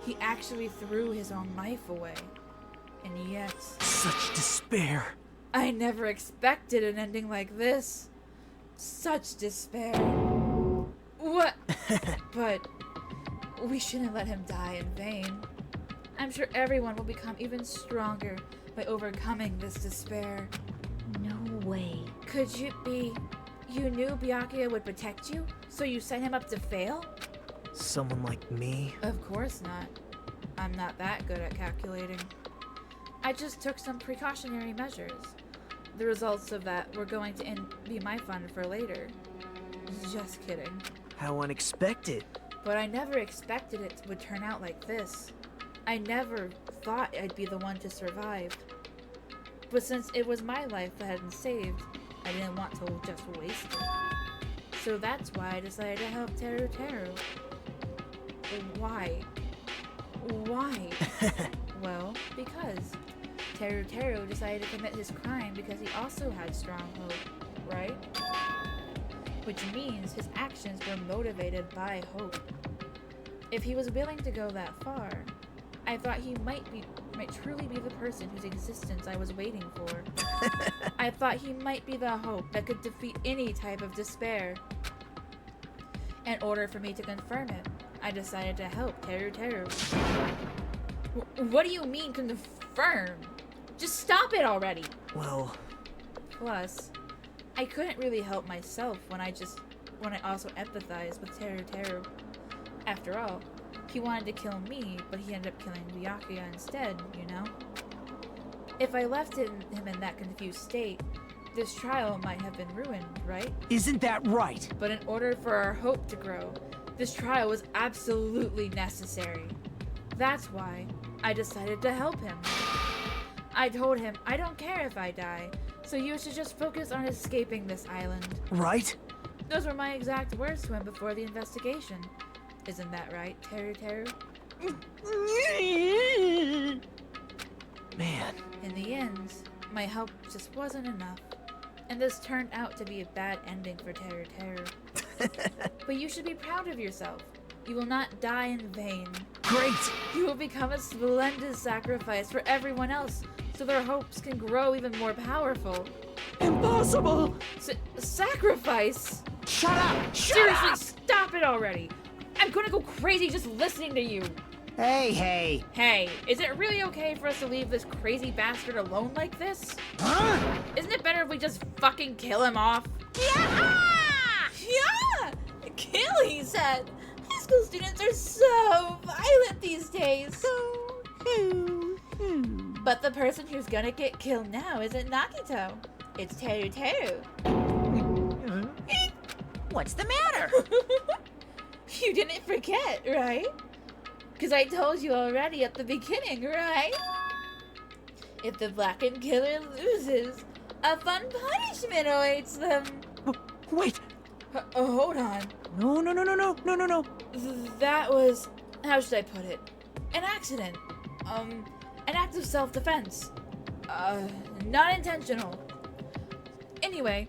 Speaker 10: he actually threw his own life away. And yet...
Speaker 13: Such despair.
Speaker 10: I never expected an ending like this. Such despair. What? But we shouldn't let him die in vain. I'm sure everyone will become even stronger by overcoming this despair.
Speaker 14: No way.
Speaker 10: Could you be... You knew Byakuya would protect you, so you set him up to fail?
Speaker 13: Someone like me?
Speaker 10: Of course not. I'm not that good at calculating. I just took some precautionary measures. The results of that were going to be my fun for later. Just kidding.
Speaker 13: How unexpected.
Speaker 10: But I never expected it would turn out like this. I never thought I'd be the one to survive. But since it was my life that had been saved, I didn't want to just waste it. So that's why I decided to help Teru. Why? Why? Well, because Teru decided to commit his crime because he also had strong hope, right? Which means his actions were motivated by hope. If he was willing to go that far, I thought he might truly be the person whose existence I was waiting for. I thought he might be the hope that could defeat any type of despair. In order for me to confirm it, I decided to help Teru. What do you mean confirm? Just stop it already!
Speaker 13: Well...
Speaker 10: Plus, I couldn't really help myself when I also empathized with Teru. After all, he wanted to kill me, but he ended up killing Byakuya instead, you know? If I left him in that confused state, this trial might have been ruined, right?
Speaker 13: Isn't that right?
Speaker 10: But in order for our hope to grow, this trial was absolutely necessary. That's why I decided to help him. I told him, I don't care if I die, So you should just focus on escaping this island.
Speaker 13: Right?
Speaker 10: Those were my exact words to him before the investigation. Isn't that right, Teru Teru?
Speaker 13: Man.
Speaker 10: In the end, my help just wasn't enough. And this turned out to be a bad ending for Teru Teru. But you should be proud of yourself. You will not die in vain.
Speaker 13: Great!
Speaker 10: You will become a splendid sacrifice for everyone else, so their hopes can grow even more powerful.
Speaker 9: Impossible!
Speaker 10: Sacrifice?
Speaker 9: Shut up!
Speaker 10: Seriously, stop it already! I'm gonna go crazy just listening to you!
Speaker 7: Hey!
Speaker 10: Hey, is it really okay for us to leave this crazy bastard alone like this?
Speaker 7: Huh?
Speaker 10: Isn't it better if we just fucking kill him off? Yeah! Kill, he said! High school students are so violent these days. But the person who's gonna get killed now isn't Nagito. It's Teru Teru.
Speaker 8: What's the matter?
Speaker 10: You didn't forget, right? Because I told you already at the beginning, right? If the blackened killer loses, a fun punishment awaits them.
Speaker 9: Wait!
Speaker 10: Hold on.
Speaker 9: No.
Speaker 10: That was, how should I put it? An accident. An act of self-defense. Not intentional. Anyway,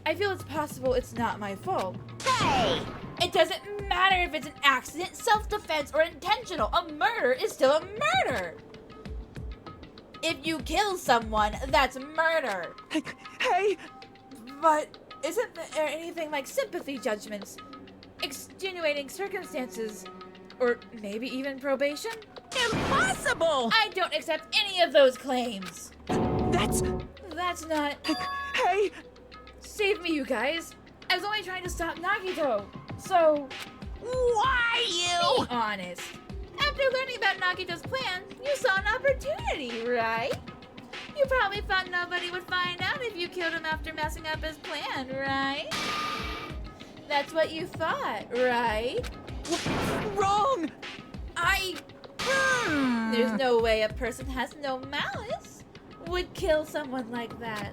Speaker 10: I feel it's possible it's not my fault.
Speaker 8: Hey!
Speaker 10: It doesn't matter if it's an accident, self-defense, or intentional. A murder is still a murder. If you kill someone, that's murder.
Speaker 9: Hey!
Speaker 10: But isn't there anything like sympathy judgments, extenuating circumstances, or maybe even probation?
Speaker 8: Impossible!
Speaker 10: I don't accept any of those claims.
Speaker 9: That's
Speaker 10: not...
Speaker 9: Hey!
Speaker 10: Save me, you guys. I was only trying to stop Nagito. So...
Speaker 8: Why you?
Speaker 10: Be honest. After learning about Nagito's plan, you saw an opportunity, right? You probably thought nobody would find out if you killed him after messing up his plan, right? That's what you thought, right?
Speaker 9: Wrong!
Speaker 10: There's no way a person has no malice would kill someone like that.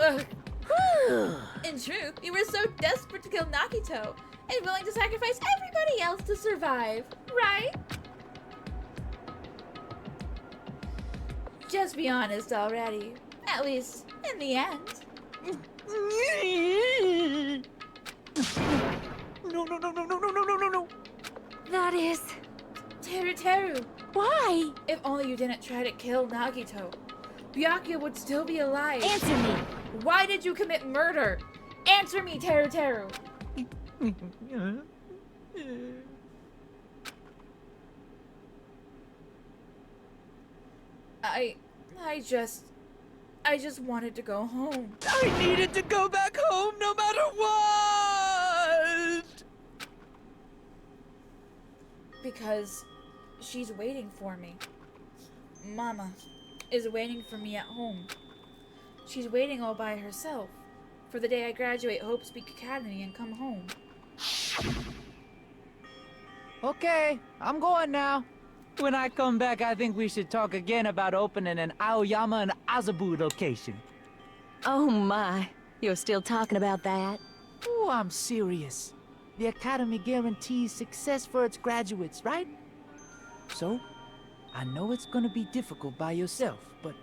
Speaker 10: Ugh. In truth, you were so desperate to kill Nagito and willing to sacrifice everybody else to survive, right? Just be honest already. At least, in the end.
Speaker 9: No.
Speaker 12: That is...
Speaker 10: Teru Teru.
Speaker 12: Why?
Speaker 10: If only you didn't try to kill Nagito, Byakuya would still be alive.
Speaker 12: Answer me.
Speaker 10: Why did you commit murder? Answer me, Teru Teru. I just wanted to go home.
Speaker 9: I needed to go back home no matter what!
Speaker 10: Because she's waiting for me. Mama is waiting for me at home. She's waiting all by herself for the day I graduate Hope Speak Academy and come home.
Speaker 9: Okay, I'm going now. When I come back, I think we should talk again about opening an Aoyama and Azabu location.
Speaker 14: Oh my, you're still talking about that?
Speaker 9: Oh, I'm serious. The Academy guarantees success for its graduates, right? So, I know it's gonna be difficult by yourself, but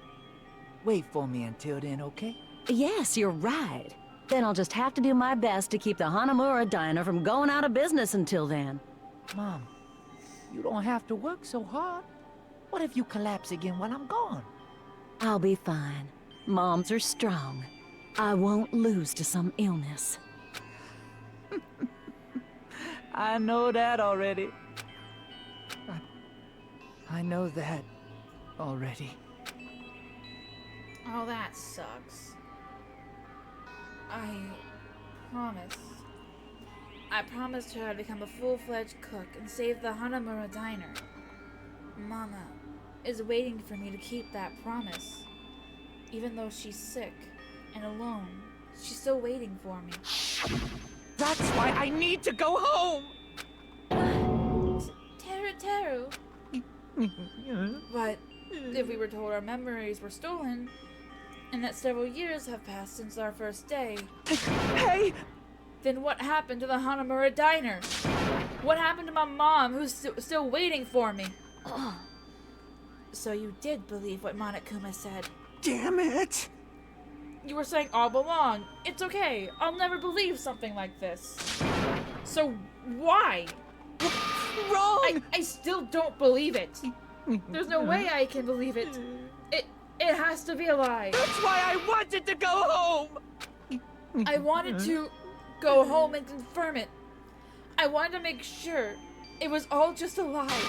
Speaker 9: wait for me until then, okay?
Speaker 14: Yes, you're right. Then I'll just have to do my best to keep the Hanamura Diner from going out of business until then.
Speaker 9: Mom, you don't have to work so hard. What if you collapse again while I'm gone?
Speaker 14: I'll be fine. Moms are strong. I won't lose to some illness.
Speaker 9: I know that already. I know that already.
Speaker 10: Oh, that sucks. I promised her I'd become a full-fledged cook and save the Hanamura Diner. Mama is waiting for me to keep that promise. Even though she's sick and alone, she's still waiting for me.
Speaker 9: That's why I need to go home!
Speaker 10: Teru. But if we were told our memories were stolen, And that several years have passed since our first day.
Speaker 9: Hey!
Speaker 10: Then what happened to the Hanamura Diner? What happened to my mom, who's still waiting for me? So you did believe what Monokuma said.
Speaker 9: Damn it!
Speaker 10: You were saying all along. It's okay. I'll never believe something like this. So why?
Speaker 9: Wrong!
Speaker 10: I still don't believe it. There's no way I can believe it. It has to be a lie.
Speaker 9: That's why I wanted to go home!
Speaker 10: I wanted to go home and confirm it. I wanted to make sure it was all just a lie.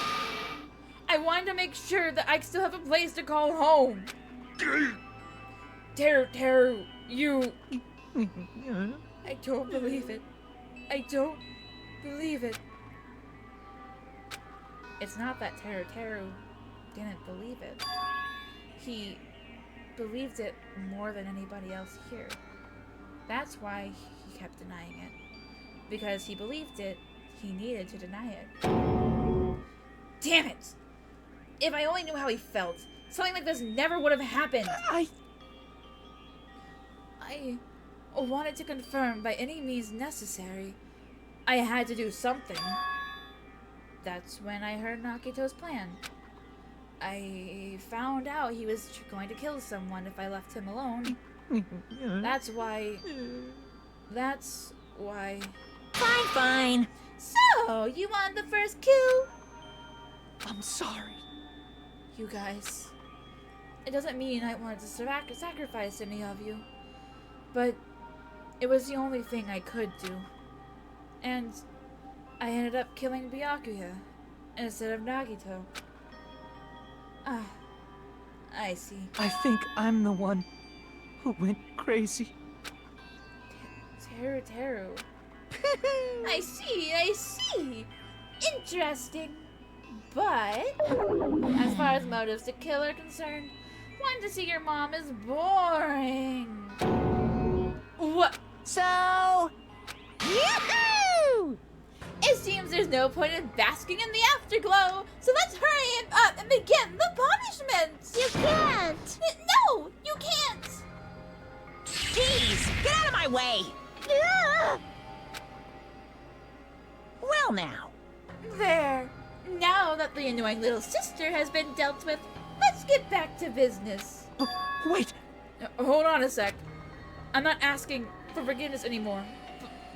Speaker 10: I wanted to make sure that I still have a place to call home. Teru, you... I don't believe it. I don't believe it. It's not that Teru didn't believe it. He believed it more than anybody else here. That's why he kept denying it. Because he believed it, he needed to deny it. Damn it! If I only knew how he felt, something like this never would have happened. I wanted to confirm by any means necessary. I had to do something. That's when I heard Nakito's plan. I found out he was going to kill someone if I left him alone. That's why...
Speaker 8: Fine.
Speaker 10: So, you want the first kill?
Speaker 9: I'm sorry.
Speaker 10: You guys. It doesn't mean I wanted to sacrifice any of you. But it was the only thing I could do. And I ended up killing Byakuya instead of Nagito. I see.
Speaker 9: I think I'm the one who went crazy.
Speaker 10: Teru. I see. Interesting. But, as far as motives to kill are concerned, wanting to see your mom is boring. What?
Speaker 8: So... Yahoo!
Speaker 10: It seems there's no point in basking in the afterglow, so let's hurry up and begin the punishments!
Speaker 14: You can't!
Speaker 10: No, you can't!
Speaker 8: Jeez, get out of my way! Well now.
Speaker 10: There. Now that the annoying little sister has been dealt with, let's get back to business.
Speaker 9: Wait!
Speaker 10: Hold on a sec. I'm not asking for forgiveness anymore,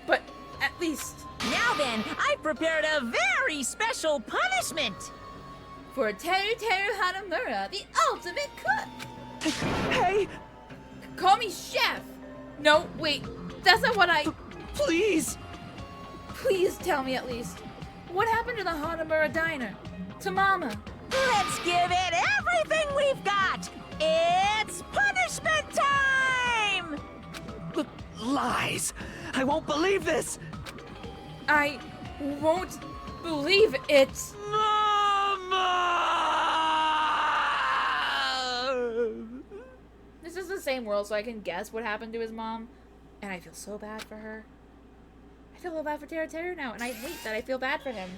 Speaker 10: but at least...
Speaker 8: Now then, I've prepared a very special punishment!
Speaker 10: For Teru Hanamura, the ultimate cook!
Speaker 9: Hey!
Speaker 10: Call me chef! No, wait, that's not what I...
Speaker 9: Please!
Speaker 10: Please tell me at least. What happened to the Hanamura Diner? To Mama?
Speaker 8: Let's give it everything we've got! It's punishment time!
Speaker 9: Lies! I won't believe this!
Speaker 10: I won't believe it!
Speaker 9: Mama!
Speaker 10: This is the same world, so I can guess what happened to his mom. And I feel so bad for her. I feel so bad for Teru now, and I hate that I feel bad for him.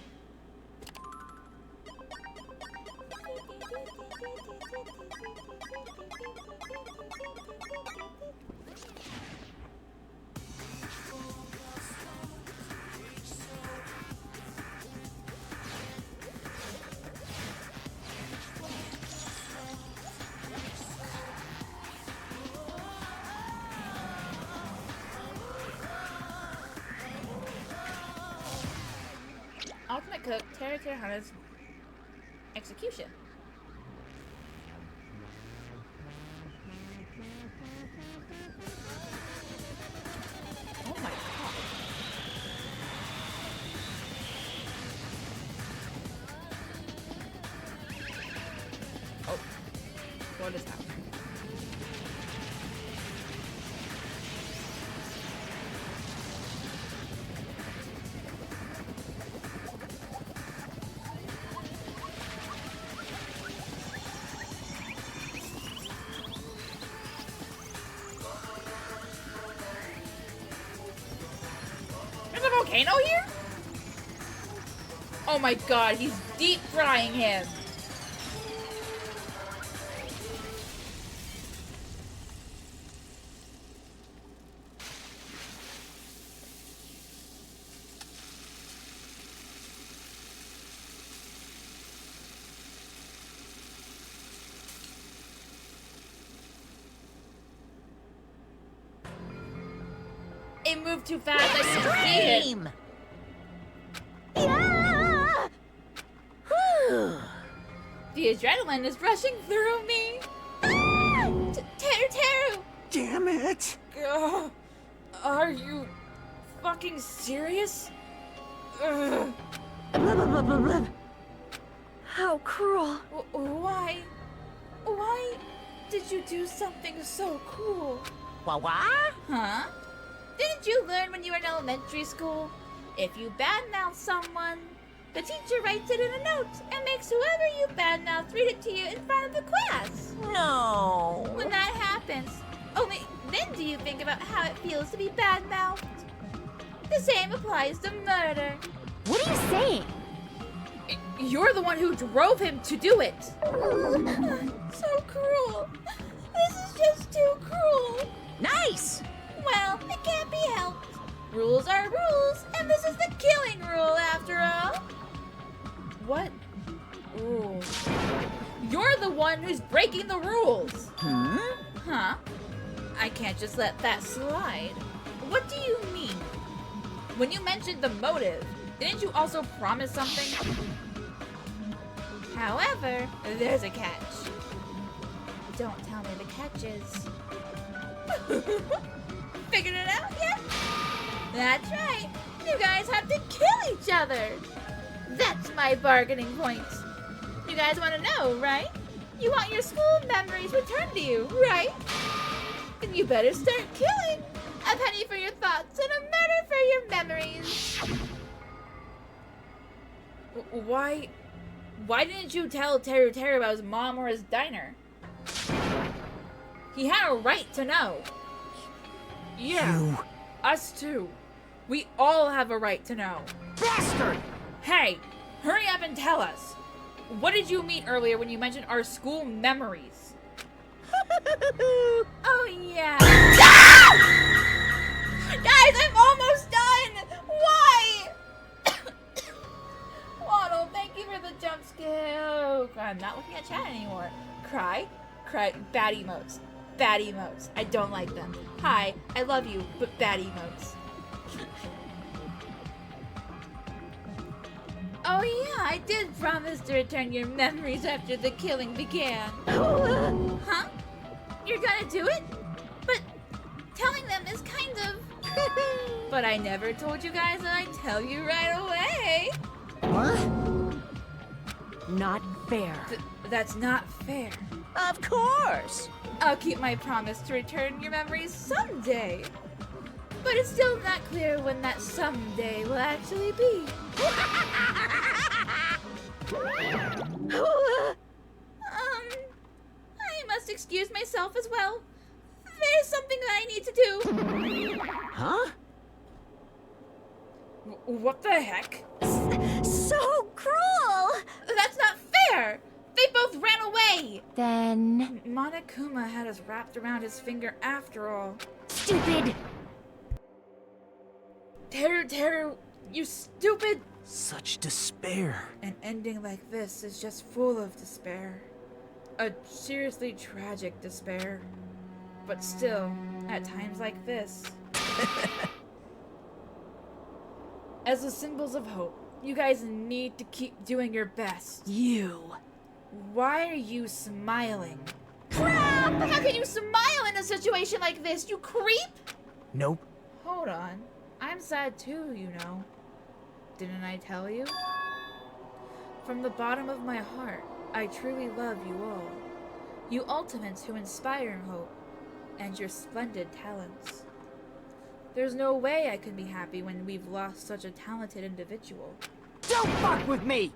Speaker 10: Ultimate Cook, Teru Hana's execution. Oh my god. Oh. What is happening? There's a volcano here? Oh my god, he's deep frying him. they move too fast. I can see it.
Speaker 14: Yeah!
Speaker 10: The adrenaline is rushing through me. Teru!
Speaker 15: Damn it!
Speaker 10: Ugh. Are you fucking serious? Ugh.
Speaker 14: How cruel.
Speaker 10: Why? Why did you do something so cruel?
Speaker 8: What?
Speaker 10: Huh? Didn't you learn when you were in elementary school? If you badmouth someone, the teacher writes it in a note and makes whoever you badmouth read it to you in front of the class.
Speaker 8: No.
Speaker 10: When that happens, only then do you think about how it feels to be badmouthed. The same applies to murder.
Speaker 12: What are you saying?
Speaker 10: You're the one who drove him to do it. So cruel. This is just too cruel.
Speaker 8: Nice.
Speaker 10: Well, it can't be helped. Rules are rules, and this is the killing rule after all. What rule? You're the one who's breaking the rules. Huh? I can't just let that slide. What do you mean? When you mentioned the motive, didn't you also promise something? However, there's a catch. Don't tell me the catch is... Figured it out yet? That's right. You guys have to kill each other. That's my bargaining point. You guys want to know, right? You want your school memories returned to you, right? Then you better start killing. A penny for your thoughts and a murder for your memories. Why didn't you tell Teru about his mom or his diner? He had a right to know. Yeah, us too. We all have a right to know.
Speaker 15: Bastard!
Speaker 10: Hey, hurry up and tell us. What did you mean earlier when you mentioned our school memories? Oh yeah. Guys, I'm almost done! Why? Waddle, thank you for the jump scare. Oh, I'm not looking at chat anymore. Cry. Bad emotes. Bad emotes. I don't like them. Hi, I love you, but bad emotes. Oh yeah, I did promise to return your memories after the killing began. Huh? You're gonna do it? But telling them is kind of... But I never told you guys that I'd tell you right away.
Speaker 14: What? Not fair.
Speaker 10: That's not fair.
Speaker 8: Of course.
Speaker 10: I'll keep my promise to return your memories someday. But it's still not clear when that someday will actually be. I must excuse myself as well. There's something that I need to do.
Speaker 15: Huh?
Speaker 10: What the heck?
Speaker 14: So cruel!
Speaker 10: That's not fair! They both ran away!
Speaker 12: Then...
Speaker 10: Monokuma had us wrapped around his finger after all.
Speaker 12: Stupid!
Speaker 10: Teru, you stupid!
Speaker 13: Such despair.
Speaker 10: An ending like this is just full of despair. A seriously tragic despair. But still, at times like this... As the symbols of hope, you guys need to keep doing your best.
Speaker 13: You.
Speaker 10: Why are you smiling? Crap! How can you smile in a situation like this, you creep?
Speaker 13: Nope.
Speaker 10: Hold on. I'm sad too, you know. Didn't I tell you? From the bottom of my heart, I truly love you all. You ultimates who inspire hope, and your splendid talents. There's no way I can be happy when we've lost such a talented individual.
Speaker 7: Don't fuck with me!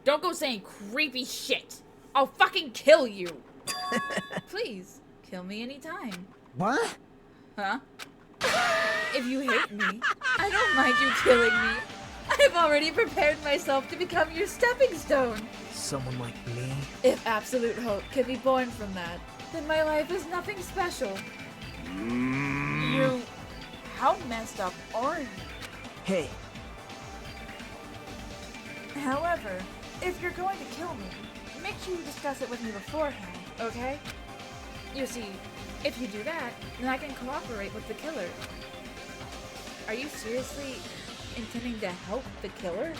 Speaker 10: Don't go saying creepy shit! I'll fucking kill you! Please, kill me anytime.
Speaker 7: What?
Speaker 10: Huh? If you hate me, I don't mind you killing me. I've already prepared myself to become your stepping stone.
Speaker 13: Someone like me?
Speaker 10: If absolute hope can be born from that, then my life is nothing special. You... How messed up are you?
Speaker 13: Hey.
Speaker 10: However, if you're going to kill me, make sure you discuss it with me beforehand, okay? You see, If you do that, then I can cooperate with the killer. Are you seriously intending to help the killer?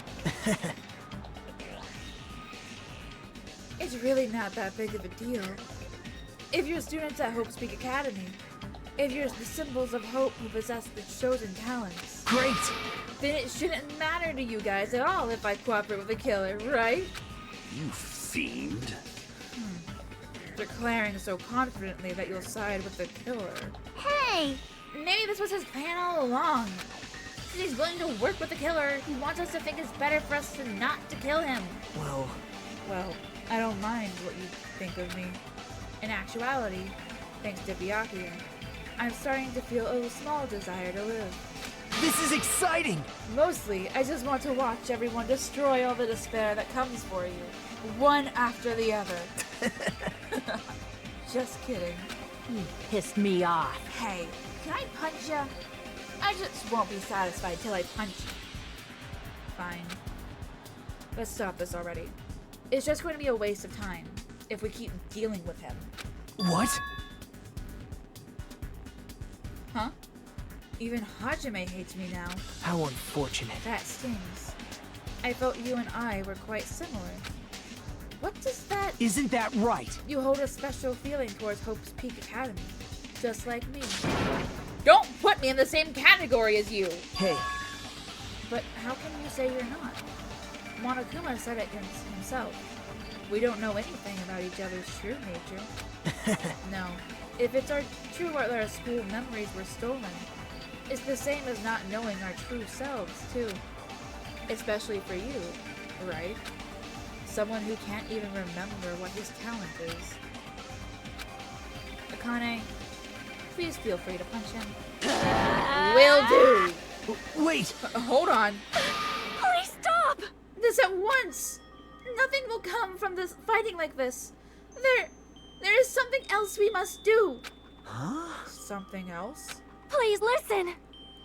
Speaker 10: It's really not that big of a deal. If you're students at Hope's Peak Academy, if you're the symbols of hope who possess the chosen talents,
Speaker 13: great!
Speaker 10: Then it shouldn't matter to you guys at all if I cooperate with the killer, right?
Speaker 4: You fiend.
Speaker 10: Declaring so confidently that you'll side with the killer.
Speaker 16: Hey!
Speaker 10: Maybe this was his plan all along. Since he's willing to work with the killer, he wants us to think it's better for us to not to kill him.
Speaker 13: Well,
Speaker 10: I don't mind what you think of me. In actuality, thanks to Byakuya, I'm starting to feel a small desire to live.
Speaker 13: this is exciting!
Speaker 10: Mostly, I just want to watch everyone destroy all the despair that comes for you, one after the other. Just kidding.
Speaker 14: You pissed me off.
Speaker 10: Hey, can I punch ya? I just won't be satisfied till I punch you. Fine. Let's stop this already. It's just going to be a waste of time if we keep dealing with him.
Speaker 13: What?
Speaker 10: Huh? Even Hajime hates me now.
Speaker 13: How unfortunate.
Speaker 10: That stings. I felt you and I were quite similar. What does that...
Speaker 13: Isn't that right?
Speaker 10: You hold a special feeling towards Hope's Peak Academy. Just like me. Don't put me in the same category as you!
Speaker 13: Hey.
Speaker 10: But how can you say you're not? Monokuma said it himself. We don't know anything about each other's true nature. No. If it's true that our school memories were stolen, it's the same as not knowing our true selves, too. Especially for you, right? Someone who can't even remember what his talent is. Akane, please feel free to punch him. Will do!
Speaker 13: Wait!
Speaker 10: Hold on.
Speaker 14: Please stop!
Speaker 10: This at once! Nothing will come from this fighting like this. There is something else we must do.
Speaker 13: Huh?
Speaker 10: Something else?
Speaker 12: Please listen!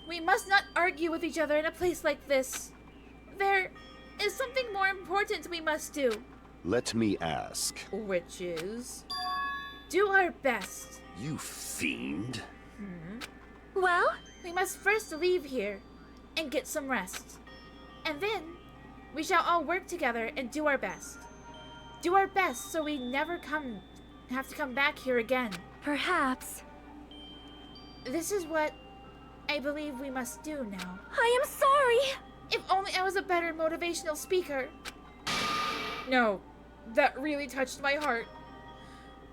Speaker 10: We must not argue with each other in a place like this. There is something more important we must do.
Speaker 4: Let me ask.
Speaker 10: Which is... do our best.
Speaker 4: You fiend.
Speaker 12: Well?
Speaker 10: We must first leave here and get some rest. And then we shall all work together and do our best. Do our best so we never have to come back here again.
Speaker 12: Perhaps.
Speaker 10: This is what I believe we must do now.
Speaker 12: I am sorry!
Speaker 10: If only I was a better motivational speaker. No, that really touched my heart.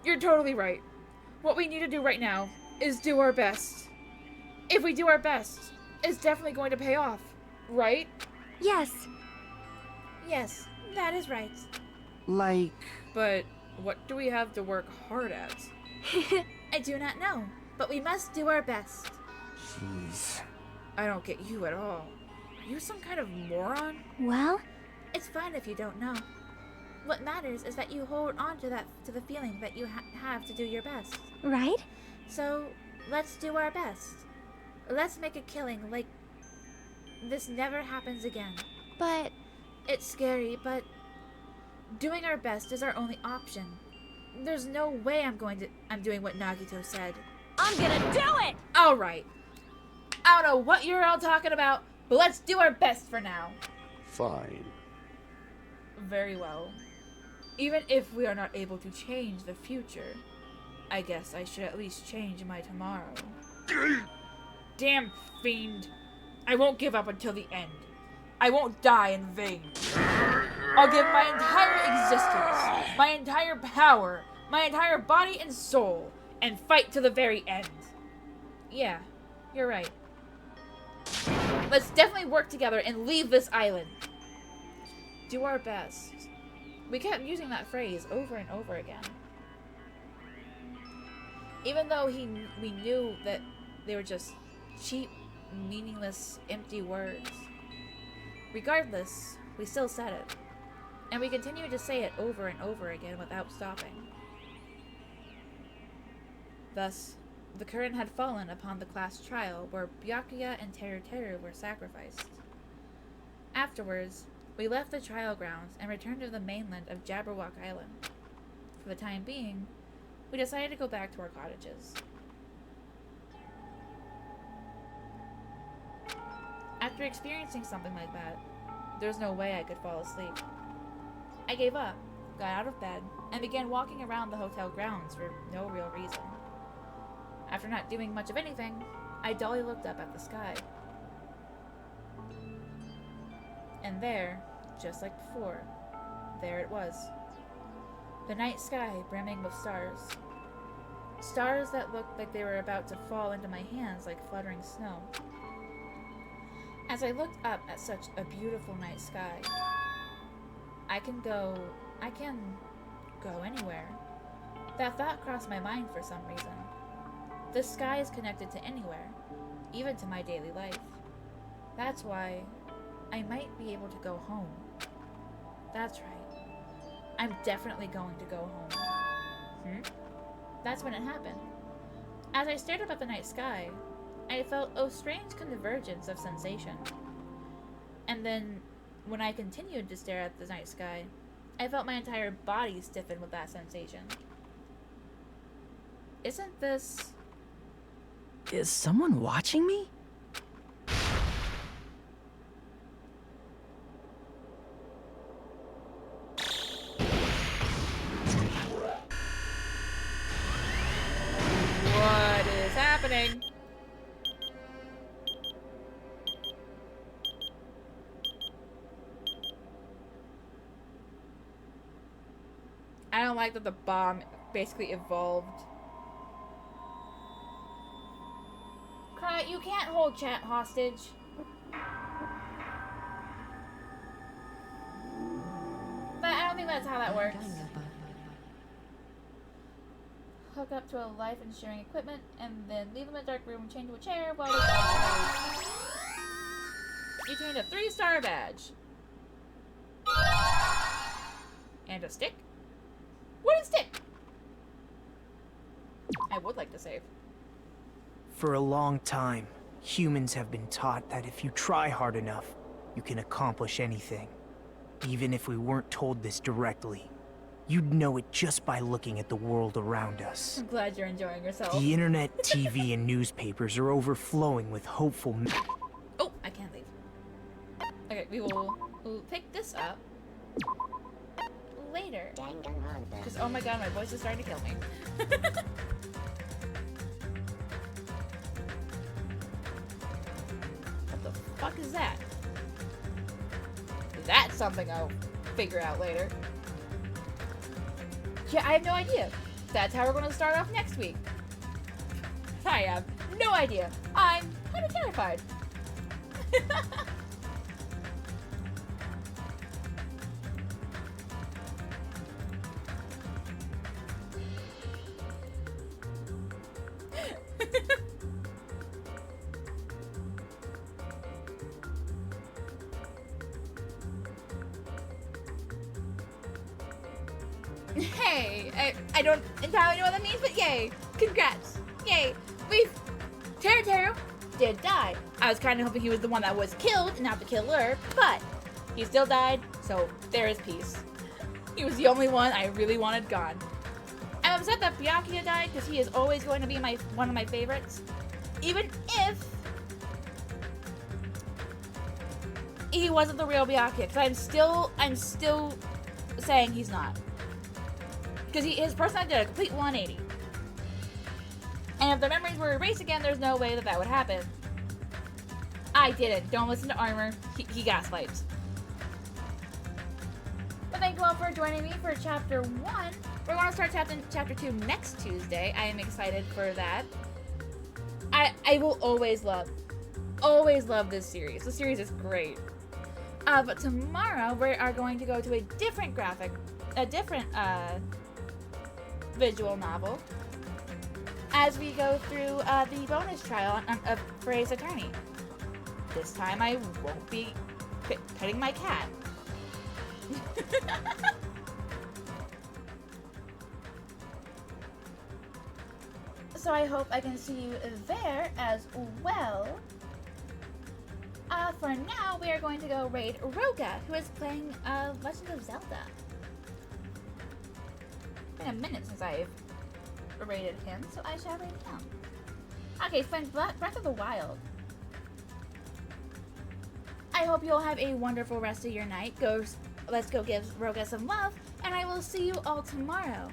Speaker 10: You're totally right. What we need to do right now is do our best. If we do our best, it's definitely going to pay off, right?
Speaker 12: Yes.
Speaker 10: Yes, that is right.
Speaker 7: Like...
Speaker 10: But what do we have to work hard at? I do not know, but we must do our best.
Speaker 7: Jeez.
Speaker 10: I don't get you at all. Are you some kind of moron?
Speaker 16: Well?
Speaker 10: It's fine if you don't know. What matters is that you hold on to the feeling that you have to do your best.
Speaker 16: Right?
Speaker 10: So, let's do our best. Let's make a killing like this never happens again.
Speaker 12: But...
Speaker 10: It's scary, but doing our best is our only option. There's no way I'm doing what Nagito said.
Speaker 14: I'm gonna do it!
Speaker 10: Alright. I don't know what you're all talking about, but let's do our best for now.
Speaker 4: Fine.
Speaker 10: Very well. Even if we are not able to change the future, I guess I should at least change my tomorrow. Damn fiend. I won't give up until the end. I won't die in vain. I'll give my entire existence, my entire power, my entire body and soul, and fight to the very end. Yeah, you're right. Let's definitely work together and leave this island. Do our best. We kept using that phrase over and over again. Even though we knew that they were just cheap, meaningless, empty words. Regardless, we still said it. And we continued to say it over and over again without stopping. Thus, the curtain had fallen upon the class trial where Byakuya and Teru Teru were sacrificed. Afterwards, we left the trial grounds and returned to the mainland of Jabberwock Island. For the time being, we decided to go back to our cottages. after experiencing something like that, there's no way I could fall asleep. I gave up, got out of bed, and began walking around the hotel grounds for no real reason. After not doing much of anything, I dully looked up at the sky. And there, just like before, there it was. The night sky brimming with stars. Stars that looked like they were about to fall into my hands like fluttering snow. As I looked up at such a beautiful night sky, I can go anywhere. That thought crossed my mind for some reason. The sky is connected to anywhere, even to my daily life. That's why I might be able to go home. That's right. I'm definitely going to go home. That's when it happened. As I stared up at the night sky, I felt a strange convergence of sensation. And then, when I continued to stare at the night sky, I felt my entire body stiffen with that sensation. Isn't this...
Speaker 2: Is someone watching me?
Speaker 10: What is happening? I don't like that the bomb basically evolved. Cry, you can't hold chat hostage. But I don't think that's how that works. Hook up to a life ensuring equipment, and then leave them in a dark room, chained to a chair while they You attained a 3-star badge. And a stick? What is stick? I would like to save.
Speaker 13: For a long time, humans have been taught that if you try hard enough, you can accomplish anything. Even if we weren't told this directly, you'd know it just by looking at the world around us.
Speaker 10: I'm glad you're enjoying yourself.
Speaker 13: The internet, TV, and newspapers are overflowing with hopeful...
Speaker 10: Oh, I can't leave. Okay, we'll pick this up later. Because, oh my god, my voice is starting to kill me. What the fuck is that? That's something I'll figure out later. Yeah, I have no idea. That's how we're going to start off next week. I have no idea. I'm kind of terrified. Hey, I don't entirely know what that means, but yay! Congrats! Yay! Teru did die. I was kind of hoping he was the one that was killed and not the killer, but he still died, so there is peace. He was the only one I really wanted gone. I'm upset that Byakuya died because he is always going to be one of my favorites, even if he wasn't the real Byakuya. Because I'm still saying he's not. Because his personality did a complete 180. And if the memories were erased again, there's no way that would happen. I didn't. Don't listen to Armor. He gaslights. But thank you all for joining me for Chapter 1. We're going to start Chapter 2 next Tuesday. I am excited for that. I will always love this series. The series is great. But tomorrow, we are going to go to a different visual novel as we go through the bonus trial for Ace Attorney. This time I won't be petting my cat. So I hope I can see you there as well. For now, we are going to go raid Roga, who is playing Legend of Zelda. It's been a minute since I've raided him, so I shall raid him. Okay, find Breath of the Wild. I hope you'll have a wonderful rest of your night. Let's go give Roga some love, and I will see you all tomorrow.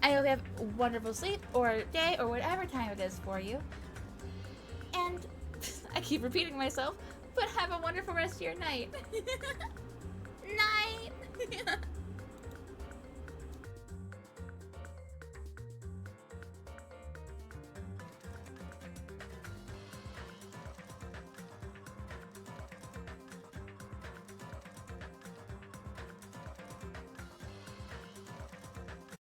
Speaker 10: I hope you have wonderful sleep, or day, or whatever time it is for you. And I keep repeating myself, but have a wonderful rest of your night. Night!